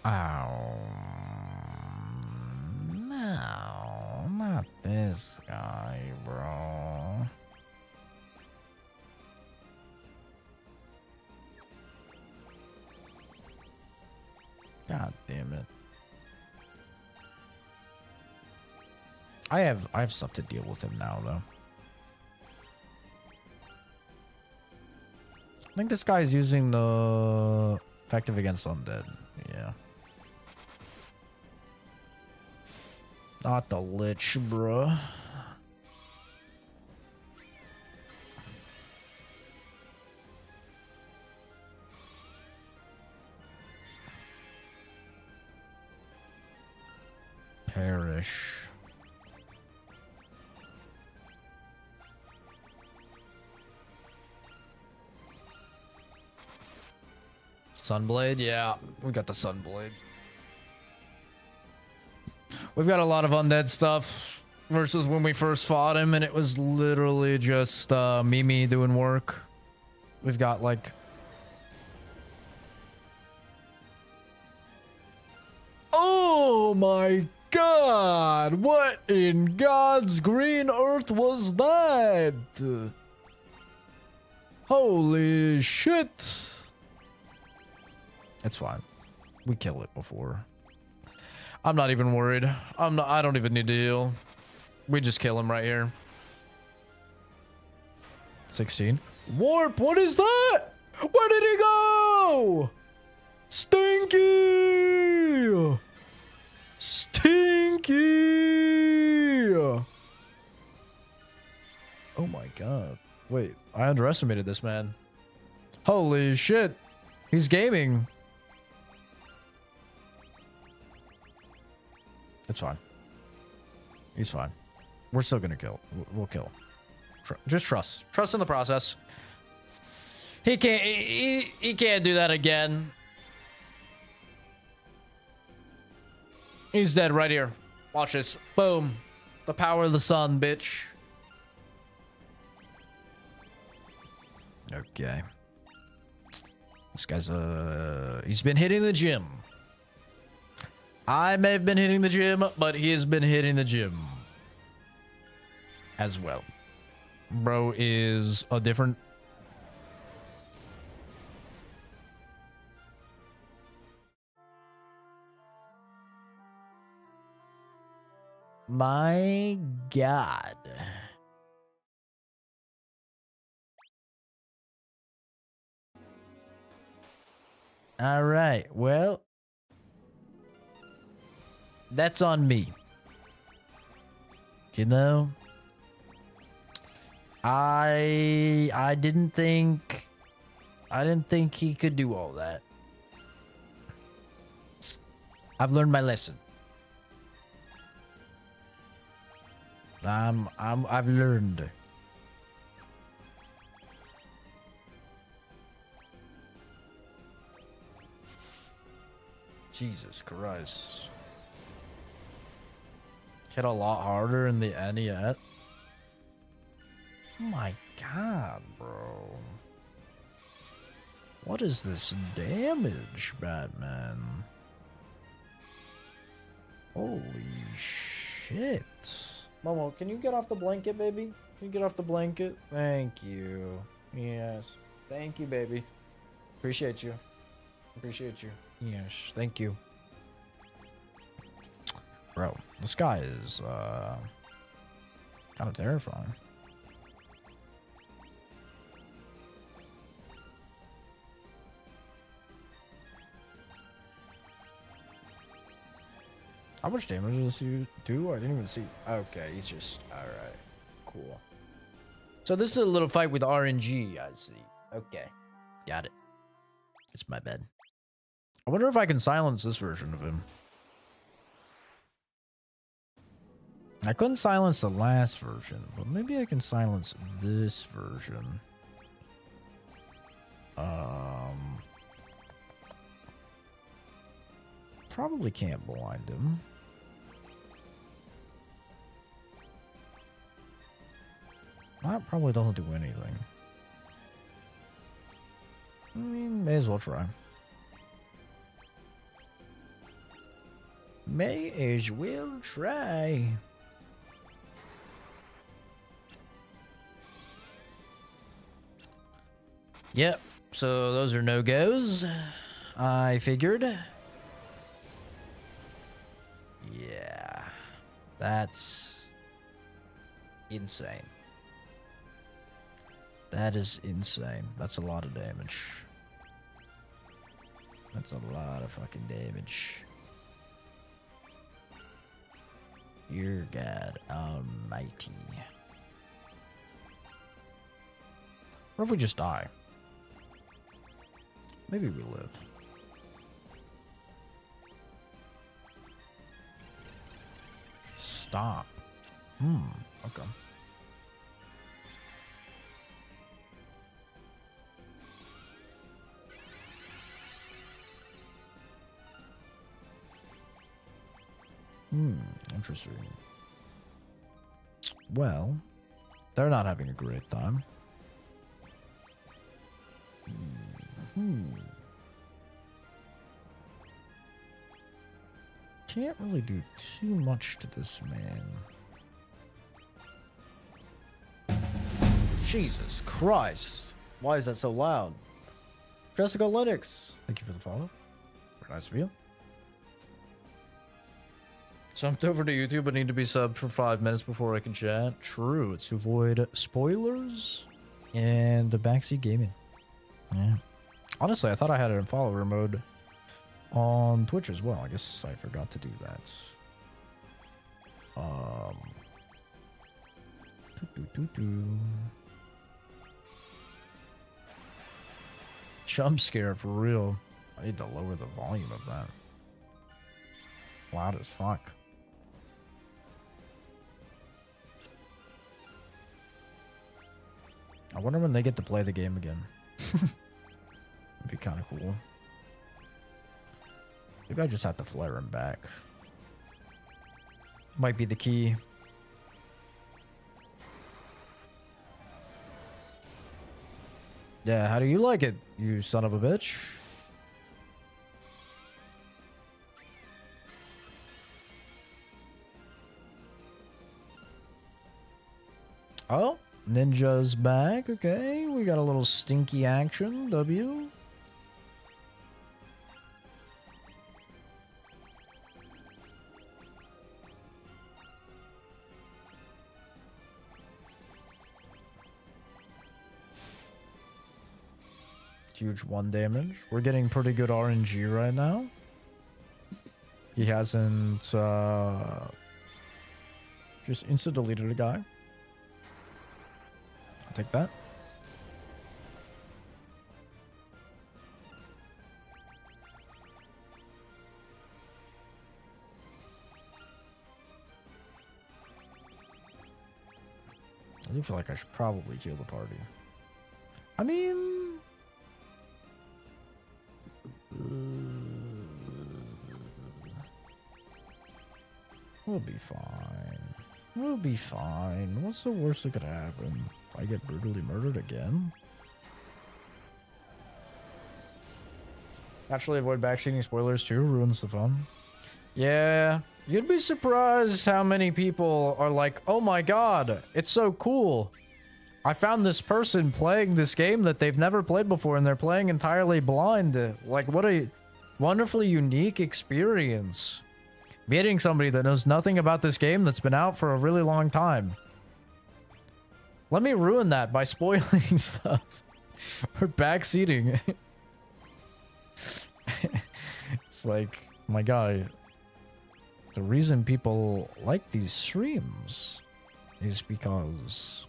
Oh, no, not this guy, bro. God damn it. I have stuff to deal with him now, though. I think this guy's using the effective against undead. Yeah. Not the lich, bruh. Perish. Sunblade? Yeah, we got the Sunblade. We've got a lot of undead stuff versus when we first fought him, and it was literally just Mimi doing work. We've got like... Oh my god! What in God's green earth was that? Holy shit! It's fine. We kill it before. I'm not even worried. I don't even need to heal. We just kill him right here. 16. Warp, what is that? Where did he go? Stinky! Stinky! Oh my god. Wait, I underestimated this man. Holy shit. He's gaming. It's fine. He's fine. We're still gonna kill. We'll kill. Just trust. Trust in the process. He can't. He can't do that again. He's dead right here. Watch this. Boom. The power of the sun, bitch. Okay. This guy's he's been hitting the gym. I may have been hitting the gym, but he has been hitting the gym as well. Bro is a different... My God. All right. Well, that's on me. You know, I didn't think he could do all that. I've learned my lesson. I've learned. Jesus Christ. Hit a lot harder in the NES. Oh my god, bro. What is this damage, Batman? Holy shit. Momo, can you get off the blanket, baby? Can you get off the blanket? Thank you. Yes. Thank you, baby. Appreciate you. Appreciate you. Yes, thank you. Bro, the sky is kind of terrifying. How much damage does he do? I didn't even see. Okay, he's just... Alright. Cool. So this is a little fight with RNG, I see. Okay. Got it. It's my bed. I wonder if I can silence this version of him. I couldn't silence the last version, but maybe I can silence this version. Probably can't blind him. That probably doesn't do anything. I mean, may as well try. May as well try. Yep, so those are no-goes. I figured. Yeah, that's insane. That is insane. That's a lot of damage. That's a lot of fucking damage. Dear God Almighty. What if we just die? Maybe we live. Stop. Okay. Interesting. Well, they're not having a great time. Can't really do too much to this man. Jesus Christ. Why is that so loud? Jessica Linux. Thank you for the follow. Very nice of you. Jumped over to YouTube, but need to be subbed for 5 minutes before I can chat. True, it's to avoid spoilers and the backseat gaming. Yeah. Honestly, I thought I had it in follower mode on Twitch as well. I guess I forgot to do that. Jump scare for real. I need to lower the volume of that. Loud as fuck. I wonder when they get to play the game again. It'd be kind of cool. Maybe I just have to flare him back. Might be the key. Yeah, how do you like it, you son of a bitch? Oh, Ninja's back. Okay, we got a little stinky action. W. Huge 1 damage. We're getting pretty good RNG right now. He hasn't just insta-deleted a guy. I'll take that. I do feel like I should probably heal the party. I mean... we'll be fine. We'll be fine. What's the worst that could happen? I get brutally murdered again? Naturally avoid backseating spoilers too. Ruins the fun. Yeah. You'd be surprised how many people are like, oh my god, it's so cool. I found this person playing this game that they've never played before and they're playing entirely blind. Like, what a wonderfully unique experience. Meeting somebody that knows nothing about this game that's been out for a really long time. Let me ruin that by spoiling stuff. Or backseating. It's like, my god. The reason people like these streams is because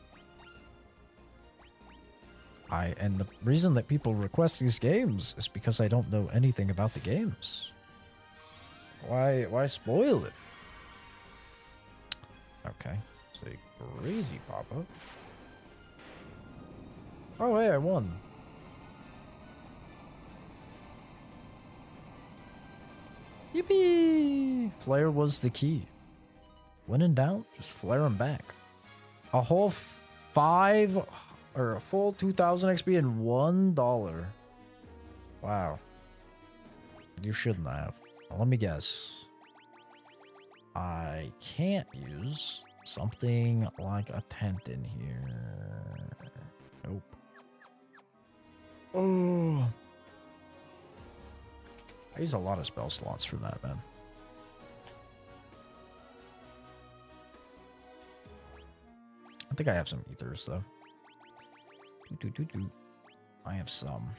and the reason that people request these games is because I don't know anything about the games. Why spoil it? Okay. Say crazy pop-up. Oh hey, I won. Yippee! Flare was the key. When in doubt, just flare them back. A whole 5 or a full 2,000 XP and $1. Wow. You shouldn't have. Now, let me guess. I can't use something like a tent in here. Nope. Oh. I use a lot of spell slots for that, man. I think I have some ethers, though. I have some.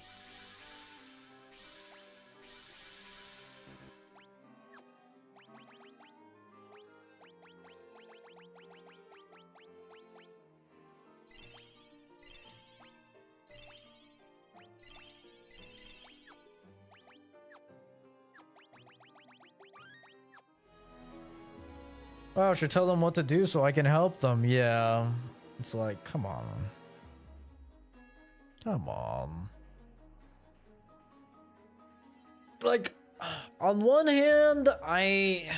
Well, I should tell them what to do so I can help them. Yeah. It's like, come on. Come on. Like, on one hand, I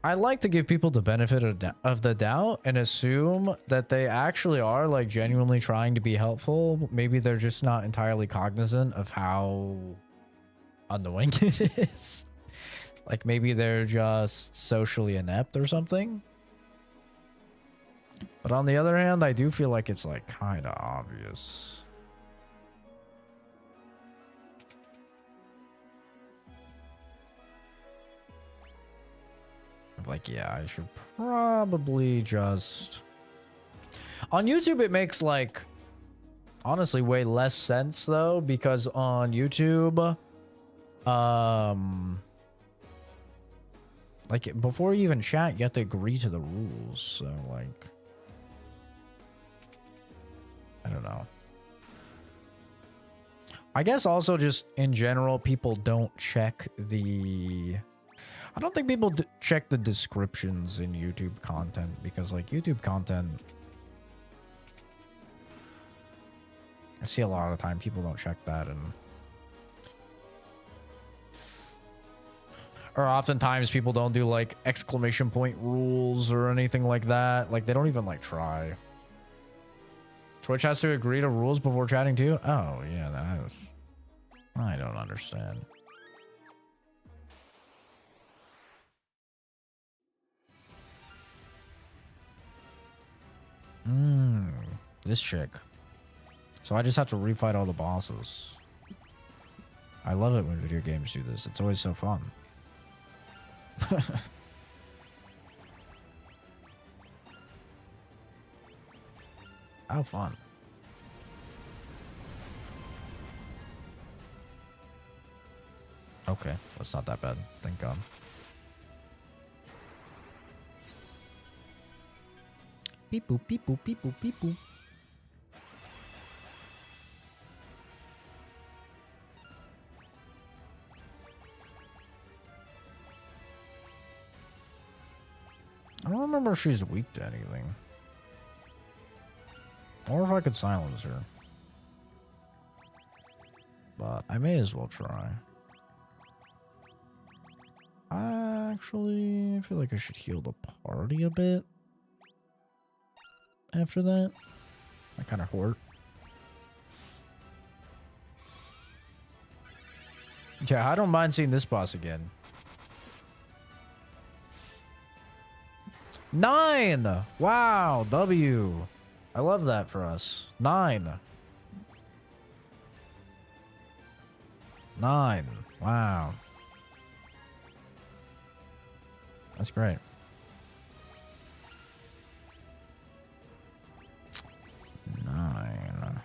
like to give people the benefit of the doubt and assume that they actually are, like, genuinely trying to be helpful. Maybe they're just not entirely cognizant of how annoying it is. Like, maybe they're just socially inept or something. But on the other hand, I do feel like it's, like, kind of obvious. Like, yeah, I should probably just... On YouTube, it makes, like, honestly, way less sense, though, because on YouTube, like, before you even chat, you have to agree to the rules, so, like... I don't know. I guess also just in general, people don't check the... I don't think people check the descriptions in YouTube content because, like, YouTube content... I see a lot of the time people don't check that, and... Or oftentimes people don't do, like, exclamation point rules or anything like that. Like, they don't even, like, try. Twitch has to agree to rules before chatting too? Oh, yeah, that is... I don't understand. This chick. So I just have to refight all the bosses. I love it when video games do this. It's always so fun. How fun. Okay, that's not that bad. Thank God. Beep boop, beep boop, beep boop, beep boop. I don't remember if she's weak to anything. Or if I could silence her. But I may as well try. Actually, I feel like I should heal the party a bit. After that. I kind of hurt. Yeah, I don't mind seeing this boss again. 9! Wow, W. I love that for us. 9. 9. Wow. That's great. 9.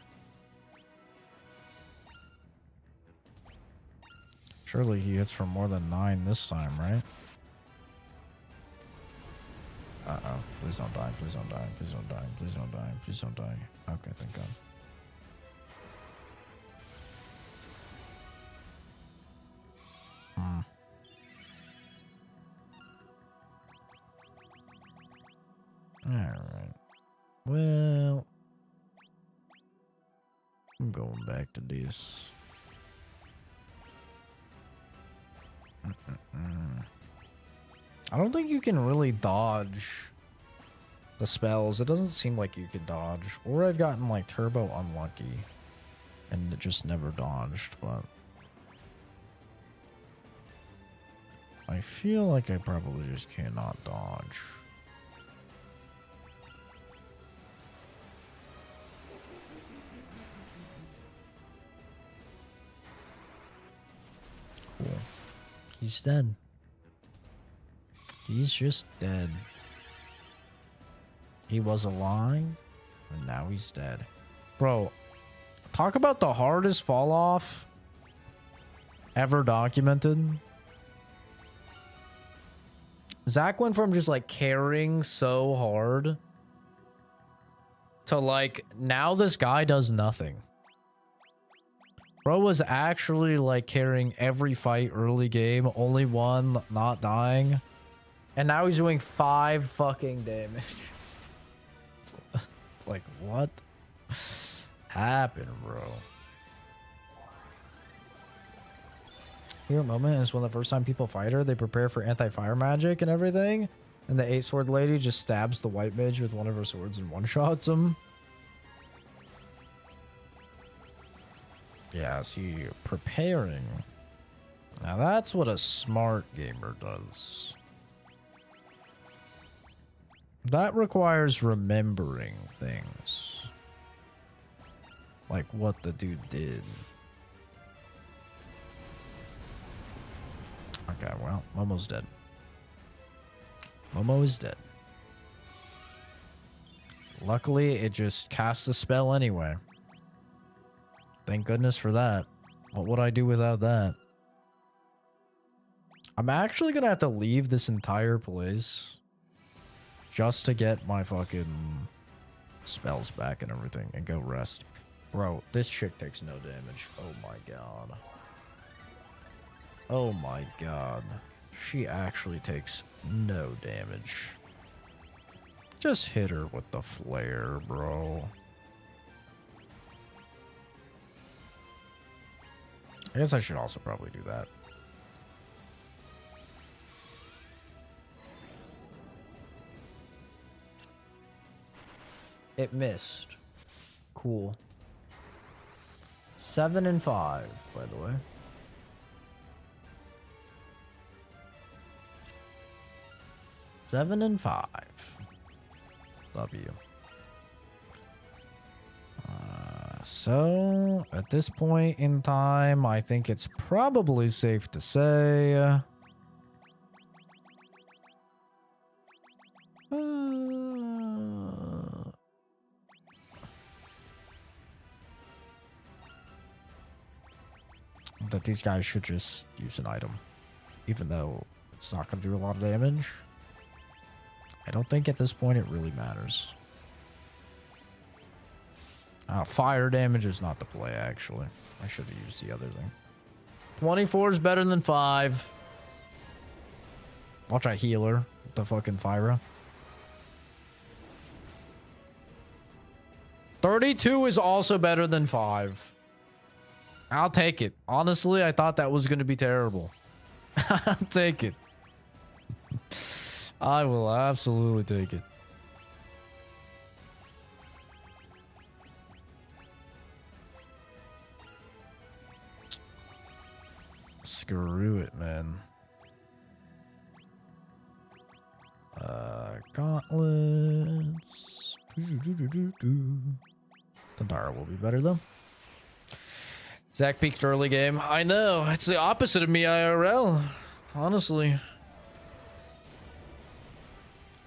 Surely he hits for more than 9 this time, right? Uh-oh. Please don't die. Please don't die. Please don't die. Please don't die. Please don't die. Okay, thank God. Alright. Well, I'm going back to this. I don't think you can really dodge the spells. It doesn't seem like you could dodge. Or I've gotten like turbo unlucky and it just never dodged, but I feel like I probably just cannot dodge. Cool. He's dead. He's just dead. He was alive, and now he's dead. Bro, talk about the hardest fall off ever documented. Zach went from just like carrying so hard to like now this guy does nothing. Bro was actually like carrying every fight early game, only one not dying. And now he's doing 5 fucking damage. Like, what happened, bro? Favorite moment is when the first time people fight her, they prepare for anti-fire magic and everything. And the 8-sword lady just stabs the white mage with one of her swords and one-shots him. Yeah, see, preparing. Now that's what a smart gamer does. That requires remembering things. Like what the dude did. Okay, well, Momo's dead. Momo is dead. Luckily, it just casts a spell anyway. Thank goodness for that. What would I do without that? I'm actually gonna have to leave this entire place just to get my fucking spells back and everything and go rest. Bro, this chick takes no damage. Oh my god. Oh my god. She actually takes no damage. Just hit her with the flare, bro. I guess I should also probably do that. It missed. Cool. 7 and 5, by the way. Seven and 5. W. So, at this point in time, I think it's probably safe to say... that these guys should just use an item, even though it's not going to do a lot of damage. I don't think at this point it really matters. Fire damage is not the play, actually. I should have used the other thing. 24 is better than 5. Watch a healer with the fucking Fyra. 32 is also better than 5. I'll take it. Honestly, I thought that was going to be terrible. I'll take it. I will absolutely take it. Screw it, man. Gauntlets. Tantara will be better, though. Zach peaked early game. I know. It's the opposite of me IRL. Honestly.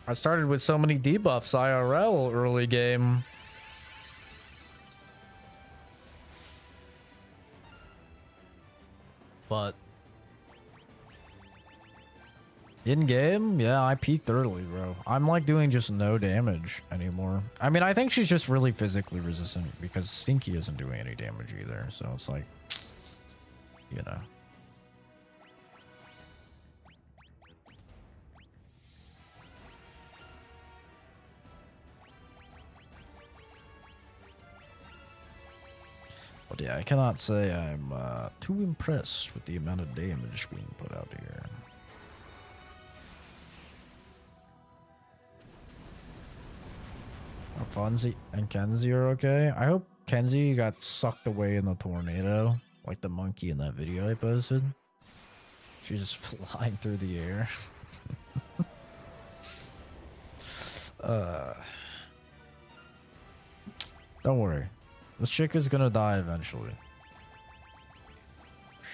I started with so many debuffs IRL early game. But in game, yeah, I peaked early, bro. I'm like doing just no damage anymore. I mean, I think she's just really physically resistant because Stinky isn't doing any damage either. So it's like, you know. But yeah, I cannot say I'm too impressed with the amount of damage being put out here. Fonzie and Kenzie are okay. I hope Kenzie got sucked away in the tornado, like the monkey in that video I posted. She's just flying through the air. Don't worry. This chick is gonna die eventually.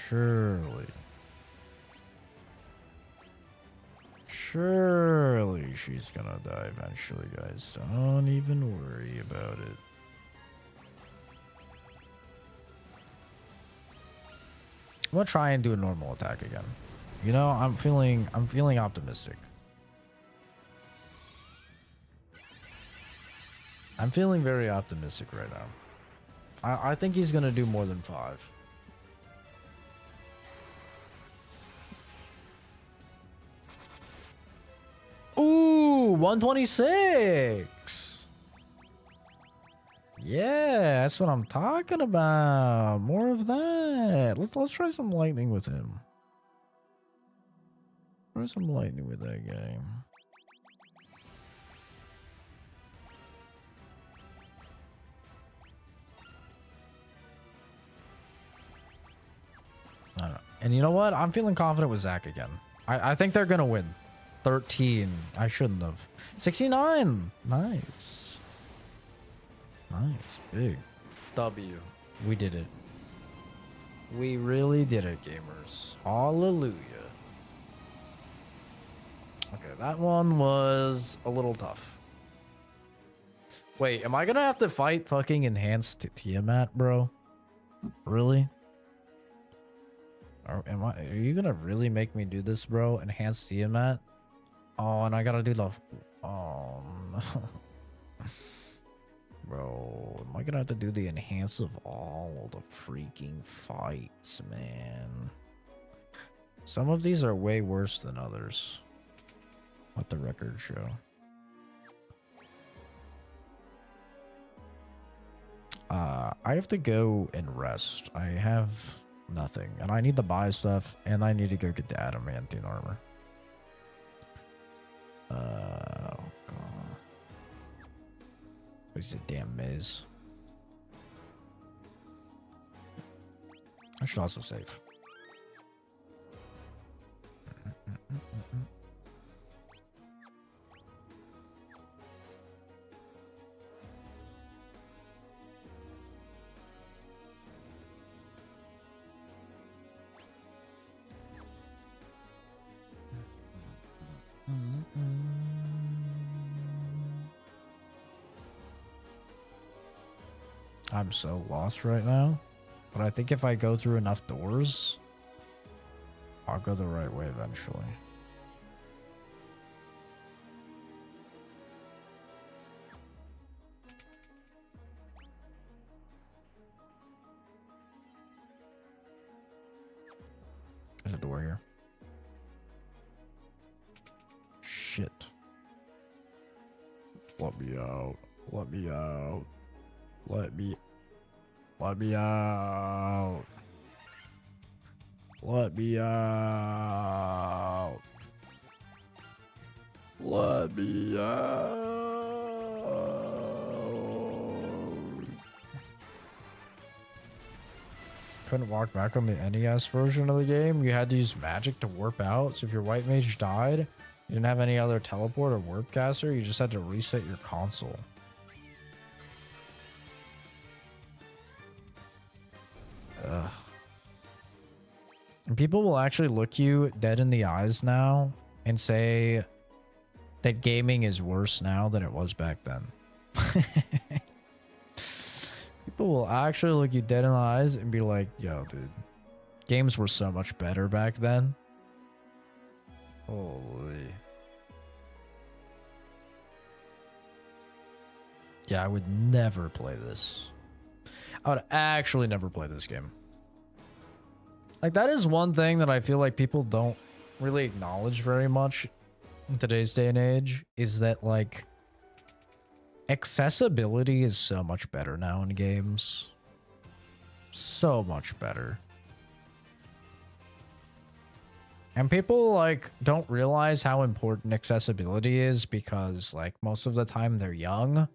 Surely. Surely she's gonna die eventually, guys. Don't even worry about it. I'm gonna try and do a normal attack again. You know, I'm feeling optimistic. I'm feeling very optimistic right now. I think he's gonna do more than 5. Ooh, 126. Yeah, that's what I'm talking about. More of that. Let's try some lightning with him. Try some lightning with that guy. I don't know. And you know what? I'm feeling confident with Zach again. I think they're gonna win. 13. I shouldn't have. 69. Nice. Nice. Big. W. We did it. We really did it, gamers. Hallelujah. Okay, that one was a little tough. Wait, am I gonna have to fight fucking enhanced Tiamat, bro? Really? Are you gonna really make me do this, bro? Enhanced Tiamat? Oh, and I gotta do the... Oh, no. Bro, am I gonna have to do the enhance of all the freaking fights, man? Some of these are way worse than others. Let the record show. I have to go and rest. I have nothing. And I need to buy stuff. And I need to go get the adamantine armor. Oh, God. What's the damn maze? I should also save. I'm so lost right now. But I think if I go through enough doors, I'll go the right way eventually. There's a door here. Shit. Let me out. Let me out. Let me out. Let me out. Let me out. Couldn't walk back on the NES version of the game. You had to use magic to warp out. So if your white mage died, you didn't have any other teleport or warp caster. You just had to reset your console. Ugh. And people will actually look you dead in the eyes now and say that gaming is worse now than it was back then. People will actually look you dead in the eyes and be like, yo, dude, games were so much better back then. Holy. Yeah, I would never play this. I would actually never play this game. Like, that is one thing that I feel like people don't really acknowledge very much in today's day and age, is that, like, accessibility is so much better now in games. So much better. And people, like, don't realize how important accessibility is because, like, most of the time they're young.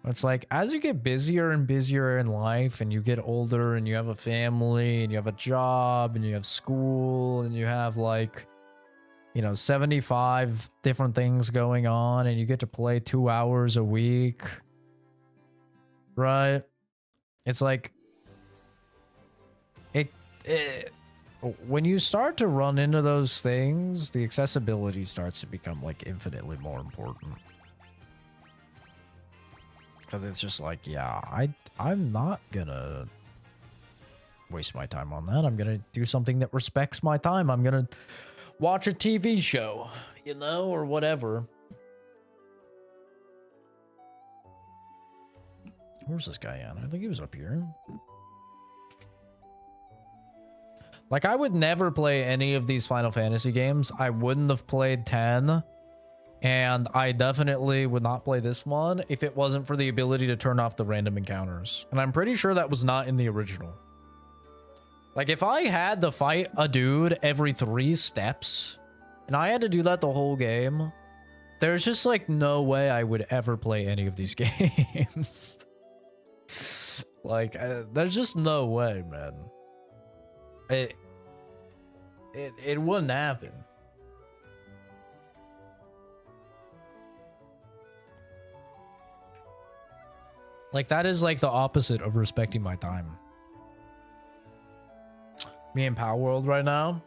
It's like, as you get busier and busier in life and you get older and you have a family and you have a job and you have school and you have, like, you know, 75 different things going on and you get to play 2 hours a week, right? It's like, when you start to run into those things, the accessibility starts to become, like, infinitely more important. Because it's just like, yeah, I'm not gonna waste my time on that. I'm gonna do something that respects my time. I'm gonna watch a TV show, you know, or whatever. Where's this guy at? I think he was up here. Like, I would never play any of these Final Fantasy games. I wouldn't have played 10. And I definitely would not play this one if it wasn't for the ability to turn off the random encounters. And I'm pretty sure that was not in the original. Like, if I had to fight a dude every 3 steps, and I had to do that the whole game, there's just, like, no way I would ever play any of these games. Like, there's just no way, man. It wouldn't happen. Like, that is, like, the opposite of respecting my time. Me and Power World right now?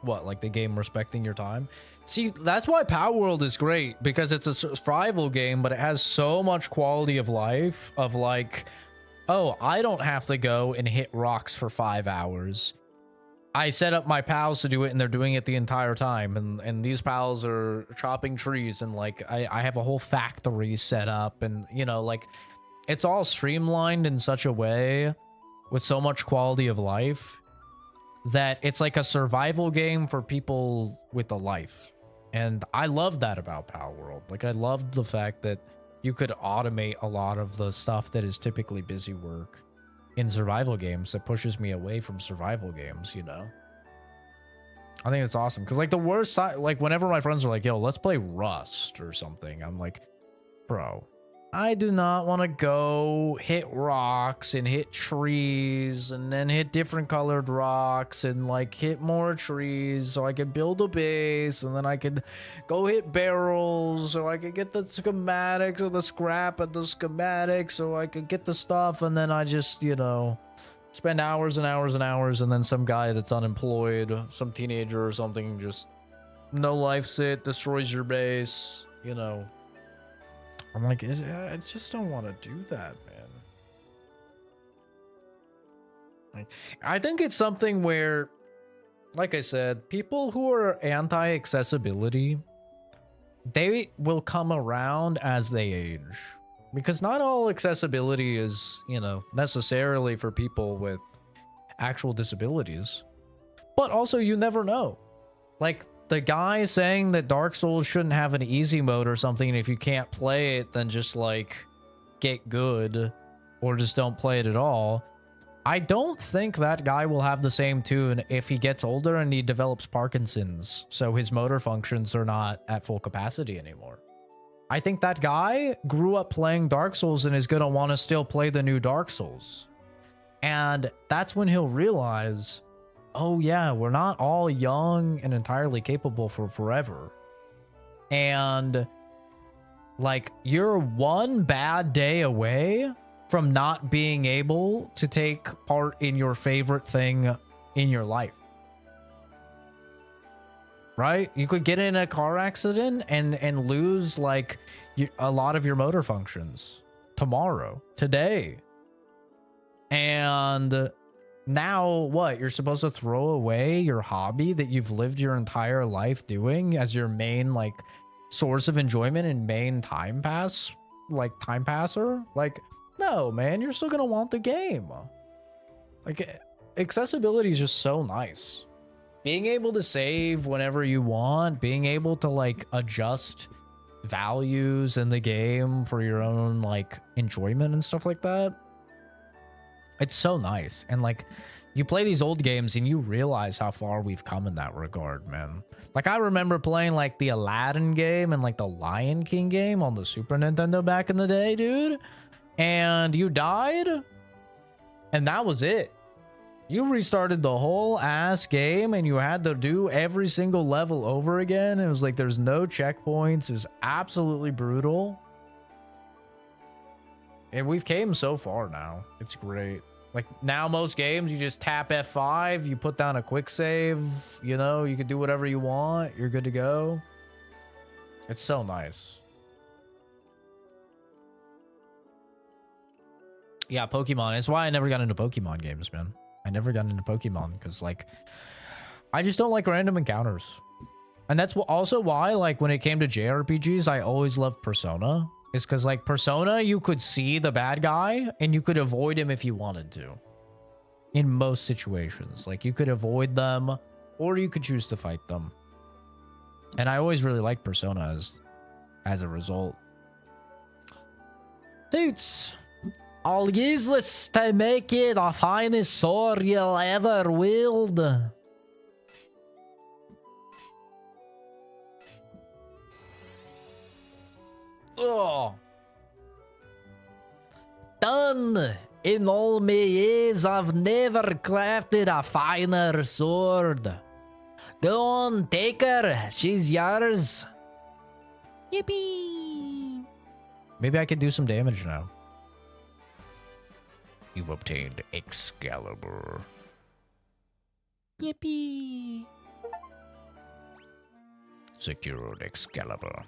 What, like the game respecting your time? See, that's why Power World is great, because it's a survival game, but it has so much quality of life of, like, oh, I don't have to go and hit rocks for 5 hours. I set up my pals to do it, and they're doing it the entire time. And these pals are chopping trees, and, like, I have a whole factory set up, and, you know, like, it's all streamlined in such a way with so much quality of life that it's like a survival game for people with a life. And I love that about Power World. Like, I loved the fact that you could automate a lot of the stuff that is typically busy work in survival games that pushes me away from survival games, you know? I think it's awesome. Because, like, the worst side, like, whenever my friends are like, yo, let's play Rust or something, I'm like, bro, I do not want to go hit rocks and hit trees and then hit different colored rocks and, like, hit more trees so I can build a base, and then I can go hit barrels so I can get the schematics or the scrap of the schematics so I can get the stuff, and then I just, you know, spend hours and hours and hours, and then some guy that's unemployed, some teenager or something, just no life sit, destroys your base, you know. I'm like, I just don't want to do that, man. I think it's something where, like I said, people who are anti-accessibility, they will come around as they age. Because not all accessibility is, you know, necessarily for people with actual disabilities. But also, you never know. Like, the guy saying that Dark Souls shouldn't have an easy mode or something, and if you can't play it, then just, like, get good, or just don't play it at all. I don't think that guy will have the same tune if he gets older and he develops Parkinson's, so his motor functions are not at full capacity anymore. I think that guy grew up playing Dark Souls and is going to want to still play the new Dark Souls. And that's when he'll realize, oh yeah, we're not all young and entirely capable for forever. And like, you're one bad day away from not being able to take part in your favorite thing in your life. Right? You could get in a car accident and lose like a lot of your motor functions tomorrow, today. And now what? You're supposed to throw away your hobby that you've lived your entire life doing as your main like source of enjoyment and main time passer? Like, no, man, you're still gonna want the game. Like, accessibility is just so nice. Being able to save whenever you want, being able to like adjust values in the game for your own like enjoyment and stuff like that. It's so nice. And like, you play these old games and you realize how far we've come in that regard, man. Like, I remember playing like the Aladdin game and like the Lion King game on the Super Nintendo back in the day, dude. And you died, and that was it. You restarted the whole ass game, and you had to do every single level over again. It was like there's no checkpoints. It's absolutely brutal. And we've came so far now. It's great. Like, now most games, you just tap F5, you put down a quick save, you know, you can do whatever you want. You're good to go. It's so nice. Yeah, Pokemon. That's why I never got into Pokemon games, man. I never got into Pokemon because, like, I just don't like random encounters. And that's also why, like, when it came to JRPGs, I always loved Persona. It's because, like, Persona, you could see the bad guy and you could avoid him if you wanted to. In most situations. Like, you could avoid them or you could choose to fight them. And I always really liked Persona as a result. Hoots! All useless to make it the finest sword you'll ever wield. Oh. Done. In all my years, I've never crafted a finer sword. Go on, take her. She's yours. Yippee. Maybe I could do some damage now. You've obtained Excalibur. Yippee. Secured Excalibur.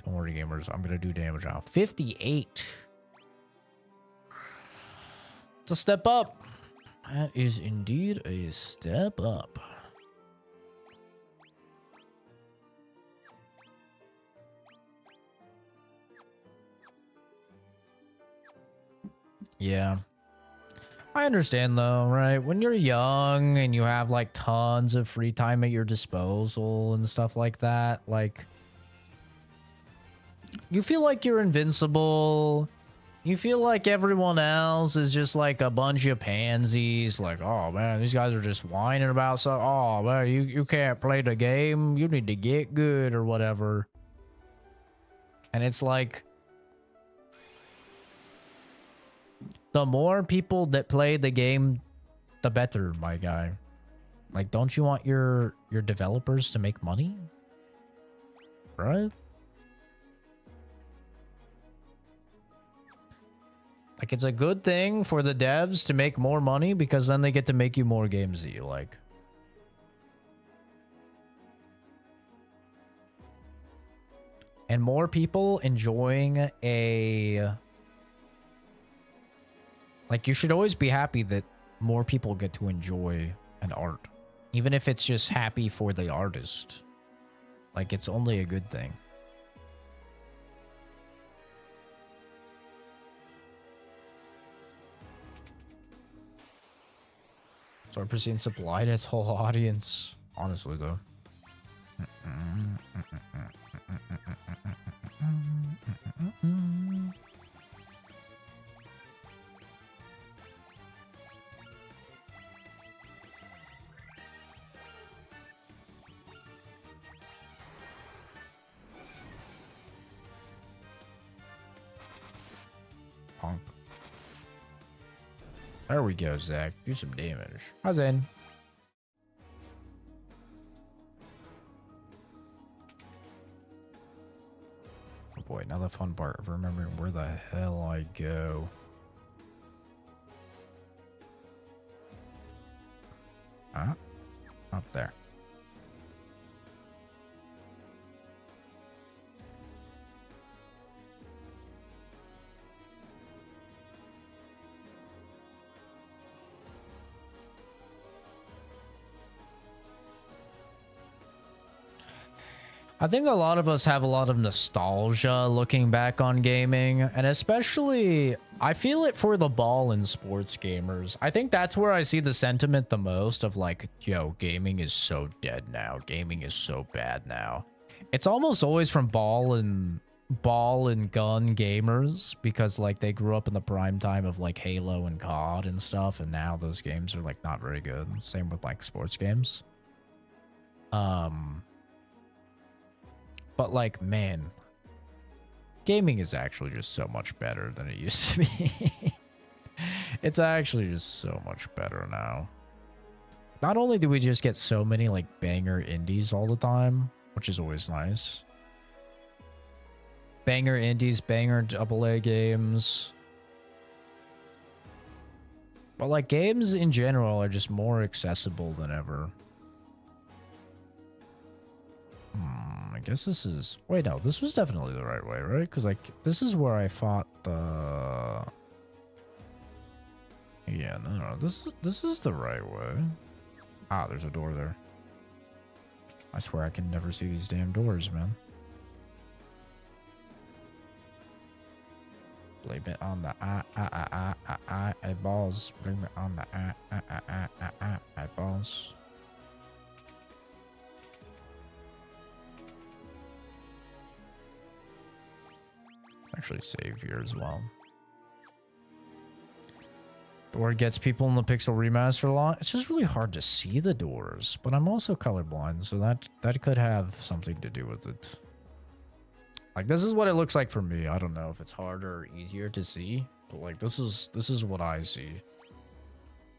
Don't worry, gamers. I'm going to do damage now. 58. It's a step up. That is indeed a step up. Yeah. I understand though, right? When you're young and you have like tons of free time at your disposal and stuff like that, like, you feel like you're invincible. You feel like everyone else is just like a bunch of pansies. Like, oh man, these guys are just whining about stuff. Oh man, you can't play the game. You need to get good or whatever. And it's like, the more people that play the game, the better, my guy. Like, don't you want your developers to make money? Right? Like, it's a good thing for the devs to make more money because then they get to make you more games that you like. And more people enjoying a Like, you should always be happy that more people get to enjoy an art. Even if it's just happy for the artist. Like, it's only a good thing. Start pursuing supplied its whole audience. Honestly, though. Punk. There we go, Zach. Do some damage. How's in? Oh boy, now the fun part of remembering where the hell I go. Huh? Up there. I think a lot of us have a lot of nostalgia looking back on gaming, and especially I feel it for the ball and sports gamers. I think that's where I see the sentiment the most of like, yo, gaming is so dead now. Gaming is so bad now. It's almost always from ball and gun gamers because like they grew up in the prime time of like Halo and COD and stuff, and now those games are like not very good. Same with like sports games. But like, man, gaming is actually just so much better than it used to be. It's actually just so much better now. Not only do we just get so many like banger indies all the time, which is always nice. Banger indies, banger AA games. But like games in general are just more accessible than ever. I guess this is... Wait, no. This was definitely the right way, right? Because, like, this is where I fought the... Yeah, no. This is the right way. Ah, there's a door there. I swear I can never see these damn doors, man. Blame it on the eyeballs. Blame it on the eyeballs. Actually save here as well. Door gets people in the Pixel Remaster a lot. It's just really hard to see the doors, but I'm also colorblind, so that could have something to do with it. Like, this is what it looks like for me. I don't know if it's harder or easier to see, but like this is what I see.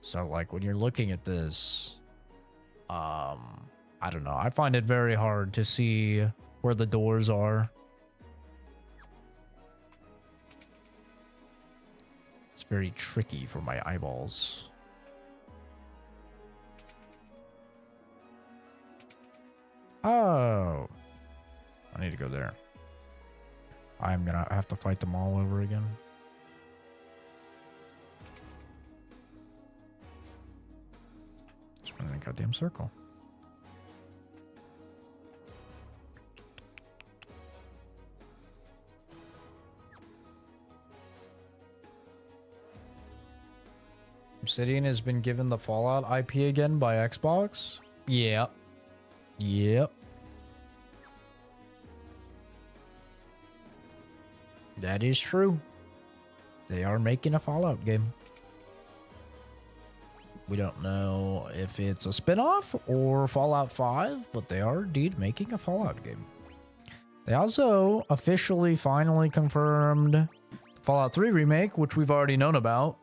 So like when you're looking at this, I don't know. I find it very hard to see where the doors are. It's very tricky for my eyeballs. Oh. I need to go there. I'm gonna have to fight them all over again. Just run in a goddamn circle. Obsidian has been given the Fallout IP again by Xbox? Yep. Yep. That is true. They are making a Fallout game. We don't know if it's a spin-off or Fallout 5, but they are indeed making a Fallout game. They also officially finally confirmed Fallout 3 remake, which we've already known about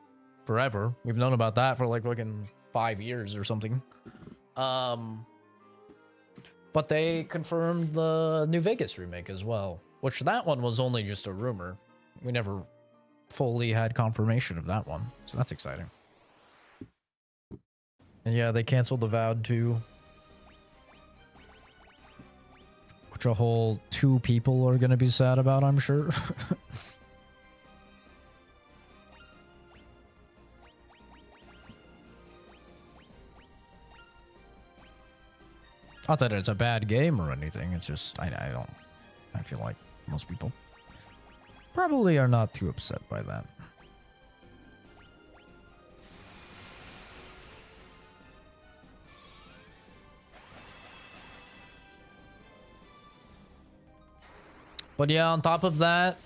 forever. We've known about that for like fucking 5 years or something. But they confirmed the New Vegas remake as well, which that one was only just a rumor. We never fully had confirmation of that one, so that's exciting. And yeah, they canceled the Avowed 2, which a whole 2 people are going to be sad about, I'm sure. Not that it's a bad game or anything. It's just I don't. I feel like most people probably are not too upset by that. But yeah, on top of that,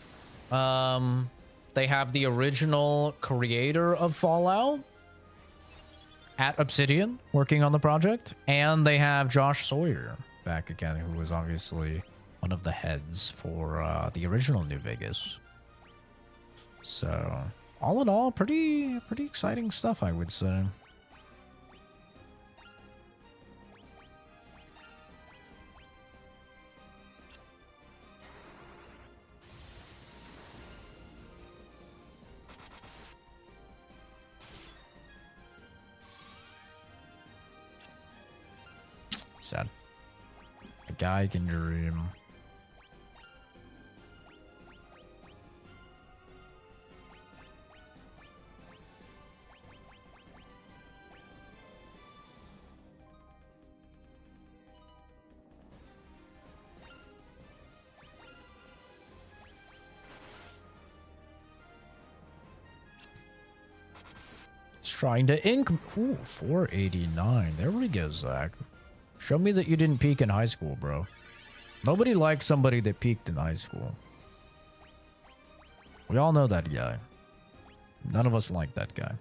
they have the original creator of Fallout at Obsidian working on the project, and they have Josh Sawyer back again, who was obviously one of the heads for the original New Vegas. So, all in all, pretty exciting stuff, I would say. Sad. A guy can dream. It's trying to ink. Ooh, 489. There we go, Zach. Show me that you didn't peak in high school, bro. Nobody likes somebody that peaked in high school. We all know that guy. None of us like that guy.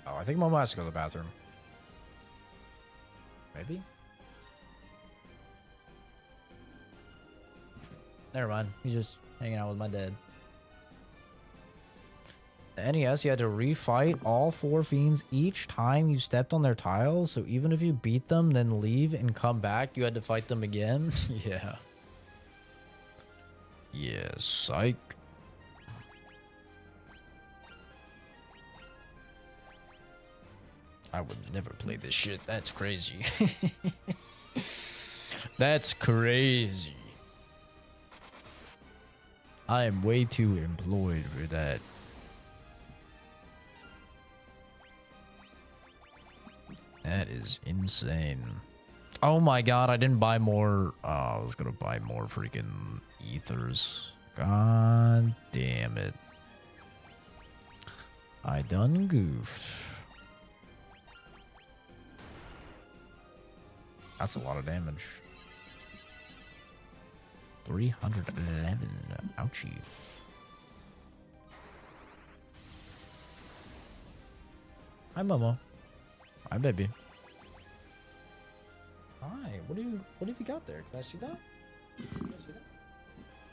Oh, I think Mama has to go to the bathroom. Maybe? Never mind. He's just hanging out with my dad. The NES, you had to refight all 4 fiends each time you stepped on their tiles. So even if you beat them, then leave and come back, you had to fight them again. Yeah. Yeah, psych. I would never play this shit. That's crazy. That's crazy. I am way too employed for that. That is insane. Oh my god, I didn't buy more. Oh, I was gonna buy more freaking ethers. God damn it. I done goofed. That's a lot of damage. 311. Ouchie. Hi, Momo. Hi, baby. Hi. What have you got there? Can I see that? Can I see that?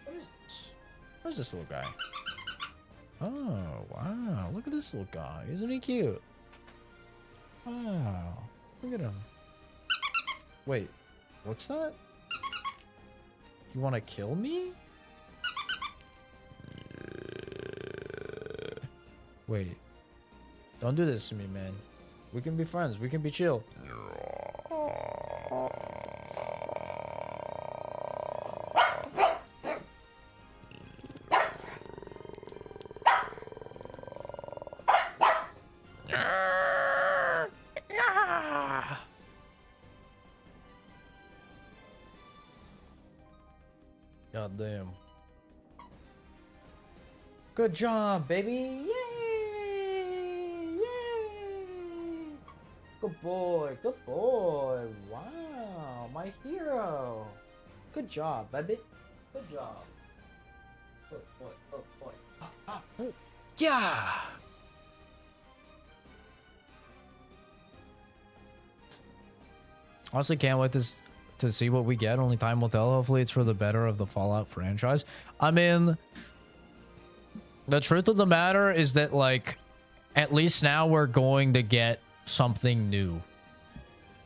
What is this? What is this little guy? Oh, wow. Look at this little guy. Isn't he cute? Wow. Look at him. Wait. What's that? You want to kill me? Wait. Don't do this to me, man. We can be friends. We can be chill. God damn. Good job, baby. Yay! Yay! Good boy. Good boy. Wow. My hero. Good job, baby. Good job. Good boy. Good boy. Oh. Yeah. Honestly, can't wait to see what we get. Only time will tell. Hopefully it's for the better of the Fallout franchise. I mean, the truth of the matter is that, like, at least now we're going to get something new.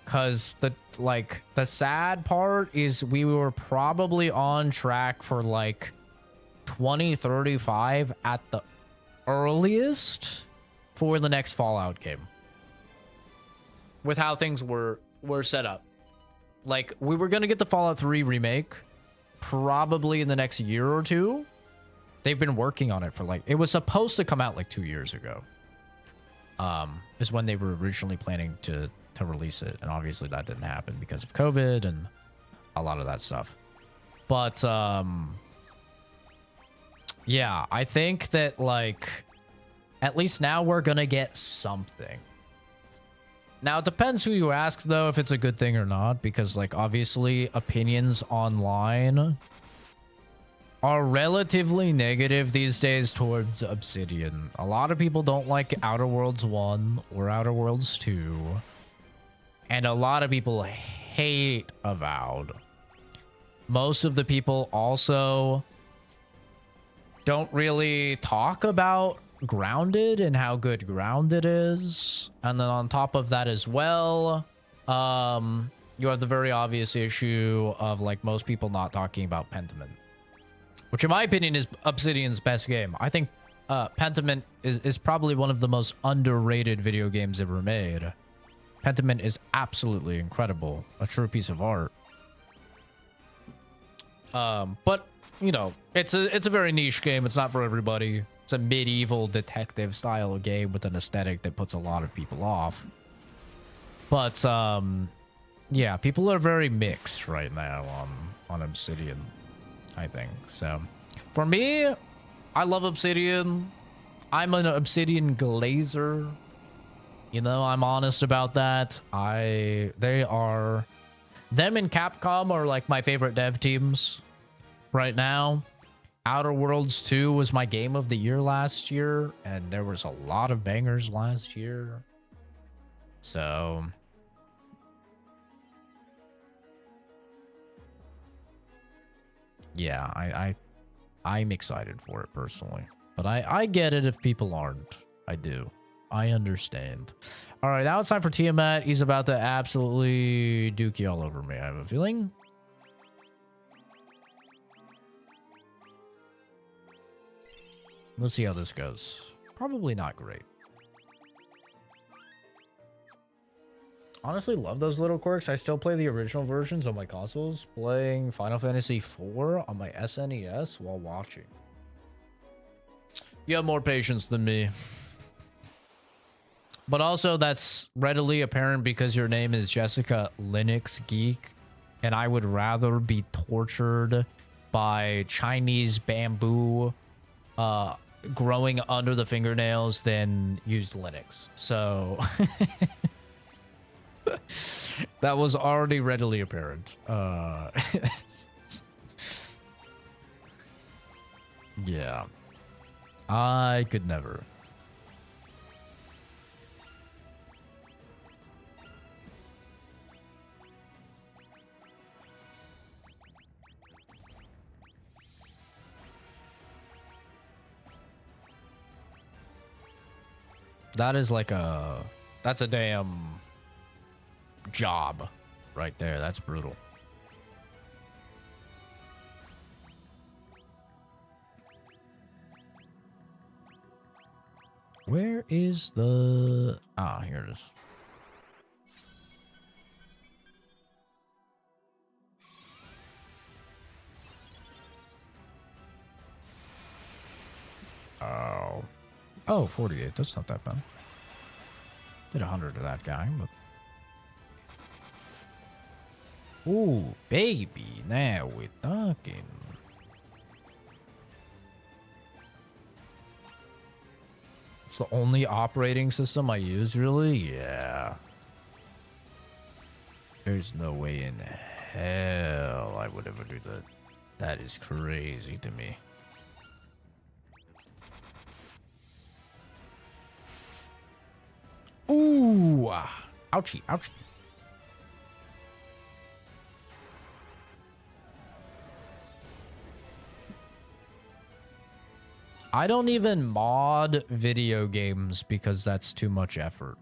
Because the sad part is we were probably on track for like 2035 at the earliest for the next Fallout game. With how things were set up. Like, we were going to get the Fallout 3 remake probably in the next year or two. They've been working on it for like, it was supposed to come out like 2 years ago. Is when they were originally planning to release it, and obviously that didn't happen because of COVID and a lot of that stuff. But yeah, I think that like at least now we're gonna get something. Now it depends who you ask though if it's a good thing or not, because like obviously opinions online are relatively negative these days towards Obsidian. A lot of people don't like Outer Worlds 1 or Outer Worlds 2. And a lot of people hate Avowed. Most of the people also don't really talk about Grounded and how good Grounded is. And then on top of that as well, you have the very obvious issue of like most people not talking about Pentiment, which in my opinion is Obsidian's best game. I think Pentiment is probably one of the most underrated video games ever made. Pentiment is absolutely incredible, a true piece of art. But you know, it's a very niche game. It's not for everybody. It's a medieval detective style game with an aesthetic that puts a lot of people off. But yeah, people are very mixed right now on Obsidian, I think. So for me, I love Obsidian. I'm an Obsidian glazer. You know, I'm honest about that. Them and Capcom are like my favorite dev teams right now. Outer Worlds 2 was my game of the year last year, and there was a lot of bangers last year. So yeah, I'm excited for it personally. But I get it if people aren't. I do. I understand. All right, now it's time for Tiamat. He's about to absolutely duke you all over me, I have a feeling. Let's see how this goes. Probably not great. Honestly, love those little quirks. I still play the original versions on my consoles, playing Final Fantasy IV on my SNES while watching. You have more patience than me. But also, that's readily apparent because your name is Jessica Linux Geek, and I would rather be tortured by Chinese bamboo growing under the fingernails than use Linux. So that was already readily apparent. Yeah, I could never. That is like that's a damn job right there. That's brutal. Where is the... Ah, here it is. Oh. Oh, 48. That's not that bad. Did 100 to that guy, but... Ooh, baby. Now we're talking. It's the only operating system I use, really? Yeah. There's no way in hell I would ever do that. That is crazy to me. Ooh, ouchie, ouchie. I don't even mod video games because that's too much effort.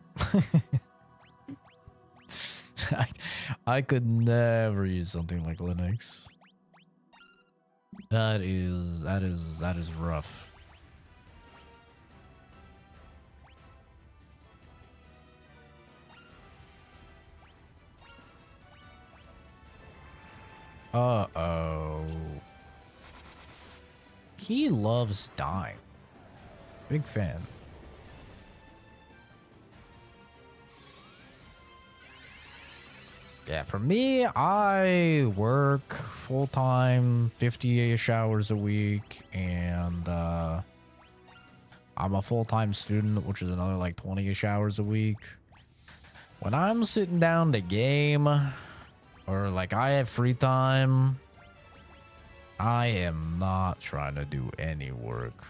I could never use something like Linux. That is rough. Uh-oh. He loves dying. Big fan. Yeah, for me, I work full-time, 50-ish hours a week, and I'm a full-time student, which is another like 20-ish hours a week. When I'm sitting down to game, or like I have free time, I am not trying to do any work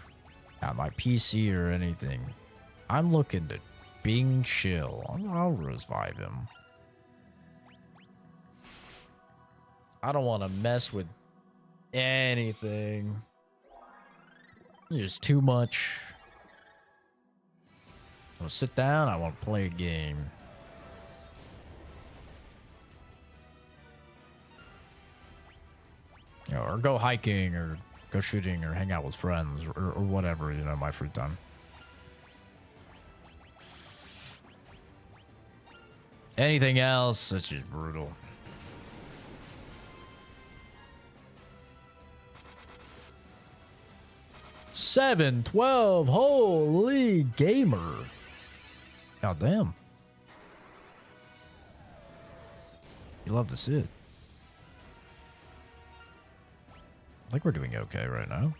at my PC or anything. I'm looking to being chill. I'll revive him. I don't want to mess with anything. It's just too much. So sit down, I want to play a game. You know, or go hiking, or go shooting, or hang out with friends, or whatever, you know, my free time. Anything else, it's just brutal. Seven, 12, holy gamer. God damn. You love to sit. I think we're doing okay right now.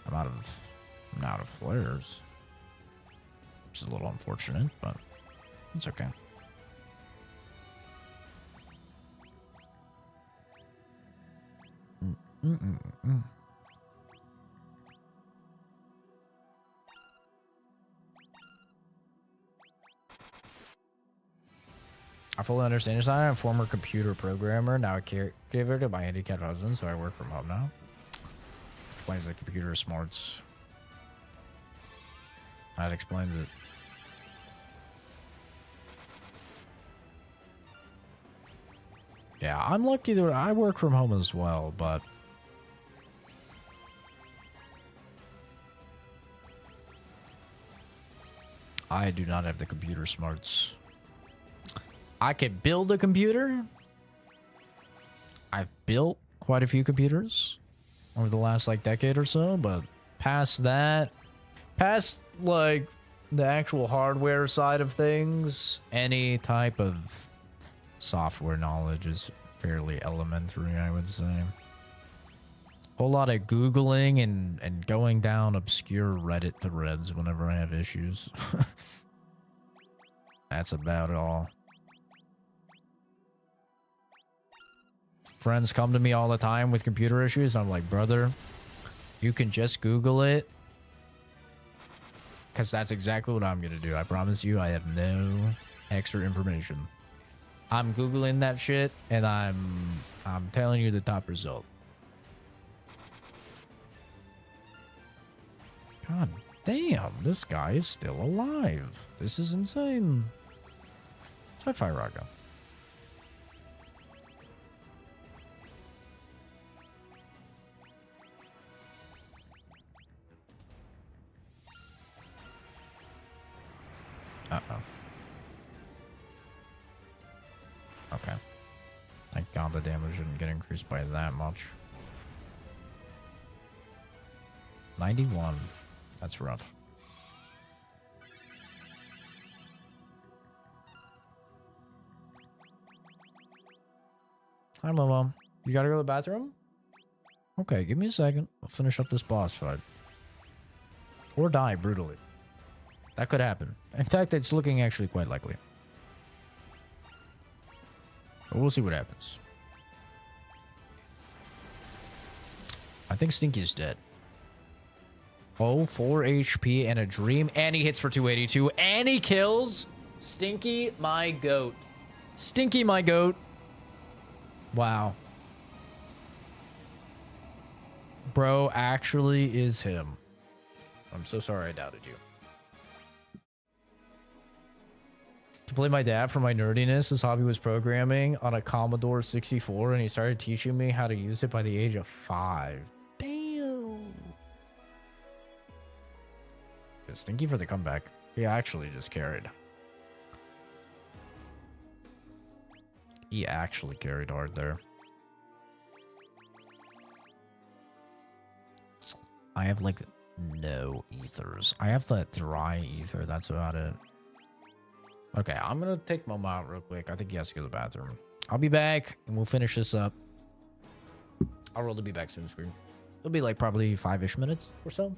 I'm out of flares. Which is a little unfortunate, but it's okay. I fully understand your side. I'm a former computer programmer, now a caregiver to my handicapped husband, so I work from home now. Explains the computer smarts. That explains it. Yeah, I'm lucky that I work from home as well, but I do not have the computer smarts. I could build a computer. I've built quite a few computers over the last like decade or so, but past that, past like the actual hardware side of things, any type of software knowledge is fairly elementary, I would say. Whole lot of Googling and going down obscure Reddit threads whenever I have issues. That's about all. Friends come to me all the time with computer issues. I'm like, brother, you can just Google it. Because that's exactly what I'm going to do. I promise you, I have no extra information. I'm Googling that shit, and I'm telling you the top result. God damn, this guy is still alive. This is insane. Try Fire Raga. Uh-oh. Okay. Thank God the damage didn't get increased by that much. 91. That's rough. Hi, Momo. You gotta go to the bathroom? Okay, give me a second. I'll finish up this boss fight. Or die brutally. That could happen. In fact, it's looking actually quite likely. But we'll see what happens. I think Stinky's dead. Oh, 4 HP and a dream. And he hits for 282. And he kills Stinky, my goat. Stinky, my goat. Wow. Bro actually is him. I'm so sorry I doubted you. To play my dad for my nerdiness, his hobby was programming on a Commodore 64, and he started teaching me how to use it by the age of 5. Damn. Stinky for the comeback. He actually just carried. He actually carried hard there. I have like no ethers. I have the dry ether. That's about it. Okay, I'm gonna take Momo out real quick. I think he has to go to the bathroom. I'll be back and we'll finish this up. I'll really be back soon, screen. It'll be like probably 5-ish minutes or so.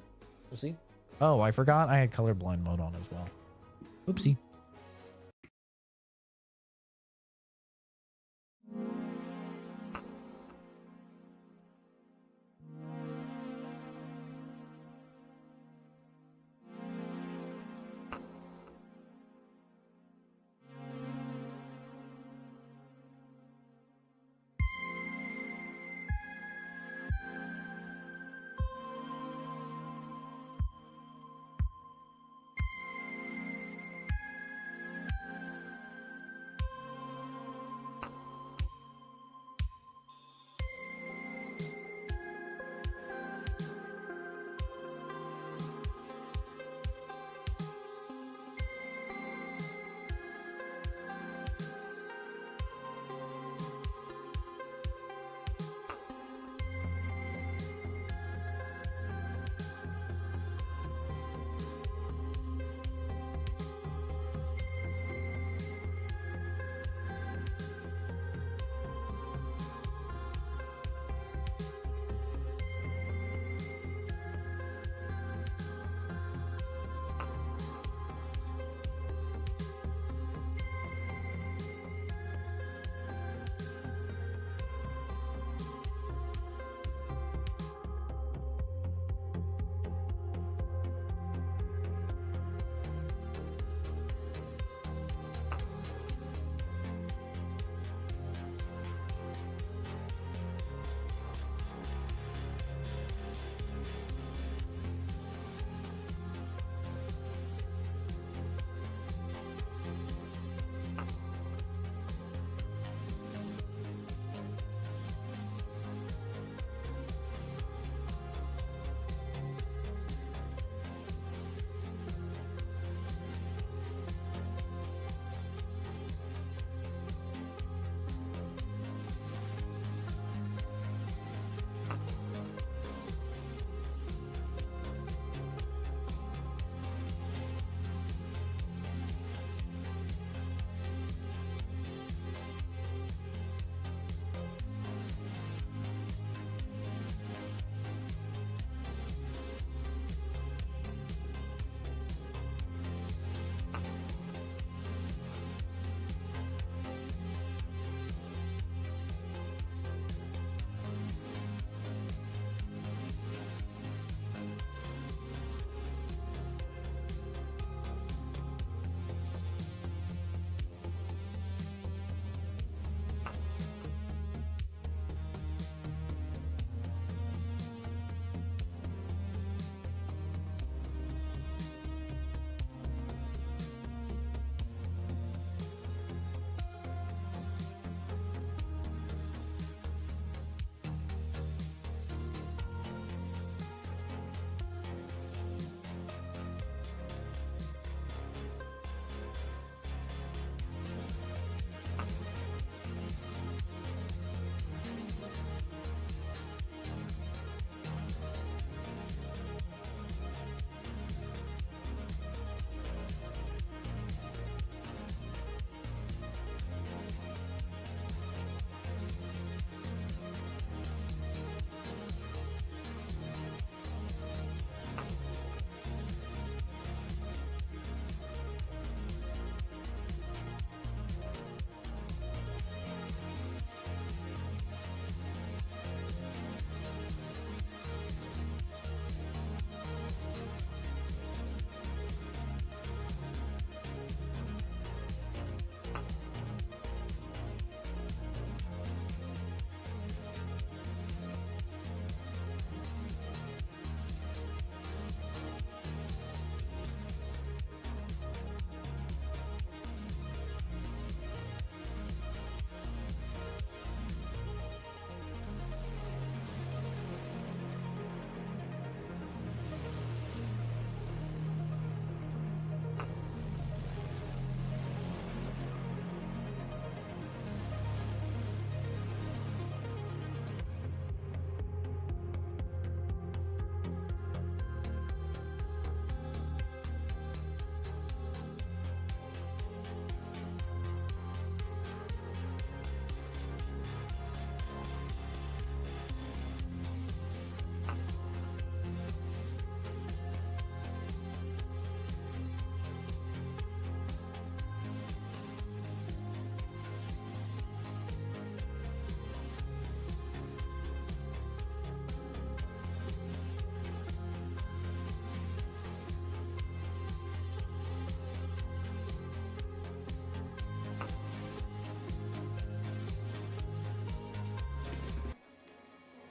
We'll see. Oh, I forgot I had colorblind mode on as well. Oopsie.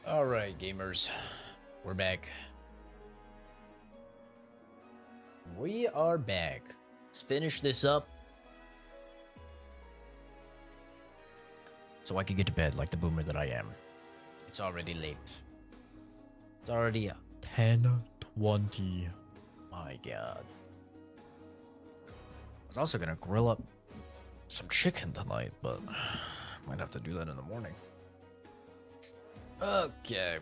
Alright, gamers. We're back. We are back. Let's finish this up. So I can get to bed like the boomer that I am. It's already late. It's already 10:20. My god. I was also gonna grill up some chicken tonight, but might have to do that in the morning. Okay.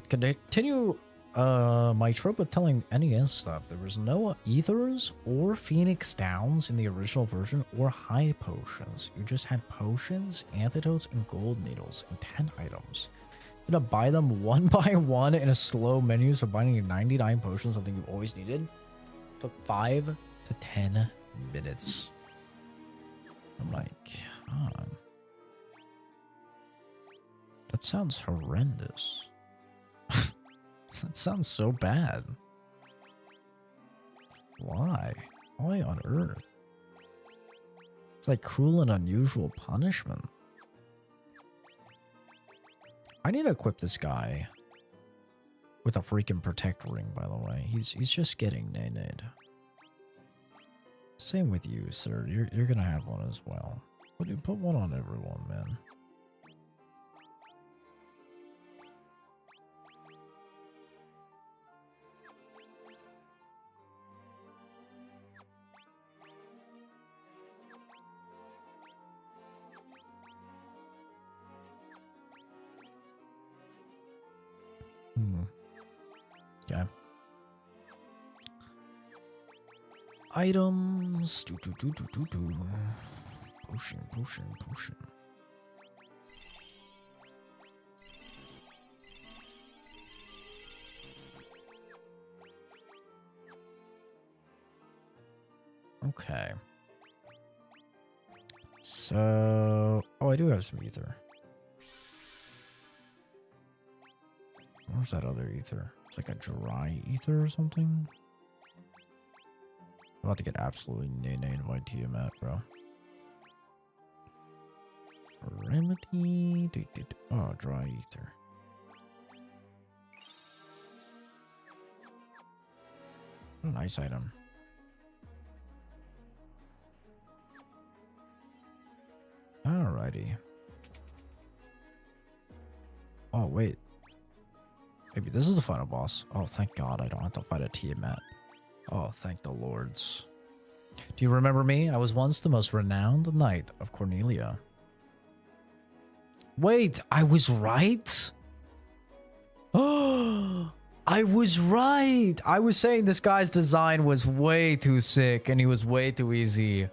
Continue my trope of telling NES stuff. There was no ethers or Phoenix Downs in the original version or high potions. You just had potions, antidotes, and gold needles and 10 items. You had to buy them one by one in a slow menu, so buying 99 potions, something you always needed, took 5 to 10 minutes. I'm like, God. That sounds horrendous. That sounds so bad. Why? Why on earth? It's like cruel and unusual punishment. I need to equip this guy with a freaking protect ring, by the way. He's just getting nay-nayed. Same with you, sir. You're gonna have one as well. Put one on everyone, man. Okay. Items. Potion. Okay. So, oh, I do have some ether. Where's that other ether? It's like a dry ether or something. I'm about to get absolutely nay-nayed by Tiamat, bro. Remedy. Oh, dry ether. What a nice item. Alrighty. Oh, wait. Maybe this is the final boss. Oh, thank God I don't have to fight a Tiamat. Oh, thank the lords. Do you remember me? I was once the most renowned knight of Cornelia. Wait, I was right? Oh, I was right. I was saying this guy's design was way too sick and he was way too easy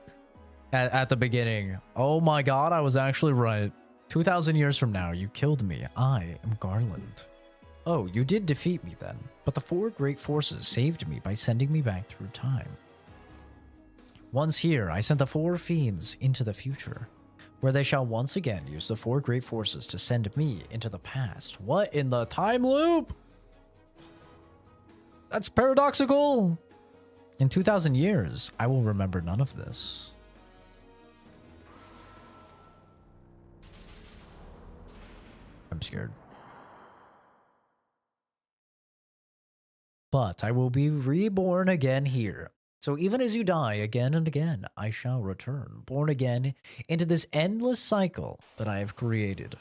at the beginning. Oh my God, I was actually right. 2,000 years from now, you killed me. I am Garland. Oh, you did defeat me then, but the 4 great forces saved me by sending me back through time. Once here, I sent the 4 fiends into the future, where they shall once again use the 4 great forces to send me into the past. What in the time loop? That's paradoxical. In 2,000 years, I will remember none of this. I'm scared. But I will be reborn again here. So even as you die again and again, I shall return, born again into this endless cycle that I have created.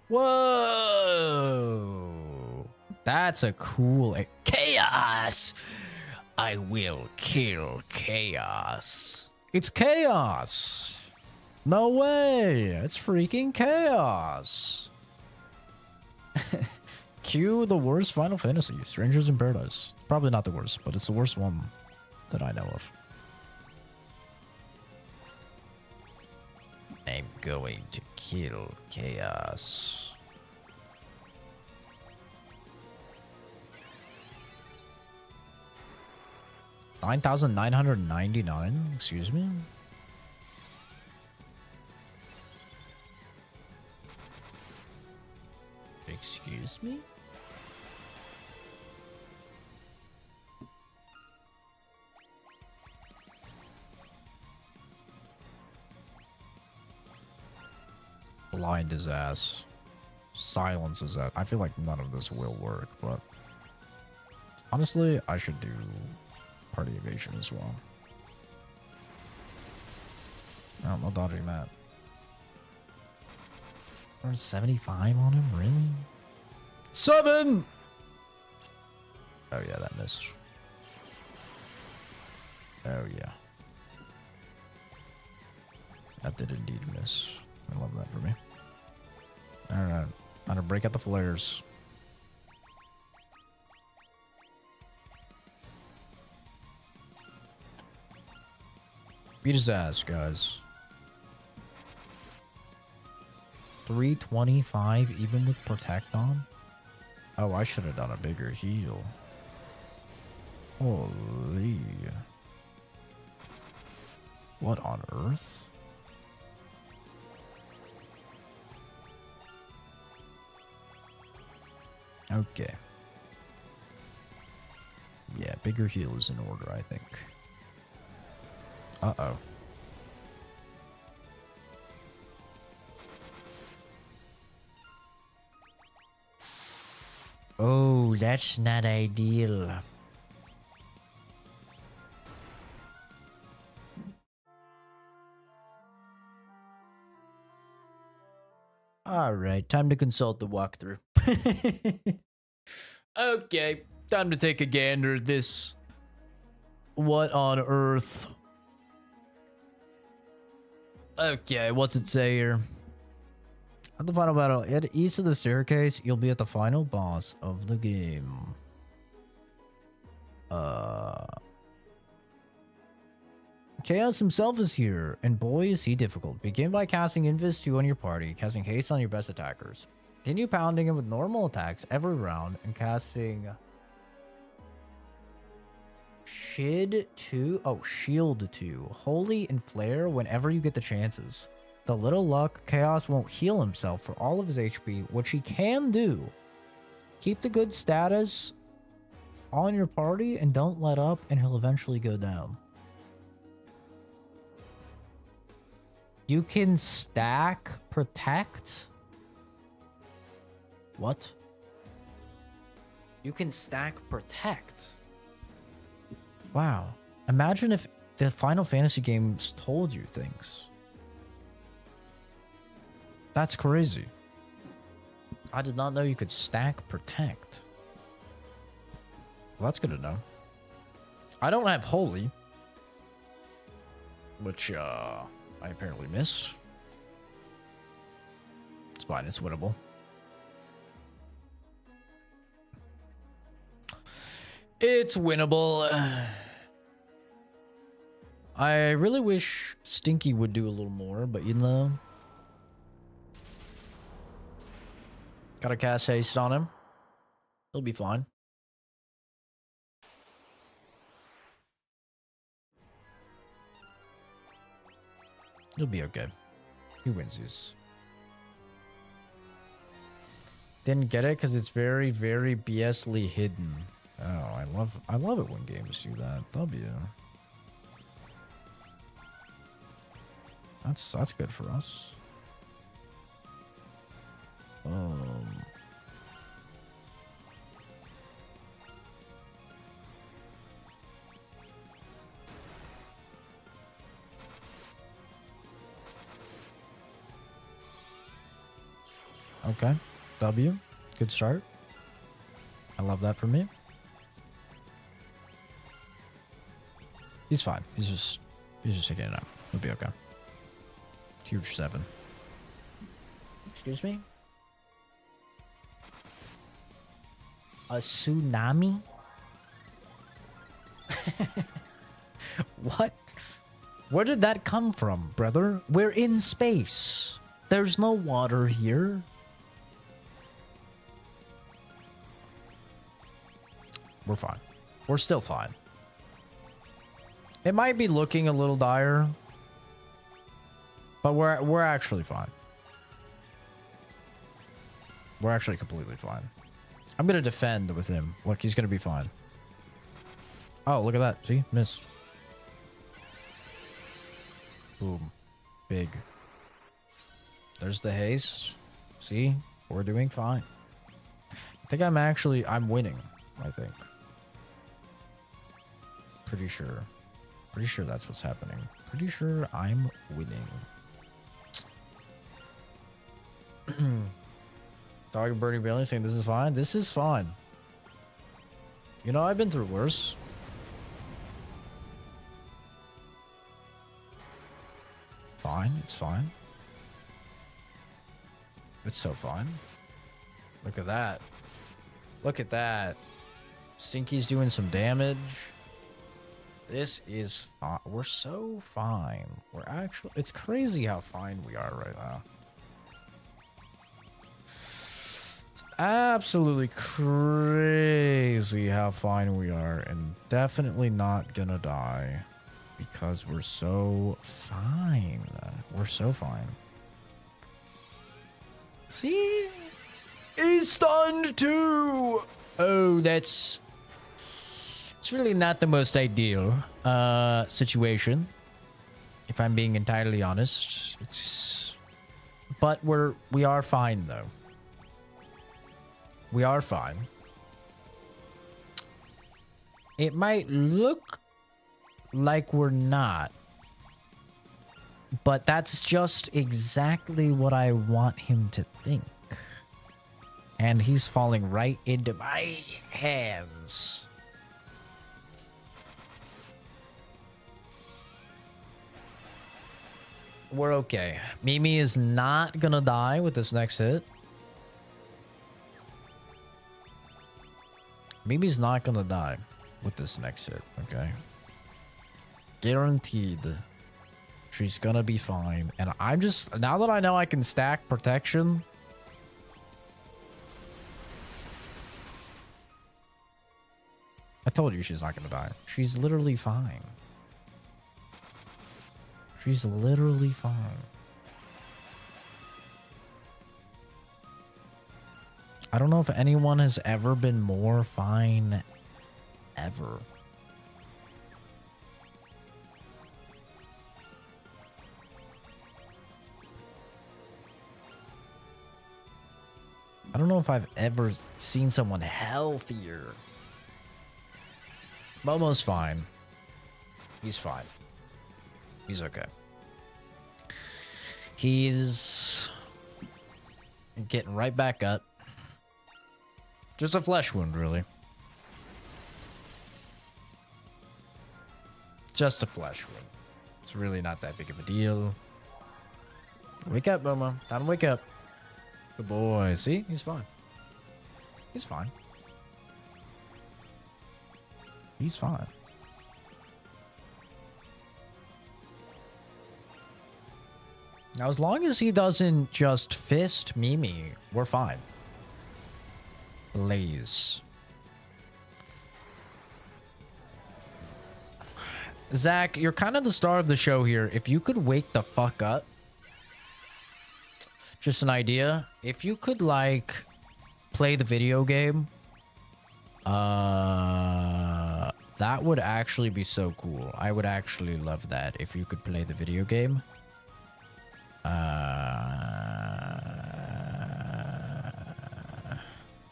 Whoa! That's a cool... Chaos! I will kill chaos. It's chaos! No way! It's freaking chaos! Cue the worst Final Fantasy, Strangers in Paradise. Probably not the worst, but it's the worst one that I know of. I'm going to kill chaos. $9,999? Excuse me? Excuse me? blind his ass. Silence his ass. I feel like none of this will work, but honestly, I should do party evasion as well. Oh, no dodging that. 75 on him, really? 7! Oh yeah, that missed. Oh yeah. That did indeed miss. I love that for me. Alright. I'm gonna break out the flares. Beat his ass, guys. 325 even with protect on? Oh, I should have done a bigger heal. Holy. What on earth? Okay. Yeah, bigger heal is in order, I think. Uh-oh. Oh, that's not ideal. Alright, time to consult the walkthrough. Okay, time to take a gander at this. What on earth? Okay, what's it say here? At the final battle, at east of the staircase, you'll be at the final boss of the game. Chaos himself is here, and boy is he difficult. Begin by casting Invis 2 on your party, casting haste on your best attackers. Continue pounding him with normal attacks every round, and casting Shield 2, Shield 2, Holy and Flare whenever you get the chances. The little luck, Chaos won't heal himself for all of his HP, which he can do. Keep the good status on your party and don't let up, and he'll eventually go down. You can stack Protect. What? You can stack Protect. Wow. Imagine if the Final Fantasy games told you things. That's crazy. I did not know you could stack Protect. Well, that's good to know. I don't have Holy, which I apparently missed. It's fine, it's winnable. It's winnable. I really wish Stinky would do a little more, but you know. Gotta cast haste on him. He'll be fine. He'll be okay. He wins these. Didn't get it because it's very, very BSly hidden. Oh, I love it when games do that. W. That's good for us. Okay. W. Good start. I love that for me. He's fine. He's just taking it out. He'll be okay. Huge 7. Excuse me? A tsunami? What? Where did that come from, brother? We're in space. There's no water here. We're fine. We're still fine. It might be looking a little dire, but we're actually fine. We're actually completely fine. I'm gonna defend with him. Look, he's gonna be fine. Oh, look at that. See? Missed. Boom. Big. There's the haste. See? We're doing fine. I think I'm winning, I think. Pretty sure. Pretty sure that's what's happening. Pretty sure I'm winning. Dog and Birdie Bailey saying this is fine. This is fine. You know, I've been through worse. Fine. It's fine. It's so fine. Look at that. Look at that. Stinky's doing some damage. This is fine. We're so fine. We're actually... It's crazy how fine we are right now. It's absolutely crazy how fine we are. And definitely not gonna die. Because we're so fine. We're so fine. See? He's stunned too! Oh, that's... It's really not the most ideal situation. If I'm being entirely honest. It's... But we are fine, though. We are fine. It might look like we're not. But that's just exactly what I want him to think. And he's falling right into my hands. We're okay. Mimi is not gonna die with this next hit. Mimi's not gonna die with this next hit, okay? Guaranteed. She's gonna be fine. And I'm just... Now that I know I can stack protection... I told you she's not gonna die. She's literally fine. She's literally fine. I don't know if anyone has ever been more fine ever. I don't know if I've ever seen someone healthier. Momo's fine. He's fine. He's okay. He's getting right back up. Just a flesh wound, really. Just a flesh wound. It's really not that big of a deal. Wake up, Momo. Time to wake up. Good boy. See? He's fine. He's fine. He's fine. Now, as long as he doesn't just fist Mimi, we're fine. Please. Zach, you're kind of the star of the show here. If you could wake the fuck up. Just an idea. If you could, like, play the video game. That would actually be so cool. I would actually love that if you could play the video game.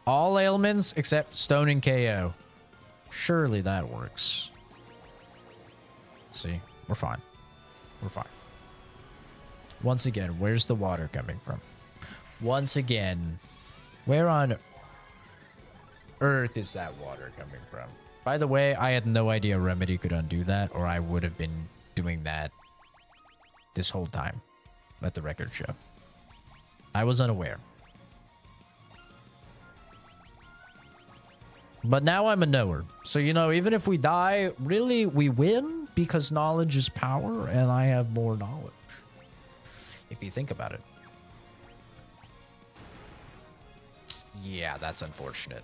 All ailments except stone and KO. Surely that works. See, we're fine. We're fine. Once again, where's the water coming from? Once again, where on earth is that water coming from? By the way, I had no idea Remedy could undo that, or I would have been doing that this whole time. Let the record show. I was unaware. But now I'm a knower. So, you know, even if we die, really, we win because knowledge is power, and I have more knowledge. If you think about it. Yeah, that's unfortunate.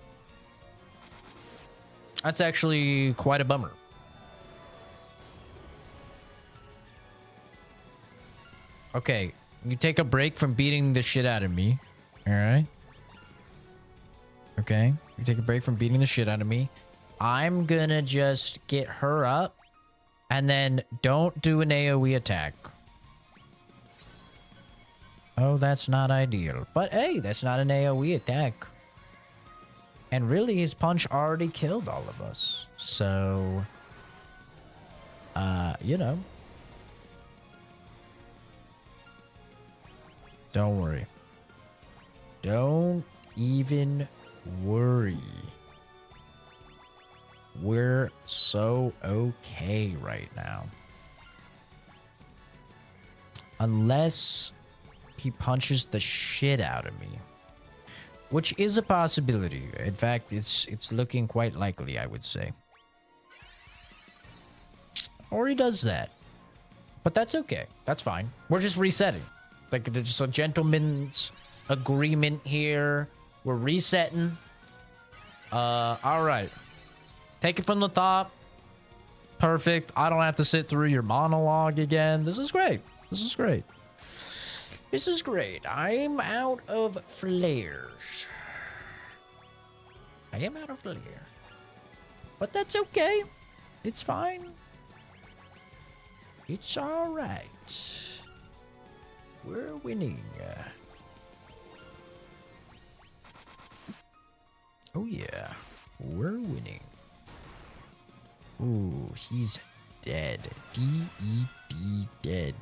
That's actually quite a bummer. Okay, you take a break from beating the shit out of me. All right? Okay, you take a break from beating the shit out of me. I'm gonna just get her up. And then don't do an AoE attack. Oh, that's not ideal. But hey, that's not an AoE attack. And really, his punch already killed all of us. So, you know. Don't worry. Don't even worry. We're so okay right now. Unless he punches the shit out of me. Which is a possibility. In fact, it's looking quite likely, I would say. Or he does that. But that's okay. That's fine. We're just resetting. Like, it's just a gentleman's agreement here. We're resetting. Alright. Take it from the top. Perfect. I don't have to sit through your monologue again. This is great. This is great. This is great. I'm out of flares. I am out of flare. But that's okay. It's fine. It's alright. We're winning. Oh yeah. We're winning. Ooh, he's dead. D-E-D dead.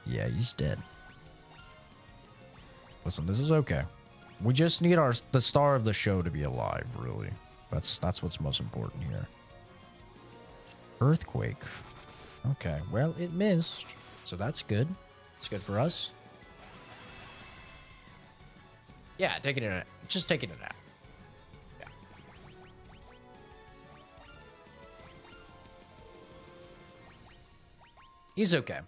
Yeah, he's dead. Listen, this is okay. We just need the star of the show to be alive, really. That's what's most important here. Earthquake. Okay, well, it missed. So that's good. It's good for us. Yeah, taking it out. Just taking it out. Yeah. He's okay.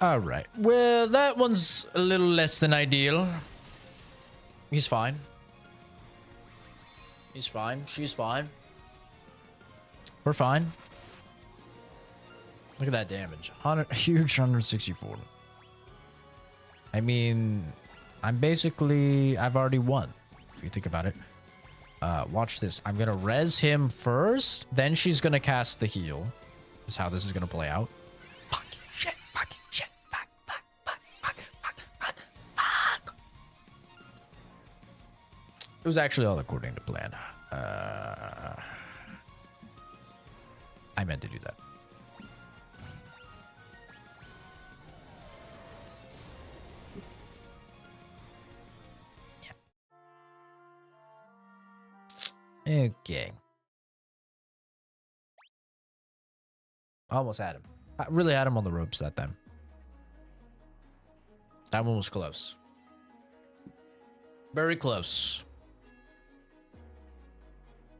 All right. Well, that one's a little less than ideal. He's fine. He's fine. She's fine. We're fine. Look at that damage. Huge 164. I mean, I've already won, if you think about it. Watch this. I'm going to res him first, then she's going to cast the heal. Is how this is going to play out. Fuck. Shit. Fucking shit. Fuck. It was actually all according to plan. I meant to do that. Yeah. Okay. Almost had him. I really had him on the ropes that time. That one was close. Very close.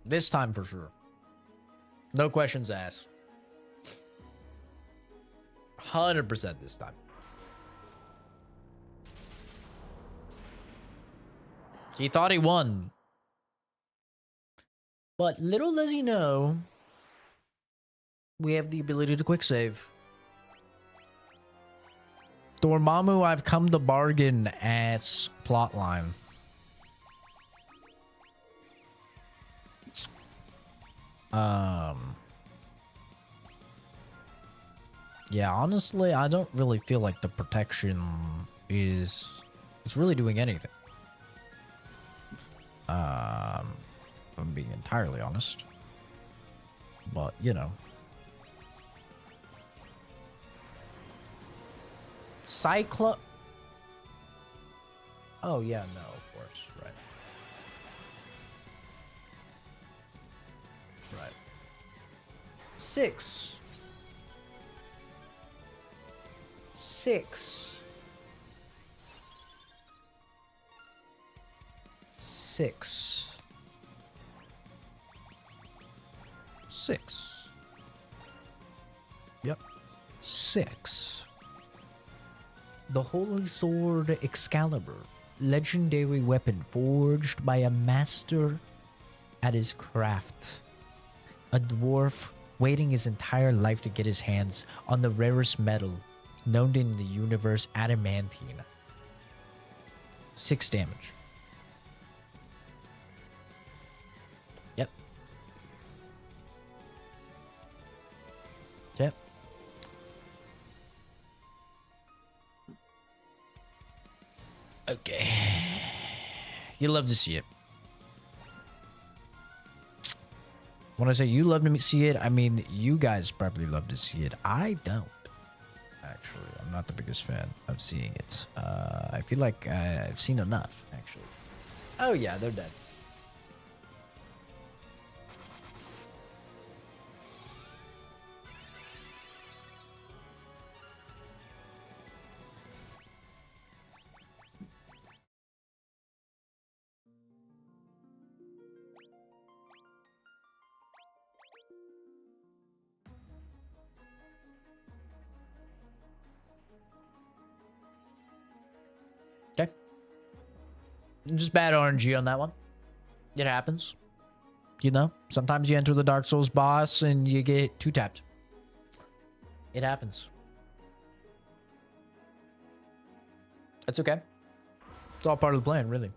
This time for sure. No questions asked. 100% this time. He thought he won. But little does he know, we have the ability to quick save. Dormammu, I've come to bargain as plotline. Yeah, honestly, I don't really feel like the protection is really doing anything. If I'm being entirely honest. But, you know. Cyclo... Oh, yeah, no, of course, right. Right. 6. 6. 6. 6. Yep. 6. The Holy Sword Excalibur. Legendary weapon forged by a master at his craft. A dwarf waiting his entire life to get his hands on the rarest metal known in the universe, adamantine. 6 damage. Yep. Yep. Okay. You love to see it. When I say you love to see it, I mean you guys probably love to see it. I don't. Actually, I'm not the biggest fan of seeing it. I feel like I've seen enough, actually. Oh yeah, they're dead. Okay. Just bad RNG on that one. It happens. You know, sometimes you enter the Dark Souls boss and you get 2-tapped. It happens. It's okay. It's all part of the plan, really.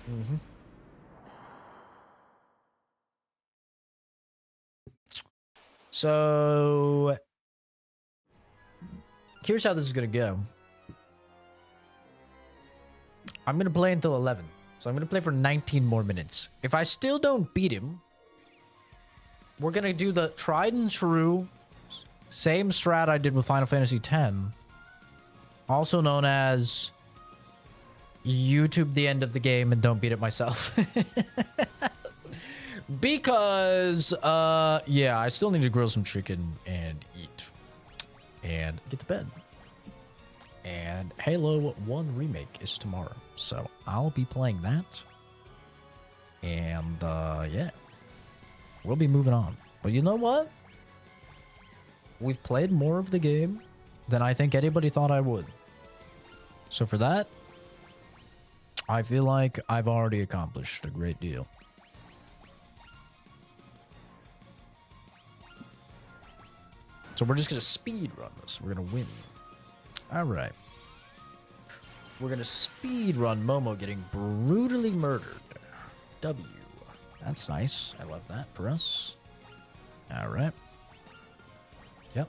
Mm-hmm. So, here's how this is going to go. I'm going to play until 11. So I'm going to play for 19 more minutes. If I still don't beat him, we're going to do the tried and true same strat I did with Final Fantasy X. Also known as YouTube the end of the game and don't beat it myself. Because, yeah, I still need to grill some chicken and eat. And get to bed. And Halo 1 Remake is tomorrow. So I'll be playing that. And, yeah. We'll be moving on. But you know what? We've played more of the game than I think anybody thought I would. So for that, I feel like I've already accomplished a great deal. So we're just going to speed run this. We're going to win. All right. We're going to speed run Momo getting brutally murdered. W. That's nice. I love that for us. All right. Yep.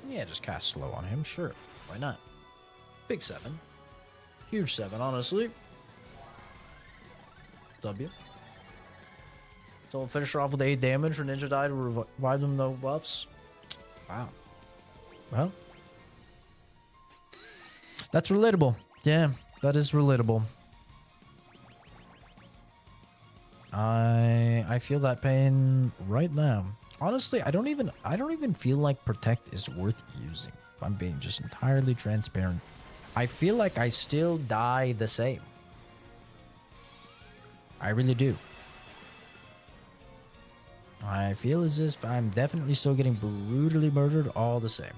Yeah, just cast slow on him. Sure. Why not? Big 7. Huge 7, honestly. W. So we'll finish her off with 8 damage. Her ninja died to revive them, no buffs. Wow. Well. That's relatable. Yeah, that is relatable. I feel that pain right now. Honestly, I don't even feel like Protect is worth using. If I'm being just entirely transparent. I feel like I still die the same. I really do. I feel as if I'm definitely still getting brutally murdered all the same.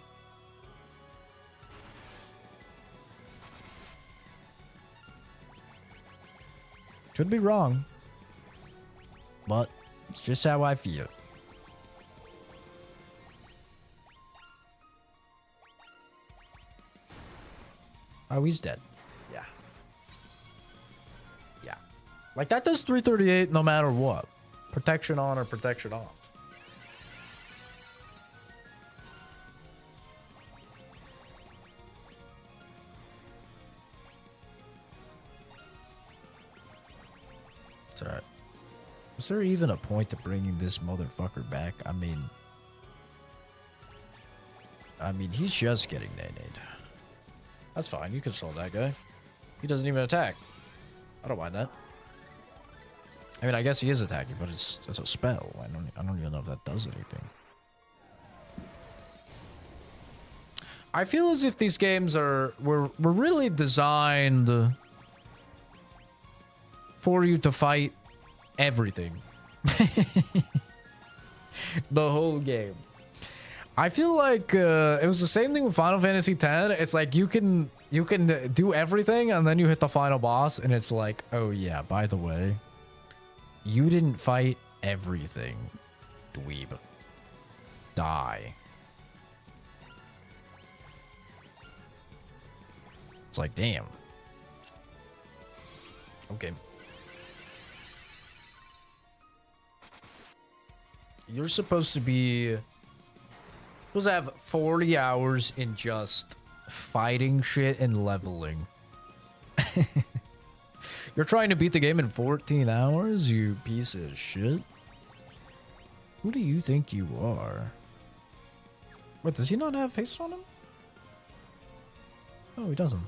Could be wrong. But it's just how I feel. Oh, he's dead. Yeah. Yeah. Like, that does 338 no matter what. Protection on or protection off. It's alright. Was there even a point to bringing this motherfucker back? I mean, he's just getting nade. That's fine. You can slow that guy. He doesn't even attack. I don't mind that. I mean, I guess he is attacking, but it's a spell. I don't even know if that does anything. I feel as if these games were really designed for you to fight everything. The whole game. I feel like it was the same thing with Final Fantasy X. It's like you can do everything and then you hit the final boss and it's like, oh yeah, by the way, you didn't fight everything, dweeb. Die. It's like, damn. Okay. You're supposed to have 40 hours in just fighting shit and leveling. You're trying to beat the game in 14 hours, you piece of shit? Who do you think you are? Wait, does he not have haste on him? Oh, he doesn't.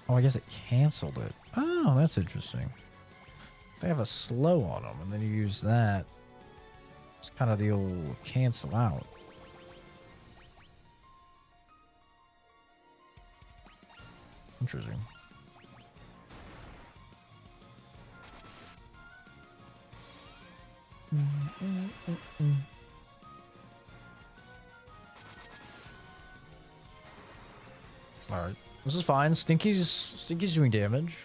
Oh, I guess it canceled it. Oh, that's interesting. They have a slow on them, and then you use that. It's kind of the old cancel out. Interesting. All right, this is fine. Stinky's doing damage.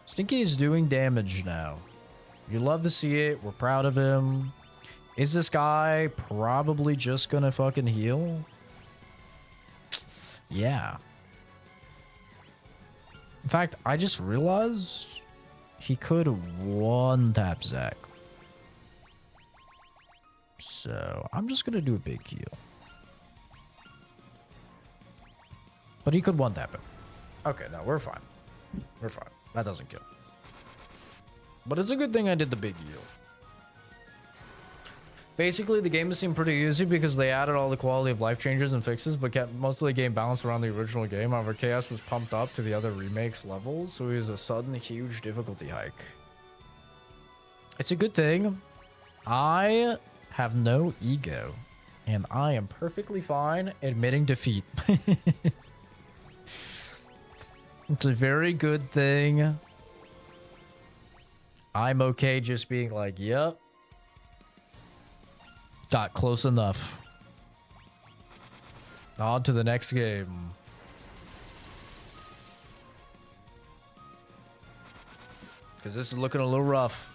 Stinky is doing damage now. You love to see it. We're proud of him. Is this guy probably just gonna fucking heal? Yeah. In fact, I just realized he could one-tap Zac. So, I'm just gonna do a big heal. But he could one-tap him. Okay, no, we're fine. We're fine. That doesn't kill. But it's a good thing I did the big heal. Basically, the game seemed pretty easy because they added all the quality of life changes and fixes, but kept most of the game balanced around the original game. However, Chaos was pumped up to the other remakes levels, so it was a sudden huge difficulty hike. It's a good thing. I have no ego, and I am perfectly fine admitting defeat. It's a very good thing. I'm okay just being like, yep. Got close enough. On to the next game. Because this is looking a little rough.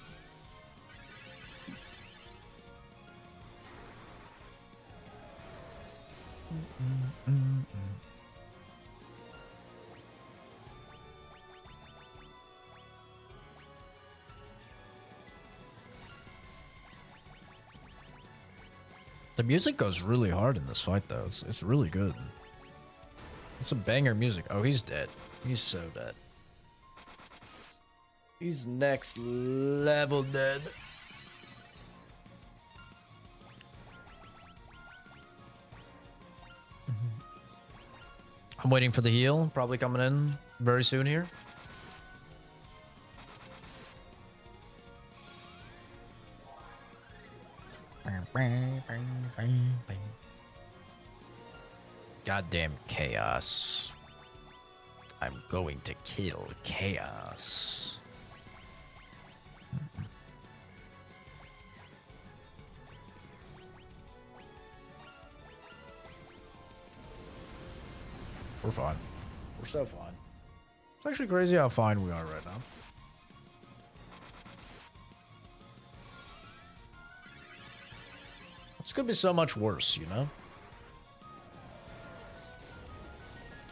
The music goes really hard in this fight, though. It's really good. It's some banger music. Oh, he's dead. He's so dead. He's next level dead. I'm waiting for the heal. Probably coming in very soon here. Goddamn chaos. I'm going to kill chaos. We're fine. We're so fine. It's actually crazy how fine we are right now. This could be so much worse, you know?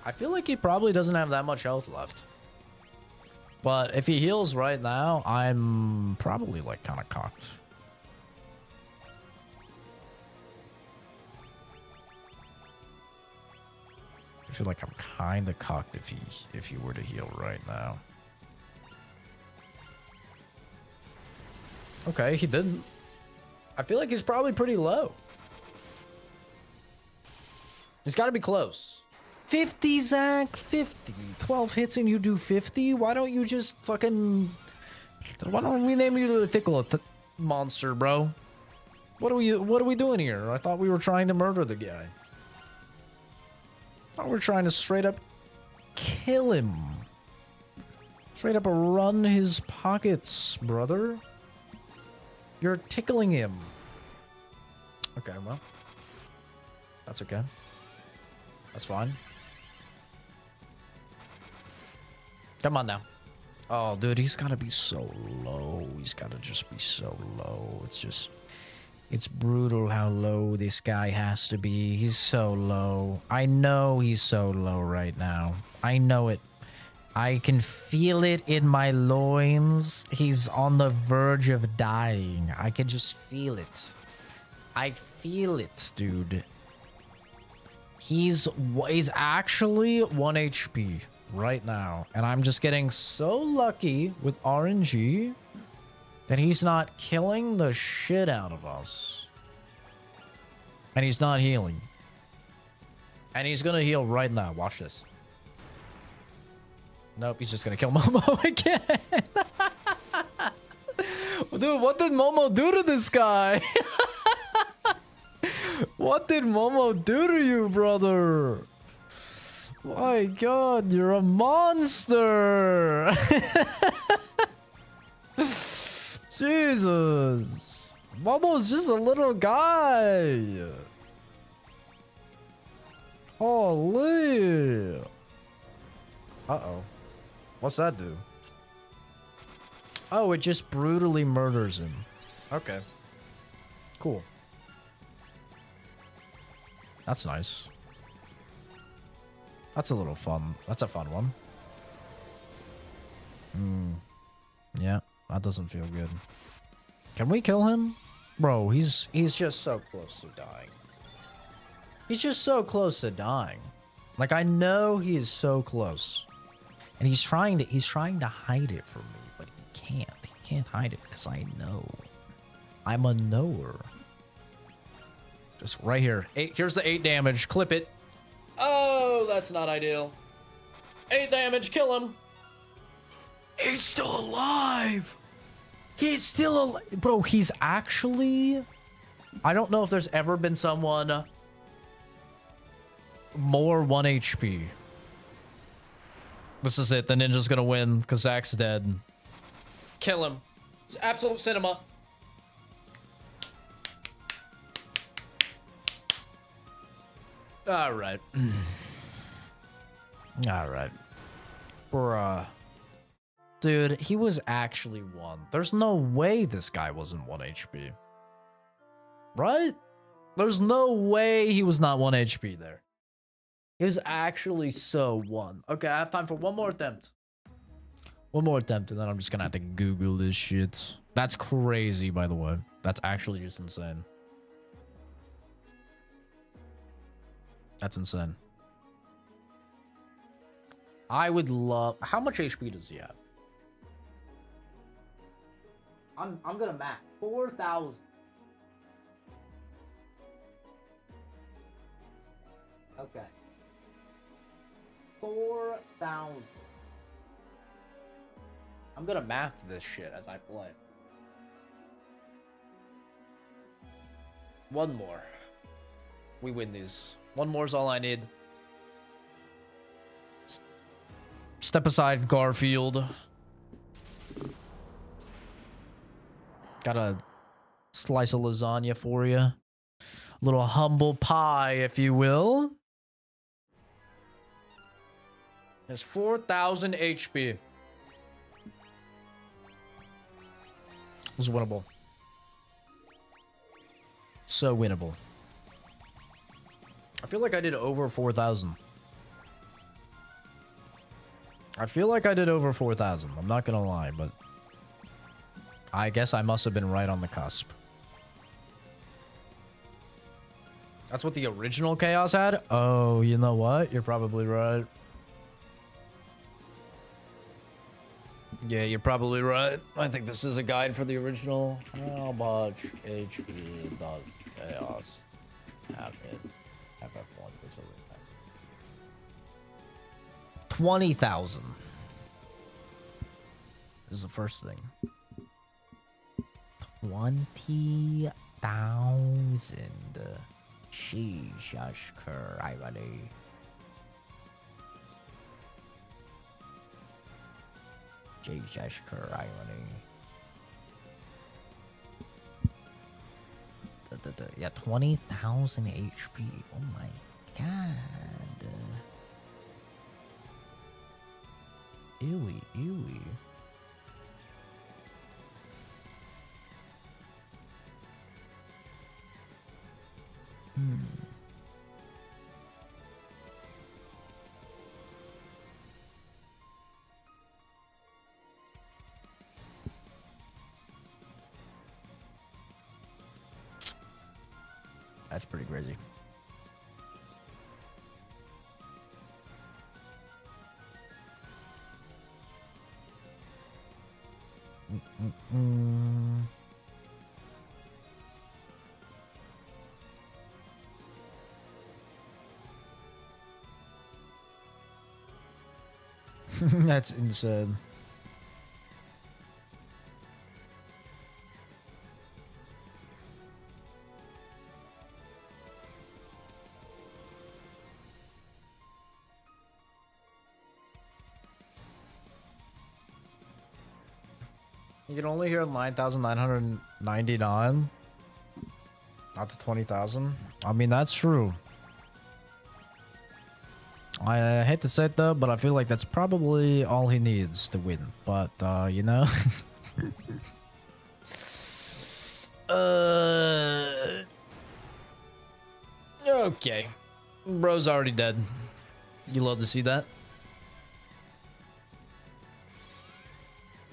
I feel like he probably doesn't have that much health left. But if he heals right now, I'm probably like kind of cocked. I feel like I'm kind of cocked if he were to heal right now. Okay, he didn't. I feel like he's probably pretty low. He's got to be close. 50, Zac, 50. 12 hits and you do 50? Why don't you just fucking... Why don't we name you to the tickle monster, bro? What are we doing here? I thought we were trying to murder the guy. I thought we were trying to straight up kill him. Straight up run his pockets, brother. You're tickling him. Okay, well. That's okay. That's fine. Come on now. Oh, dude, he's got to be so low. He's got to just be so low. It's just... It's brutal how low this guy has to be. He's so low. I know he's so low right now. I know it. I can feel it in my loins. He's on the verge of dying. I can just feel it. I feel it, dude. He's actually 1 HP right now. And I'm just getting so lucky with RNG that he's not killing the shit out of us. And he's not healing. And he's gonna heal right now. Watch this. Nope, he's just gonna kill Momo again. Dude, what did Momo do to this guy? What did Momo do to you, brother? My god, you're a monster. Jesus. Momo's just a little guy. Holy. Uh-oh. What's that do? Oh, it just brutally murders him. Okay. Cool. That's nice. That's a little fun. That's a fun one. Yeah, that doesn't feel good. Can we kill him? Bro, he's just so close to dying. He's just so close to dying. Like, I know he is so close. And he's trying to hide it from me, but he can't. He can't hide it because I know. I'm a knower. Just right here. Here's the 8 damage. Clip it. Oh, that's not ideal. 8 damage. Kill him. He's still alive. He's still alive. Bro, he's actually... I don't know if there's ever been someone more 1 HP. This is it. The ninja's gonna win because Zach's dead. Kill him. It's absolute cinema. All right. All right. Bruh. Dude, he was actually 1. There's no way this guy wasn't 1 HP. Right? There's no way he was not 1 HP there. He was actually so 1. Okay, I have time for one more attempt. One more attempt, and then I'm just gonna have to Google this shit. That's crazy, by the way. That's actually just insane. That's insane. I would love... How much HP does he have? I'm gonna max 4,000. Okay. 4,000. I'm gonna math this shit as I play. One more. We win these. One more is all I need. Step aside, Garfield. Got a slice of lasagna for you. A little humble pie, if you will. There's 4,000 HP. This is winnable. So winnable. I feel like I did over 4,000. I feel like I did over 4,000. I'm not gonna lie, but I guess I must have been right on the cusp. That's what the original Chaos had? Oh, you know what? You're probably right. Yeah, you're probably right. I think this is a guide for the original. How much HP does Chaos have in FF1? 20,000 is the first thing. 20,000. Jesus Christ. Jesus Christ. Yeah, 20,000 HP. Oh my god. Ewy, ewy. That's pretty crazy. That's insane. You can only hear 9,999. Not the 20,000. I mean, that's true. I hate to say it though, but I feel like that's probably all he needs to win. But, you know. Okay. Bro's already dead. You love to see that?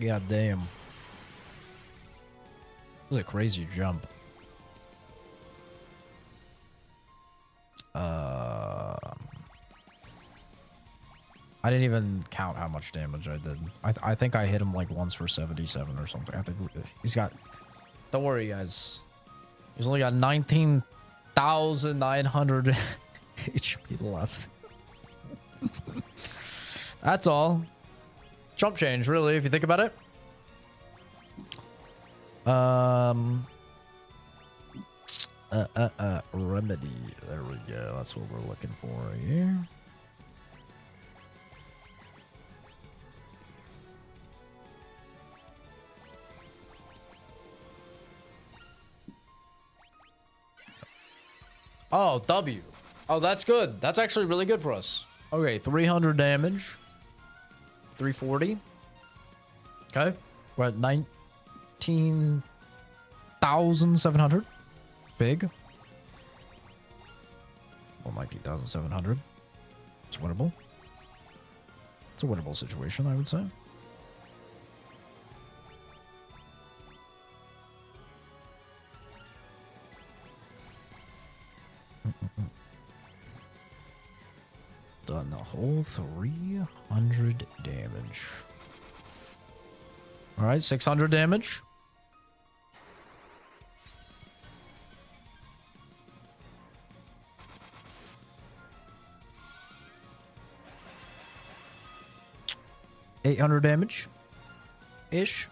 God damn. It was a crazy jump. I didn't even count how much damage I did. I think I hit him like once for 77 or something. I think he's got... Don't worry, guys. He's only got 19,900 HP left. That's all. Chump change, really, if you think about it. Remedy. There we go. That's what we're looking for here. Oh, W. Oh, that's good. That's actually really good for us. Okay, 300 damage. 340. Okay. We're at 19,700. Big. Well, 19,700. It's winnable. It's a winnable situation, I would say. Done the whole 300 damage. All right, 600 damage. $800 damage ish.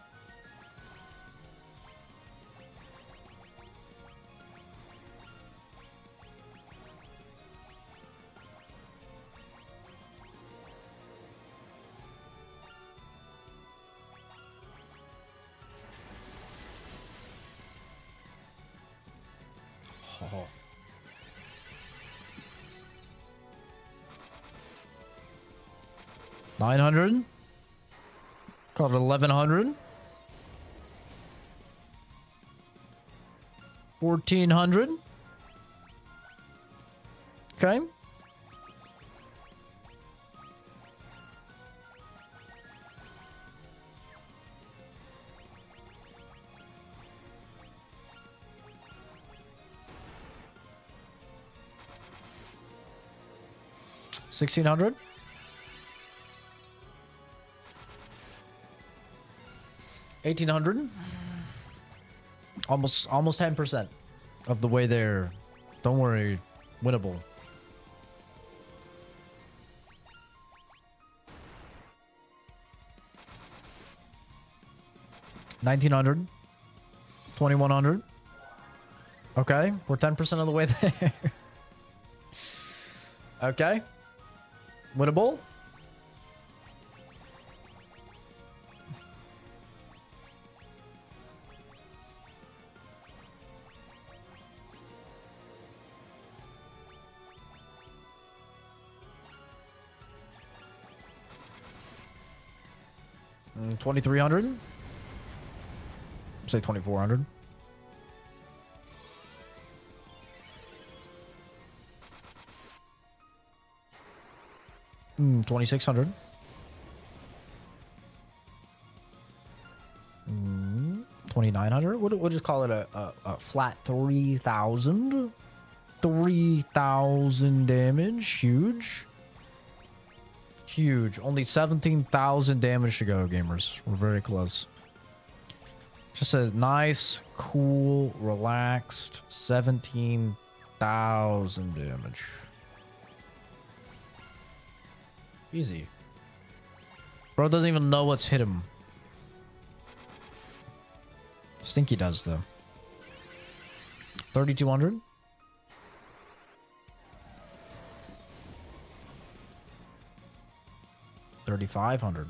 Oh. $900. Called it 1,100. 1,400. Okay. $1,600. 1,800. Almost 10% of the way there. Don't worry, winnable. $1,900. 2,100. Okay, we're 10% of the way there. Okay. Winnable. $2,300. Say $2,400. 2600. 2900. We'll just call it a flat 3000. 3000 damage. Huge. Huge. Only 17,000 damage to go, gamers. We're very close. Just a nice, cool, relaxed 17,000 damage. Easy. Bro doesn't even know what's hit him. Stinky does, though. 3,200. $3,500.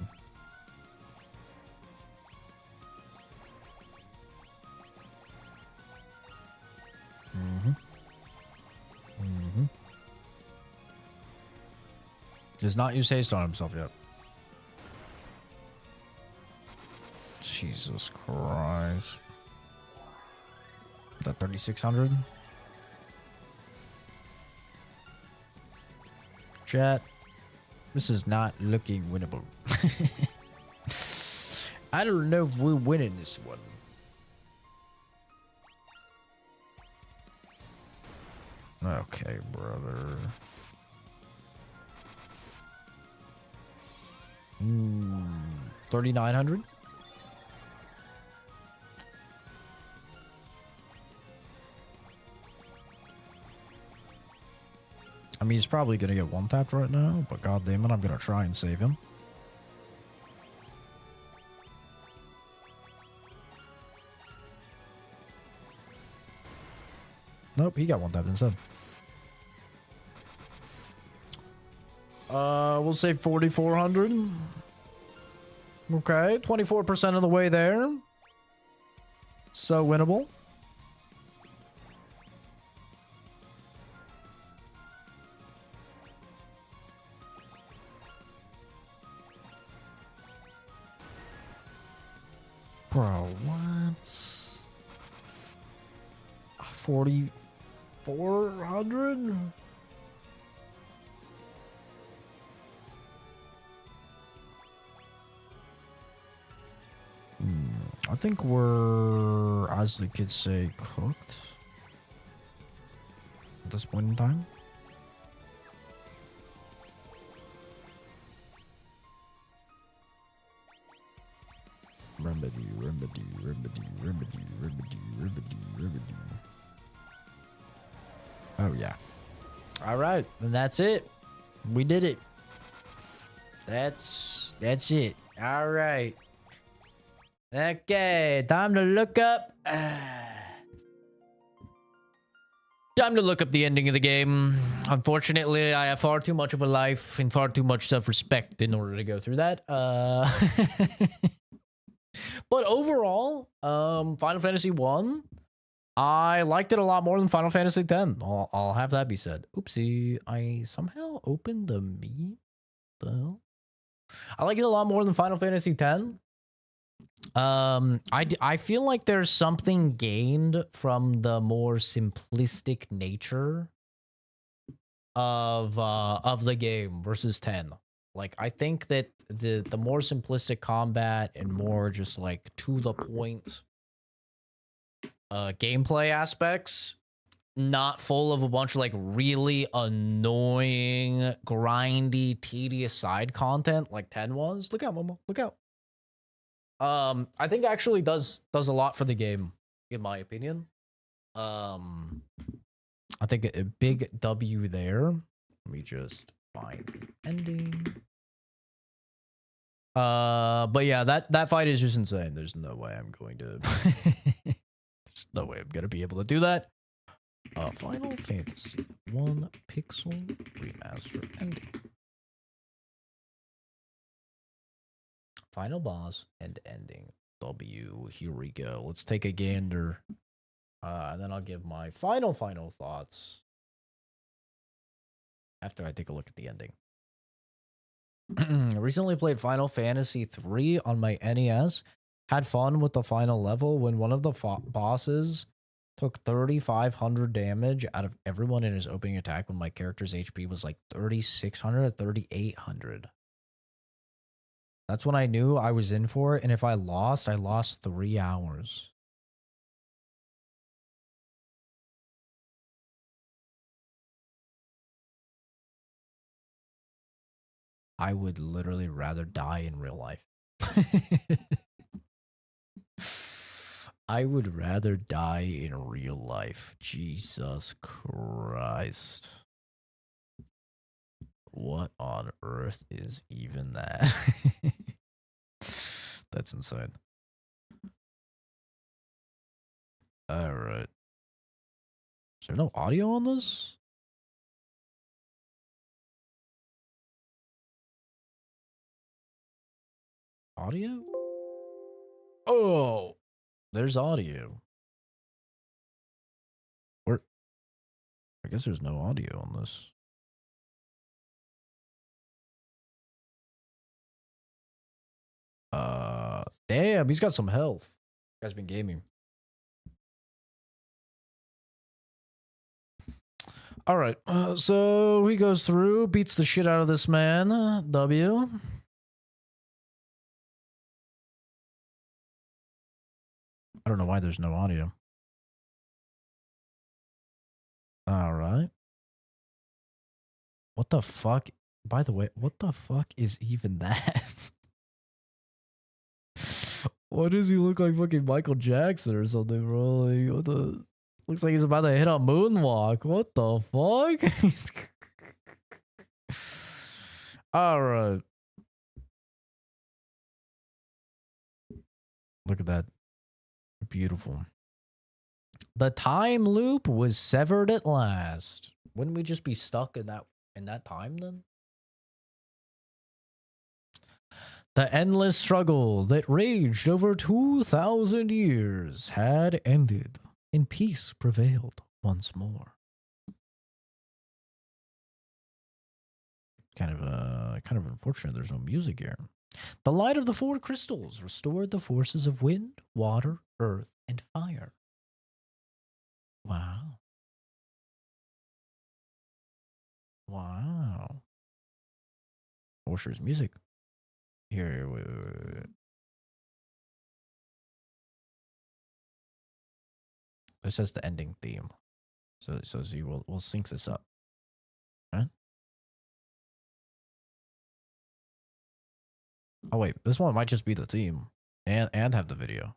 Does not use haste on himself yet. Jesus Christ. That 3,600. Chat. This is not looking winnable. I don't know if we're winning this one. Okay, brother. 3,900. I mean, he's probably gonna get one tapped right now, but god damn it, I'm gonna try and save him. Nope, he got one tapped instead. We'll say 4,400. Okay, 24% of the way there. So winnable. Bro, what? 4,400? I think we're, as the kids say, cooked at this point in time. Remedy. Oh, yeah. All right. And that's it. We did it. That's it. All right. Okay. Time to look up. Time to look up the ending of the game. Unfortunately, I have far too much of a life and far too much self-respect in order to go through that. But overall, Final Fantasy 1, I liked it a lot more than Final Fantasy 10. I'll have that be said. Oopsie, I somehow opened the meat. The hell? I like it a lot more than Final Fantasy 10. I feel like there's something gained from the more simplistic nature of the game versus 10. Like, I think that the more simplistic combat and more just like to the point gameplay aspects, not full of a bunch of like really annoying, grindy, tedious side content like 10 was. Look out, Momo. Look out. I think actually does a lot for the game, in my opinion. I think a big W there. Let me just find the ending. But yeah, that fight is just insane. There's no way I'm going to there's no way I'm gonna be able to do that. Final Fantasy 1 Pixel Remaster ending. Final boss and ending. W. Here we go. Let's take a gander. And then I'll give my final thoughts after I take a look at the ending. Recently played Final Fantasy 3 on my NES. Had fun with the final level when one of the bosses Took 3,500 damage out of everyone in his opening attack when my character's HP was like 3,600 or 3,800. That's when I knew I was in for it, and if I lost 3 hours. I would literally rather die in real life. I would rather die in real life. Jesus Christ. What on earth is even that? That's insane. Alright. Is there no audio on this? Audio? Oh! There's audio. Where? I guess there's no audio on this. Damn, he's got some health. Guy's been gaming. All right, so he goes through, beats the shit out of this man. W. I don't know why there's no audio. All right. What the fuck? By the way, what the fuck is even that? Why does he look like fucking Michael Jackson or something, bro? Like, what the... Looks like he's about to hit a moonwalk. What the fuck? All right. Look at that. Beautiful. The time loop was severed at last. Wouldn't we just be stuck in that time then? The endless struggle that raged over 2,000 years had ended, and peace prevailed once more. Kind of unfortunate there's no music here. The light of the 4 crystals restored the forces of wind, water, earth, and fire. Wow. Wow. I wish there's music. Here, wait. This says the ending theme. So we'll sync this up. Right? Oh wait, this one might just be the theme. And have the video.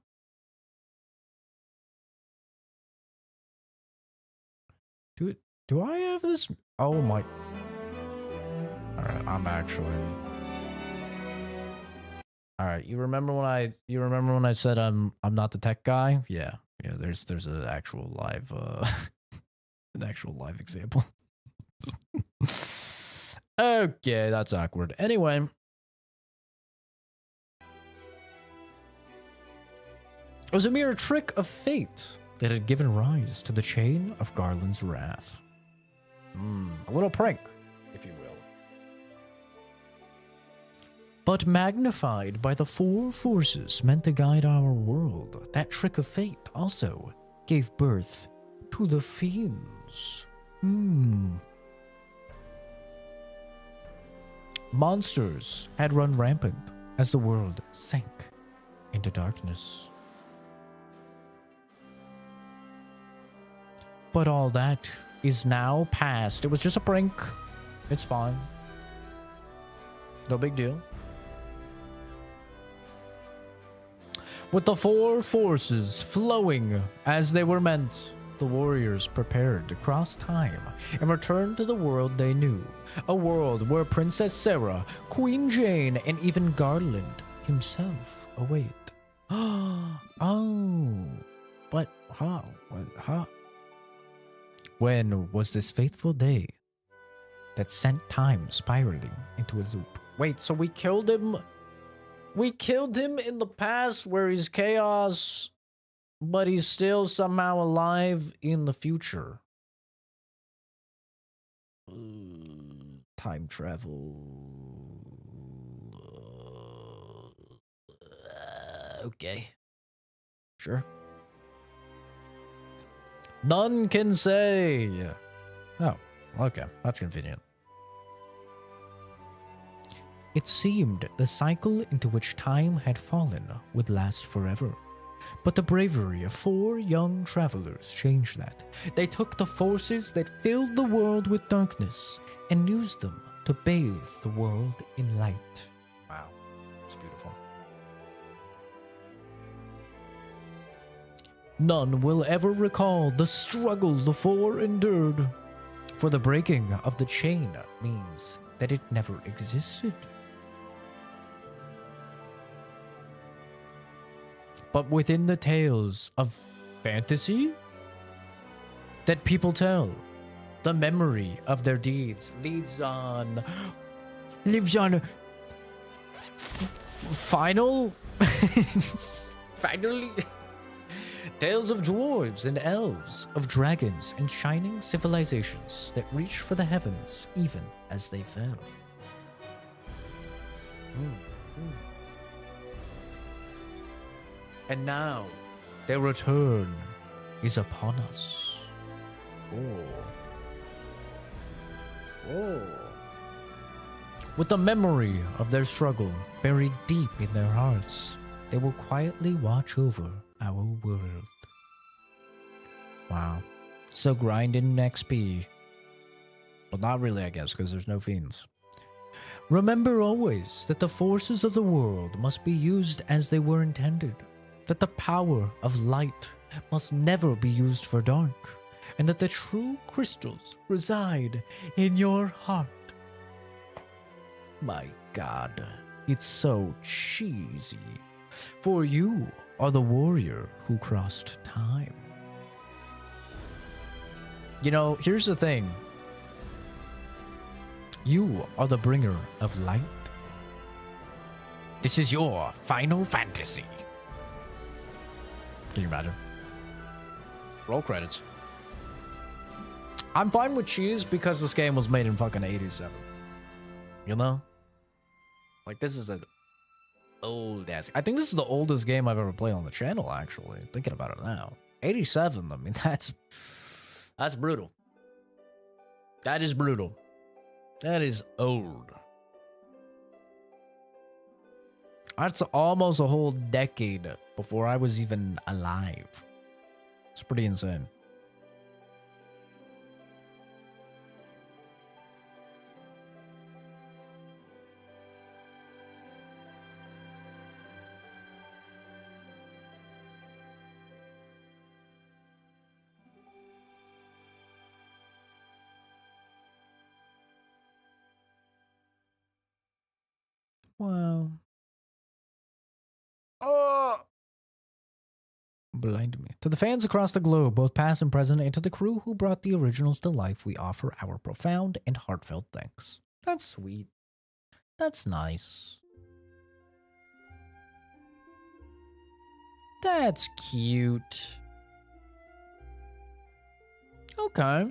Do I have this? Oh my. Alright, I'm actually. Alright, you remember when I said I'm not the tech guy? Yeah. Yeah, there's an actual live example. Okay, that's awkward. Anyway. It was a mere trick of fate that had given rise to the chain of Garland's wrath. A little prank, if you will. But magnified by the 4 forces meant to guide our world, that trick of fate also gave birth to the fiends. Monsters had run rampant as the world sank into darkness. But all that is now past. It was just a prank. It's fine. No big deal. With the 4 forces flowing as they were meant, the warriors prepared to cross time and return to the world they knew. A world where Princess Sarah, Queen Jane, and even Garland himself await. Oh, but how? How? When was this fateful day that sent time spiraling into a loop? Wait, so we killed him? We killed him in the past where he's chaos, but he's still somehow alive in the future. Time travel. Okay. Sure. None can say. Oh, okay. That's convenient. It seemed the cycle into which time had fallen would last forever. But the bravery of 4 young travelers changed that. They took the forces that filled the world with darkness and used them to bathe the world in light. Wow, it's beautiful. None will ever recall the struggle the 4 endured, for the breaking of the chain means that it never existed. But within the tales of fantasy that people tell, the memory of their deeds lives on finally tales of dwarves and elves, of dragons and shining civilizations that reach for the heavens even as they fell. And now, their return is upon us. With the memory of their struggle buried deep in their hearts, they will quietly watch over our world. Wow. So grinding XP. But not really, I guess, because there's no fiends. Remember always that the forces of the world must be used as they were intended. That the power of light must never be used for dark, and that the true crystals reside in your heart. My God, it's so cheesy. For you are the warrior who crossed time. You know, here's the thing. You are the bringer of light. This is your Final Fantasy. Can you imagine? Roll credits. I'm fine with cheese because this game was made in fucking 87. You know? Like, this is an old ass. I think this is the oldest game I've ever played on the channel, actually. Thinking about it now. 87, I mean, that's brutal. That is brutal. That is old. That's almost a whole decade before I was even alive. It's pretty insane. Wow. Oh! Blind me. To the fans across the globe, both past and present, and to the crew who brought the originals to life, we offer our profound and heartfelt thanks. That's sweet. That's nice. That's cute. Okay.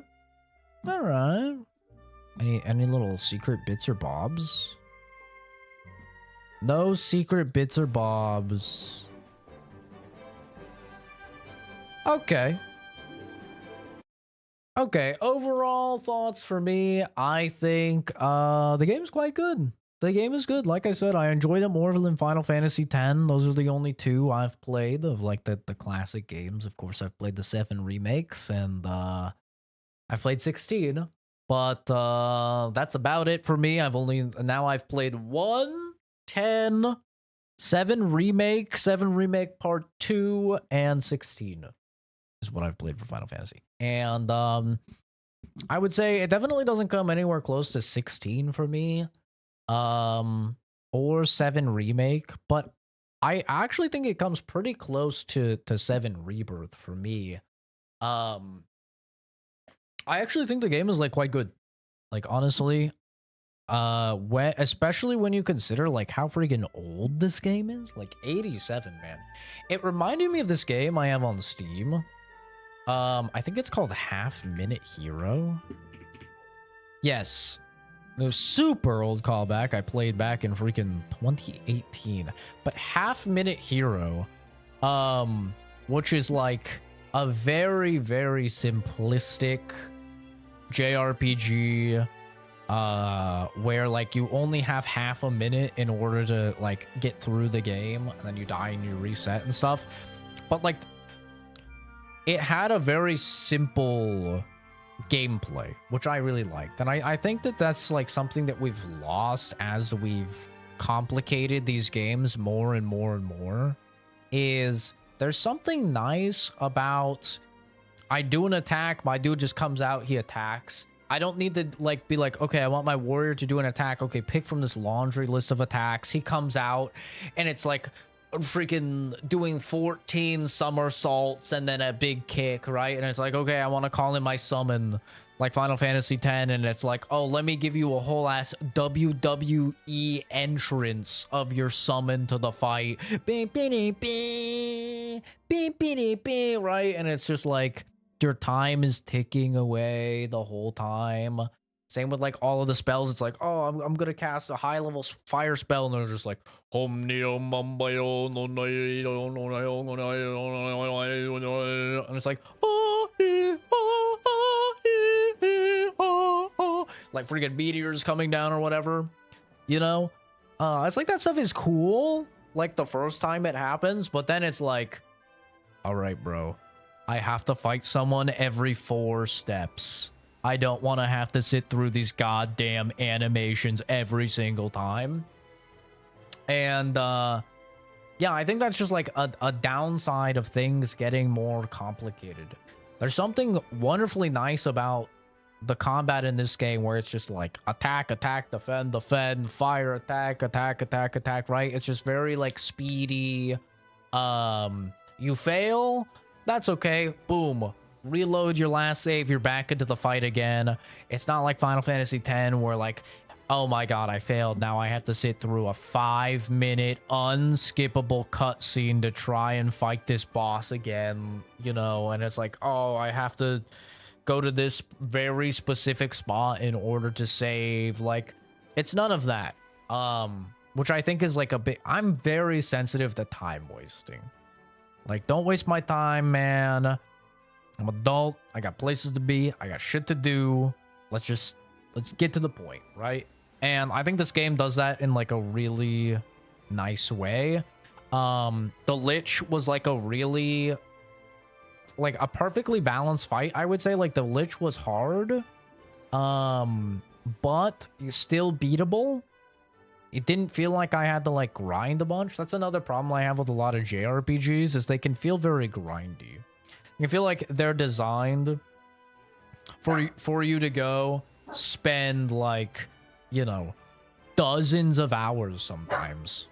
Alright. Any little secret bits or bobs? No secret bits or bobs. Okay. Okay, overall thoughts for me, I think the game is quite good. The game is good. Like I said, I enjoyed it more than Final Fantasy X. Those are the only 2 I've played of like the classic games. Of course, I've played the 7 remakes and I've played 16. But that's about it for me. I've played 1, 10, 7 remake, 7 remake part 2, and 16 is what I've played for Final Fantasy. And I would say it definitely doesn't come anywhere close to 16 for me. Or 7 remake, but I actually think it comes pretty close to 7 rebirth for me. I actually think the game is like quite good. Like honestly, especially when you consider like how freaking old this game is, like 87, man. It reminded me of this game I have on Steam. I think it's called Half Minute Hero. Yes. The super old callback I played back in freaking 2018. But Half Minute Hero, which is like a very, very simplistic JRPG where like you only have half a minute in order to like get through the game, and then you die and you reset and stuff. But like it had a very simple gameplay, which I really liked. And I think that that's like something that we've lost as we've complicated these games more and more and more, is there's something nice about I do an attack, my dude just comes out, he attacks. I don't need to like be like, okay, I want my warrior to do an attack. Okay, pick from this laundry list of attacks. He comes out and it's like freaking doing 14 somersaults and then a big kick, right? And it's like, okay, I want to call in my summon like Final Fantasy X, and it's like, oh, let me give you a whole ass WWE entrance of your summon to the fight, right? And it's just like your time is ticking away the whole time. Same with like all of the spells. It's like, oh, I'm gonna cast a high level fire spell, and they're just like, and it's like, like freaking meteors coming down or whatever, you know. It's like that stuff is cool like the first time it happens, but then it's like, all right, bro, I have to fight someone every 4 steps. I don't want to have to sit through these goddamn animations every single time. And yeah, I think that's just like a downside of things getting more complicated. There's something wonderfully nice about the combat in this game where it's just like attack, attack, defend, defend, fire, attack, attack, attack, attack, right? It's just very like speedy. You fail, that's okay. Boom. Reload your last save, you're back into the fight again. It's not like Final Fantasy X where like, oh my god, I failed. Now I have to sit through a 5-minute unskippable cutscene to try and fight this boss again, you know, and it's like, oh, I have to go to this very specific spot in order to save. Like, it's none of that. Which I think is like a bit, I'm very sensitive to time wasting. Like, don't waste my time, man. I'm adult. I got places to be. I got shit to do. Let's get to the point, right? And I think this game does that in like a really nice way. The Lich was like a really, like a perfectly balanced fight. I would say like the Lich was hard, but still beatable. It didn't feel like I had to like grind a bunch. That's another problem I have with a lot of JRPGs, is they can feel very grindy. You feel like they're designed for you to go spend like, you know, dozens of hours sometimes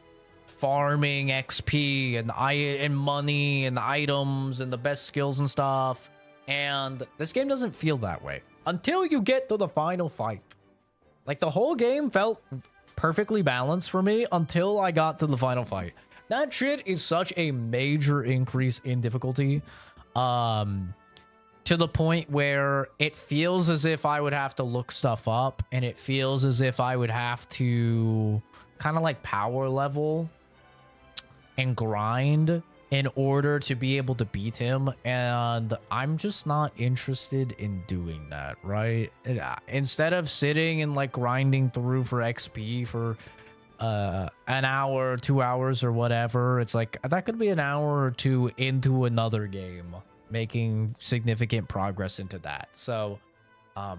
farming XP and money and items and the best skills and stuff. And this game doesn't feel that way until you get to the final fight. Like, the whole game felt perfectly balanced for me until I got to the final fight. That shit is such a major increase in difficulty. To the point where it feels as if I would have to look stuff up, and it feels as if I would have to kind of like power level and grind in order to be able to beat him, and I'm just not interested in doing that, right? Instead of sitting and like grinding through for XP for an hour, 2 hours or whatever, it's like that could be an hour or two into another game, making significant progress into that. So I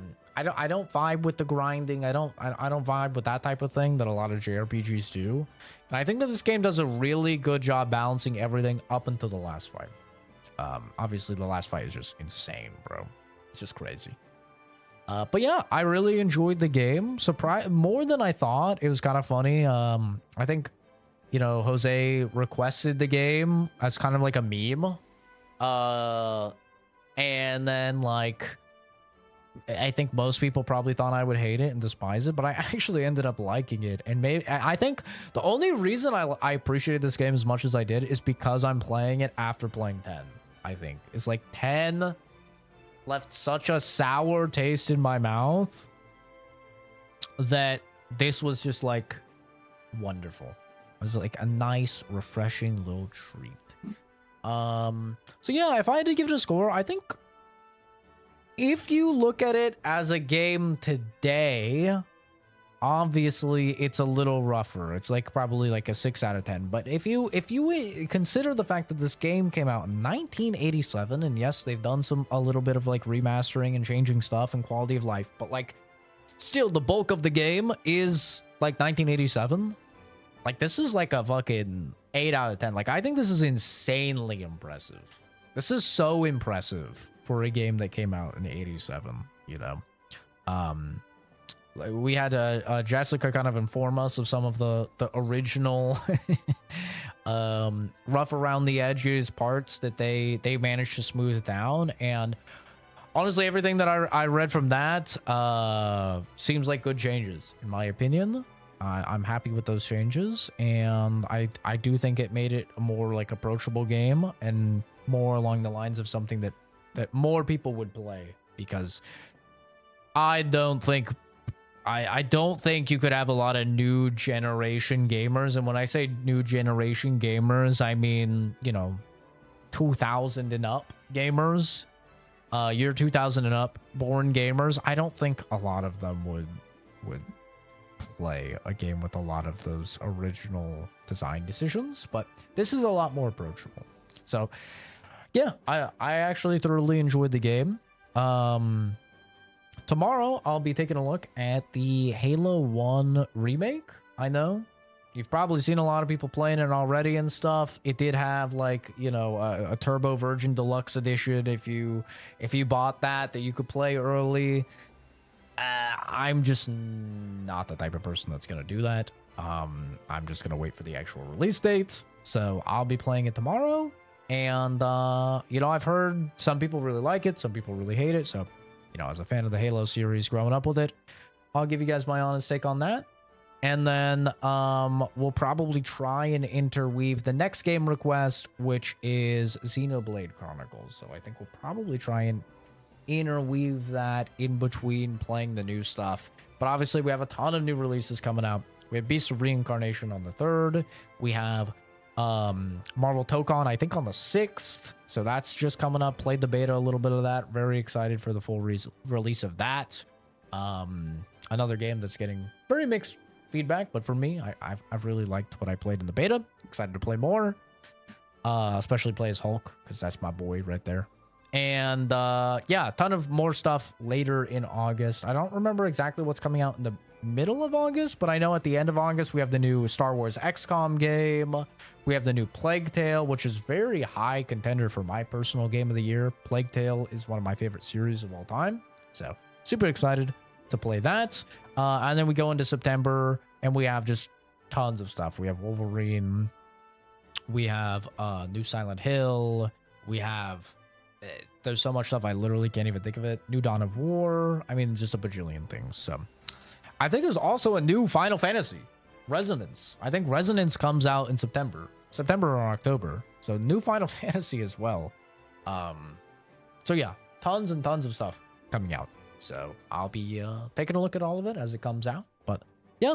don't vibe with the grinding. I don't vibe with that type of thing that a lot of JRPGs do. And I think that this game does a really good job balancing everything up until the last fight. Obviously the last fight is just insane, bro. It's just crazy. But yeah, I really enjoyed the game. More than I thought. It was kind of funny. I think, you know, Jose requested the game as kind of like a meme. And then like, I think most people probably thought I would hate it and despise it, but I actually ended up liking it. And maybe I think the only reason I appreciated this game as much as I did is because I'm playing it after playing 10. I think it's like 10 left such a sour taste in my mouth that this was just like wonderful. It was like a nice, refreshing little treat. So yeah, if I had to give it a score, I think if you look at it as a game today, obviously it's a little rougher. It's like probably like a 6 out of 10. But if you consider the fact that this game came out in 1987, and yes, they've done a little bit of like remastering and changing stuff and quality of life, but like still the bulk of the game is like 1987. Like this is like a fucking 8 out of 10. Like I think this is insanely impressive. This is so impressive for a game that came out in 87, you know. Like we had Jessica kind of inform us of some of the original rough around the edges parts that they managed to smooth down, and honestly everything that I read from that seems like good changes in my opinion. I'm happy with those changes, and I do think it made it a more like approachable game and more along the lines of something that more people would play, because I don't think you could have a lot of new generation gamers. And when I say new generation gamers, I mean, you know, 2000 and up gamers, year 2000 and up born gamers. I don't think a lot of them would play a game with a lot of those original design decisions, but this is a lot more approachable. So yeah, I actually thoroughly enjoyed the game. Tomorrow, I'll be taking a look at the Halo 1 remake. I know you've probably seen a lot of people playing it already and stuff. It did have like, you know, a Turbo Virgin Deluxe Edition if you bought that you could play early. I'm just not the type of person that's going to do that. I'm just going to wait for the actual release date. So I'll be playing it tomorrow. And, you know, I've heard some people really like it. Some people really hate it. So, you know, as a fan of the Halo series growing up with it, I'll give you guys my honest take on that. And then we'll probably try and interweave the next game request, which is Xenoblade Chronicles. So I think we'll probably try and interweave that in between playing the new stuff. But obviously we have a ton of new releases coming out. We have Beast of Reincarnation on the 3rd. We have Marvel Tokon, I think, on the 6th. So that's just coming up. Played the beta, a little bit of that. Very excited for the full release of that. Another game that's getting very mixed feedback, but for me, I've really liked what I played in the beta. Excited to play more. Especially play as Hulk, because that's my boy right there. And yeah, a ton of more stuff later in August. I don't remember exactly what's coming out in the middle of August, but I know at the end of August we have the new Star Wars XCOM game. We have the new Plague Tale, which is very high contender for my personal game of the year. Plague Tale is one of my favorite series of all time, so super excited to play that. And then we go into September and we have just tons of stuff. We have Wolverine, we have new Silent Hill, we have there's so much stuff I literally can't even think of it. New Dawn of War. I mean, just a bajillion things. So I think there's also a new Final Fantasy, Resonance. I think Resonance comes out in September or October. So new Final Fantasy as well. So yeah, tons and tons of stuff coming out. So I'll be taking a look at all of it as it comes out. But yeah,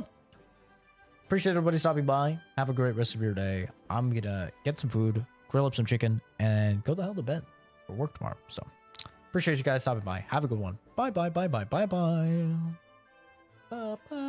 appreciate everybody stopping by. Have a great rest of your day. I'm gonna get some food, grill up some chicken, and go the hell to bed for work tomorrow. So appreciate you guys stopping by. Have a good one. Bye bye bye bye bye bye. Bye bye.